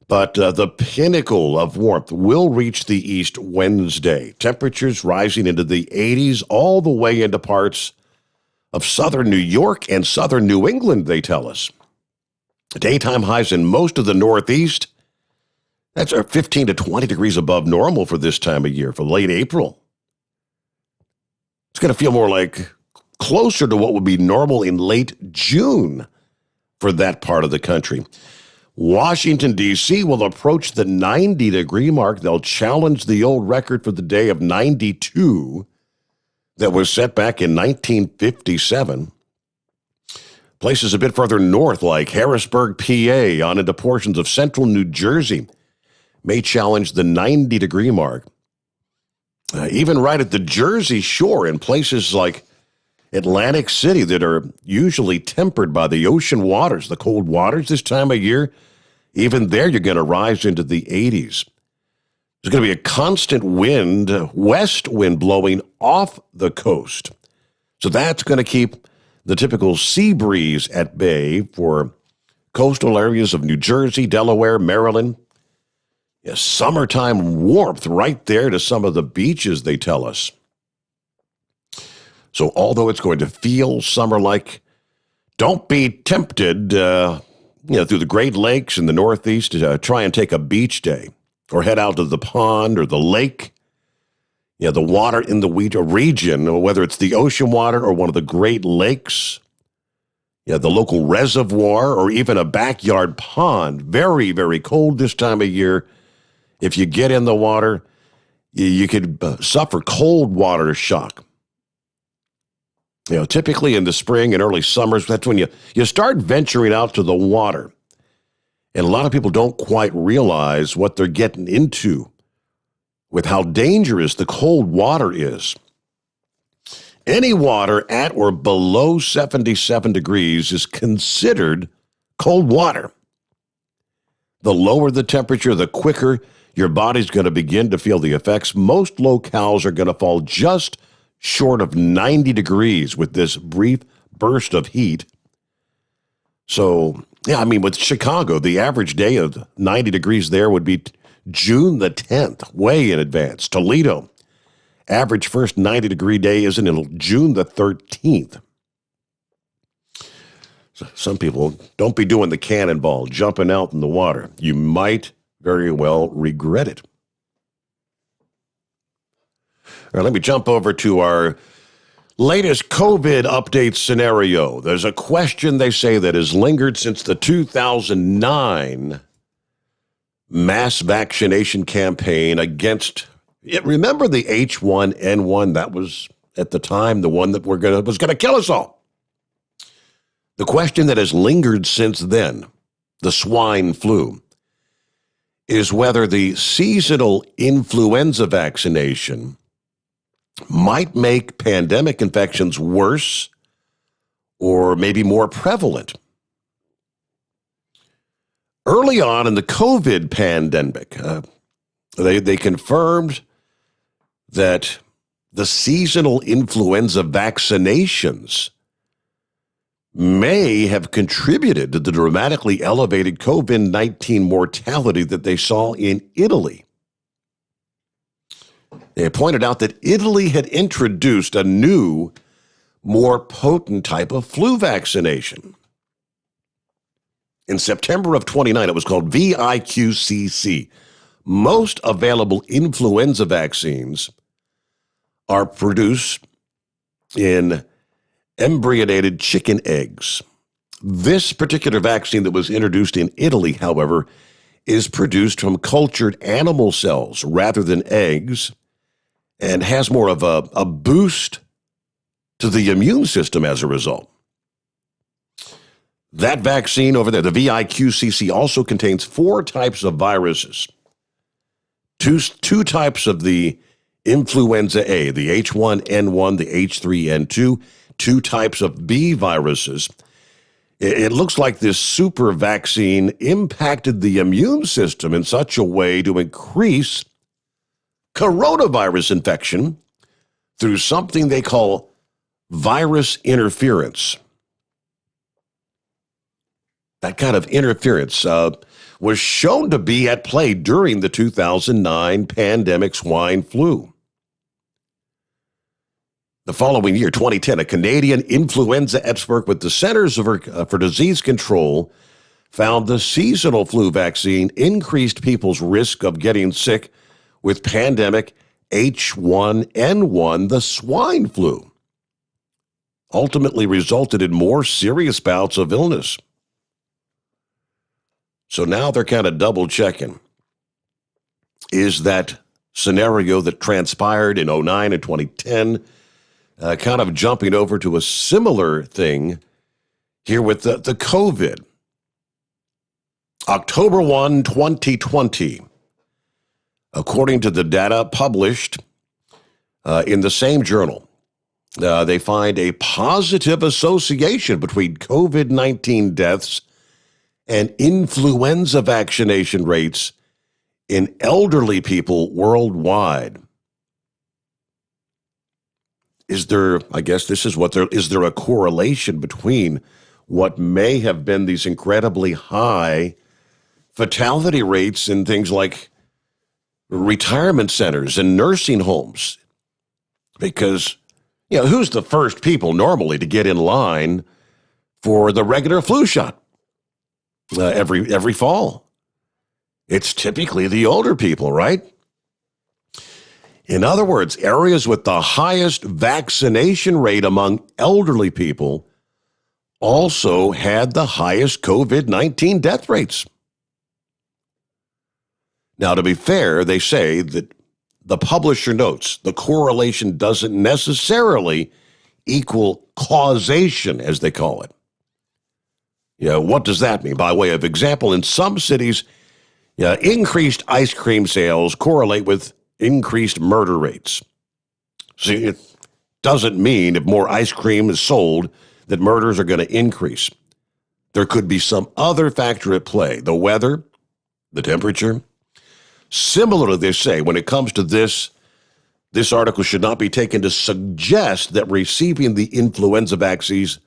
But the pinnacle of warmth will reach the east Wednesday. Temperatures rising into the 80s all the way into parts of southern New York and southern New England, they tell us. Daytime highs in most of the Northeast. That's 15 to 20 degrees above normal for this time of year, for late April. It's going to feel more like closer to what would be normal in late June for that part of the country. Washington, D.C. will approach the 90-degree mark. They'll challenge the old record for the day of 92 that was set back in 1957. Places a bit further north, like Harrisburg, PA, on into portions of central New Jersey, may challenge the 90-degree mark. Even right at the Jersey Shore in places like Atlantic City that are usually tempered by the ocean waters, the cold waters this time of year, even there you're going to rise into the 80s. There's going to be a constant wind, west wind blowing off the coast. So that's going to keep the typical sea breeze at bay for coastal areas of New Jersey, Delaware, Maryland. Yeah, summertime warmth right there to some of the beaches, they tell us. So although it's going to feel summer-like, don't be tempted, through the Great Lakes in the Northeast to try and take a beach day or head out to the pond or the lake. The water in the region, whether it's the ocean water or one of the Great Lakes, the local reservoir or even a backyard pond. Very, very cold this time of year. If you get in the water, you could suffer cold water shock. Typically in the spring and early summers, that's when you start venturing out to the water. And a lot of people don't quite realize what they're getting into with how dangerous the cold water is. Any water at or below 77 degrees is considered cold water. The lower the temperature, the quicker your body's going to begin to feel the effects. Most locales are going to fall just short of 90 degrees with this brief burst of heat. So, with Chicago, the average day of 90 degrees there would be June the 10th, way in advance. Toledo, average first 90-degree day isn't until June the 13th. So some people don't be doing the cannonball, jumping out in the water. You might very well regret it. All right, let me jump over to our latest COVID update scenario. There's a question, they say, that has lingered since the 2009 mass vaccination campaign against, remember the H1N1? That was, at the time, the one that was going to kill us all. The question that has lingered since then, the swine flu, is whether the seasonal influenza vaccination might make pandemic infections worse or maybe more prevalent. Early on in the COVID pandemic, they confirmed that the seasonal influenza vaccinations may have contributed to the dramatically elevated COVID-19 mortality that they saw in Italy. They pointed out that Italy had introduced a new, more potent type of flu vaccination. In September of 29, it was called VIQCC. Most available influenza vaccines are produced in embryonated chicken eggs. This particular vaccine that was introduced in Italy, however, is produced from cultured animal cells rather than eggs and has more of a boost to the immune system as a result. That vaccine over there, the VIQCC, also contains 4 types of viruses. Two types of the influenza A, the H1N1, the H3N2, 2 types of B viruses. It looks like this super vaccine impacted the immune system in such a way to increase coronavirus infection through something they call virus interference. that kind of interference was shown to be at play during the 2009 pandemic swine flu. The following year, 2010, a Canadian influenza expert with the Centers for Disease Control found the seasonal flu vaccine increased people's risk of getting sick with pandemic H1N1, the swine flu, ultimately resulted in more serious bouts of illness. So now they're kind of double checking. Is that scenario that transpired in 2009 and 2010 kind of jumping over to a similar thing here with the COVID? October 1, 2020, according to the data published in the same journal, they find a positive association between COVID-19 deaths and influenza vaccination rates in elderly people worldwide. Is there, I guess this is what is there a correlation between what may have been these incredibly high fatality rates in things like retirement centers and nursing homes? Because, who's the first people normally to get in line for the regular flu shot every fall? It's typically the older people, right? In other words, areas with the highest vaccination rate among elderly people also had the highest COVID-19 death rates. Now, to be fair, they say that the publisher notes the correlation doesn't necessarily equal causation, as they call it. What does that mean? By way of example, in some cities, increased ice cream sales correlate with increased murder rates. See, it doesn't mean if more ice cream is sold that murders are going to increase. There could be some other factor at play, the weather, the temperature. Similarly, they say, when it comes to this article should not be taken to suggest that receiving the influenza vaccines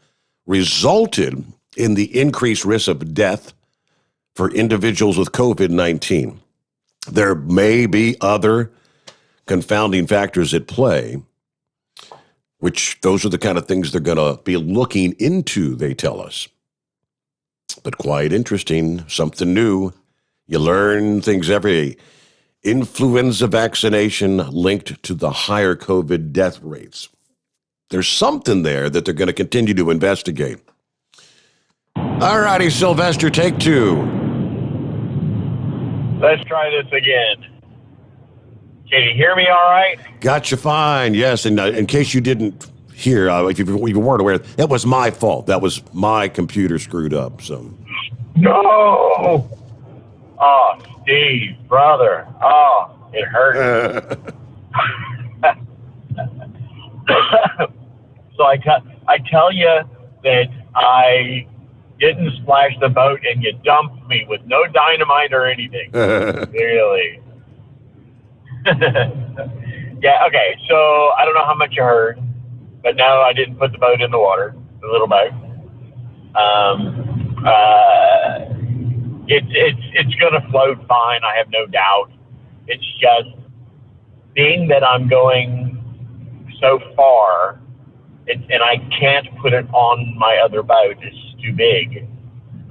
resulted in the increased risk of death for individuals with COVID-19. There may be other confounding factors at play, which those are the kind of things they're going to be looking into, they tell us. But quite interesting, something new. You learn things every day. Influenza vaccination linked to the higher COVID death rates. There's something there that they're going to continue to investigate. All righty, Sylvester, take two. Let's try this again. Can you hear me all right? Got you fine, yes. And in case you didn't hear, if you weren't aware, that was my fault. That was my computer screwed up. So. No! Oh, Steve, brother. Oh, it hurts. So I tell you that I didn't splash the boat and you dumped me with no dynamite or anything. Really. Yeah, okay. So I don't know how much you heard, but no, I didn't put the boat in the water, the little boat. It's going to float fine. I have no doubt. It's just being that I'm going so far, and I can't put it on my other boat. It's too big.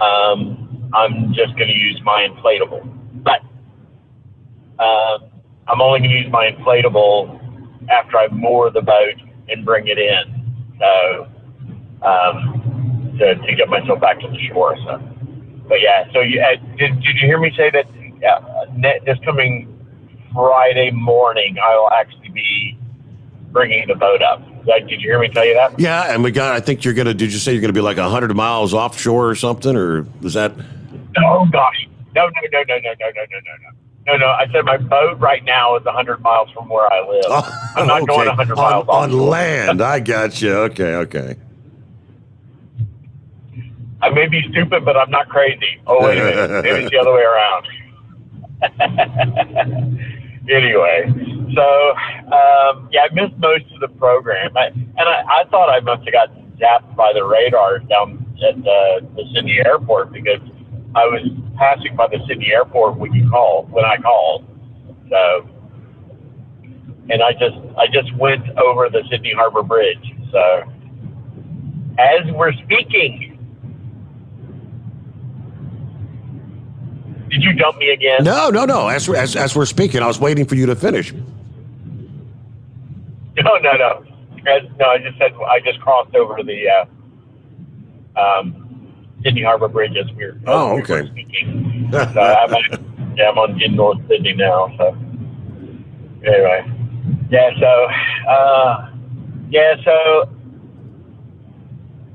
I'm just going to use my inflatable. But I'm only going to use my inflatable after I moor the boat and bring it in. So to get myself back to the shore. So, but yeah. So did you hear me say that this coming Friday morning I will actually be bringing the boat up? Did you hear me tell you that? Yeah, and I think you're going to, did you say you're going to be like 100 miles offshore or something, or was that? Oh, gosh. No. I said my boat right now is 100 miles from where I live. Oh, I'm not going 100 miles on land. I got you. Okay. I may be stupid, but I'm not crazy. Oh, wait a minute. Maybe it's the other way around. Anyway, so, I missed most of the program. I thought I must have got zapped by the radar down the Sydney airport because I was passing by the Sydney airport when I called. So, and I just went over the Sydney Harbor Bridge. So, as we're speaking, did you dump me again? No. As we're speaking, I was waiting for you to finish. No. I just crossed over the Sydney Harbor Bridge as we were speaking. So I'm in North Sydney now. So anyway, So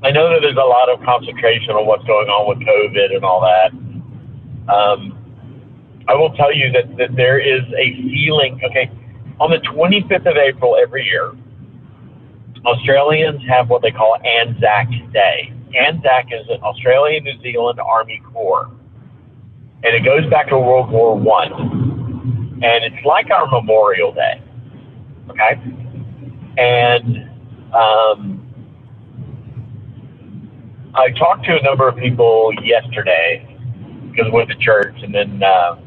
I know that there's a lot of concentration on what's going on with COVID and all that. I will tell you that there is a feeling. Okay, on the 25th of April every year, Australians have what they call Anzac Day. Anzac is an Australian-New Zealand Army Corps, and it goes back to World War I. And it's like our Memorial Day, okay? And I talked to a number of people yesterday because we went to church, and then I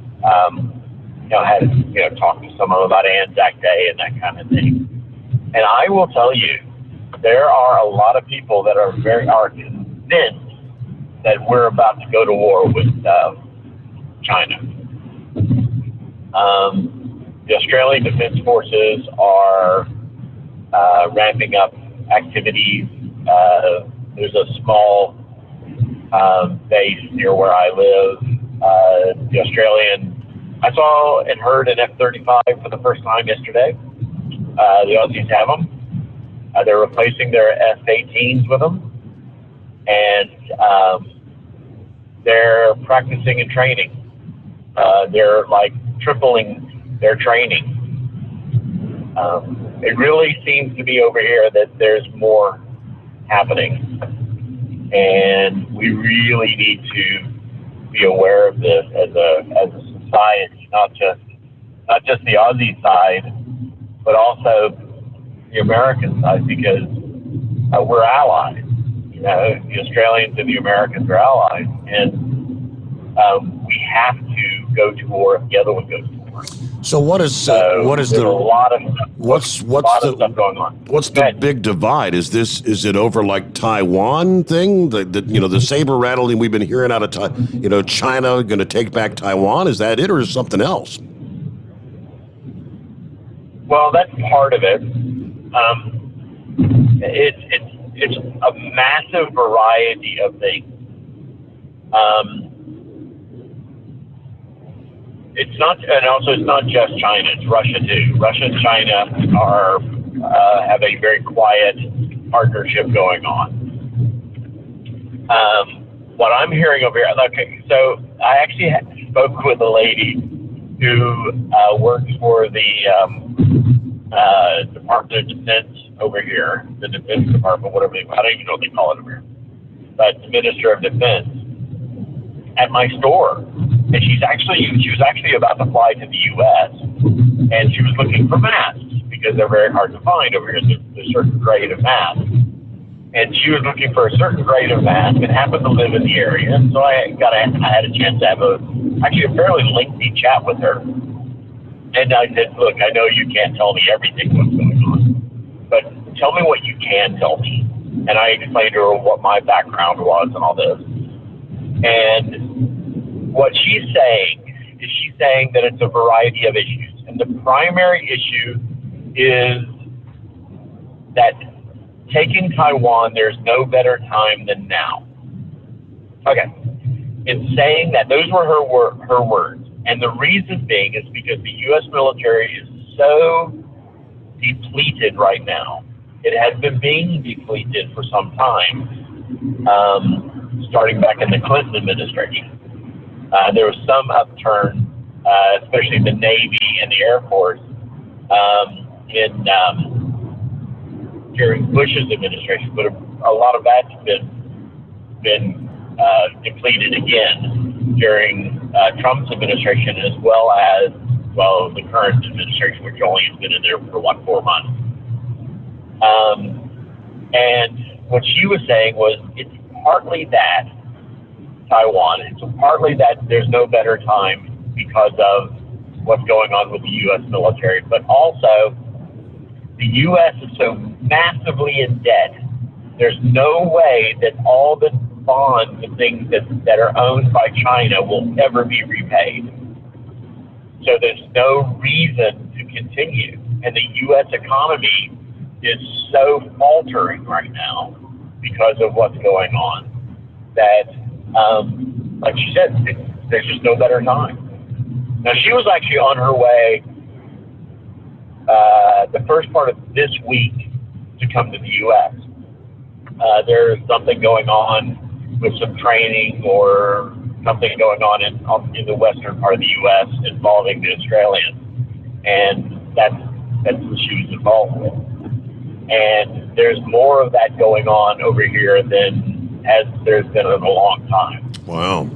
had to talk to some of them about Anzac Day and that kind of thing. And I will tell you, there are a lot of people that are convinced that we're about to go to war with China. The Australian Defence Forces are ramping up activities. There's a small base near where I live. I saw and heard an F-35 for the first time yesterday. The Aussies have them. They're replacing their F-18s with them. And they're practicing and training. They're like tripling their training. It really seems to be over here that there's more happening. And we really need to be aware of this as a society, not just the Aussie side, but also the American side, because we're allies. The Australians and the Americans are allies, and we have to go to war if the other one goes to war. So what's the big divide? Is it over like Taiwan thing? The saber rattling we've been hearing out of China going to take back Taiwan? Is that it, or is it something else? Well, that's part of it. It's a massive variety of things. It's not just China. It's Russia too. Russia and China have a very quiet partnership going on. What I'm hearing over here, so I actually spoke with a lady who works for the Department of Defense over here, the Defense Department, I don't even know what they call it over here, but the Minister of Defense at my store. And she was actually about to fly to the U.S. and she was looking for masks because they're very hard to find over here. There's a certain grade of mask. And she was looking for a certain grade of mask and happened to live in the area. So I had a chance to have a fairly lengthy chat with her. And I said, look, I know you can't tell me everything what's going on, but tell me what you can tell me. And I explained to her what my background was and all this. And what she's saying that it's a variety of issues. And the primary issue is that taking Taiwan, there's no better time than now. Okay. In saying that, those were her words. And the reason being is because the U.S. military is so depleted right now. It has been being depleted for some time, starting back in the Clinton administration. There was some upturn, especially in the Navy and the Air Force, during Bush's administration, but a lot of that's been depleted again during Trump's administration, as well as the current administration, which only has been in there for 4 months. And what she was saying was it's partly that, Taiwan. It's partly that there's no better time because of what's going on with the U.S. military, but also the U.S. is so massively in debt. There's no way that all the bonds and things that are owned by China will ever be repaid. So there's no reason to continue. And the U.S. economy is so faltering right now because of what's going on that, like she said, there's just no better time. Now, she was actually on her way the first part of this week to come to the U.S. There's something going on with some training or something going on in the western part of the U.S. involving the Australians, and that's what she was involved with. And there's more of that going on over here than as there's been in a long time. Wow.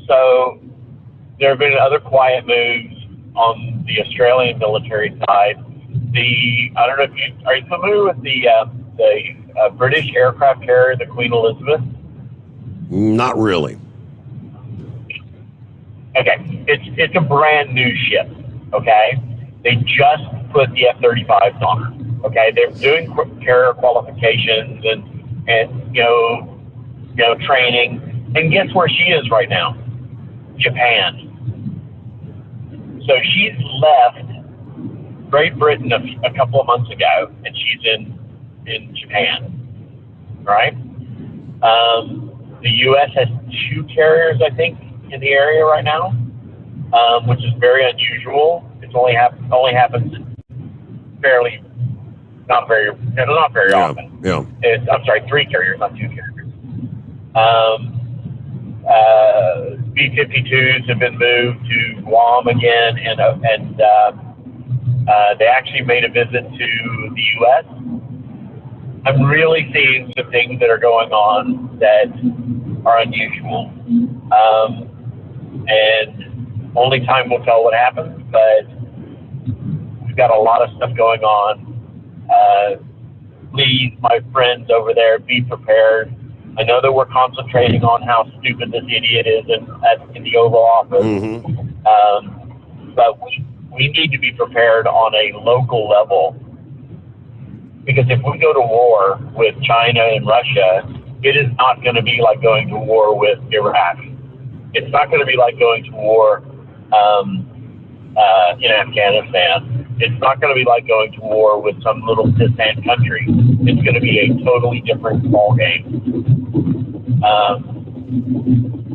So there have been other quiet moves on the Australian military side. I don't know if are you familiar with the British aircraft carrier, the Queen Elizabeth? Not really. Okay, it's a brand new ship. Okay, they just put the F-35s on her. Okay, they're doing carrier qualifications and training. And guess where she is right now? Japan. So she's left Great Britain a couple of months ago, and she's in Japan, right? The U.S. has 2 carriers, I think, in the area right now, which is very unusual. It's only happens fairly, not very often. Yeah. I'm sorry, 3 carriers, not 2 carriers. B-52s have been moved to Guam again, and they actually made a visit to the U.S. I'm really seeing some things that are going on that are unusual, and only time will tell what happens, but we've got a lot of stuff going on. Please, my friends over there, be prepared. I know that we're concentrating on how stupid this idiot is in the Oval Office, but we need to be prepared on a local level, because if we go to war with China and Russia, it is not going to be like going to war with Iraq. It's not going to be like going to war in Afghanistan. It's not going to be like going to war with some little distant country. It's going to be a totally different ball game.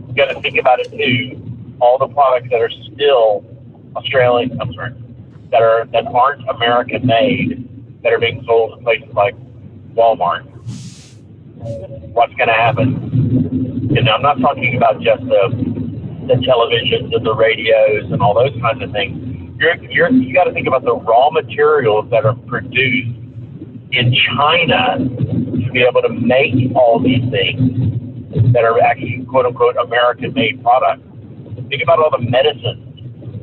You got to think about it too. All the products that are still Australian, that aren't American made, that are being sold in places like Walmart. What's going to happen? And I'm not talking about just the televisions and the radios and all those kinds of things. You got to think about the raw materials that are produced in China to be able to make all these things that are actually quote unquote American made products. Think about all the medicines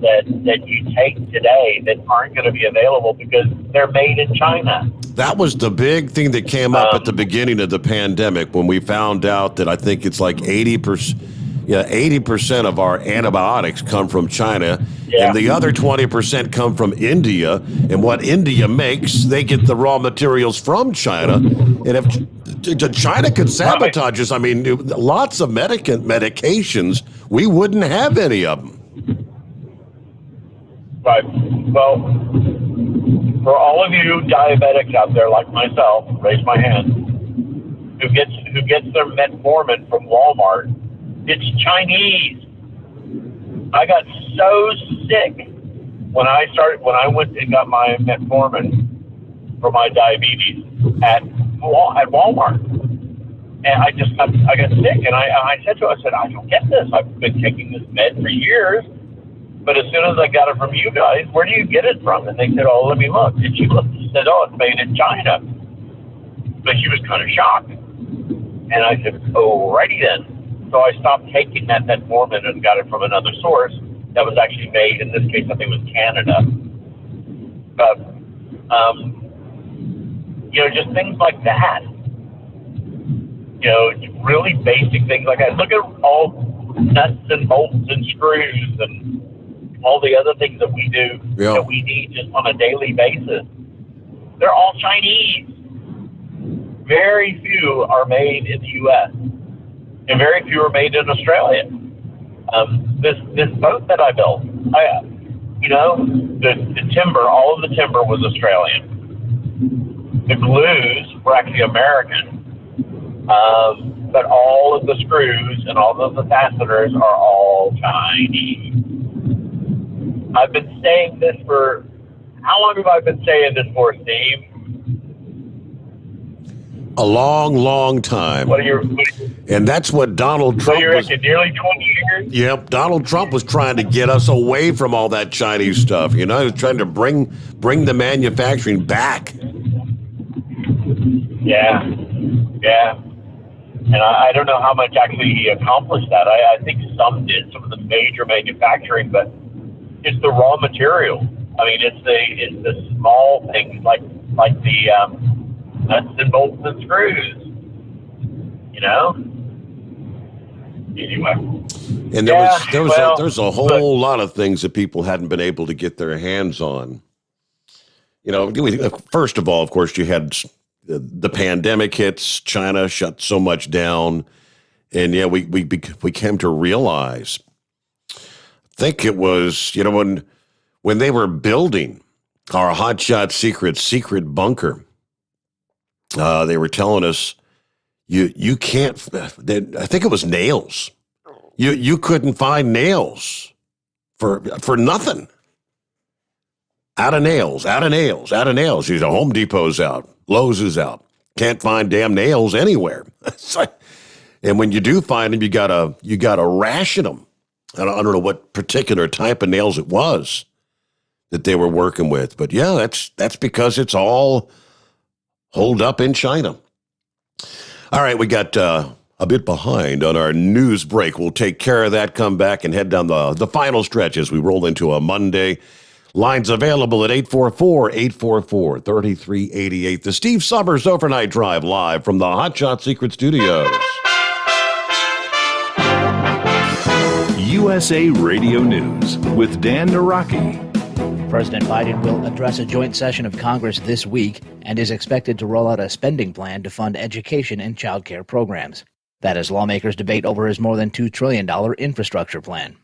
that you take today that aren't going to be available because they're made in China. That was the big thing that came up at the beginning of the pandemic when we found out that I think it's like 80% of our antibiotics come from China, and the other 20% come from India. And what India makes, they get the raw materials from China. And if China could sabotage us, I mean, lots of medications, we wouldn't have any of them. Right. Well, for all of you diabetics out there like myself, raise my hand, who gets their metformin from Walmart, it's Chinese. I got so sick when I went and got my metformin for my diabetes at Walmart, and I got sick, and I said to her, I said, I don't get this. I've been taking this med for years, but as soon as I got it from you guys, where do you get it from? And they said, oh, let me look. And she looked and said, oh, it's made in China. But she was kind of shocked, and I said, alrighty then. So I stopped taking that metformin and got it from another source that was actually made, in this case, I think it was Canada. But Just things like that. Really basic things like that. Look at all nuts and bolts and screws and all the other things that we do that we need just on a daily basis. They're all Chinese. Very few are made in the U.S. and very few are made in Australia. This boat that I built, the timber, all of the timber was Australian. The glues were actually American. But all of the screws and all of the fasteners are all Chinese. I've been saying this for, how long have I been saying this for, Steve? A long, long time. And that's what Donald Trump you reckon, nearly 20 years? Yep, Donald Trump was trying to get us away from all that Chinese stuff. He was trying to bring the manufacturing back. Yeah. And I don't know how much actually he accomplished that. I think some did, some of the major manufacturing, but it's the raw material. I mean, it's the small things like the nuts and bolts and screws. Anyway. And there's a whole lot of things that people hadn't been able to get their hands on. First of all, of course, you had the pandemic hits, China shut so much down, and we came to realize, I think it was, when they were building our hotshot secret bunker, they were telling us, you can't, I think it was nails. You couldn't find nails for nothing. Out of nails. Home Depot's out. Lowe's is out. Can't find damn nails anywhere. And when you do find them, you gotta ration them. I don't know what particular type of nails it was that they were working with, but yeah, that's because it's all holed up in China. All right, we got a bit behind on our news break. We'll take care of that, come back, and head down the final stretch as we roll into a Monday. Lines available at 844-844-3388. The Steve Sommers Overnight Drive live from the Hotshot Secret Studios. USA Radio News with Dan Naraki. President Biden will address a joint session of Congress this week and is expected to roll out a spending plan to fund education and child care programs. That as lawmakers debate over his more than $2 trillion infrastructure plan.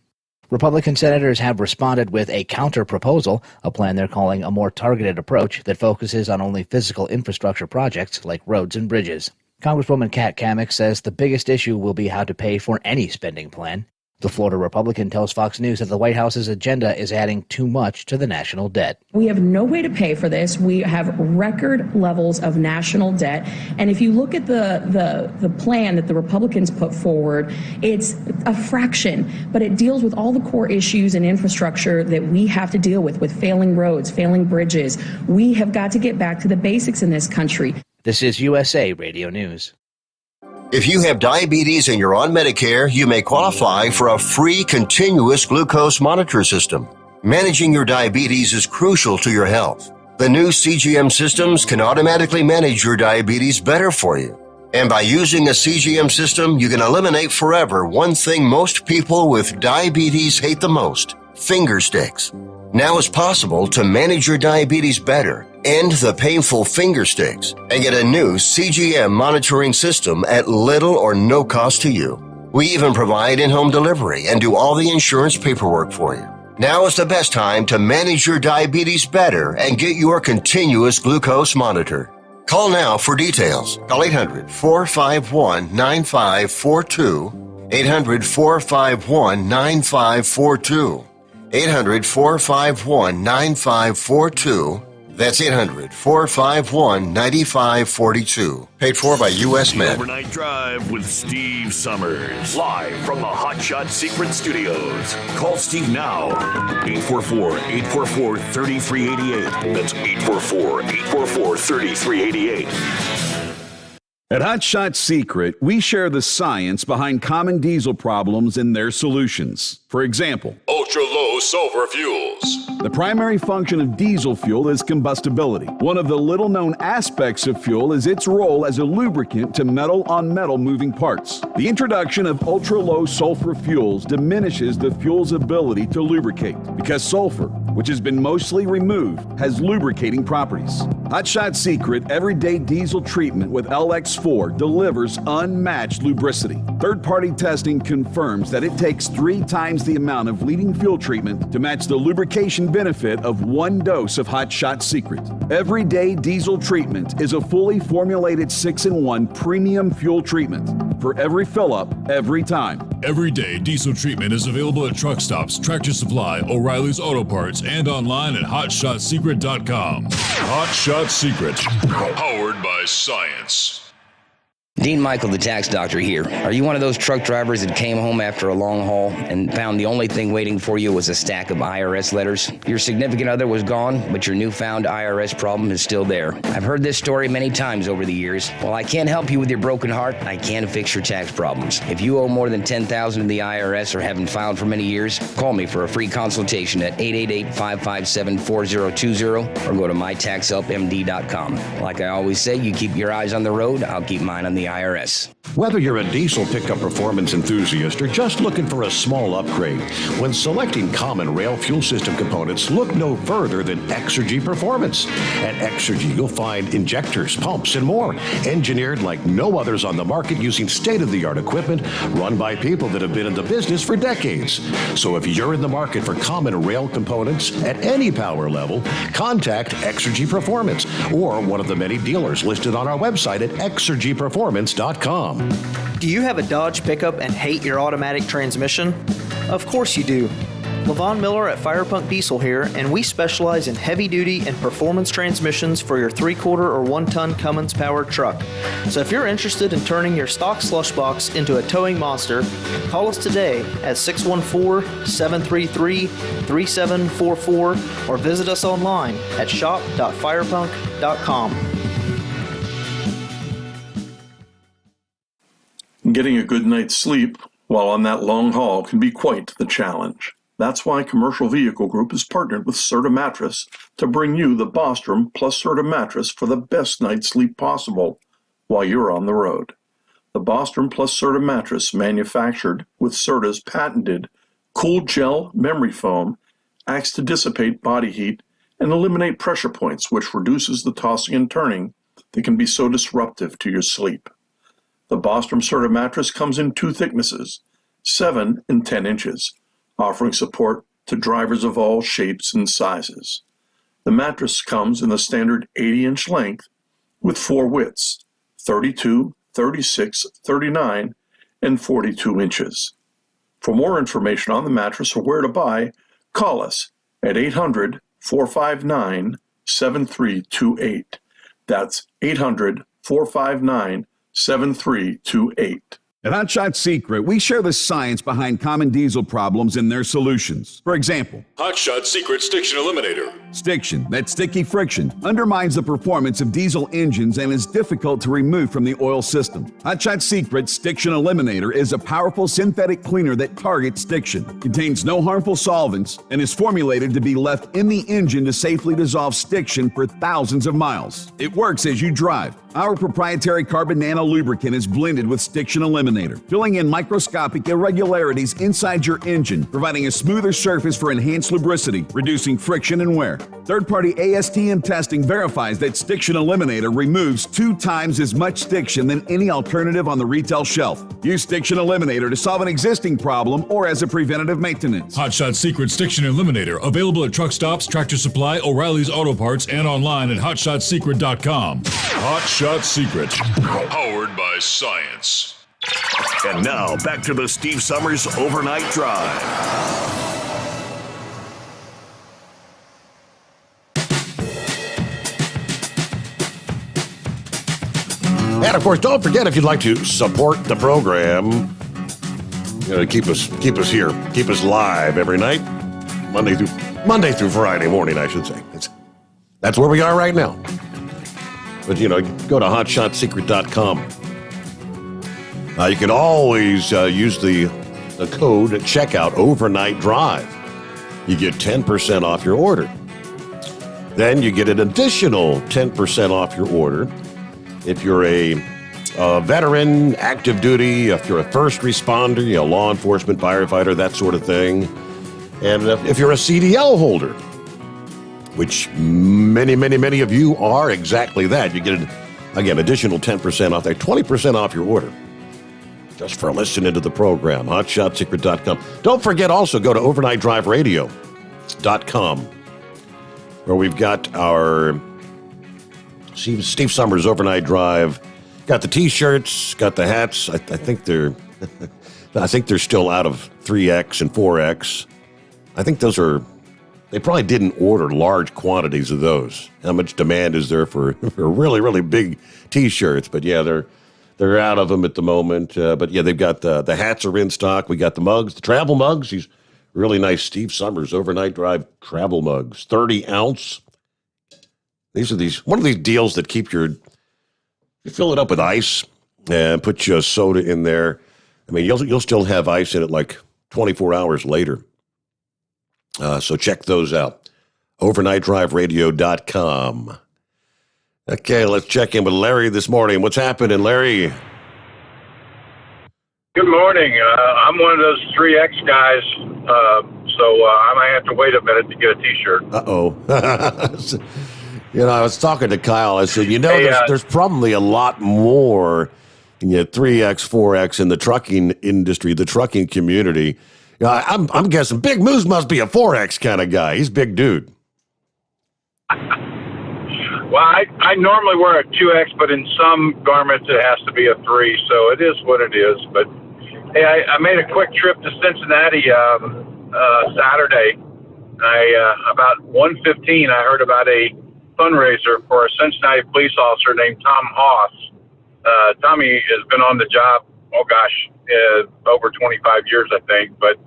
Republican senators have responded with a counter-proposal, a plan they're calling a more targeted approach that focuses on only physical infrastructure projects like roads and bridges. Congresswoman Kat Kammack says the biggest issue will be how to pay for any spending plan. The Florida Republican tells Fox News that the White House's agenda is adding too much to the national debt. We have no way to pay for this. We have record levels of national debt. And if you look at the plan that the Republicans put forward, it's a fraction, but it deals with all the core issues and infrastructure that we have to deal with failing roads, failing bridges. We have got to get back to the basics in this country. This is USA Radio News. If you have diabetes and you're on Medicare, you may qualify for a free continuous glucose monitor system. Managing your diabetes is crucial to your health. The new CGM systems can automatically manage your diabetes better for you. And by using a CGM system, you can eliminate forever one thing most people with diabetes hate the most: finger sticks. Now it's possible to manage your diabetes better, end the painful finger sticks, and get a new CGM monitoring system at little or no cost to you. We even provide in-home delivery and do all the insurance paperwork for you. Now is the best time to manage your diabetes better and get your continuous glucose monitor. Call now for details. Call 800-451-9542. 800-451-9542. 800-451-9542. That's 800-451-9542. Paid for by U.S. Med. Overnight Drive with Steve Sommers. Live from the Hotshot Secret Studios. Call Steve now. 844-844-3388. That's 844-844-3388. At Hot Shot Secret, we share the science behind common diesel problems and their solutions. For example, ultra-low sulfur fuels. The primary function of diesel fuel is combustibility. One of the little-known aspects of fuel is its role as a lubricant to metal-on-metal moving parts. The introduction of ultra-low sulfur fuels diminishes the fuel's ability to lubricate because sulfur, which has been mostly removed, has lubricating properties. Hot Shot Secret Everyday Diesel Treatment with LX4 delivers unmatched lubricity. Third-party testing confirms that it takes 3 times the amount of leading fuel treatment to match the lubrication benefit of 1 dose of Hot Shot Secret. Everyday Diesel Treatment is a fully formulated 6-in-1 premium fuel treatment for every fill-up, every time. Everyday Diesel Treatment is available at truck stops, Tractor Supply, O'Reilly's Auto Parts, and online at HotShotSecret.com. Hot Shot Secret, powered by science. Dean Michael, the tax doctor here. Are you one of those truck drivers that came home after a long haul and found the only thing waiting for you was a stack of IRS letters? Your significant other was gone, but your newfound IRS problem is still there. I've heard this story many times over the years. While I can't help you with your broken heart, I can fix your tax problems. If you owe more than $10,000 to the IRS or haven't filed for many years, call me for a free consultation at 888-557-4020 or go to mytaxhelpmd.com. Like I always say, you keep your eyes on the road, I'll keep mine on the IRS. Whether you're a diesel pickup performance enthusiast or just looking for a small upgrade, when selecting common rail fuel system components, look no further than Exergy Performance. At Exergy, you'll find injectors, pumps, and more, engineered like no others on the market using state-of-the-art equipment run by people that have been in the business for decades. So if you're in the market for common rail components at any power level, contact Exergy Performance or one of the many dealers listed on our website at exergyperformance.com. Do you have a Dodge pickup and hate your automatic transmission? Of course you do. LaVon Miller at Firepunk Diesel here, and we specialize in heavy-duty and performance transmissions for your 3/4 or 1-ton Cummins-powered truck. So if you're interested in turning your stock slush box into a towing monster, call us today at 614-733-3744 or visit us online at shop.firepunk.com. Getting a good night's sleep while on that long haul can be quite the challenge. That's why Commercial Vehicle Group has partnered with Serta Mattress to bring you the Bostrom plus Serta mattress for the best night's sleep possible while you're on the road. The Bostrom plus Serta mattress, manufactured with Serta's patented Cool Gel memory foam, acts to dissipate body heat and eliminate pressure points, which reduces the tossing and turning that can be so disruptive to your sleep. The Bostrom Serta mattress comes in 2 thicknesses, 7 and 10 inches, offering support to drivers of all shapes and sizes. The mattress comes in the standard 80-inch length with 4 widths, 32, 36, 39, and 42 inches. For more information on the mattress or where to buy, call us at 800-459-7328. That's 800-459-7328. At Hot Shot Secret, we share the science behind common diesel problems and their solutions. For example, Hot Shot Secret Stiction Eliminator. Stiction, that sticky friction, undermines the performance of diesel engines and is difficult to remove from the oil system. Hot Shot Secret Stiction Eliminator is a powerful synthetic cleaner that targets stiction, contains no harmful solvents, and is formulated to be left in the engine to safely dissolve stiction for thousands of miles. It works as you drive. Our proprietary carbon nano lubricant is blended with Stiction Eliminator, filling in microscopic irregularities inside your engine, providing a smoother surface for enhanced lubricity, reducing friction and wear. Third-party ASTM testing verifies that Stiction Eliminator removes 2 times as much stiction than any alternative on the retail shelf. Use Stiction Eliminator to solve an existing problem or as a preventative maintenance. Hot Shot Secret Stiction Eliminator, available at truck stops, Tractor Supply, O'Reilly's Auto Parts, and online at HotShotSecret.com. Hot Shot Secret, powered by science. And now, back to the Steve Sommers Overnight Drive. And of course, don't forget, if you'd like to support the program, keep us here, keep us live every night, Monday through Friday morning, I should say. That's where we are right now. But, go to hotshotsecret.com. You can always use the code at checkout, Overnight Drive. You get 10% off your order. Then you get an additional 10% off your order if you're a veteran, active duty, if you're a first responder, law enforcement, firefighter, that sort of thing. And if you're a CDL holder, which many, many, many of you are exactly that, you get, again, additional 10% off there, 20% off your order. Just for listening to the program, hotshotsecret.com. Don't forget also, go to overnighttdriveradio.com, where we've got our Steve Sommers Overnight Drive. Got the T-shirts, got the hats. I think they're still out of 3X and 4X. I think those are, they probably didn't order large quantities of those. How much demand is there for really, really big T-shirts? But yeah, they're out of them at the moment. But yeah, they've got the hats are in stock. We got the mugs, the travel mugs. These really nice Steve Sommers Overnight Drive travel mugs, 30 ounce. These are one of these deals that you fill it up with ice and put your soda in there. I mean, you'll still have ice in it like 24 hours later. So check those out. OvernightDriveRadio.com. Okay, let's check in with Larry this morning. What's happening, Larry? Good morning. I'm one of those 3X guys, so I might have to wait a minute to get a T-shirt. Uh-oh. I was talking to Kyle. I said, there's probably a lot more 3X, 4X in the trucking industry, the trucking community. I'm guessing Big Moose must be a 4X kind of guy. He's a big dude. Well, I normally wear a 2X, but in some garments it has to be a 3, so it is what it is. But hey, I made a quick trip to Cincinnati Saturday. About 1:15, I heard about a fundraiser for a Cincinnati police officer named Tom Haas. Tommy has been on the job, over 25 years, I think, but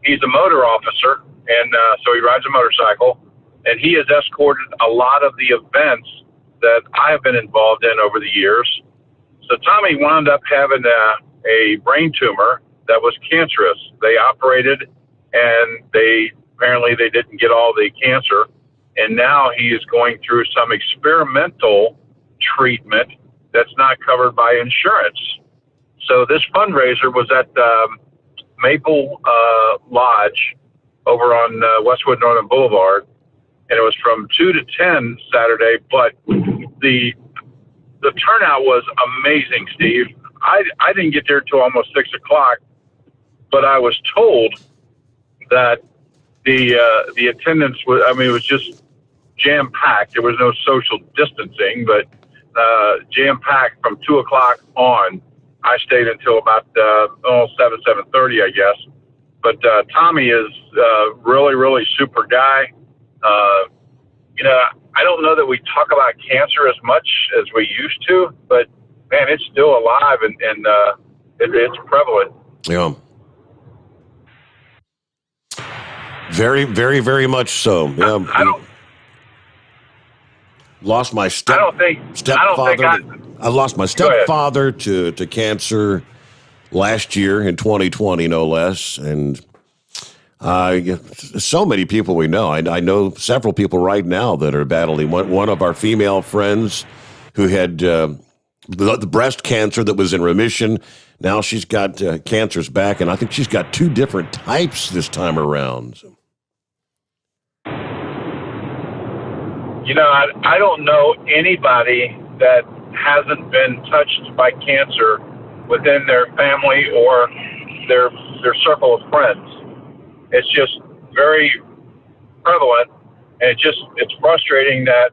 he's a motor officer, and so he rides a motorcycle, and he has escorted a lot of the events that I have been involved in over the years. So Tommy wound up having a brain tumor that was cancerous. They operated, and apparently they didn't get all the cancer, and now he is going through some experimental treatment that's not covered by insurance. So this fundraiser was at Maple Lodge over on Westwood Northern Boulevard, and it was from 2 to 10 Saturday, but the turnout was amazing, Steve. I didn't get there till almost 6 o'clock, but I was told that the attendance was, it was just jam-packed. There was no social distancing, but jam-packed from 2 o'clock on. I stayed until about 7:30, I guess. But Tommy is really, really super guy. I don't know that we talk about cancer as much as we used to, but man, it's still alive and it's prevalent. Yeah. Very, very, very much so. Yeah. Lost my stepfather. I lost my stepfather to cancer last year in 2020, no less. And so many people we know. I know several people right now that are battling. One of our female friends who had the breast cancer that was in remission. Now she's got cancers back, and I think she's got 2 different types this time around. So. I don't know anybody that hasn't been touched by cancer within their family or their circle of friends. It's just very prevalent, and it's frustrating that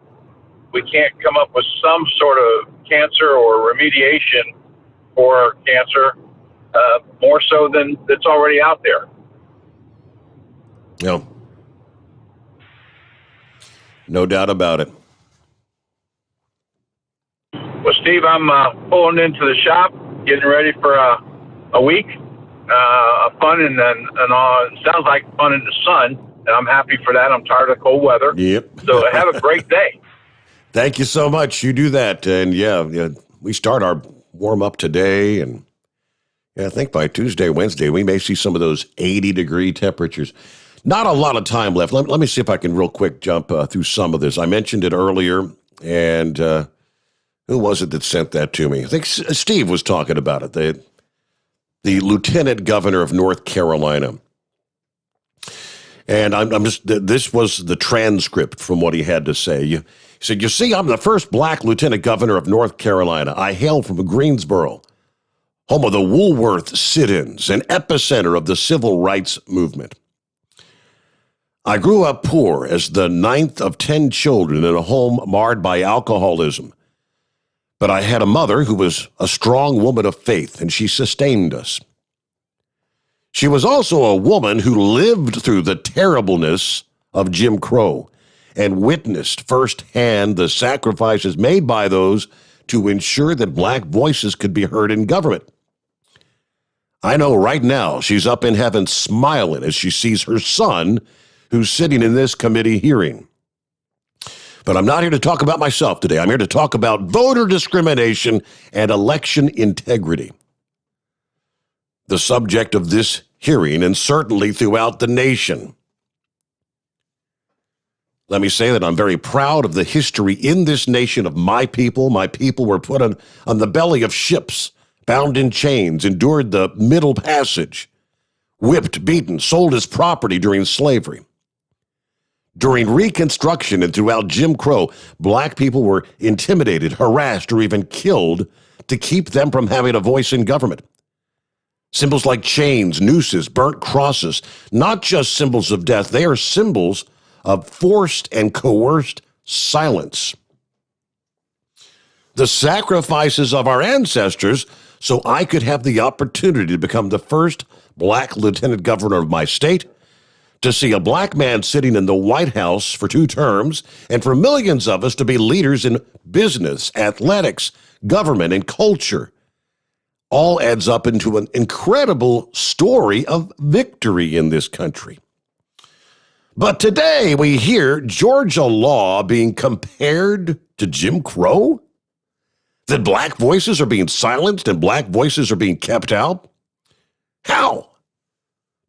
we can't come up with some sort of cancer or remediation for cancer, more so than that's already out there. Yeah. No doubt about it. Well, Steve, I'm pulling into the shop, getting ready for a week, fun and it sounds like fun in the sun, and I'm happy for that. I'm tired of cold weather. Yep. So have a great day. Thank you so much. You do that. And yeah, we start our warm-up today. And I think by Tuesday, Wednesday, we may see some of those 80-degree temperatures. Not a lot of time left. Let me see if I can real quick jump through some of this. I mentioned it earlier, and who was it that sent that to me? I think Steve was talking about it, the lieutenant governor of North Carolina. And this was the transcript from what he had to say. He said, "You see, I'm the first black lieutenant governor of North Carolina. I hail from Greensboro, home of the Woolworth sit-ins, an epicenter of the civil rights movement. I grew up poor as the 9th of 10 children in a home marred by alcoholism. But I had a mother who was a strong woman of faith, and she sustained us. She was also a woman who lived through the terribleness of Jim Crow and witnessed firsthand the sacrifices made by those to ensure that black voices could be heard in government. I know right now she's up in heaven smiling as she sees her son who's sitting in this committee hearing. But I'm not here to talk about myself today. I'm here to talk about voter discrimination and election integrity. The subject of this hearing, and certainly throughout the nation. Let me say that I'm very proud of the history in this nation of my people. My people were put on the belly of ships, bound in chains, endured the Middle Passage, whipped, beaten, sold as property during slavery. During Reconstruction and throughout Jim Crow, black people were intimidated, harassed, or even killed to keep them from having a voice in government. Symbols like chains, nooses, burnt crosses, not just symbols of death, they are symbols of forced and coerced silence. The sacrifices of our ancestors so I could have the opportunity to become the first black lieutenant governor of my state, to see a black man sitting in the White House for 2 terms, and for millions of us to be leaders in business, athletics, government, and culture, all adds up into an incredible story of victory in this country. But today we hear Georgia law being compared to Jim Crow? That black voices are being silenced and black voices are being kept out? How?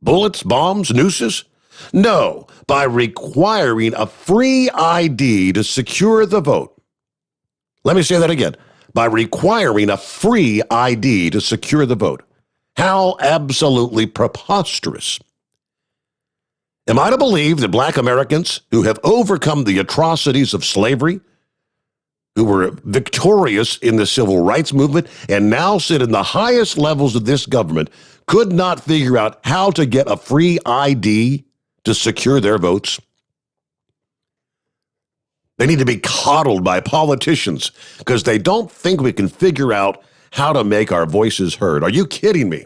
Bullets, bombs, nooses? No, by requiring a free ID to secure the vote. Let me say that again. By requiring a free ID to secure the vote. How absolutely preposterous. Am I to believe that black Americans who have overcome the atrocities of slavery, who were victorious in the civil rights movement, and now sit in the highest levels of this government, could not figure out how to get a free ID to secure their votes? They need to be coddled by politicians because they don't think we can figure out how to make our voices heard. Are you kidding me?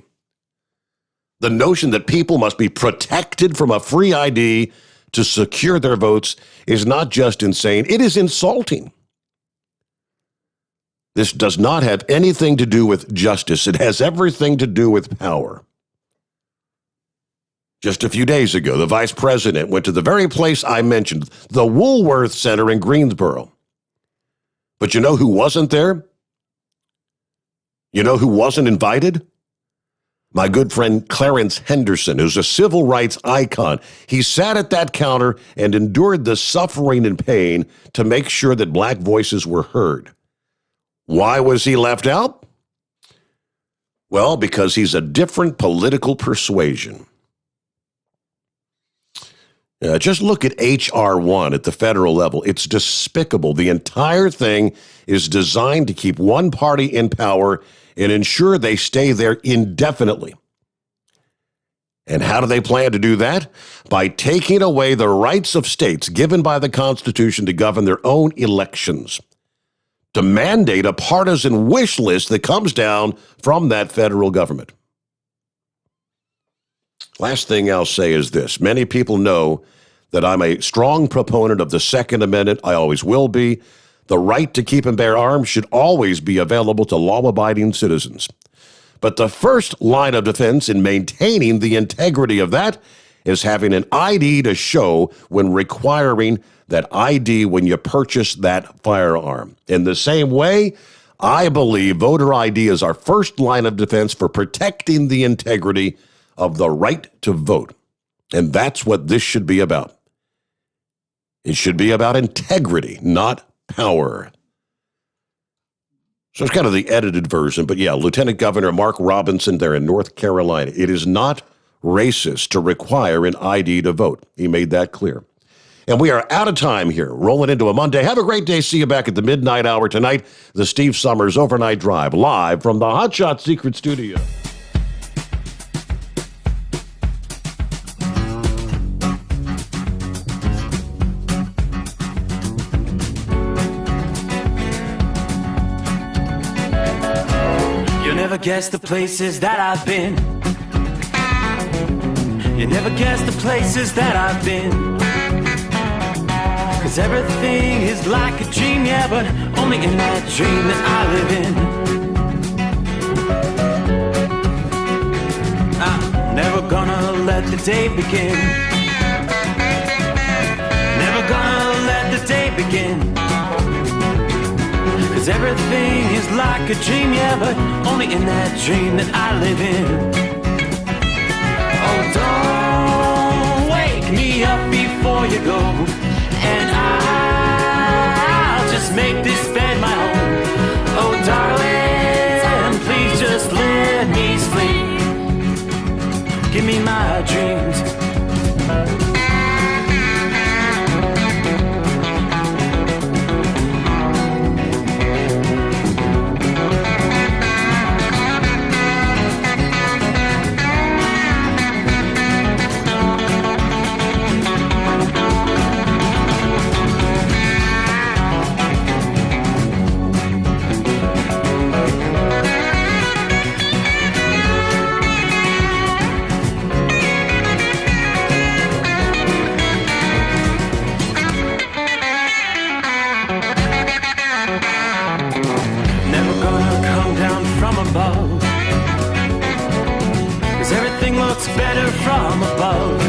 The notion that people must be protected from a free ID to secure their votes is not just insane, it is insulting. This does not have anything to do with justice. It has everything to do with power. Just a few days ago, the vice president went to the very place I mentioned, the Woolworth Center in Greensboro. But you know who wasn't there? You know who wasn't invited? My good friend Clarence Henderson, who's a civil rights icon. He sat at that counter and endured the suffering and pain to make sure that black voices were heard. Why was he left out? Well, because he's a different political persuasion. Just look at H.R. 1 at the federal level. It's despicable. The entire thing is designed to keep one party in power and ensure they stay there indefinitely. And how do they plan to do that? By taking away the rights of states given by the Constitution to govern their own elections, to mandate a partisan wish list that comes down from that federal government. Last thing I'll say is this. Many people know that I'm a strong proponent of the Second Amendment. I always will be. The right to keep and bear arms should always be available to law-abiding citizens. But the first line of defense in maintaining the integrity of that is having an ID to show when requiring that ID when you purchase that firearm. In the same way, I believe voter ID is our first line of defense for protecting the integrity of the right to vote. And that's what this should be about. It should be about integrity, not power. So it's kind of the edited version, but yeah, Lieutenant Governor Mark Robinson there in North Carolina. It is not racist to require an ID to vote. He made that clear. And we are out of time here, rolling into a Monday. Have a great day. See you back at the midnight hour tonight. The Steve Sommers Overnight Drive, live from the Hot Shot Secret Studio. You never guess the places that I've been. You never guess the places that I've been. 'Cause everything is like a dream, yeah, but only in that dream that I live in. I'm never gonna let the day begin. Never gonna let the day begin. 'Cause everything is like a dream, yeah, but only in that dream that I live in. Oh, don't wake me up before you go, and I'll just make this bed my home. Oh, darling, please just let me sleep. Give me my dreams. Better from above.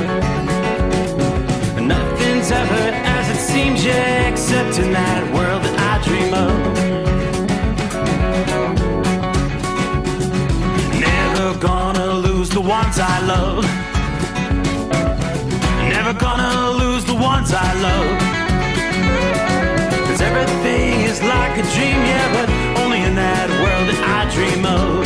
Nothing's ever as it seems, yeah, except in that world that I dream of. Never gonna lose the ones I love. Never gonna lose the ones I love. 'Cause everything is like a dream, yeah, but only in that world that I dream of.